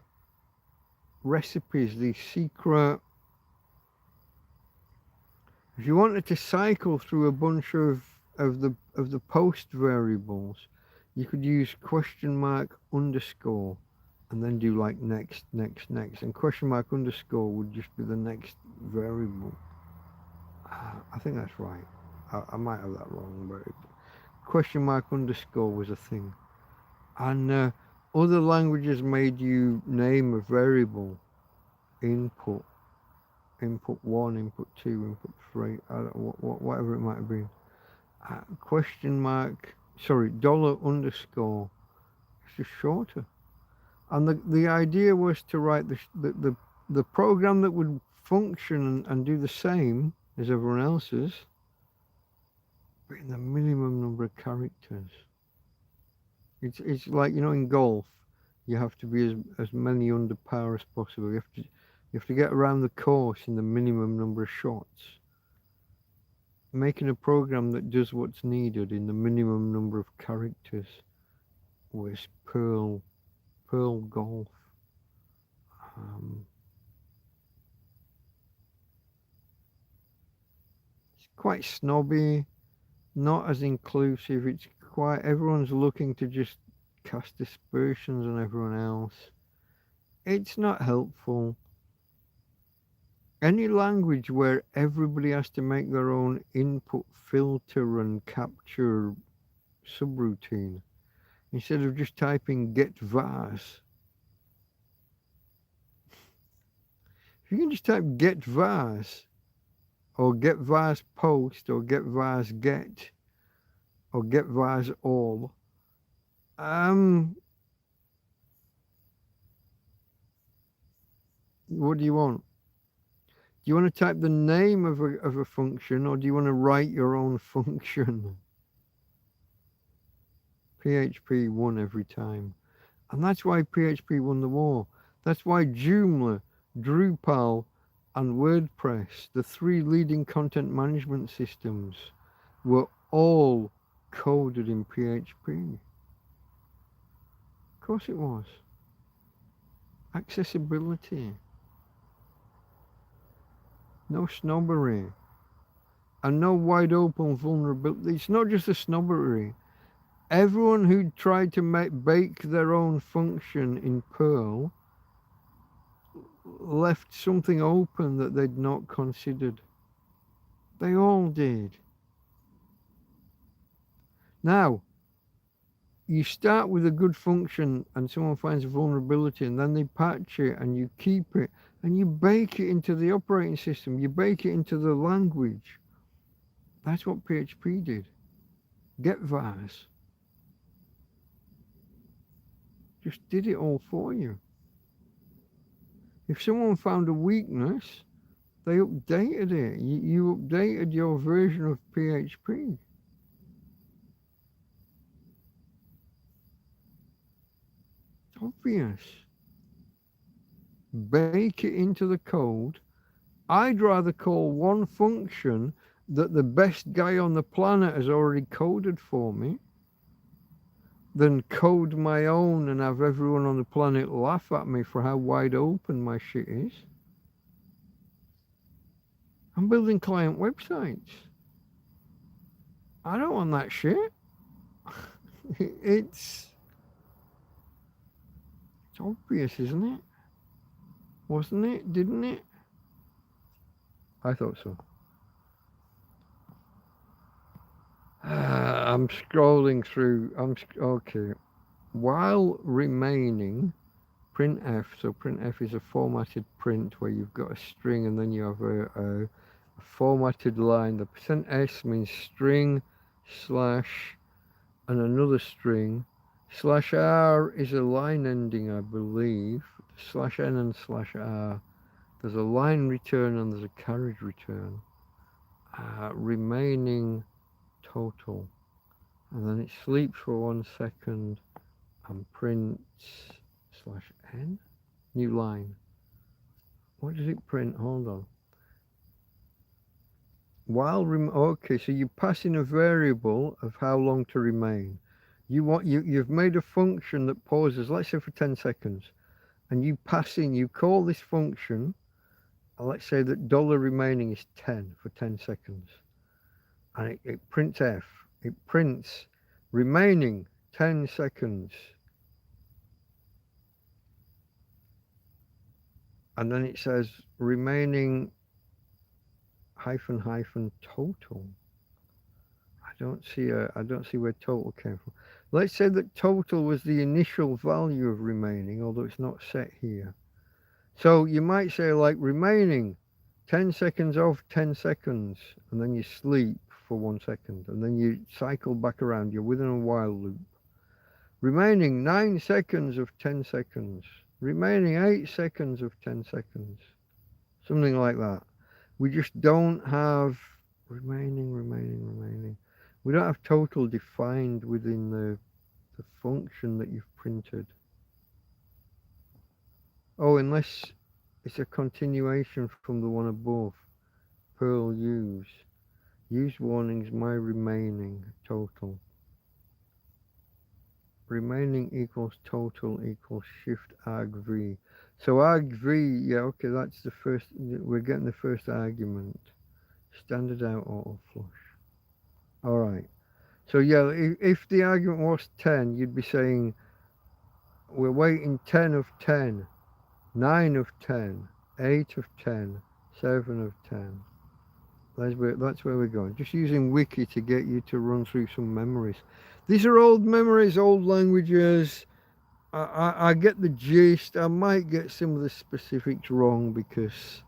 recipes, these secret... If you wanted to cycle through a bunch of the post variables, you could use question mark underscore and then do like next, next, next. And question mark underscore would just be the next variable. I think that's right. I might have that wrong, but question mark underscore was a thing. And other languages made you name a variable, input 1, input 2, input 3, whatever it might have been. Question mark, sorry, dollar underscore, it's just shorter. And the idea was to write the program that would function and do the same as everyone else's, but in the minimum number of characters. It's like, you know, in golf, you have to be as many under par as possible. You have to get around the course in the minimum number of shots. Making a program that does what's needed in the minimum number of characters was Perl golf. It's quite snobby, not as inclusive. It's quite, everyone's looking to just cast aspersions on everyone else. It's not helpful. Any language where everybody has to make their own input filter and capture subroutine, instead of just typing get vars. If you can just type get vars, or get vars post, or get vars get, or get vars all, what do you want? Do you want to type the name of a function, or do you want to write your own function? PHP won every time. And that's why PHP won the war. That's why Joomla, Drupal, and WordPress, the 3 leading content management systems, were all coded in PHP. Of course it was. Accessibility. No snobbery. And no wide open vulnerability. It's not just a snobbery. Everyone who tried to bake their own function in Perl left something open that they'd not considered. They all did. Now, you start with a good function and someone finds a vulnerability and then they patch it and you keep it and you bake it into the operating system, you bake it into the language. That's what PHP did. Get vars. Just did it all for you. If someone found a weakness, they updated it. You updated your version of PHP. It's obvious. Bake it into the code. I'd rather call one function that the best guy on the planet has already coded for me than code my own and have everyone on the planet laugh at me for how wide open my shit is. I'm building client websites. I don't want that shit. It's obvious, isn't it? Wasn't it? Didn't it? I thought so. I'm scrolling through. Okay. While remaining, printf. So printf is a formatted print where you've got a string and then you have a formatted line. The %s means string slash and another string. /r is a line ending, I believe. /n and /r. There's a line return and there's a carriage return. Remaining total. And then it sleeps for 1 second and prints /n. New line. What does it print? Hold on. Okay, so you pass in a variable of how long to remain. You've made a function that pauses, let's say for 10 seconds, and you call this function, let's say that $remaining is 10 for 10 seconds, and it prints f. It prints remaining 10 seconds, and then it says remaining -- total. I don't see where total came from. Let's say that total was the initial value of remaining, although it's not set here. So you might say like remaining 10 seconds of 10 seconds, and then you sleep for 1 second, and then you cycle back around. You're within a while loop. Remaining 9 seconds of 10 seconds. Remaining 8 seconds of 10 seconds. Something like that. We just don't have remaining. We don't have total defined within the function that you've printed. Oh, unless it's a continuation from the one above. Perl use. Use warnings, my remaining total. Remaining equals total equals shift argv. So argv, yeah, okay, that's the first, we're getting the first argument. Standard out auto flush. All right. So yeah, if the argument was 10, you'd be saying we're waiting 10 of 10, 9 of 10, 8 of 10, 7 of 10. That's where we're going. Just using Wiki to get you to run through some memories. These are old memories, old languages. I get the gist. I might get some of the specifics wrong because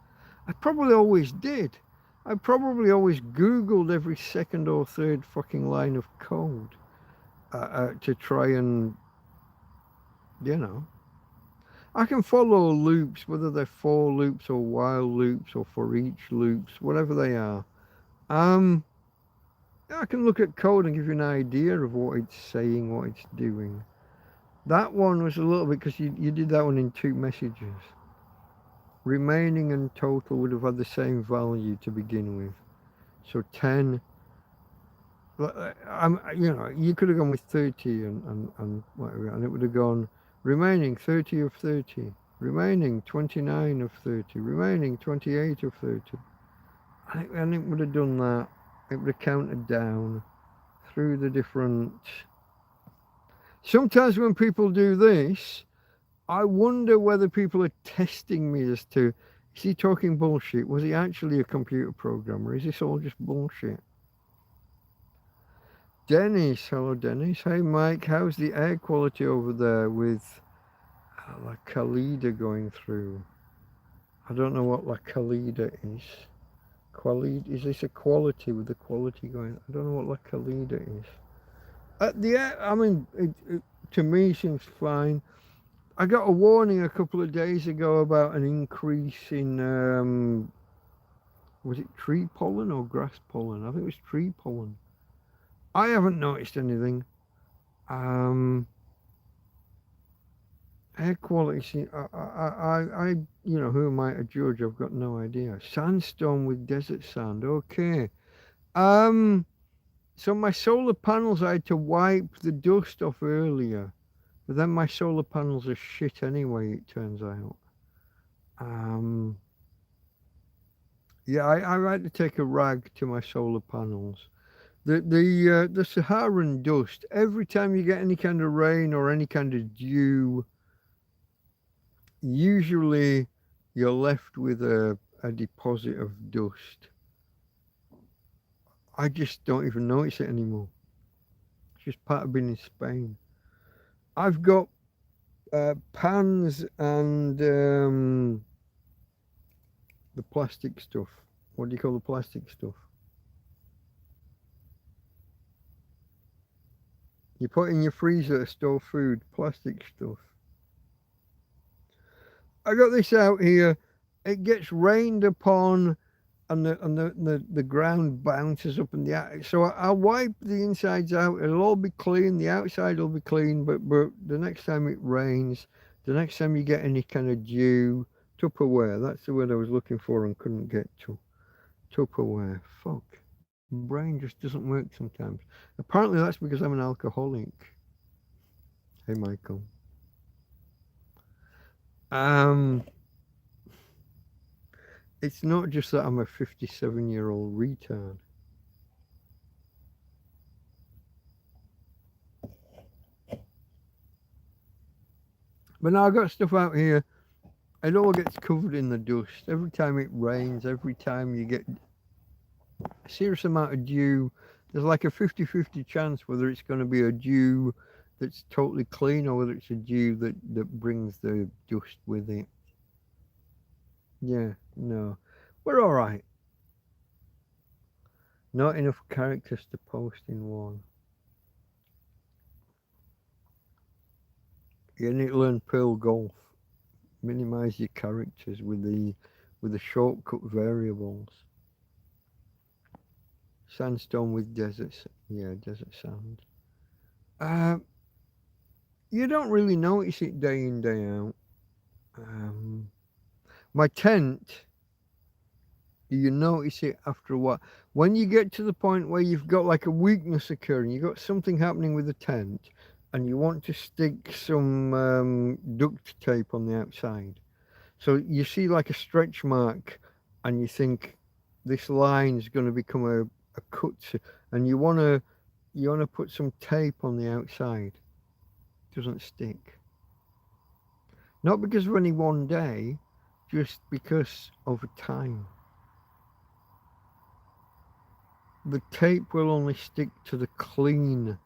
I probably always did. I probably always Googled every second or third fucking line of code to try and, you know. I can follow loops, whether they're for loops or while loops or for each loops, whatever they are. I can look at code and give you an idea of what it's saying, what it's doing. That one was a little bit, because you did that one in 2 messages. Remaining and total would have had the same value to begin with. So 10, you could have gone with 30 and whatever, and it would have gone remaining 30 of 30, remaining 29 of 30, remaining 28 of 30. And it would have done that. It would have counted down through the different. Sometimes when people do this, I wonder whether people are testing me as to, is he talking bullshit? Was he actually a computer programmer? Is this all just bullshit? Dennis, hello Dennis. Hey Mike, how's the air quality over there with La Calida going through? I don't know what La Calida is. Is this a quality with the quality going? I don't know what La Calida is. I mean, it to me seems fine. I got a warning a couple of days ago about an increase in, was it tree pollen or grass pollen? I think it was tree pollen. I haven't noticed anything. Air quality, I who am I to judge? I've got no idea. Sandstone with desert sand, okay. So my solar panels, I had to wipe the dust off earlier, but then my solar panels are shit anyway, it turns out. Yeah, I had to take a rag to my solar panels. The Saharan dust, every time you get any kind of rain or any kind of dew, usually you're left with a deposit of dust. I just don't even notice it anymore. It's just part of being in Spain. I've got pans and the plastic stuff. What do you call the plastic stuff? You put in your freezer to store food, plastic stuff. I got this out here. It gets rained upon, and the ground bounces up in the attic. So I'll wipe the insides out. It'll all be clean. The outside will be clean. But the next time it rains, the next time you get any kind of dew, Tupperware. That's the word I was looking for and couldn't get to. Tupperware. Fuck. Brain just doesn't work sometimes. Apparently that's because I'm an alcoholic. Hey, Michael. It's not just that I'm a 57-year-old retard. But now I've got stuff out here. It all gets covered in the dust. Every time it rains, every time you get a serious amount of dew, there's like a 50-50 chance whether it's going to be a dew that's totally clean or whether it's a dew that brings the dust with it. Yeah, no. We're all right. Not enough characters to post in one. You need to learn Perl Golf. Minimize your characters with the shortcut variables. Sandstone with desert sand. You don't really notice it day in, day out. My tent, you notice it after a while. When you get to the point where you've got like a weakness occurring, you've got something happening with the tent, and you want to stick some duct tape on the outside. So you see like a stretch mark, and you think this line's going to become a cut, and you want to put some tape on the outside. It doesn't stick. Not because of any one day, just because over time. The tape will only stick to the clean,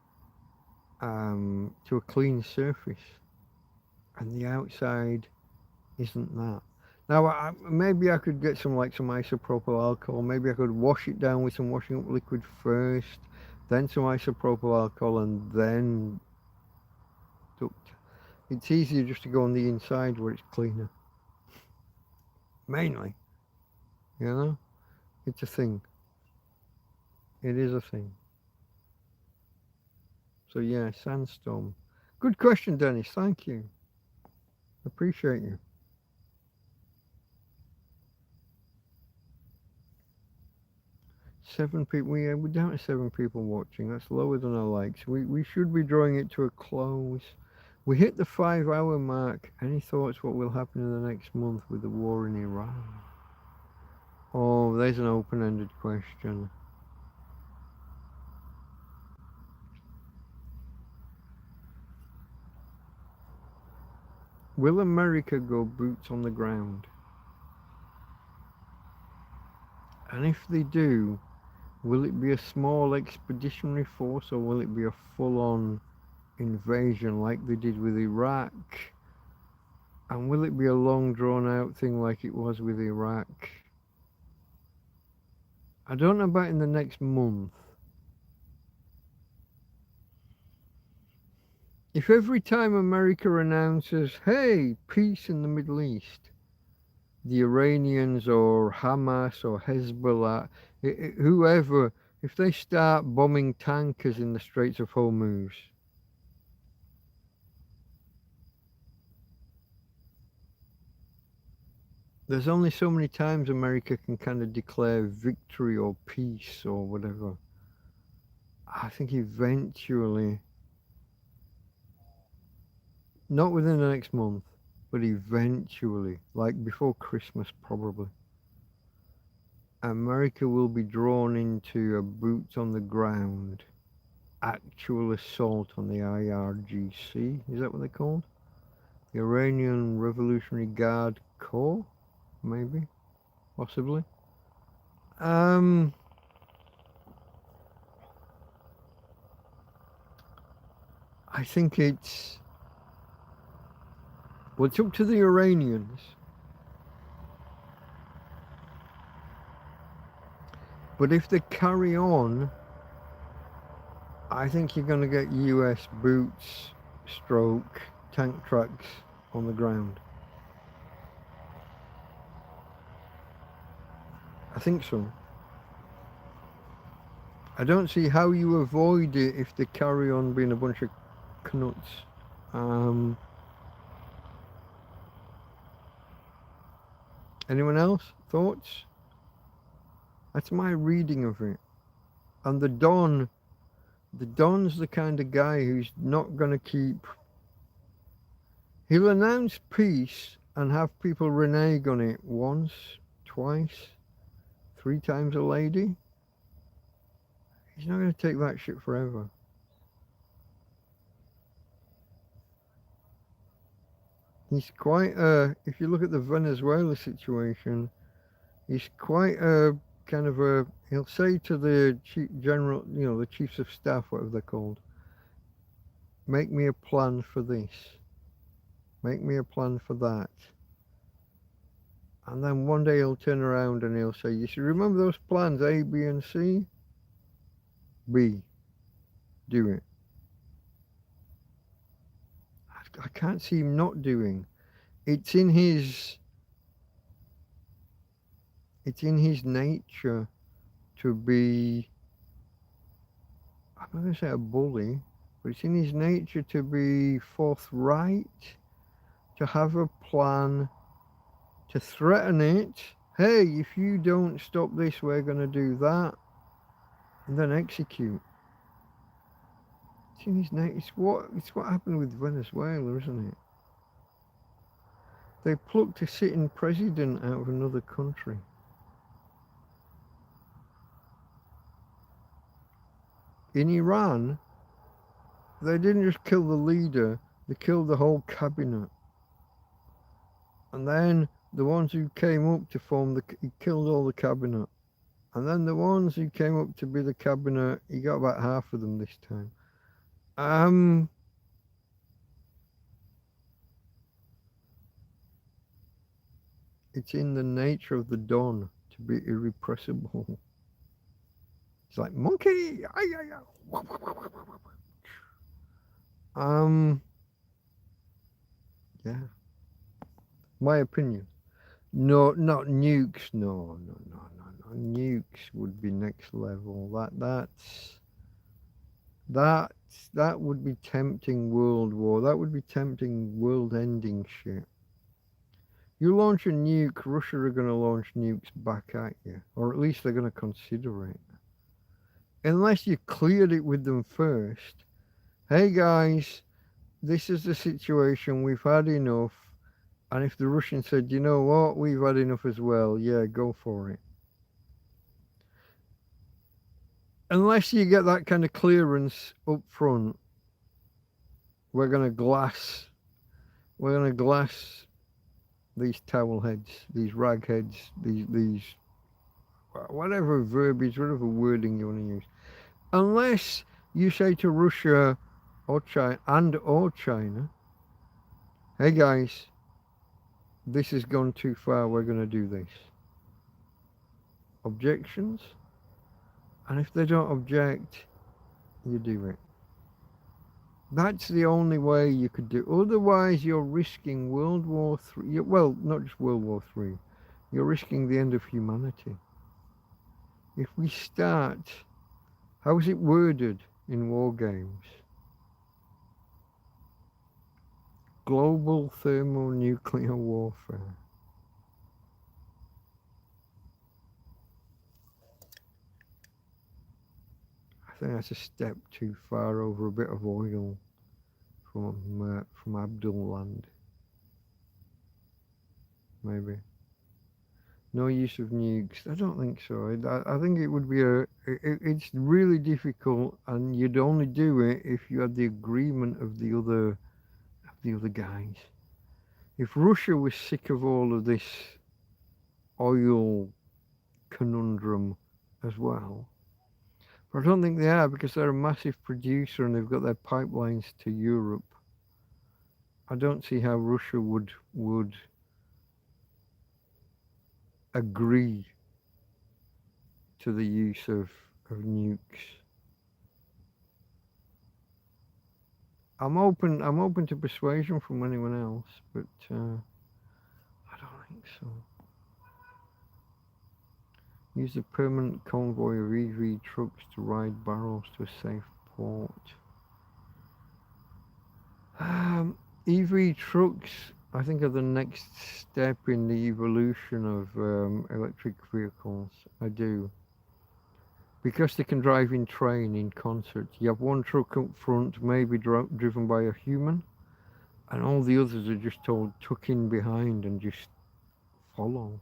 to a clean surface, and the outside isn't that. Now, maybe I could get some isopropyl alcohol. Maybe I could wash it down with some washing up liquid first, then some isopropyl alcohol, and then duct. It's easier just to go on the inside where it's cleaner. Mainly, you know, it's a thing. It is a thing. So yeah, sandstorm. Good question, Dennis. Thank you. Appreciate you. 7 people. We're down to 7 people watching. That's lower than I like. So we should be drawing it to a close. We hit the 5-hour mark. Any thoughts what will happen in the next month with the war in Iran? Oh, there's an open-ended question. Will America go boots on the ground? And if they do, will it be a small expeditionary force or will it be a full-on invasion like they did with Iraq? And will it be a long drawn-out thing like it was with Iraq? I don't know about in the next month. If every time America announces, hey, peace in the Middle East, the Iranians or Hamas or Hezbollah, whoever, if they start bombing tankers in the Straits of Hormuz, there's only so many times America can kind of declare victory or peace or whatever. I think eventually, not within the next month, but eventually, like before Christmas probably, America will be drawn into a boots on the ground actual assault on the IRGC. Is that what they're called? The Iranian Revolutionary Guard Corps? Maybe? Possibly? I think it's... Well, it's up to the Iranians. But if they carry on, I think you're going to get US boots, stroke, tank tracks on the ground. I think so. I don't see how you avoid it if they carry on being a bunch of knuts. Anyone else? Thoughts? That's my reading of it. And the Don's the kind of guy who's not going to keep... He'll announce peace and have people renege on it once, twice, 3 times a lady. He's not going to take that shit forever. He's quite if you look at the Venezuela situation, he's quite a kind of a, he'll say to the chief general, you know, the chiefs of staff, whatever they're called, make me a plan for this. Make me a plan for that. And then one day he'll turn around and he'll say, you should remember those plans, A, B, and C? B. Do it. I can't see him not doing. It's in his nature to be, I'm not going to say a bully, but it's in his nature to be forthright, to have a plan, to threaten it. Hey, if you don't stop this, we're going to do that. And then execute. It's in his nature. It's what happened with Venezuela, isn't it? They plucked a sitting president out of another country. In Iran, they didn't just kill the leader, they killed the whole cabinet. And then the ones who came up to form he killed all the cabinet. And then the ones who came up to be the cabinet, he got about half of them this time. It's in the nature of the Don to be irrepressible. It's like, monkey! Yeah. My opinion. No, not nukes. No. Nukes would be next level. That would be tempting world war. That would be tempting world-ending shit. You launch a nuke, Russia are going to launch nukes back at you, or at least they're going to consider it. Unless you cleared it with them first. Hey guys, this is the situation. We've had enough. And if the Russians said, you know what, we've had enough as well, yeah, go for it. Unless you get that kind of clearance up front, we're going to glass these towel heads, these rag heads, these whatever verbiage, whatever wording you want to use. Unless you say to Russia or China, hey guys, this has gone too far, we're going to do this. Objections? And if they don't object, you do it. That's the only way you could do it. Otherwise, you're risking World War III. Well, not just World War III. You're risking the end of humanity. If we start, how is it worded in war games? Global thermonuclear warfare. I think that's a step too far over a bit of oil from Abdul land. Maybe. No use of nukes. I don't think so. I think it would be it's really difficult, and you'd only do it if you had the agreement of the other guys. If Russia was sick of all of this oil conundrum as well, but I don't think they are, because they're a massive producer and they've got their pipelines to Europe. I don't see how Russia would agree to the use of nukes. I'm open to persuasion from anyone else, but I don't think so. Use a permanent convoy of EV trucks to ride barrels to a safe port. EV trucks, I think, are the next step in the evolution of electric vehicles. I do. Because they can drive in train, in concert. You have one truck up front, maybe driven by a human, and all the others are just told tuck in behind and just follow.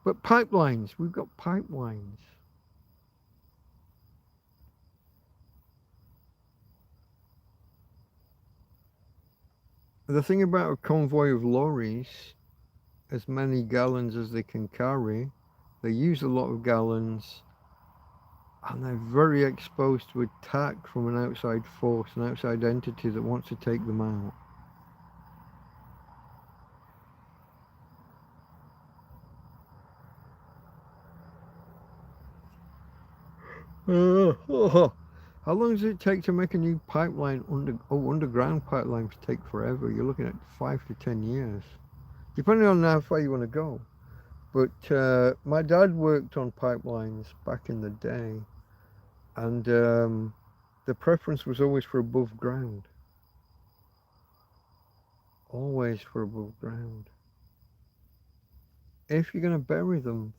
But pipelines, we've got pipelines. The thing about a convoy of lorries, as many gallons as they can carry, they use a lot of gallons, and they're very exposed to attack from an outside force, an outside entity that wants to take them out. How long does it take to make a new pipeline? Underground pipelines take forever. You're looking at 5 to 10 years, depending on how far you want to go. But my dad worked on pipelines back in the day, and the preference was always for above ground. Always for above ground. If you're going to bury them,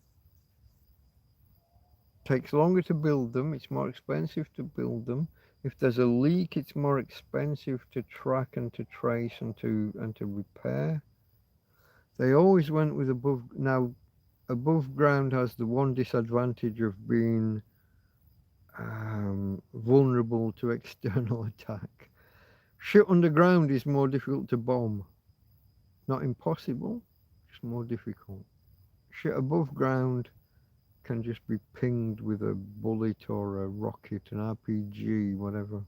takes longer to build them, it's more expensive to build them. If there's a leak, it's more expensive to track and to trace and to repair. They always went with above. Now, above ground has the one disadvantage of being vulnerable to external attack. Shit underground is more difficult to bomb. Not impossible, just more difficult. Shit above ground can just be pinged with a bullet or a rocket, an RPG, whatever.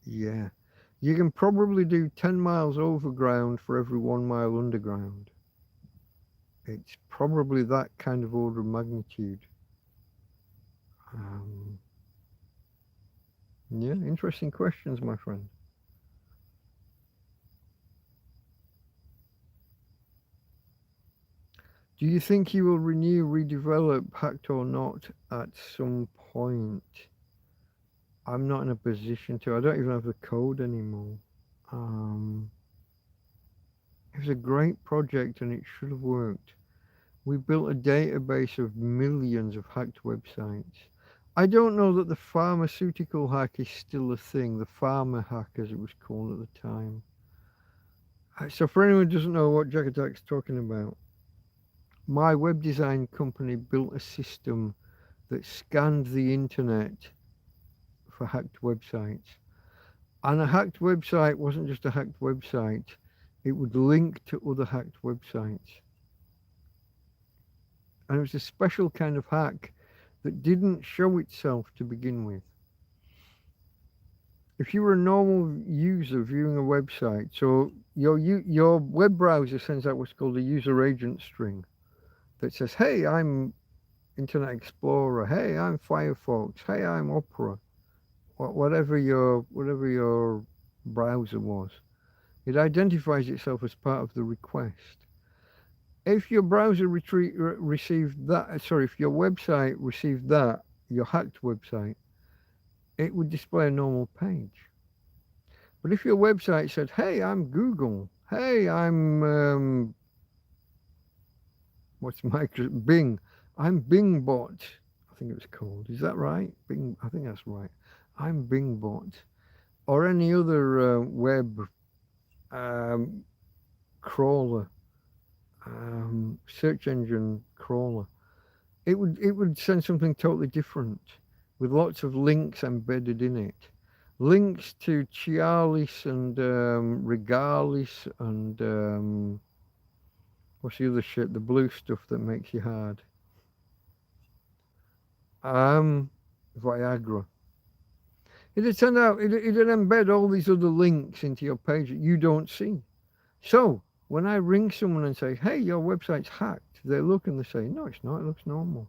Yeah. You can probably do 10 miles overground for every 1 mile underground. It's probably that kind of order of magnitude. Yeah, interesting questions, my friend. Do you think you will renew, redevelop, hacked or not at some point? I'm not in a position to. I don't even have the code anymore. It was a great project and it should have worked. We built a database of millions of hacked websites. I don't know that the pharmaceutical hack is still a thing, the pharma hack as it was called at the time. So for anyone who doesn't know what Jack Attack's talking about, my web design company built a system that scanned the internet for hacked websites. And a hacked website wasn't just a hacked website, it would link to other hacked websites. And it was a special kind of hack that didn't show itself to begin with. If you were a normal user viewing a website, so your web browser sends out what's called a user agent string that says, hey, I'm Internet Explorer, hey, I'm Firefox, hey, I'm Opera, whatever your browser was. It identifies itself as part of the request. If your browser received that, if your website received that, your hacked website, it would display a normal page. But if your website said, hey, I'm Google, hey, I'm what's Bing. I'm Bingbot. I think it was called. Is that right? Bing. I think that's right. I'm Bingbot, or any other web um, crawler, search engine crawler. It would send something totally different, with lots of links embedded in it. Links to Cialis and Regalis and what's the other shit? The blue stuff that makes you hard. Viagra. It'd turn out it'd embed all these other links into your page that you don't see. So when I ring someone and say, "Hey, your website's hacked," they look and they say, "No, it's not. It looks normal."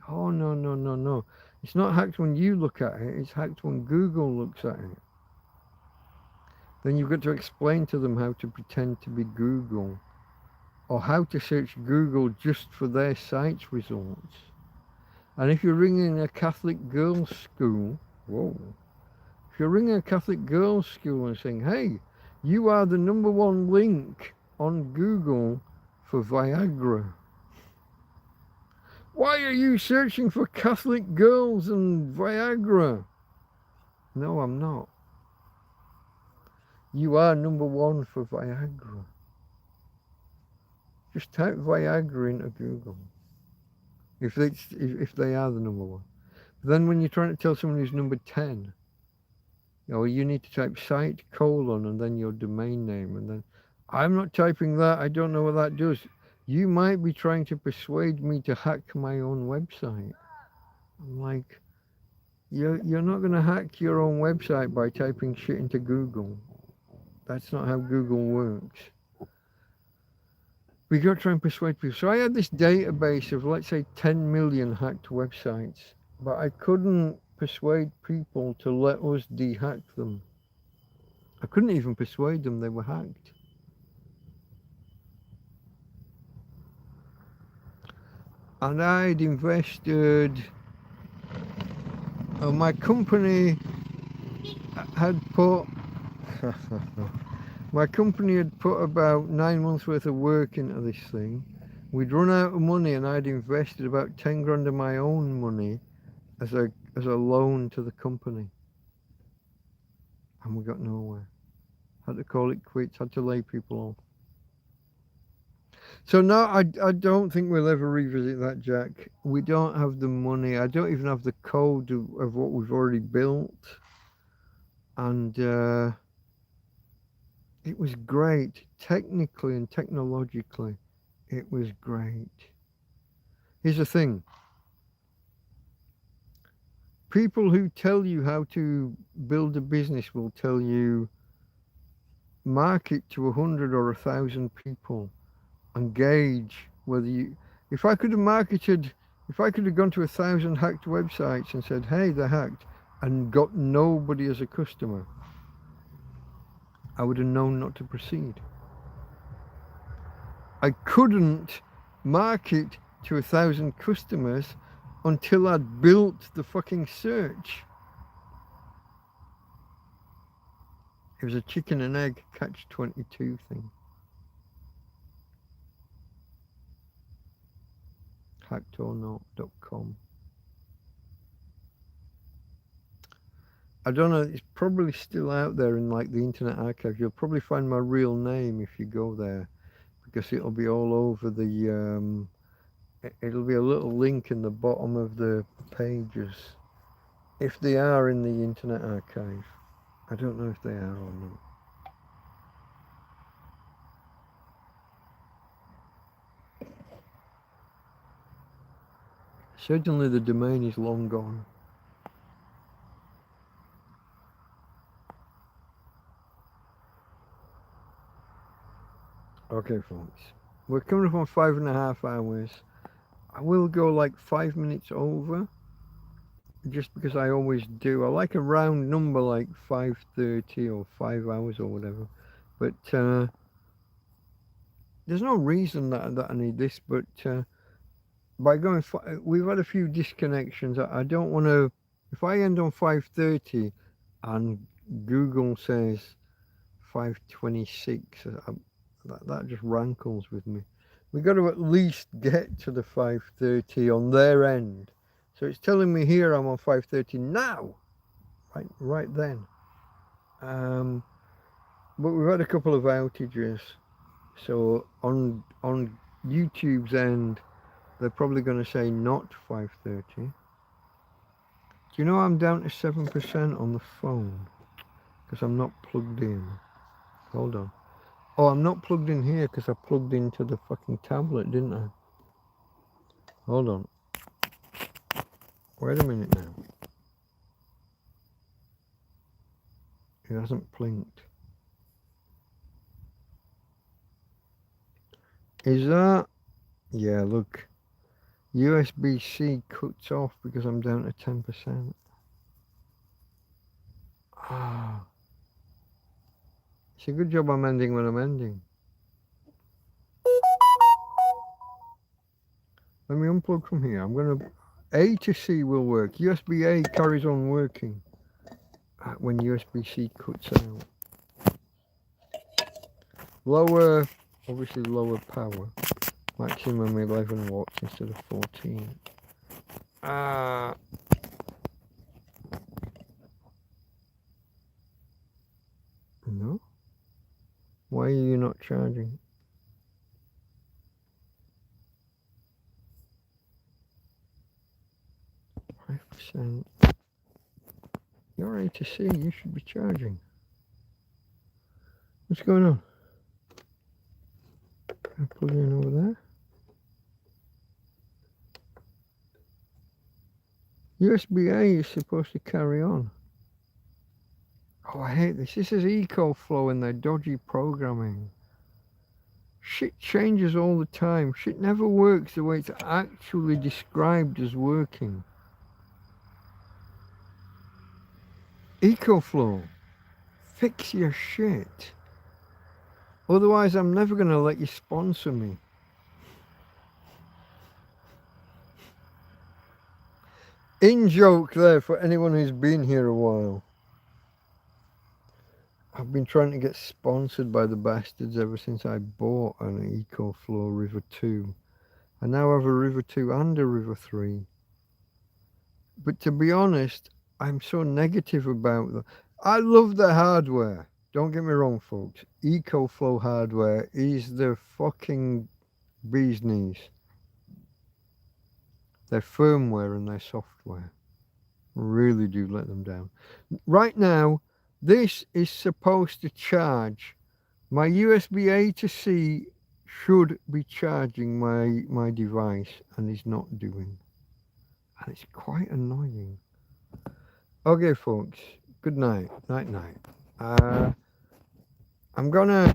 Oh no, no, no, no! It's not hacked when you look at it. It's hacked when Google looks at it. Then you've got to explain to them how to pretend to be Google, or how to search Google just for their site's results. And if you're ringing a Catholic girls' school, whoa. If you're ringing a Catholic girls' school and saying, "Hey, you are the #1 link on Google for Viagra. Why are you searching for Catholic girls and Viagra?" No, I'm not. You are #1 for Viagra. Just type Viagra into Google. If they are the #1. Then when you're trying to tell someone who's number 10, you need to type site : and then your domain name, and then I'm not typing that. I don't know what that does. You might be trying to persuade me to hack my own website. I'm like, you're not going to hack your own website by typing shit into Google. That's not how Google works. We got to try and persuade people. So I had this database of, let's say, 10 million hacked websites, but I couldn't persuade people to let us de-hack them. I couldn't even persuade them they were hacked. And I'd invested, my company had put, my company had put about 9 months worth of work into this thing. We'd run out of money and I'd invested about 10 grand of my own money as a loan to the company. And we got nowhere. Had to call it quits, had to lay people off. So no, I don't think we'll ever revisit that, Jack. We don't have the money. I don't even have the code of what we've already built. And it was great. Technically and technologically, it was great. Here's the thing. People who tell you how to build a business will tell you market to 100 or 1,000 people and gauge whether you... If I could have gone to 1,000 hacked websites and said, "Hey, they're hacked," and got nobody as a customer, I would have known not to proceed. I couldn't market to 1,000 customers until I'd built the fucking search. It was a chicken and egg catch-22 thing. Hackedornot.com. I don't know, it's probably still out there in like the Internet Archive. You'll probably find my real name if you go there, because it'll be all over the, it'll be a little link in the bottom of the pages, if they are in the Internet Archive. I don't know if they are or not. Certainly the domain is long gone. Okay, folks. We're coming up on 5.5 hours. I will go like 5 minutes over, just because I always do. I like a round number like 5:30 or 5 hours or whatever. But there's no reason that I need this, but by going, we've had a few disconnections. I don't want to, if I end on 5:30 and Google says 526. That just rankles with me. We got to at least get to the 530 on their end. So it's telling me here I'm on 530 now, right then. But we've had a couple of outages. So on YouTube's end, they're probably going to say not 530. Do you know I'm down to 7% on the phone? Because I'm not plugged in. Hold on. Oh, I'm not plugged in here because I plugged into the fucking tablet, didn't I? Hold on. Wait a minute now. It hasn't blinked. Is that? Yeah, look. USB-C cuts off because I'm down to 10%. Ah. It's a good job I'm ending when I'm ending. Let me unplug from here. I'm going to... A to C will work. USB-A carries on working when USB-C cuts out. Lower, obviously lower power. Maximum 11 watts instead of 14. No? Why are you not charging? %. You're A to C, you should be charging. What's going on? Can I plug in over there? USB-A is supposed to carry on. Oh, I hate this. This is EcoFlow and their dodgy programming. Shit changes all the time. Shit never works the way it's actually described as working. EcoFlow, fix your shit. Otherwise, I'm never going to let you sponsor me. In joke there for anyone who's been here a while. I've been trying to get sponsored by the bastards ever since I bought an EcoFlow River 2. I now have a River 2 and a River 3. But to be honest, I'm so negative about them. I love the hardware. Don't get me wrong, folks. EcoFlow hardware is the fucking bee's knees. Their firmware and their software really do let them down. Right now, this is supposed to charge. My USB-A to C should be charging my device and is not doing. And it's quite annoying. Okay, folks. Good night. Night. I'm gonna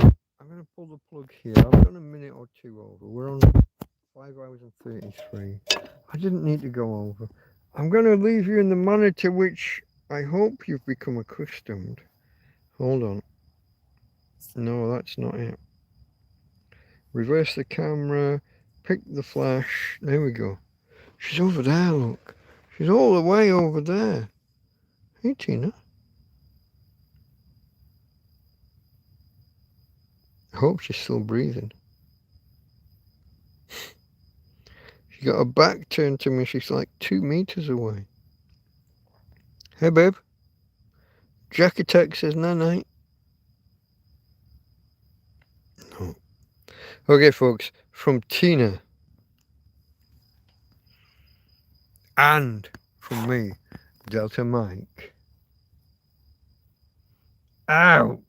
pull the plug here. I've done a minute or two over. We're on 5 hours and 33. I didn't need to go over. I'm gonna leave you in the manner to which I hope you've become accustomed. Hold on. No, that's not it. Reverse the camera. Pick the flash. There we go. She's over there, look. She's all the way over there. Hey, Tina. I hope she's still breathing. She got her back turned to me. She's like 2 meters away. Hey, babe. Jack Attack says night. No. Okay, folks. From Tina. And from me, Delta Mike. Out.